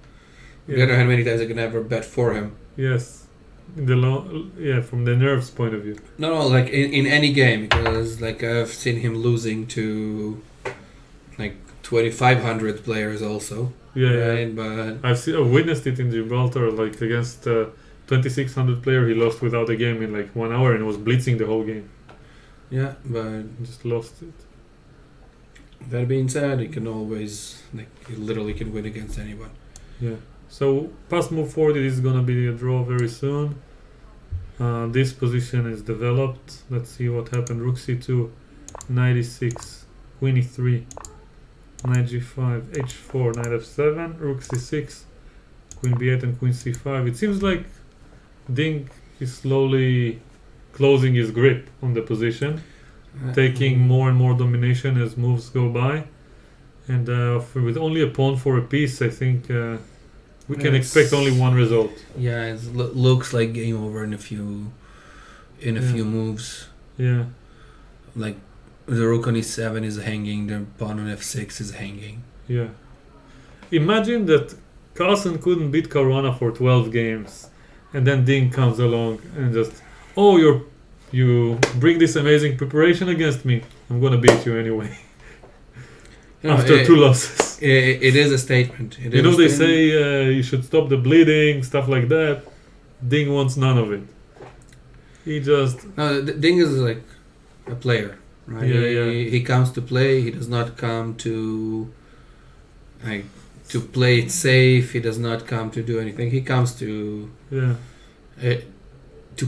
On the other hand, many times you can never bet for him. Yes, from the nerves point of view. No, in any game, because I've seen him losing to 2,500 players also. Yeah. But I've witnessed it in Gibraltar, against 2,600 player. He lost without a game in 1 hour and was blitzing the whole game. Yeah, but just lost it. That being said, he can always he literally can win against anyone. Yeah. So past move forward, it is gonna be a draw very soon. This position is developed. Let's see what happened. Rook c2, knight e6, queen e3, knight g5, h4, knight f7, rook c6, queen b8 and queen c5. It seems like Ding is slowly closing his grip on the position, taking more and more domination as moves go by. And with only a pawn for a piece, I think we can expect only one result. Yeah, it looks like game over in a few moves. Yeah. The rook on e7 is hanging, the pawn on f6 is hanging. Yeah. Imagine that Carlsen couldn't beat Caruana for 12 games, and then Ding comes along and just, you bring this amazing preparation against me, I'm gonna beat you anyway. After 2 losses. It is a statement. They say you should stop the bleeding, stuff like that. Ding wants none of it. He just... No, Ding is a player, right? Yeah, He comes to play. He does not come to play it safe. He does not come to do anything. He comes to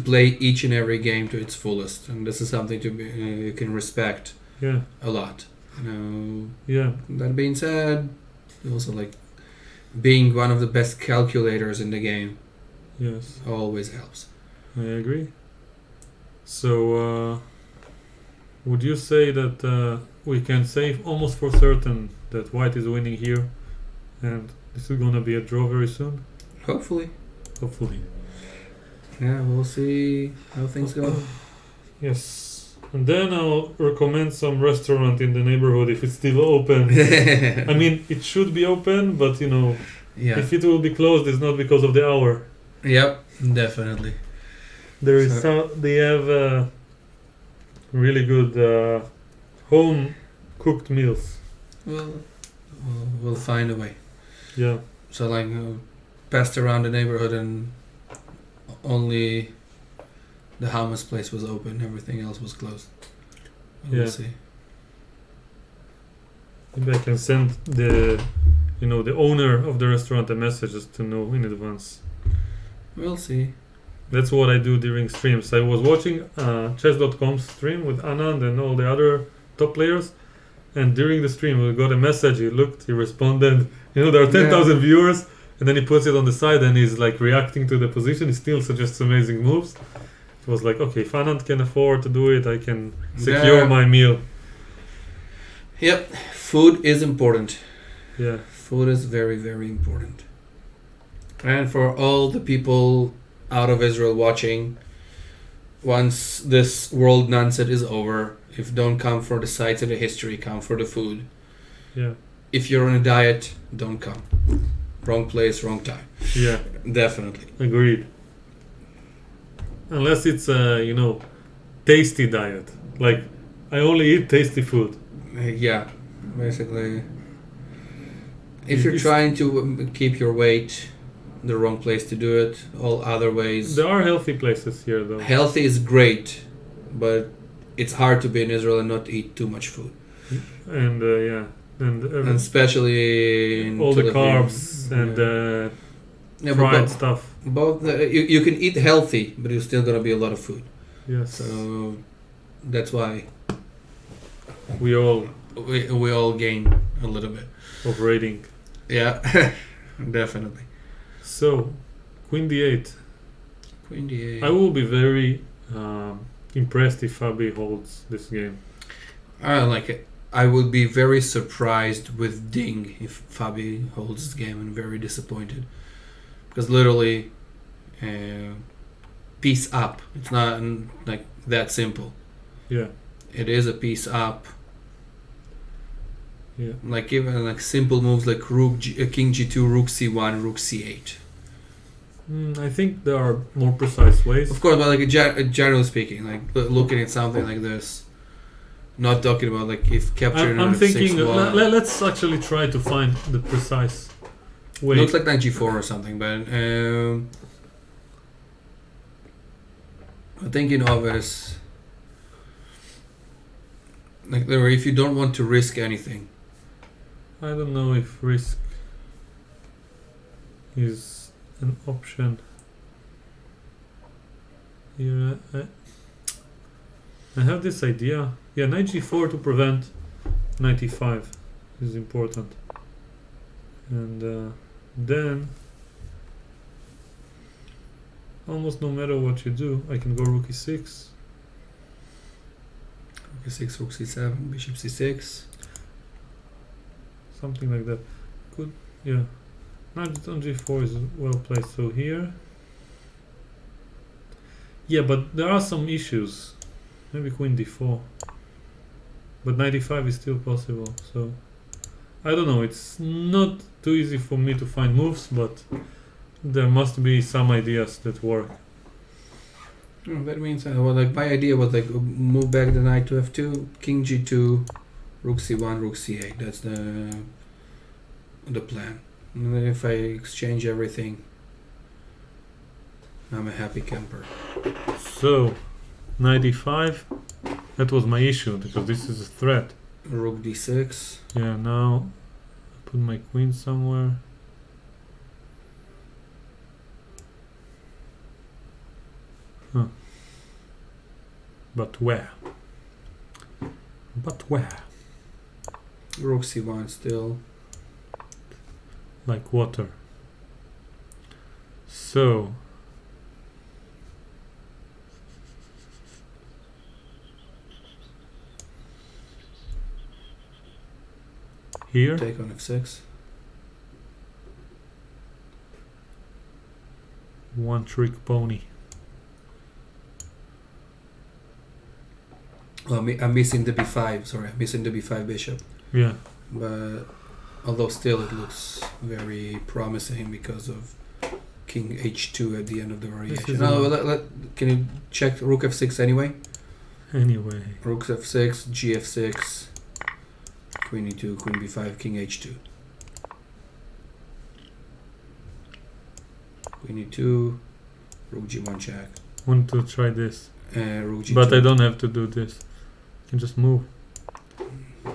play each and every game to its fullest, and this is something you can respect a lot. That being said, also being one of the best calculators in the game. Yes, always helps. I agree. So, would you say that we can say almost for certain that White is winning here, and this is gonna be a draw very soon? Hopefully. Yeah, we'll see how things go. Yes. And then I'll recommend some restaurant in the neighborhood if it's still open. I mean, it should be open, but if it will be closed, it's not because of the hour. Yep, definitely. They have really good home cooked meals. We'll find a way. Yeah. So like passed around the neighborhood and only the hummus place was open. Everything else was closed. We'll see. Maybe I can send the owner of the restaurant a message just to know in advance. We'll see. That's what I do during streams. I was watching chess.com stream with Anand and all the other top players, and during the stream we got a message. He looked, he responded. There are 10,000 viewers, and then he puts it on the side and he's like reacting to the position. He still suggests amazing moves. It was like, okay, if Anand can afford to do it, I can secure my meal. Yep, food is important. Yeah. Food is very, very important. And for all the people out of Israel watching, once this world nonsense is over, if don't come for the sights of the history, come for the food. Yeah. If you're on a diet, don't come. Wrong place, wrong time. Yeah. Definitely. Agreed. Unless it's a, tasty diet. Like, I only eat tasty food. Yeah, basically. If you're trying to keep your weight, the wrong place to do it. All other ways. There are healthy places here, though. Healthy is great, but it's hard to be in Israel and not eat too much food. And and especially in all the Tel Aviv. carbs and fried stuff. Both you can eat healthy, but it's still gonna be a lot of food. Yes. So that's why we all gain a little bit of rating. Yeah, definitely. So, Queen D8. Queen D8. I will be very impressed if FIDE holds this game. I like it. I would be very surprised with Ding if FIDE holds this game, and very disappointed. Because literally, piece up. It's not like that simple. Yeah. It is a piece up. Yeah. Like even like simple moves like King G2, Rook C1, Rook C8. I think there are more precise ways. Of course, but like generally speaking, like looking at something like this, not talking about like if capturing. I'm thinking. Let's actually try to find the precise way. Looks like knight G4 or something, but I'm thinking of as like if you don't want to risk anything. I don't know if risk is an option. Here, I have this idea. Yeah, knight G4 to prevent knight E5 is important. And then, almost no matter what you do, I can go rook E6. Rook E6, rook C7, bishop C6. Something like that. Good, yeah. Knight on G4 is well placed. So here, yeah, but there are some issues. Maybe Queen D4, but knight E5 is still possible. So I don't know. It's not too easy for me to find moves, but there must be some ideas that work. That means like my idea was like move back the knight to F2, King G2, Rook C1, Rook C8. That's the plan. And then if I exchange everything, I'm a happy camper. So, knight E5. That was my issue because this is a threat. Rook D6. Yeah. Now, I put my queen somewhere. Huh. But where? But where? Rook C1 still. Like water. So here take on F6. One trick pony. Oh, I'm missing the B5. Sorry, I'm missing the B5 bishop. Yeah. But although still it looks very promising because of King H2 at the end of the variation. No, can you check Rook F6 anyway? Anyway. Rook f6, gf6, queen e2, queen b5, king h2. Queen e2, rook g1 check. Want to try this. Rook g2. But I don't have to do this. I can just move. I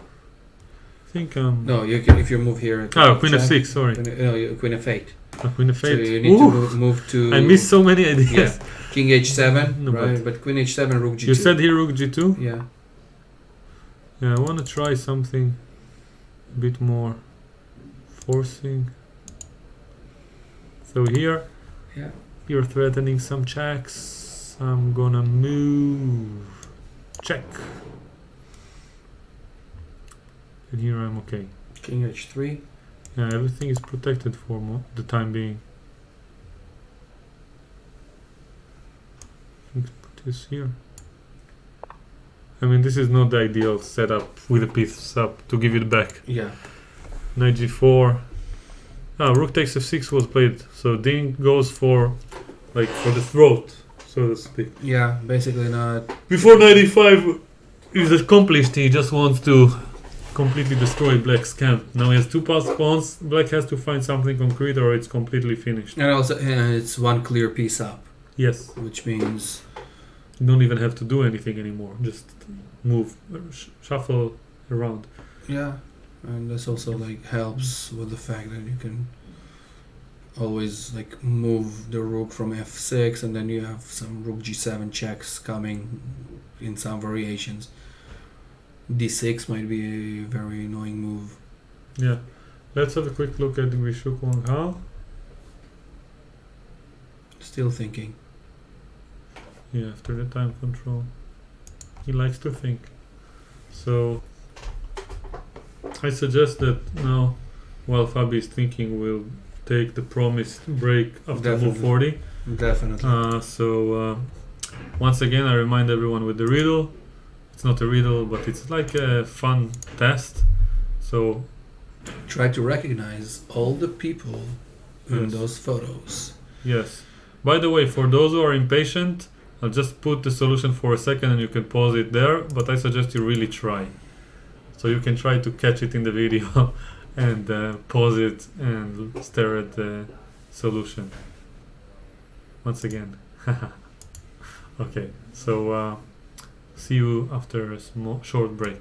think No, you can, if you move here. queen f6, sorry. Queen f8. Queen f8. So you need to move to. I missed so many ideas. Yeah. King h7, No, right? But queen h7, rook g2. You said here rook g2? Yeah. Yeah, I want to try something a bit more forcing. So here, Yeah. you're threatening some checks. I'm gonna move. Check. And here I'm okay. King h3. Yeah, everything is protected for the time being. Let's put this here. I mean, this is not the ideal setup with a piece up to give it back. Yeah. Knight g4. Rook takes f6 was played. So Ding goes for the throat, so to speak. Yeah, basically not. Before knight e5 is accomplished, he just wants to completely destroy Black's camp. Now he has two passed pawns. Black has to find something concrete or it's completely finished. And also, it's one clear piece up. Yes. Which means. You don't even have to do anything anymore. Just move, shuffle around. Yeah. And this also helps with the fact that you can always move the rook from f6 and then you have some rook g7 checks coming in some variations. d6 might be a very annoying move. Yeah. Let's have a quick look at Wishuk Wang Hao. Still thinking. Yeah, after the time control. He likes to think. So I suggest that now, while Fabi is thinking, we'll take the promised break after move 40. Definitely. Once again, I remind everyone with the riddle. It's not a riddle, but it's like a fun test. So try to recognize all the people in Yes. those photos. Yes. By the way, for those who are impatient, I'll just put the solution for a second and you can pause it there, but I suggest you really try. So you can try to catch it in the video and pause it and stare at the solution. Once again. Okay, so see you after a short break.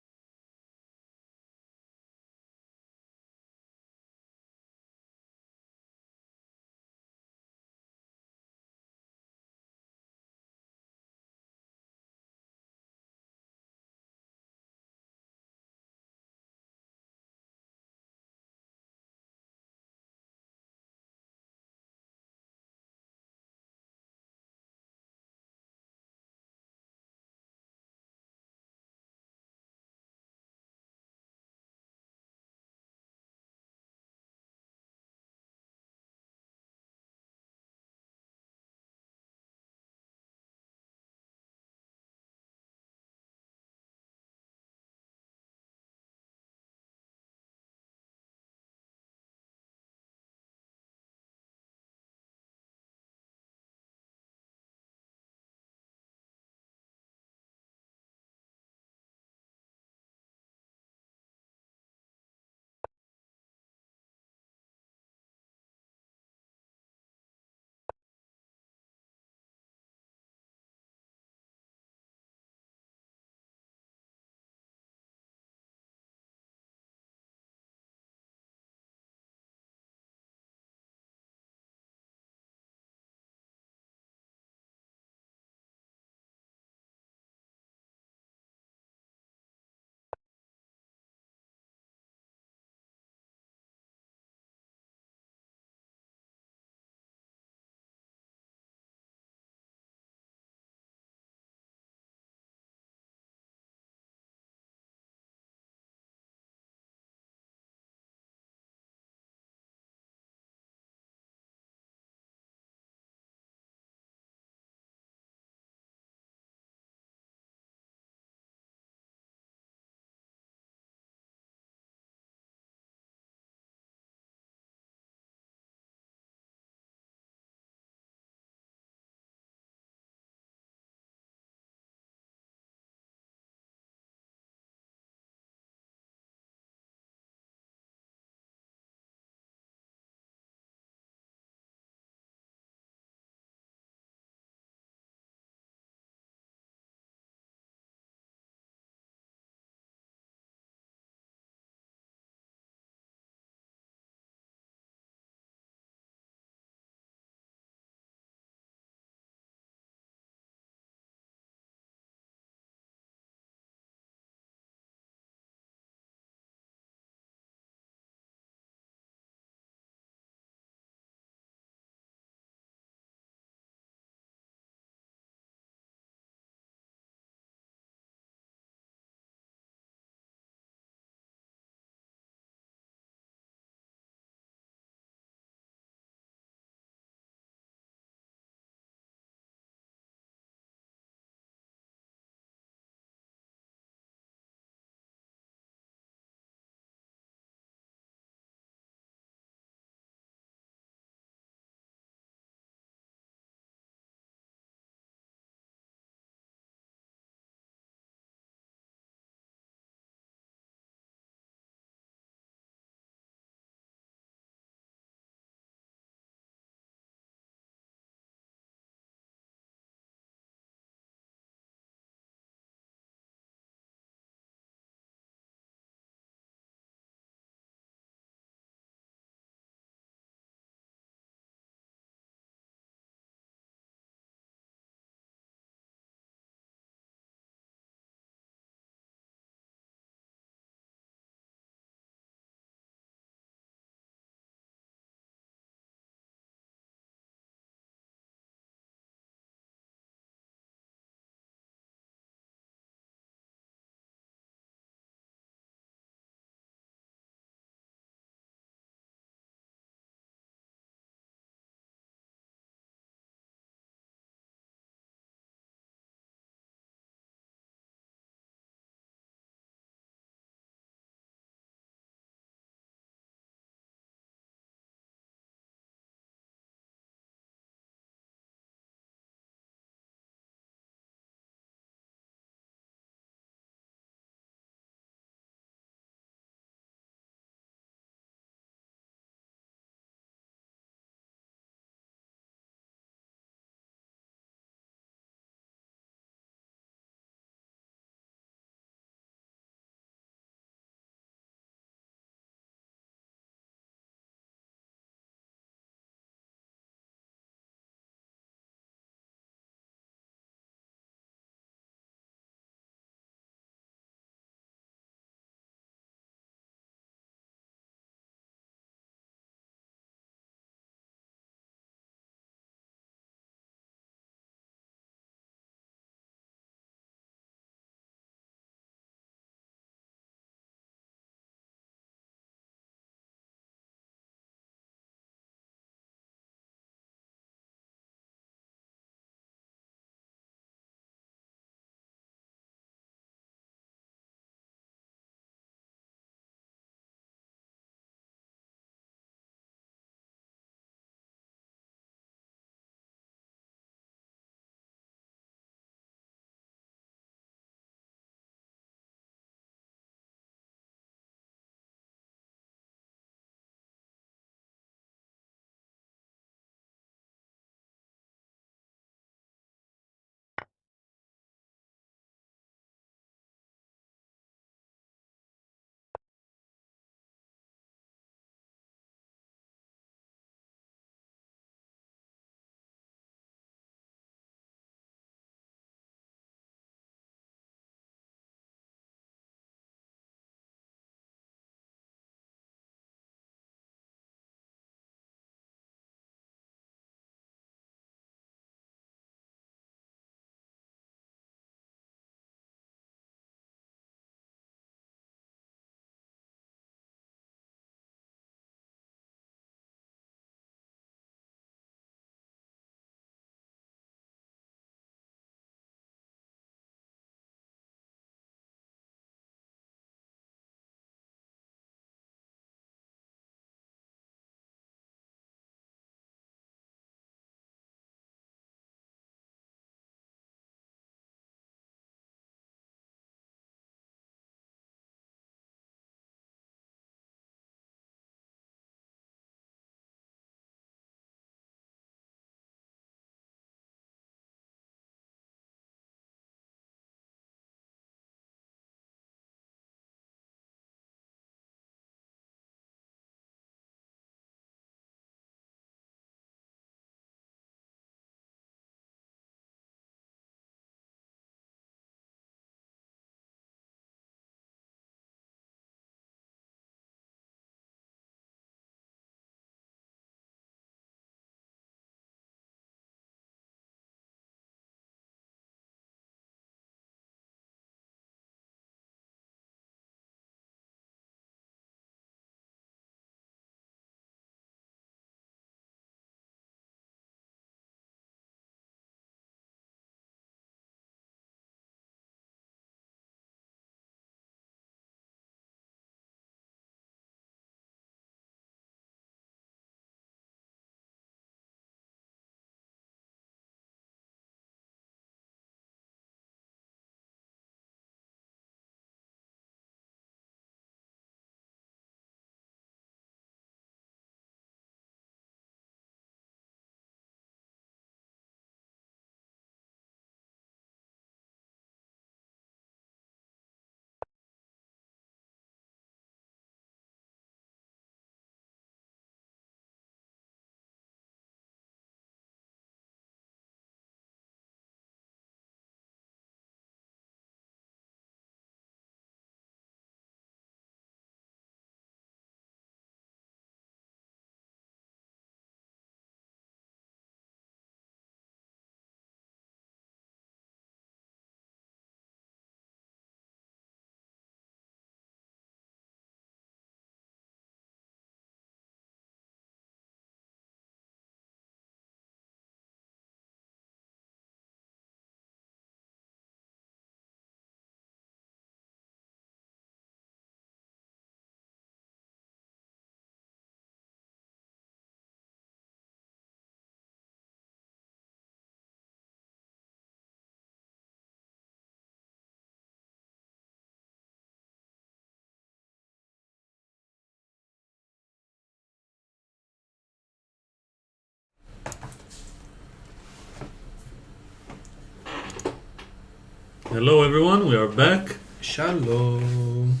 Hello everyone, we are back. Shalom.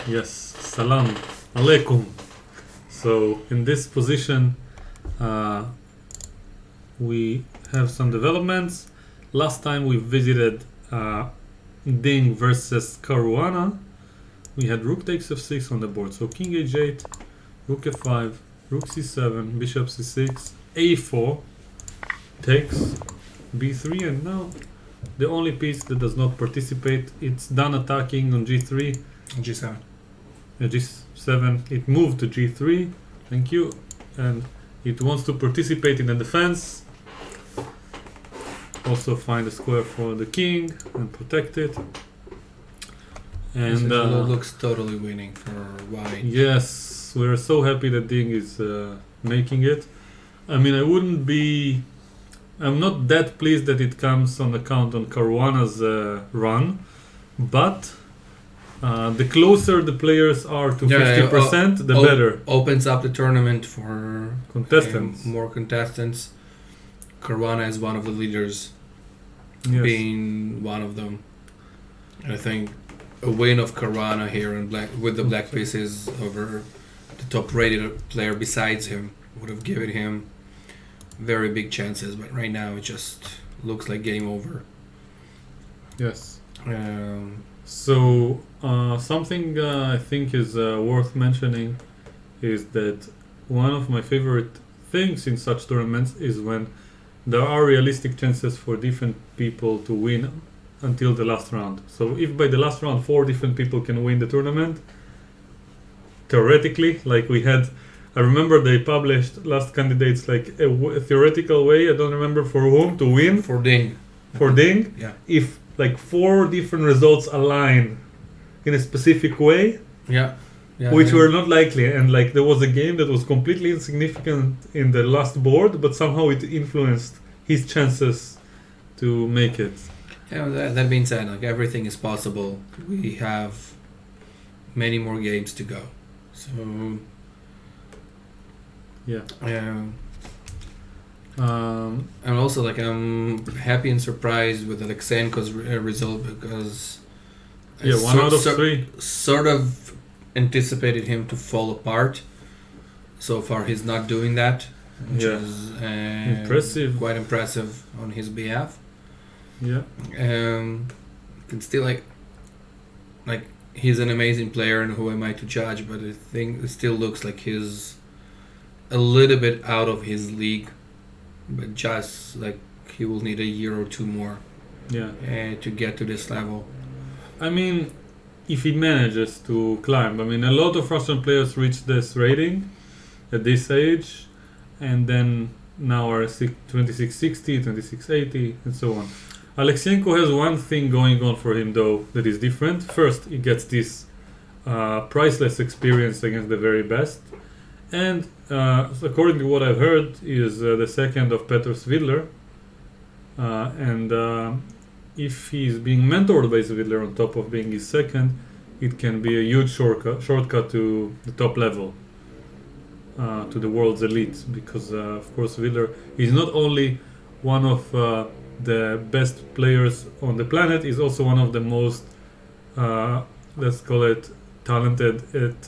Yes, salam alaikum. So in this position, we have some developments. Last time we visited Ding versus Caruana. We had rook takes f6 on the board. So king h8, rook f5, rook c7, bishop c6, a4, takes b3, and now the only piece that does not participate, it's done attacking on g3. G7. G7, it moved to g3, thank you, and it wants to participate in the defense. Also find a square for the king and protect it. And looks totally winning for white. yes, we're so happy that Ding is making it. I mean, I'm not that pleased that it comes on account on Caruana's run, but the closer the players are to 50%, the better. Opens up the tournament for Contestants. more contestants. Caruana is one of the leaders, Yes. being one of them. I think a win of Caruana here in with the black pieces over the top-rated player besides him would have given him very big chances, but right now it just looks like game over. Yes. Um, So something I think is worth mentioning is that one of my favorite things in such tournaments is when there are realistic chances for different people to win until the last round. So if by the last round 4 different people can win the tournament, theoretically, like we had, I remember they published last candidates like a theoretical way, I don't remember for whom, to win for Ding. for Ding. Yeah. If like 4 different results align in a specific way, Yeah. which were not likely, and like there was a game that was completely insignificant in the last board, but somehow it influenced his chances to make it. Yeah, that being said, like everything is possible. We have many more games to go. So Yeah. And also, like, I'm happy and surprised with Alexenko's result because I Yeah, 1 out of 3. sort of anticipated him to fall apart. So far, he's not doing that, which Yeah. is Impressive. quite impressive on his behalf. Yeah. Can still like he's an amazing player, and who am I to judge? But I think it still looks like he's a little bit out of his league. But just like he will need a year or 2 more Yeah. to get to this level. I mean, if he manages to climb, I mean, a lot of Russian players reach this rating at this age, and then now are 2660, 2680, and so on. Alexenko has one thing going on for him, though, that is different. First, he gets this priceless experience against the very best, and according to what I've heard, he is the second of Petr Svidler, and if he's being mentored by Svidler on top of being his second, it can be a huge shortcut to the top level, to the world's elite, because of course Svidler is not only one of the best players on the planet, he's also one of the most, let's call it, talented at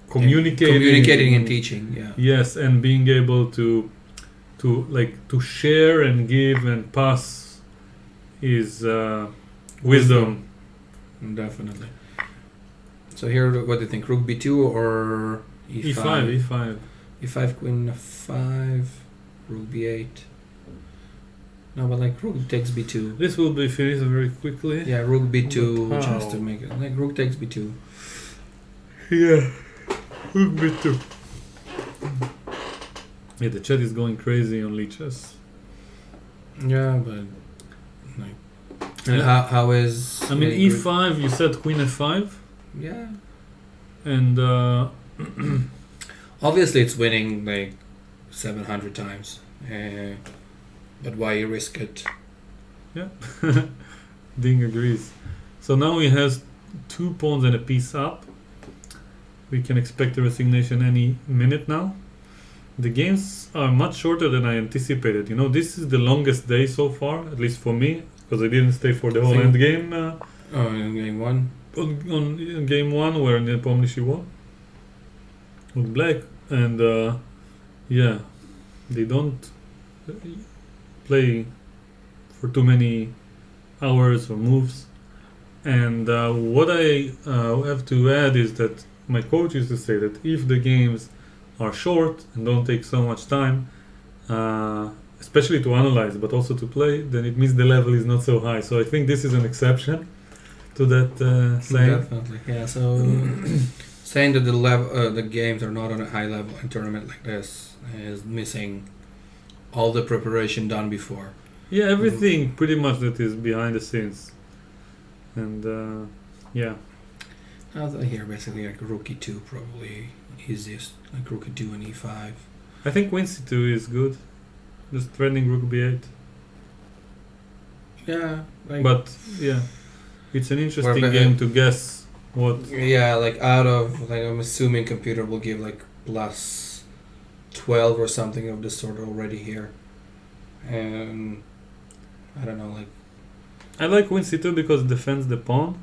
communicating and teaching. Yeah. Yes, and being able to share and give and pass his wisdom. Definitely. So here, what do you think? Rook b2 or e5? E5. e5, queen f5, rook b8. No, but like rook takes b2. This will be finished very quickly. Yeah, rook b2 Wow. just to make it. Like rook takes b2. Yeah. Rook b2. Yeah, the chat is going crazy on leeches. Yeah, but like, and Yeah. how is? I mean, e5. You said queen f5, Yeah. and Obviously, it's winning like 700 times. But why risk it? Ding agrees. So now he has 2 pawns and a piece up. We can expect a resignation any minute now. The games are much shorter than I anticipated. You know, this is the longest day so far, at least for me, because I didn't stay for the whole Think- end game. in game one. On game one, where Nepomniachtchi won with black, and yeah, they don't play for too many hours or moves. And what I have to add is that my coach used to say that if the games are short and don't take so much time, especially to analyze but also to play, then it means the level is not so high. So I think this is an exception to that saying. Definitely, yeah. So saying that the games are not on a high level in a tournament like this is missing all the preparation done before. Yeah, everything pretty much that is behind the scenes. And yeah. Here basically like Rookie 2 probably easiest, like Rookie 2 and E5. I think Queen C2 is good. Just threatening Rook B8. Yeah, like But yeah, it's an interesting Where- game to guess what. yeah, like out of like I'm assuming computer will give like plus 12 or something of the sort already here, and I don't know like I like Queen C2 because it defends the pawn.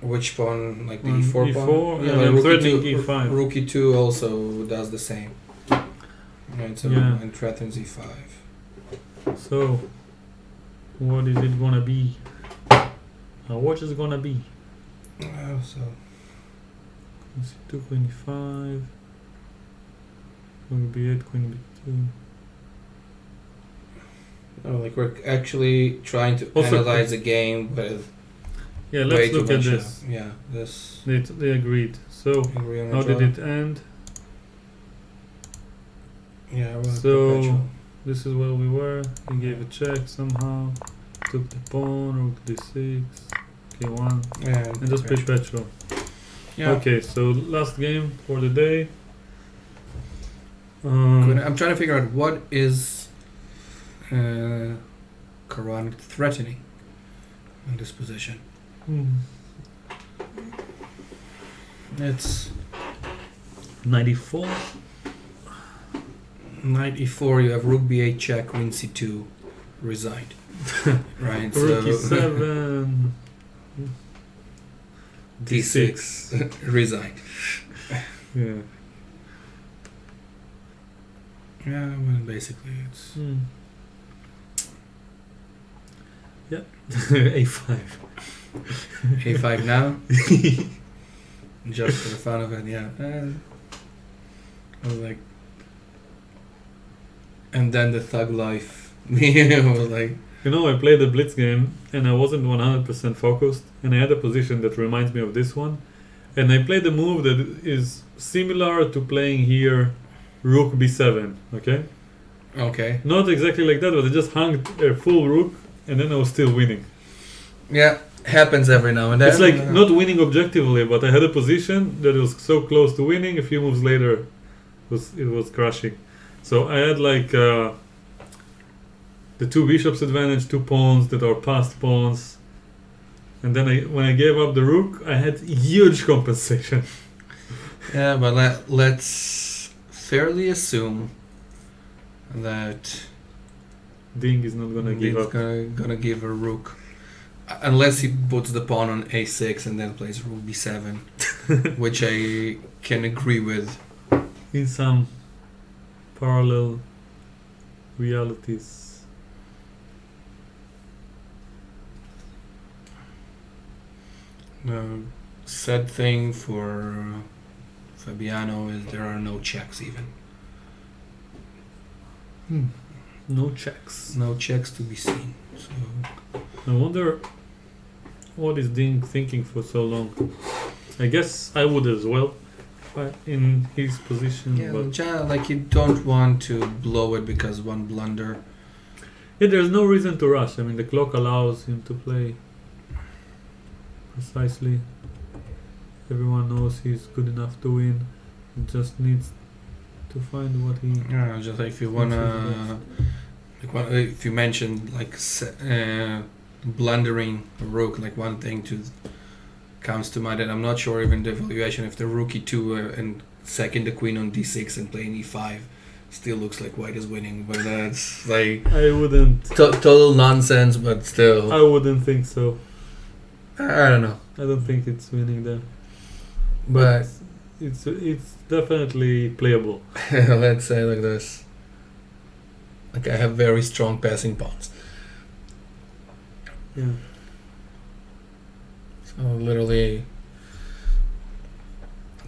which pawn, like the Mm, E4 E4, pawn. and like I'm Rookie threatening 2, E5. Rookie 2 also does the same. Right, so Yeah. and threatens E5. So, what is it gonna be? What is it gonna be? So Queen C2, Queen E5, Queen B8, Queen B2. like we're actually trying to Also- analyze the game with Yeah, way let's too look at much. this. Yeah, this. They agreed. So, Agree on how a did draw. it end? Yeah, well, So, perpetual. this is where we were. He gave a check somehow. Took the pawn, rook d6, k1, Yeah, and just perpetual. Yeah. Okay, so last game for the day. I'm trying to figure out what is Quran threatening in this position. It's 94. knight e4. You have rook b8 check, queen c2, resigned. Right. Rook So e7. d6 resigned. Yeah. Yeah, well, basically it's Yeah. A5. a5 now. Just for the fun of it, yeah. I was like, and then the thug life. was like, You know, I played the blitz game and I wasn't 100% focused, and I had a position that reminds me of this one, and I played a move that is similar to playing here rook b7, okay? okay. Not exactly like that, but I just hung a full rook and then I was still winning. Yeah, happens every now and then. It's like not winning objectively, but I had a position that was so close to winning. A few moves later, it was crashing. So I had like the two bishops advantage, two pawns that are passed pawns, and then when I gave up the rook, I had huge compensation. Yeah, but let's fairly assume that Ding is not gonna give Ding's up. gonna give a rook. Unless he puts the pawn on a6 and then plays rook b7, which I can agree with. In some parallel realities. The sad thing for Fabiano is there are no checks even. No checks. No checks to be seen. So I wonder what is Ding thinking for so long. I guess I would as well, in his position. yeah, But like you don't want to blow it because one blunder. yeah, there's no reason to rush. I mean, the clock allows him to play precisely. Everyone knows he's good enough to win. He just needs to find what he. Yeah, just like if you wanna, if you mentioned like blundering a rook, like one thing comes to mind, and I'm not sure even the evaluation if the rook e2 and second the queen on d6 and playing e5 still looks like white is winning, but that's like I wouldn't. total nonsense. But still, I wouldn't think so. I don't know. I don't think it's winning there. But It's definitely playable. let's say like this. Like I have very strong passing pawns. Yeah. So literally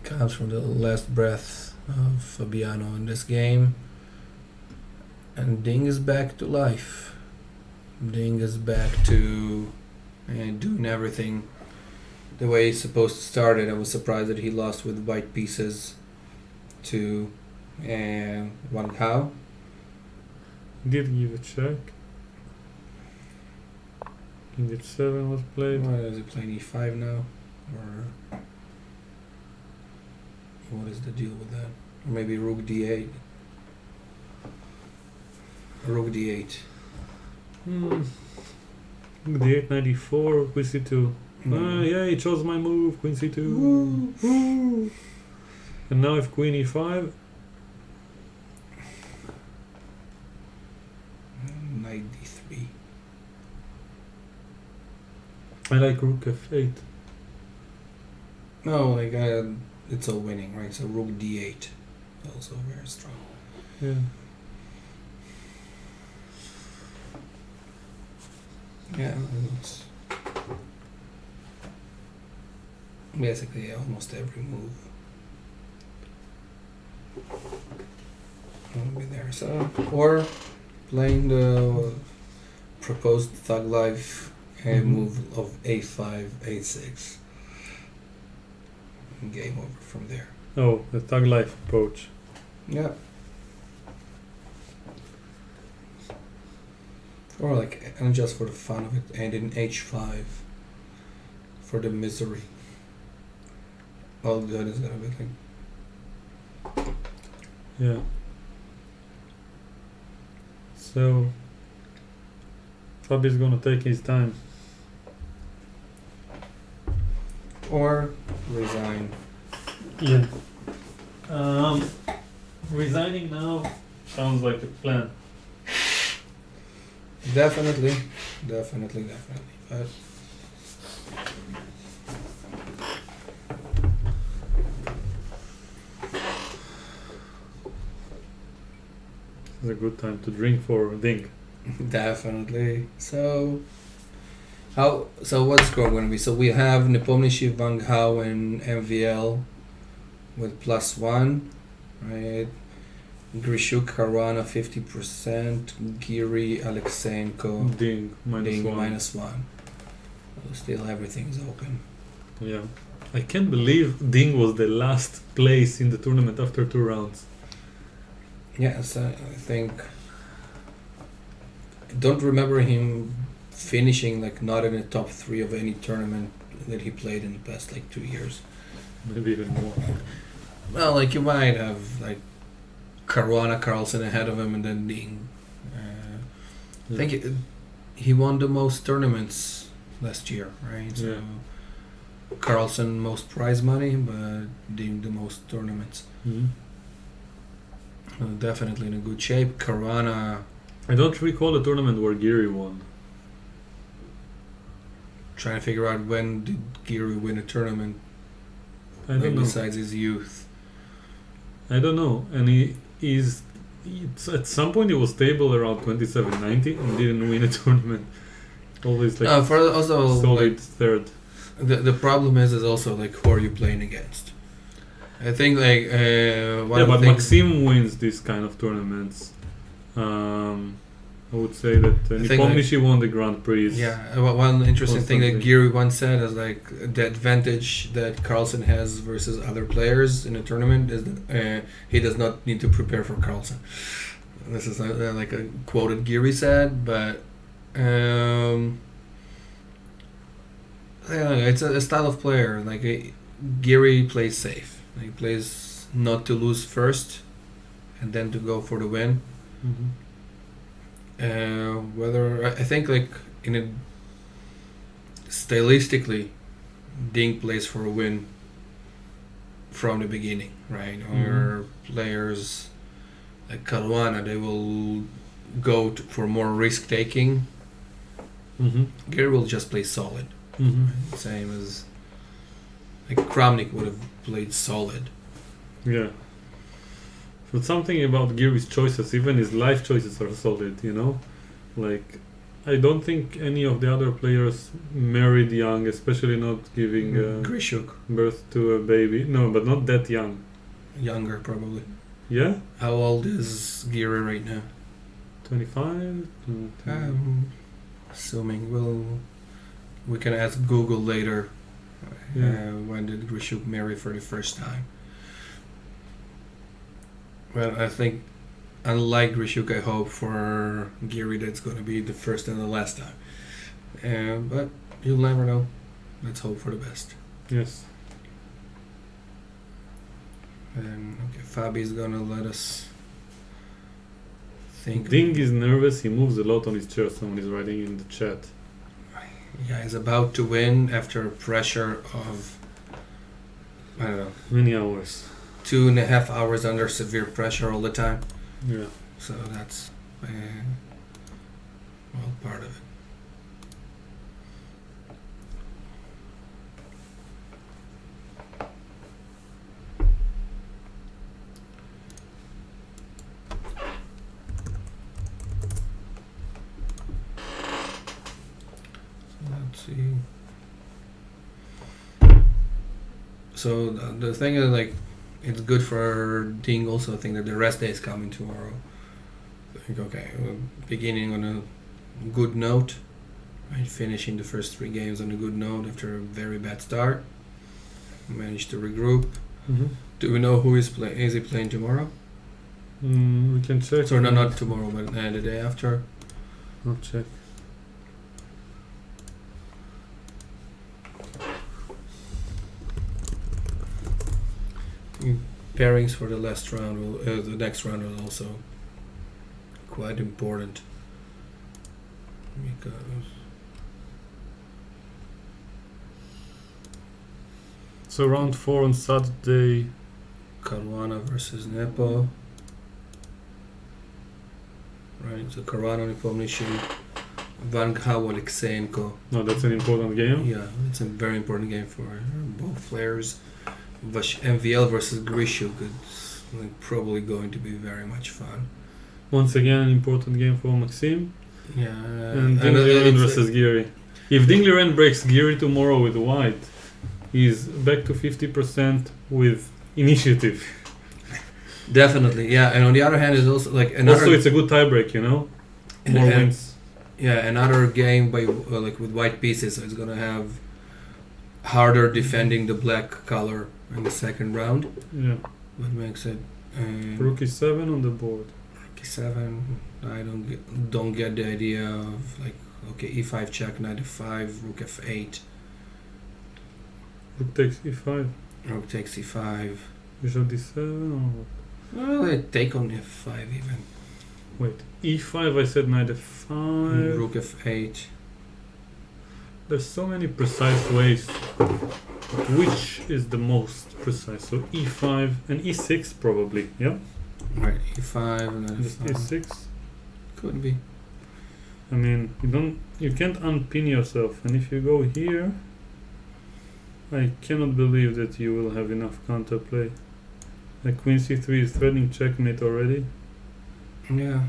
comes from the last breath of Fabiano in this game. And Ding is back to life. Ding is back to doing everything the way he's supposed to start it. I was surprised that he lost with white pieces to Wang Hao. Did give a check. King H7 was played. Why is he playing E5 now? Or what is the deal with that? Or maybe Rook D8. Rook D8. D8 94, Queen C2. Yeah, he chose my move, Queen C2. Woo. And now if Queen E5. Knight D3. I like Rook F8. No, like it's all winning, right? So Rook D8, also very strong. Yeah. Yeah, it's basically almost every move will be there. So, or playing the proposed Thug Life move of A5, A6. Game over from there. Oh, the Thug Life approach. Yeah. Or like, and just for the fun of it, and in H5 for the misery. All good is gonna be like. Yeah. So, Fabi's gonna take his time. Or resign. Yeah. Resigning now sounds like a plan. Definitely. But It's a good time to drink for Ding. definitely. So what's the score going to be? So we have Nepomniachtchi, Wang Hao, and MVL with +1, right? Grishuk, Caruana 50%, Giri, Alexenko, Ding Ding -1. -1. So still everything's open. Yeah. I can't believe Ding was the last place in the tournament after 2 rounds. Yes, I think. I don't remember him finishing like not in the top 3 of any tournament that he played in the past like 2 years. Maybe even more. Well, like you might have like Caruana, Carlsen ahead of him, and then Ding. I think he won the most tournaments last year, right? So Yeah. Carlsen most prize money, but Ding the most tournaments. Mhm. Definitely in a good shape. Caruana, I don't recall a tournament where Giri won. trying to figure out when did Giri win a tournament I don't know. besides his youth. I don't know. And it's at some point he was stable around 27-90 and didn't win a tournament. Always like For also solid like, third. the problem is also like who are you playing against? I think like one Yeah, of but the things, Maxim wins these kind of tournaments. I would say that I think, Nepomniachtchi won the Grand Prix. yeah, one interesting thing that Constantly. Giri once said is like the advantage that Carlsen has versus other players in a tournament is that he does not need to prepare for Carlsen. This is like a quoted Giri said, but it's a style of player. Like Giri plays safe. He plays not to lose first, and then to go for the win. Mm-hmm. Whether I think like in a stylistically, Ding plays for a win from the beginning, right? Or players like Caruana, they will go for more risk taking. Gary will just play solid. Same as like Kramnik would have played solid. Yeah. But something about Gary's choices, even his life choices are solid, you know? Like, I don't think any of the other players married young, especially not giving Grishuk. birth to a baby. No, but not that young. Younger, probably. Yeah? How old is Gary right now? 25? Assuming we can ask Google later. Yeah. When did Grishuk marry for the first time? Well, I think, unlike Grishuk, I hope for Giri that's going to be the first and the last time. But you'll never know. Let's hope for the best. Yes. And okay, Fabi is going to let us think. Ding is nervous. He moves a lot on his chair. Someone is writing in the chat. Yeah, he's about to win after pressure of, I don't know, Many hours. 2.5 hours under severe pressure all the time. Yeah. So that's, part of it. Let's see. So the thing is, like, it's good for Ding also. I think that the rest day is coming tomorrow. I think, okay, beginning on a good note, right? Finishing the first 3 games on a good note after a very bad start. Managed to regroup. Do we know who is playing? Is he playing tomorrow? We can check. So no, not tomorrow, but the day after. I'll check. Pairings for the last round, the next round is also quite important because So round 4 on Saturday. Caruana versus Nepo. Right, so Caruana Nepomniachtchi, Van Gaal Alexeyenko. No, that's an important game. Yeah, it's a very important game for both players. MVL versus Grishuk, it's like probably going to be very much fun. Once again, an important game for Maxim. Yeah, And Dingliren versus Giri. If Dingliren breaks Giri tomorrow with white, he's back to 50% with initiative. Definitely, yeah. And on the other hand, it's also like another. Also, it's a good tiebreak, you know. More wins. Yeah, another game by like with white pieces, so it's gonna have harder defending the black color in the second round. Yeah. What makes it? Rook e7 on the board. Rook e7. I don't get the idea of like okay e5 check, knight f5, rook f8. Rook takes e5. Rook takes e5. Bishop d7 or what? Well, they take on f5 even. Wait, e5 I said knight f5. Rook f8. There's so many precise ways. Which is the most precise? So e5 and e6 probably, yeah? Right, e5 and then Just e6. Could be. I mean, you can't unpin yourself, and if you go here, I cannot believe that you will have enough counterplay. Like queen c3 is threatening checkmate already, Yeah.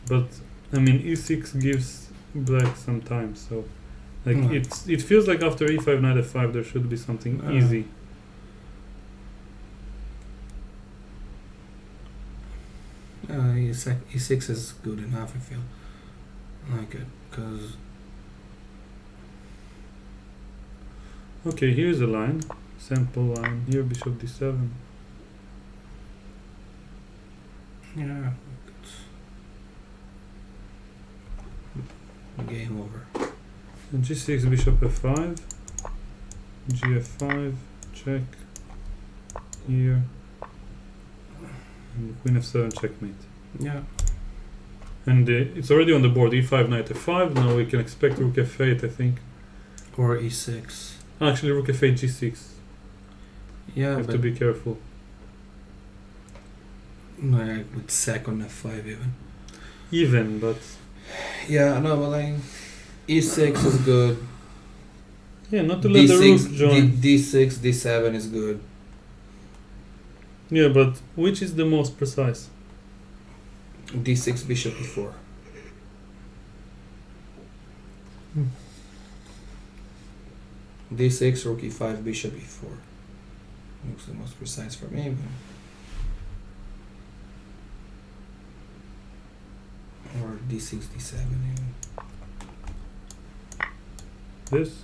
but I mean e6 gives black some time, so like Mm. it feels like after e5 knight f5 there should be something easy. E6 is good enough, I feel. I like it, because... Okay, here's a line, sample line. Here bishop d7. Yeah. Game over. And g6 bishop f5, gf5, check. Here. And queen f7 checkmate. Yeah. And it's already on the board, e5 knight f5. Now we can expect rook f8, I think. Or e6. Actually, rook f8 g6. Yeah, Have to be careful. Like with sack on f5 even. Even, but Yeah, no, but like e6 is good. yeah, not to let the rook join. D6, D7 is good. Yeah, but which is the most precise? D6, bishop e4. D6, rook e5, bishop e4. Looks the most precise for me. Or D6, D7 even. This?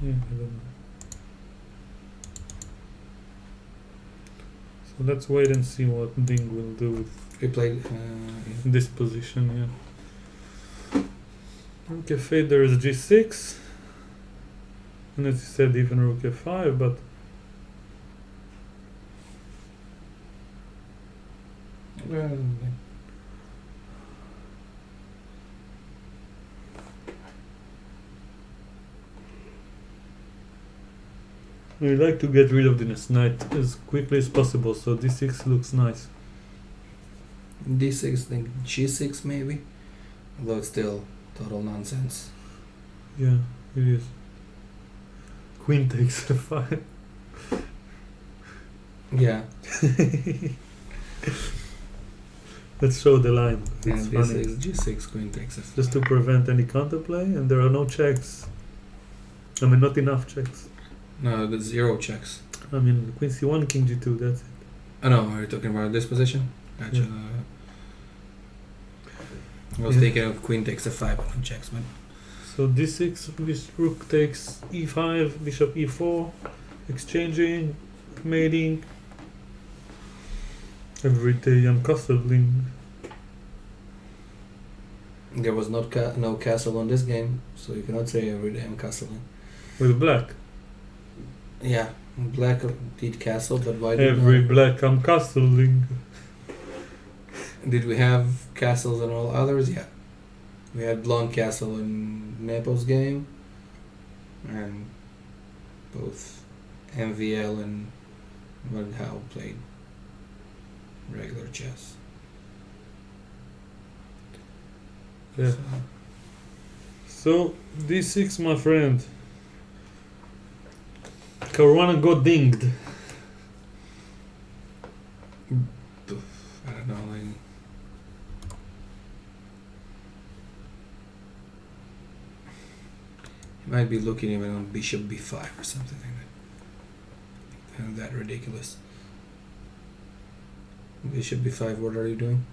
Yeah, I don't know. So let's wait and see what Ding will do with We played. this position, yeah. Rook f8, there is g6. And as you said, even rook f5, but we like to get rid of this knight as quickly as possible, so d6 looks nice. D6, then G6 maybe, although it's still total nonsense. Yeah, it is. Queen takes f5. Yeah, Let's show the line. and It's funny. D6, G6, Queen takes F5. Just to prevent any counterplay, and there are no checks. I mean, not enough checks. No, the 0 checks. I mean, Queen c1, King g2, that's it. Oh no, are you talking about this position? Gotcha. Yeah. I was Yeah. thinking of Queen takes F5, but no checks, man. So d6, rook takes e5, bishop e4, exchanging, mating. Every day I'm castling. There was no castle on this game, so you cannot say every day I'm castling. With black. Yeah, black did castle, but why did Every not? black I'm castling. Did we have castles on all others? Yeah. We had long castle in Nepo's game, and both MVL and Van Gaal played regular chess. Yeah. So d6, my friend. Caruana got dinged. I don't know, like he might be looking even on bishop b5 or something like that. Kind of that ridiculous. Bishop b5, what are you doing?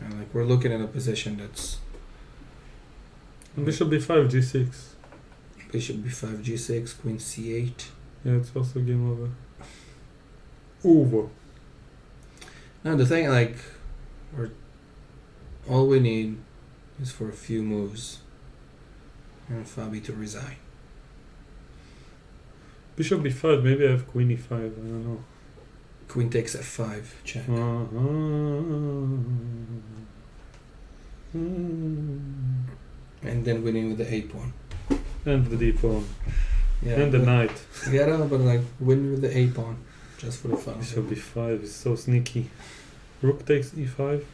Like we're looking at a position that's Bishop b5, g6. bishop b5, g6, queen c8. Yeah, it's also game over. Over. No, the thing, like, all we need is for a few moves and Fabi to resign. Bishop b5, maybe I have queen e5, I don't know. Queen takes f5, check. And then winning with the a pawn. And the d pawn. Yeah, And the but- knight. Yeah, no, but like win with the a pawn, just for the fun. of Bishop it. b5 is so sneaky. Rook takes e5.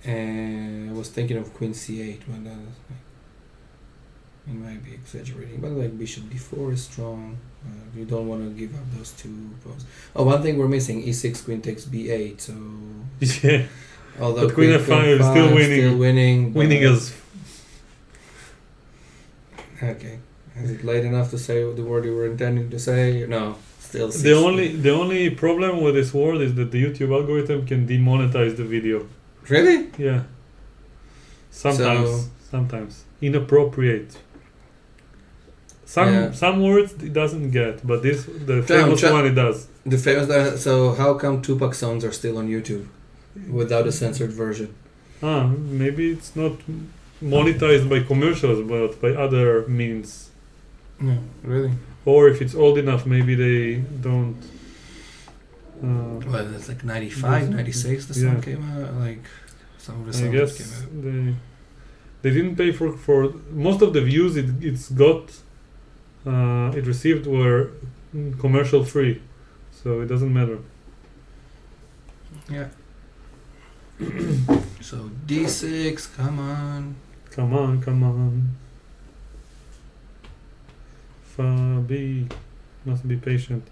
And I was thinking of queen c8, but that is like, it might be exaggerating. But like bishop d4 is strong. You don't want to give up those two pawns. Oh, one thing we're missing: e6, queen takes b8. So Yeah. although But queen f5 is still winning. Winning but- as Okay. Is it late enough to say the word you were intending to say? No, still. the only problem with this word is that the YouTube algorithm can demonetize the video. Really? Yeah. Sometimes inappropriate. Some words it doesn't get, but the famous one it does. The famous. So how come Tupac songs are still on YouTube without a censored version? Maybe it's not monetized by commercials, but by other means. No, really. or if it's old enough, maybe they don't. Well, it's like 95, 96 the song Yeah. came out. Like some of the I songs guess that came out. they didn't pay for most of the views it's got. It received were commercial free, so it doesn't matter. Yeah. So D6, come on. Come on. Fabi, must be patient.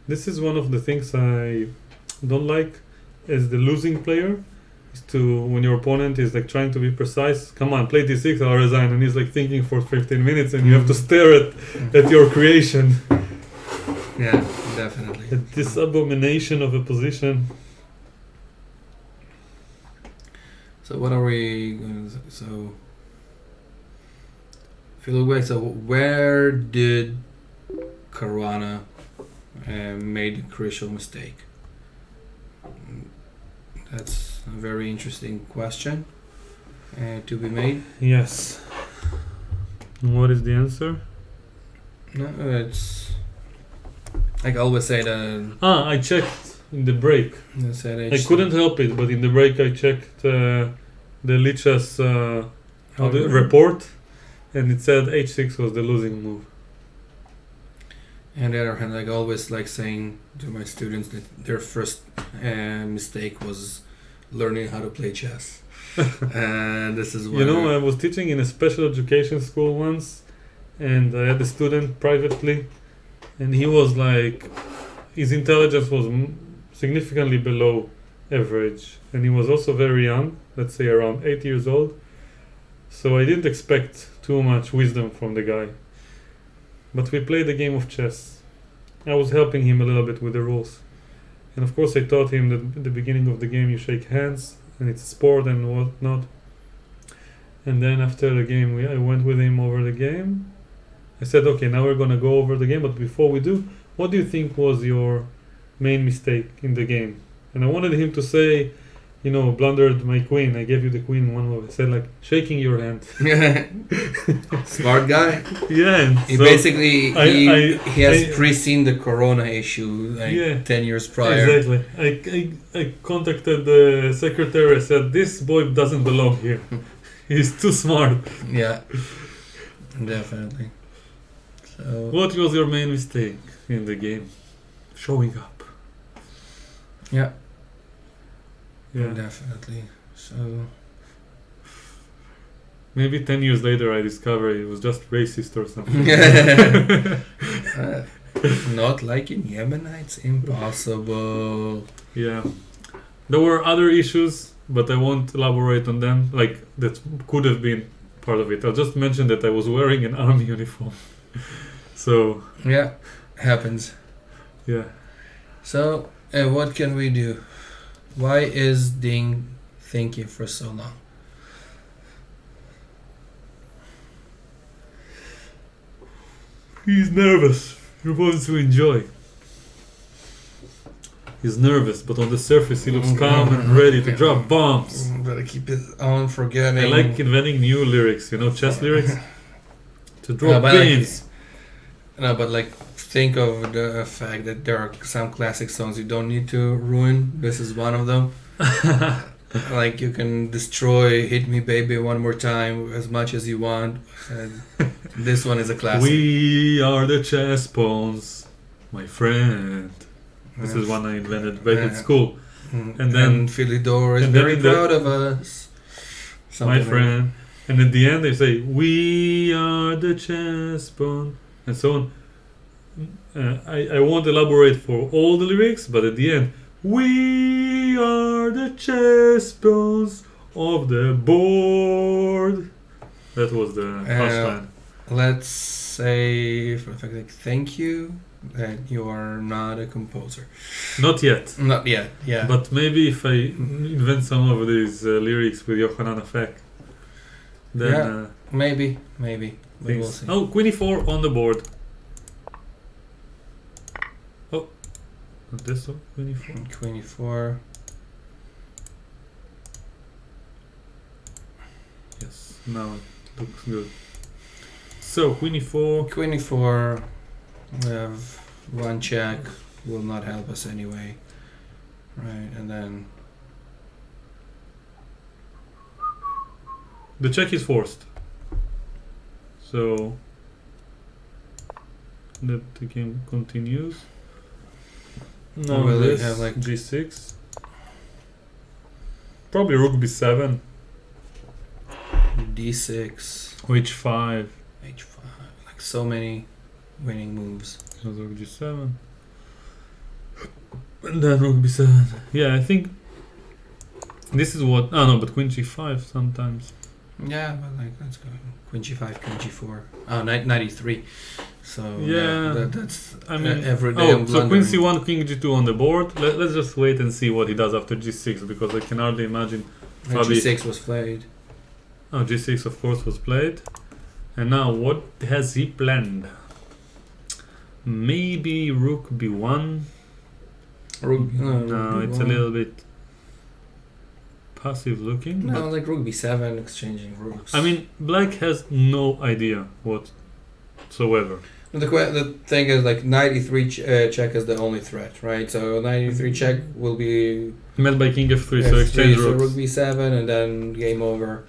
This is one of the things I don't like as the losing player. Is to when your opponent is like trying to be precise. Come on, play D6, I'll resign, and he's like thinking for 15 minutes, and you have to stare at your creation. Yeah, definitely. At this abomination of a position. So what are we going to... So... If you look back, so where did Caruana made a crucial mistake? That's a very interesting question to be made. Yes. What is the answer? No, it's... Like I always say that... I checked in the break. I couldn't help it, but in the break I checked the Lichas report, and it said h6 was the losing move. On the other hand, like I always like saying to my students that their first mistake was learning how to play chess. And this is why... I was teaching in a special education school once, and I had a student privately, and he was like, his intelligence was significantly below average, and he was also very young, let's say around 8 years old. So I didn't expect too much wisdom from the guy. But we played a game of chess. I was helping him a little bit with the rules. And of course I taught him that at the beginning of the game you shake hands, and it's a sport and whatnot. And then after the game I went with him over the game. I said, okay, now we're gonna go over the game, but before we do, what do you think was your main mistake in the game? And I wanted him to say, blundered my queen. I gave you the queen in one move. I said, like, shaking your hand. Smart guy. Yeah. And He so basically, he has I- pre-seen the corona issue like 10 years prior. Exactly. I contacted the secretary. I said, this boy doesn't belong here. He's too smart. Yeah, definitely. So, What was your main mistake in the game? Showing up. yeah, Yeah. definitely. So, Maybe 10 years later I discovered it was just racist or something. not liking Yemenites, impossible. Yeah. There were other issues, but I won't elaborate on them. Like, that could have been part of it. I'll just mention that I was wearing an army uniform. So, Yeah, happens. yeah. So, what can we do? Why is Ding thinking for so long? He's nervous. He wants to enjoy. He's nervous, but on the surface he looks calm and ready to drop bombs. Better keep it on forgetting. I like inventing new lyrics, chess lyrics. To No, drop but like- pins. No, but like, think of the fact that there are some classic songs you don't need to ruin. This is one of them. Like, you can destroy Hit Me Baby One More Time as much as you want. And this one is a classic. We are the chess pawns, my friend. This is one I invented back at school. And then- Philidor is and then very in the- proud of us. My friend. And at the end they say, we are the chess pawn, and so on. I won't elaborate for all the lyrics, but at the end, we are the chess pawns of the board. That was the punchline. Let's say, for the fact, like, thank you that you are not a composer. Not yet. Not yet, yeah. But maybe if I invent some of these lyrics with Yohanan Afek, then Yeah. Maybe. But we'll things. see. Oh, Queen e4 on the board. Oh, not this one, Queen e4. 24. Yes, now it looks good. So, Queen e4. Queen e4. We have one check, will not help us anyway. Right, and then The check is forced. So that the game continues. Now will they this have, like- G6. Probably Rook B7 D6, or H5. H5, like so many winning moves. So Rook G7. And then Rook B7. Yeah, I think this is what. Oh no, but Queen G5 sometimes. Yeah, but like let's go Queen G5, Queen G4. Oh, 93. So Yeah, that's I mean, every day. I'm so Queen blundering. C1, King G2 on the board. Let's just wait and see what he does after G6 because I can hardly imagine. And Fabi- G6 was played. Oh, G6 of course was played. And now what has he planned? Maybe Rook B1. Rook, No, it's a B1. little bit passive looking. No, but like Rook B7, exchanging rooks. I mean, Black has no idea whatsoever. The thing is, like, 93 check is the only threat, right? So 93 check will be Met by King F3, so F3, exchange so rooks. Rook B7, and then game over.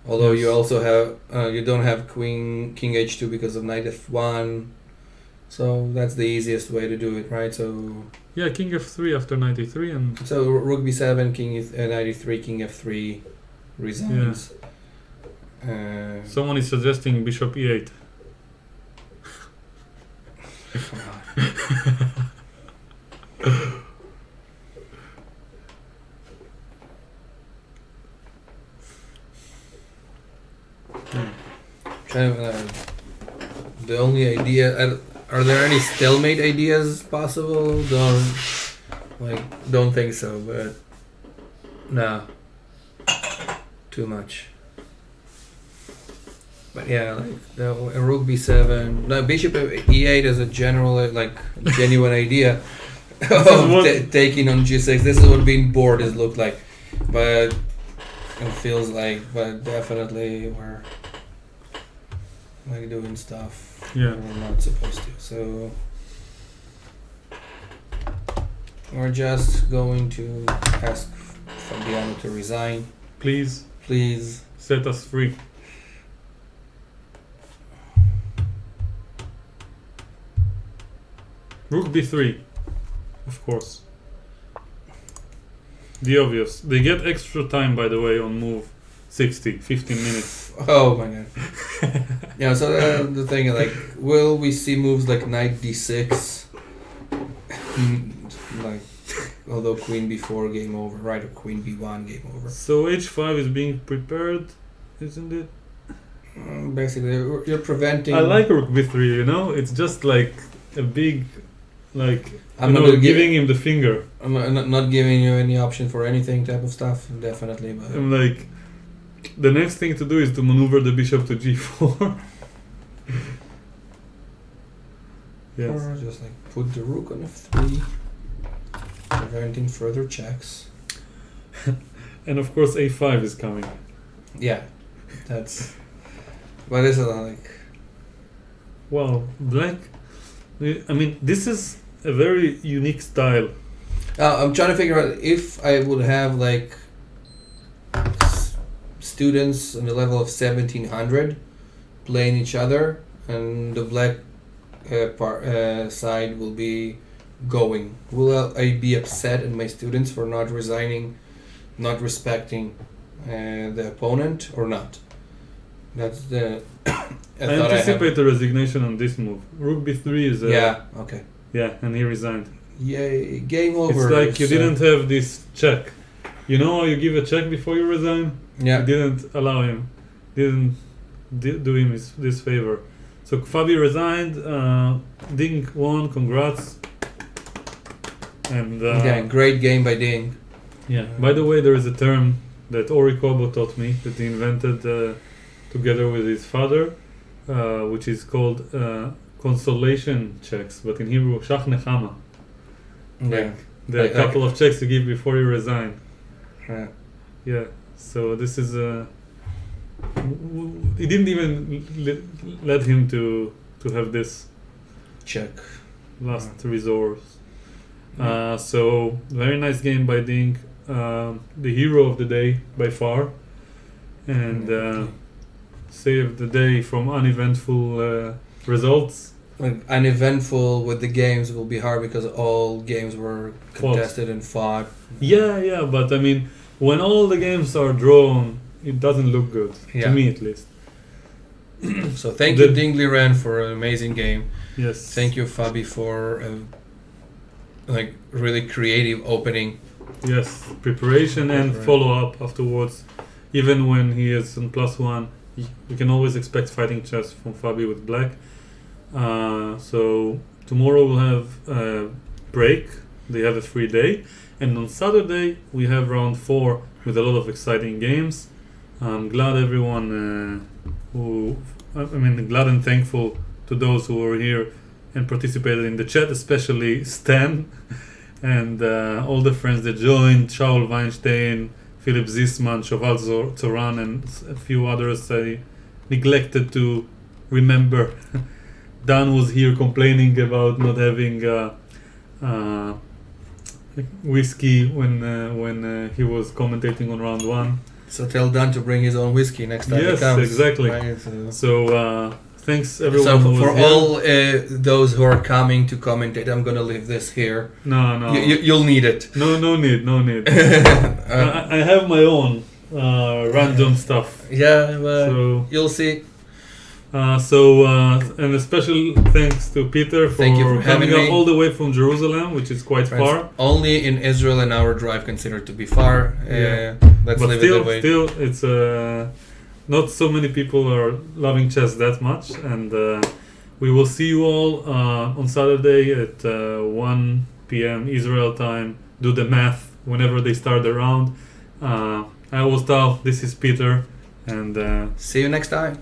Although Yes. you also have, you don't have King H2 because of Knight F1. So that's the easiest way to do it, right? So Yeah, King F3 after 93 and Rook B7, King 93, King F3 resigns. someone is suggesting Bishop E8. Come on. Kind of, the only idea. Are there any stalemate ideas possible? Don't think so. But no, too much. But yeah, like the Rook B7. No, Bishop E8 is a general, like genuine idea of what- taking on G6. This is what being bored is looked like, but it feels like, but definitely we're like doing stuff Yeah. we're not supposed to. So we're just going to ask Fabiano to resign, Please please. set us free. Rook B3, of course. The obvious. They get extra time, by the way, on move 60, 15 minutes. Oh my god. Yeah, so the thing is, like, will we see moves like Knight D6? Like, although Queen B4 game over, right? Or Queen B1 game over. So H5 is being prepared, isn't it? Basically, you're preventing. I like Rook B3, you know? It's just like a big, like, I'm you not know, gonna giving him the finger. I'm not giving you any option for anything type of stuff, definitely. But I'm like, the next thing to do is to maneuver the bishop to G4. Yes. or just like put the Rook on F3, preventing further checks. And of course A5 is coming. Yeah, that's. But this is like. Wow, Black. I mean, this is a very unique style. I'm trying to figure out if I would have like students on the level of 1700 playing each other, and the black side will be going. Will I be upset at my students for not resigning, not respecting the opponent, or not? That's the. I anticipate the resignation on this move. Rook B3 is Yeah. Okay. yeah, and he resigned. Yay! Game over. It's like you didn't have this check. You know how you give a check before you resign? Yeah. You didn't allow him. Didn't do him this favor. So Fabi resigned. Ding won. Congrats. And Yeah. Great game by Ding. yeah. By the way, there is a term that Ori Kobo taught me that he invented together with his father, which is called consolation checks, but in Hebrew, shach nechama. Yeah. There are a couple of checks you give before you resign. Yeah. Yeah. So this is he didn't even let him to have this. check. Last resort. So very nice game by Ding. The hero of the day by far, and saved the day from uneventful results. Like, uneventful with the games will be hard because all games were contested and fought. Yeah, but I mean, when all the games are drawn, it doesn't look good to me at least. So thank you, Ding Liren, for an amazing game. Yes. Thank you, Fabi, for like really creative opening. Yes, preparation and follow-up afterwards. Even when he is on +1, you can always expect fighting chess from Fabi with black. So tomorrow we'll have a break. They have a free day. And on Saturday we have round 4 with a lot of exciting games. I'm glad everyone glad and thankful to those who were here and participated in the chat, especially Stan and all the friends that joined, Shaul Weinstein, Philip Zisman, Shoval Zoran, and a few others I neglected to remember. Dan was here complaining about not having whiskey when he was commentating on round 1. So tell Dan to bring his own whiskey next time he comes. Yes, exactly. Right? So thanks everyone. So who for was all those who are coming to commentate, I'm gonna leave this here. No. You'll need it. No need. I have my own random stuff. Yeah, but So you'll see. And a special thanks to Peter for having coming up me. all the way from Jerusalem, which is quite Friends, far. only in Israel an hour drive considered to be far. Let's But leave it that way. still, it's not so many people are loving chess that much, and we will see you all on Saturday at 1 p.m. Israel time. Do the math whenever they start the round. I was Tal. This is Peter, and See you next time.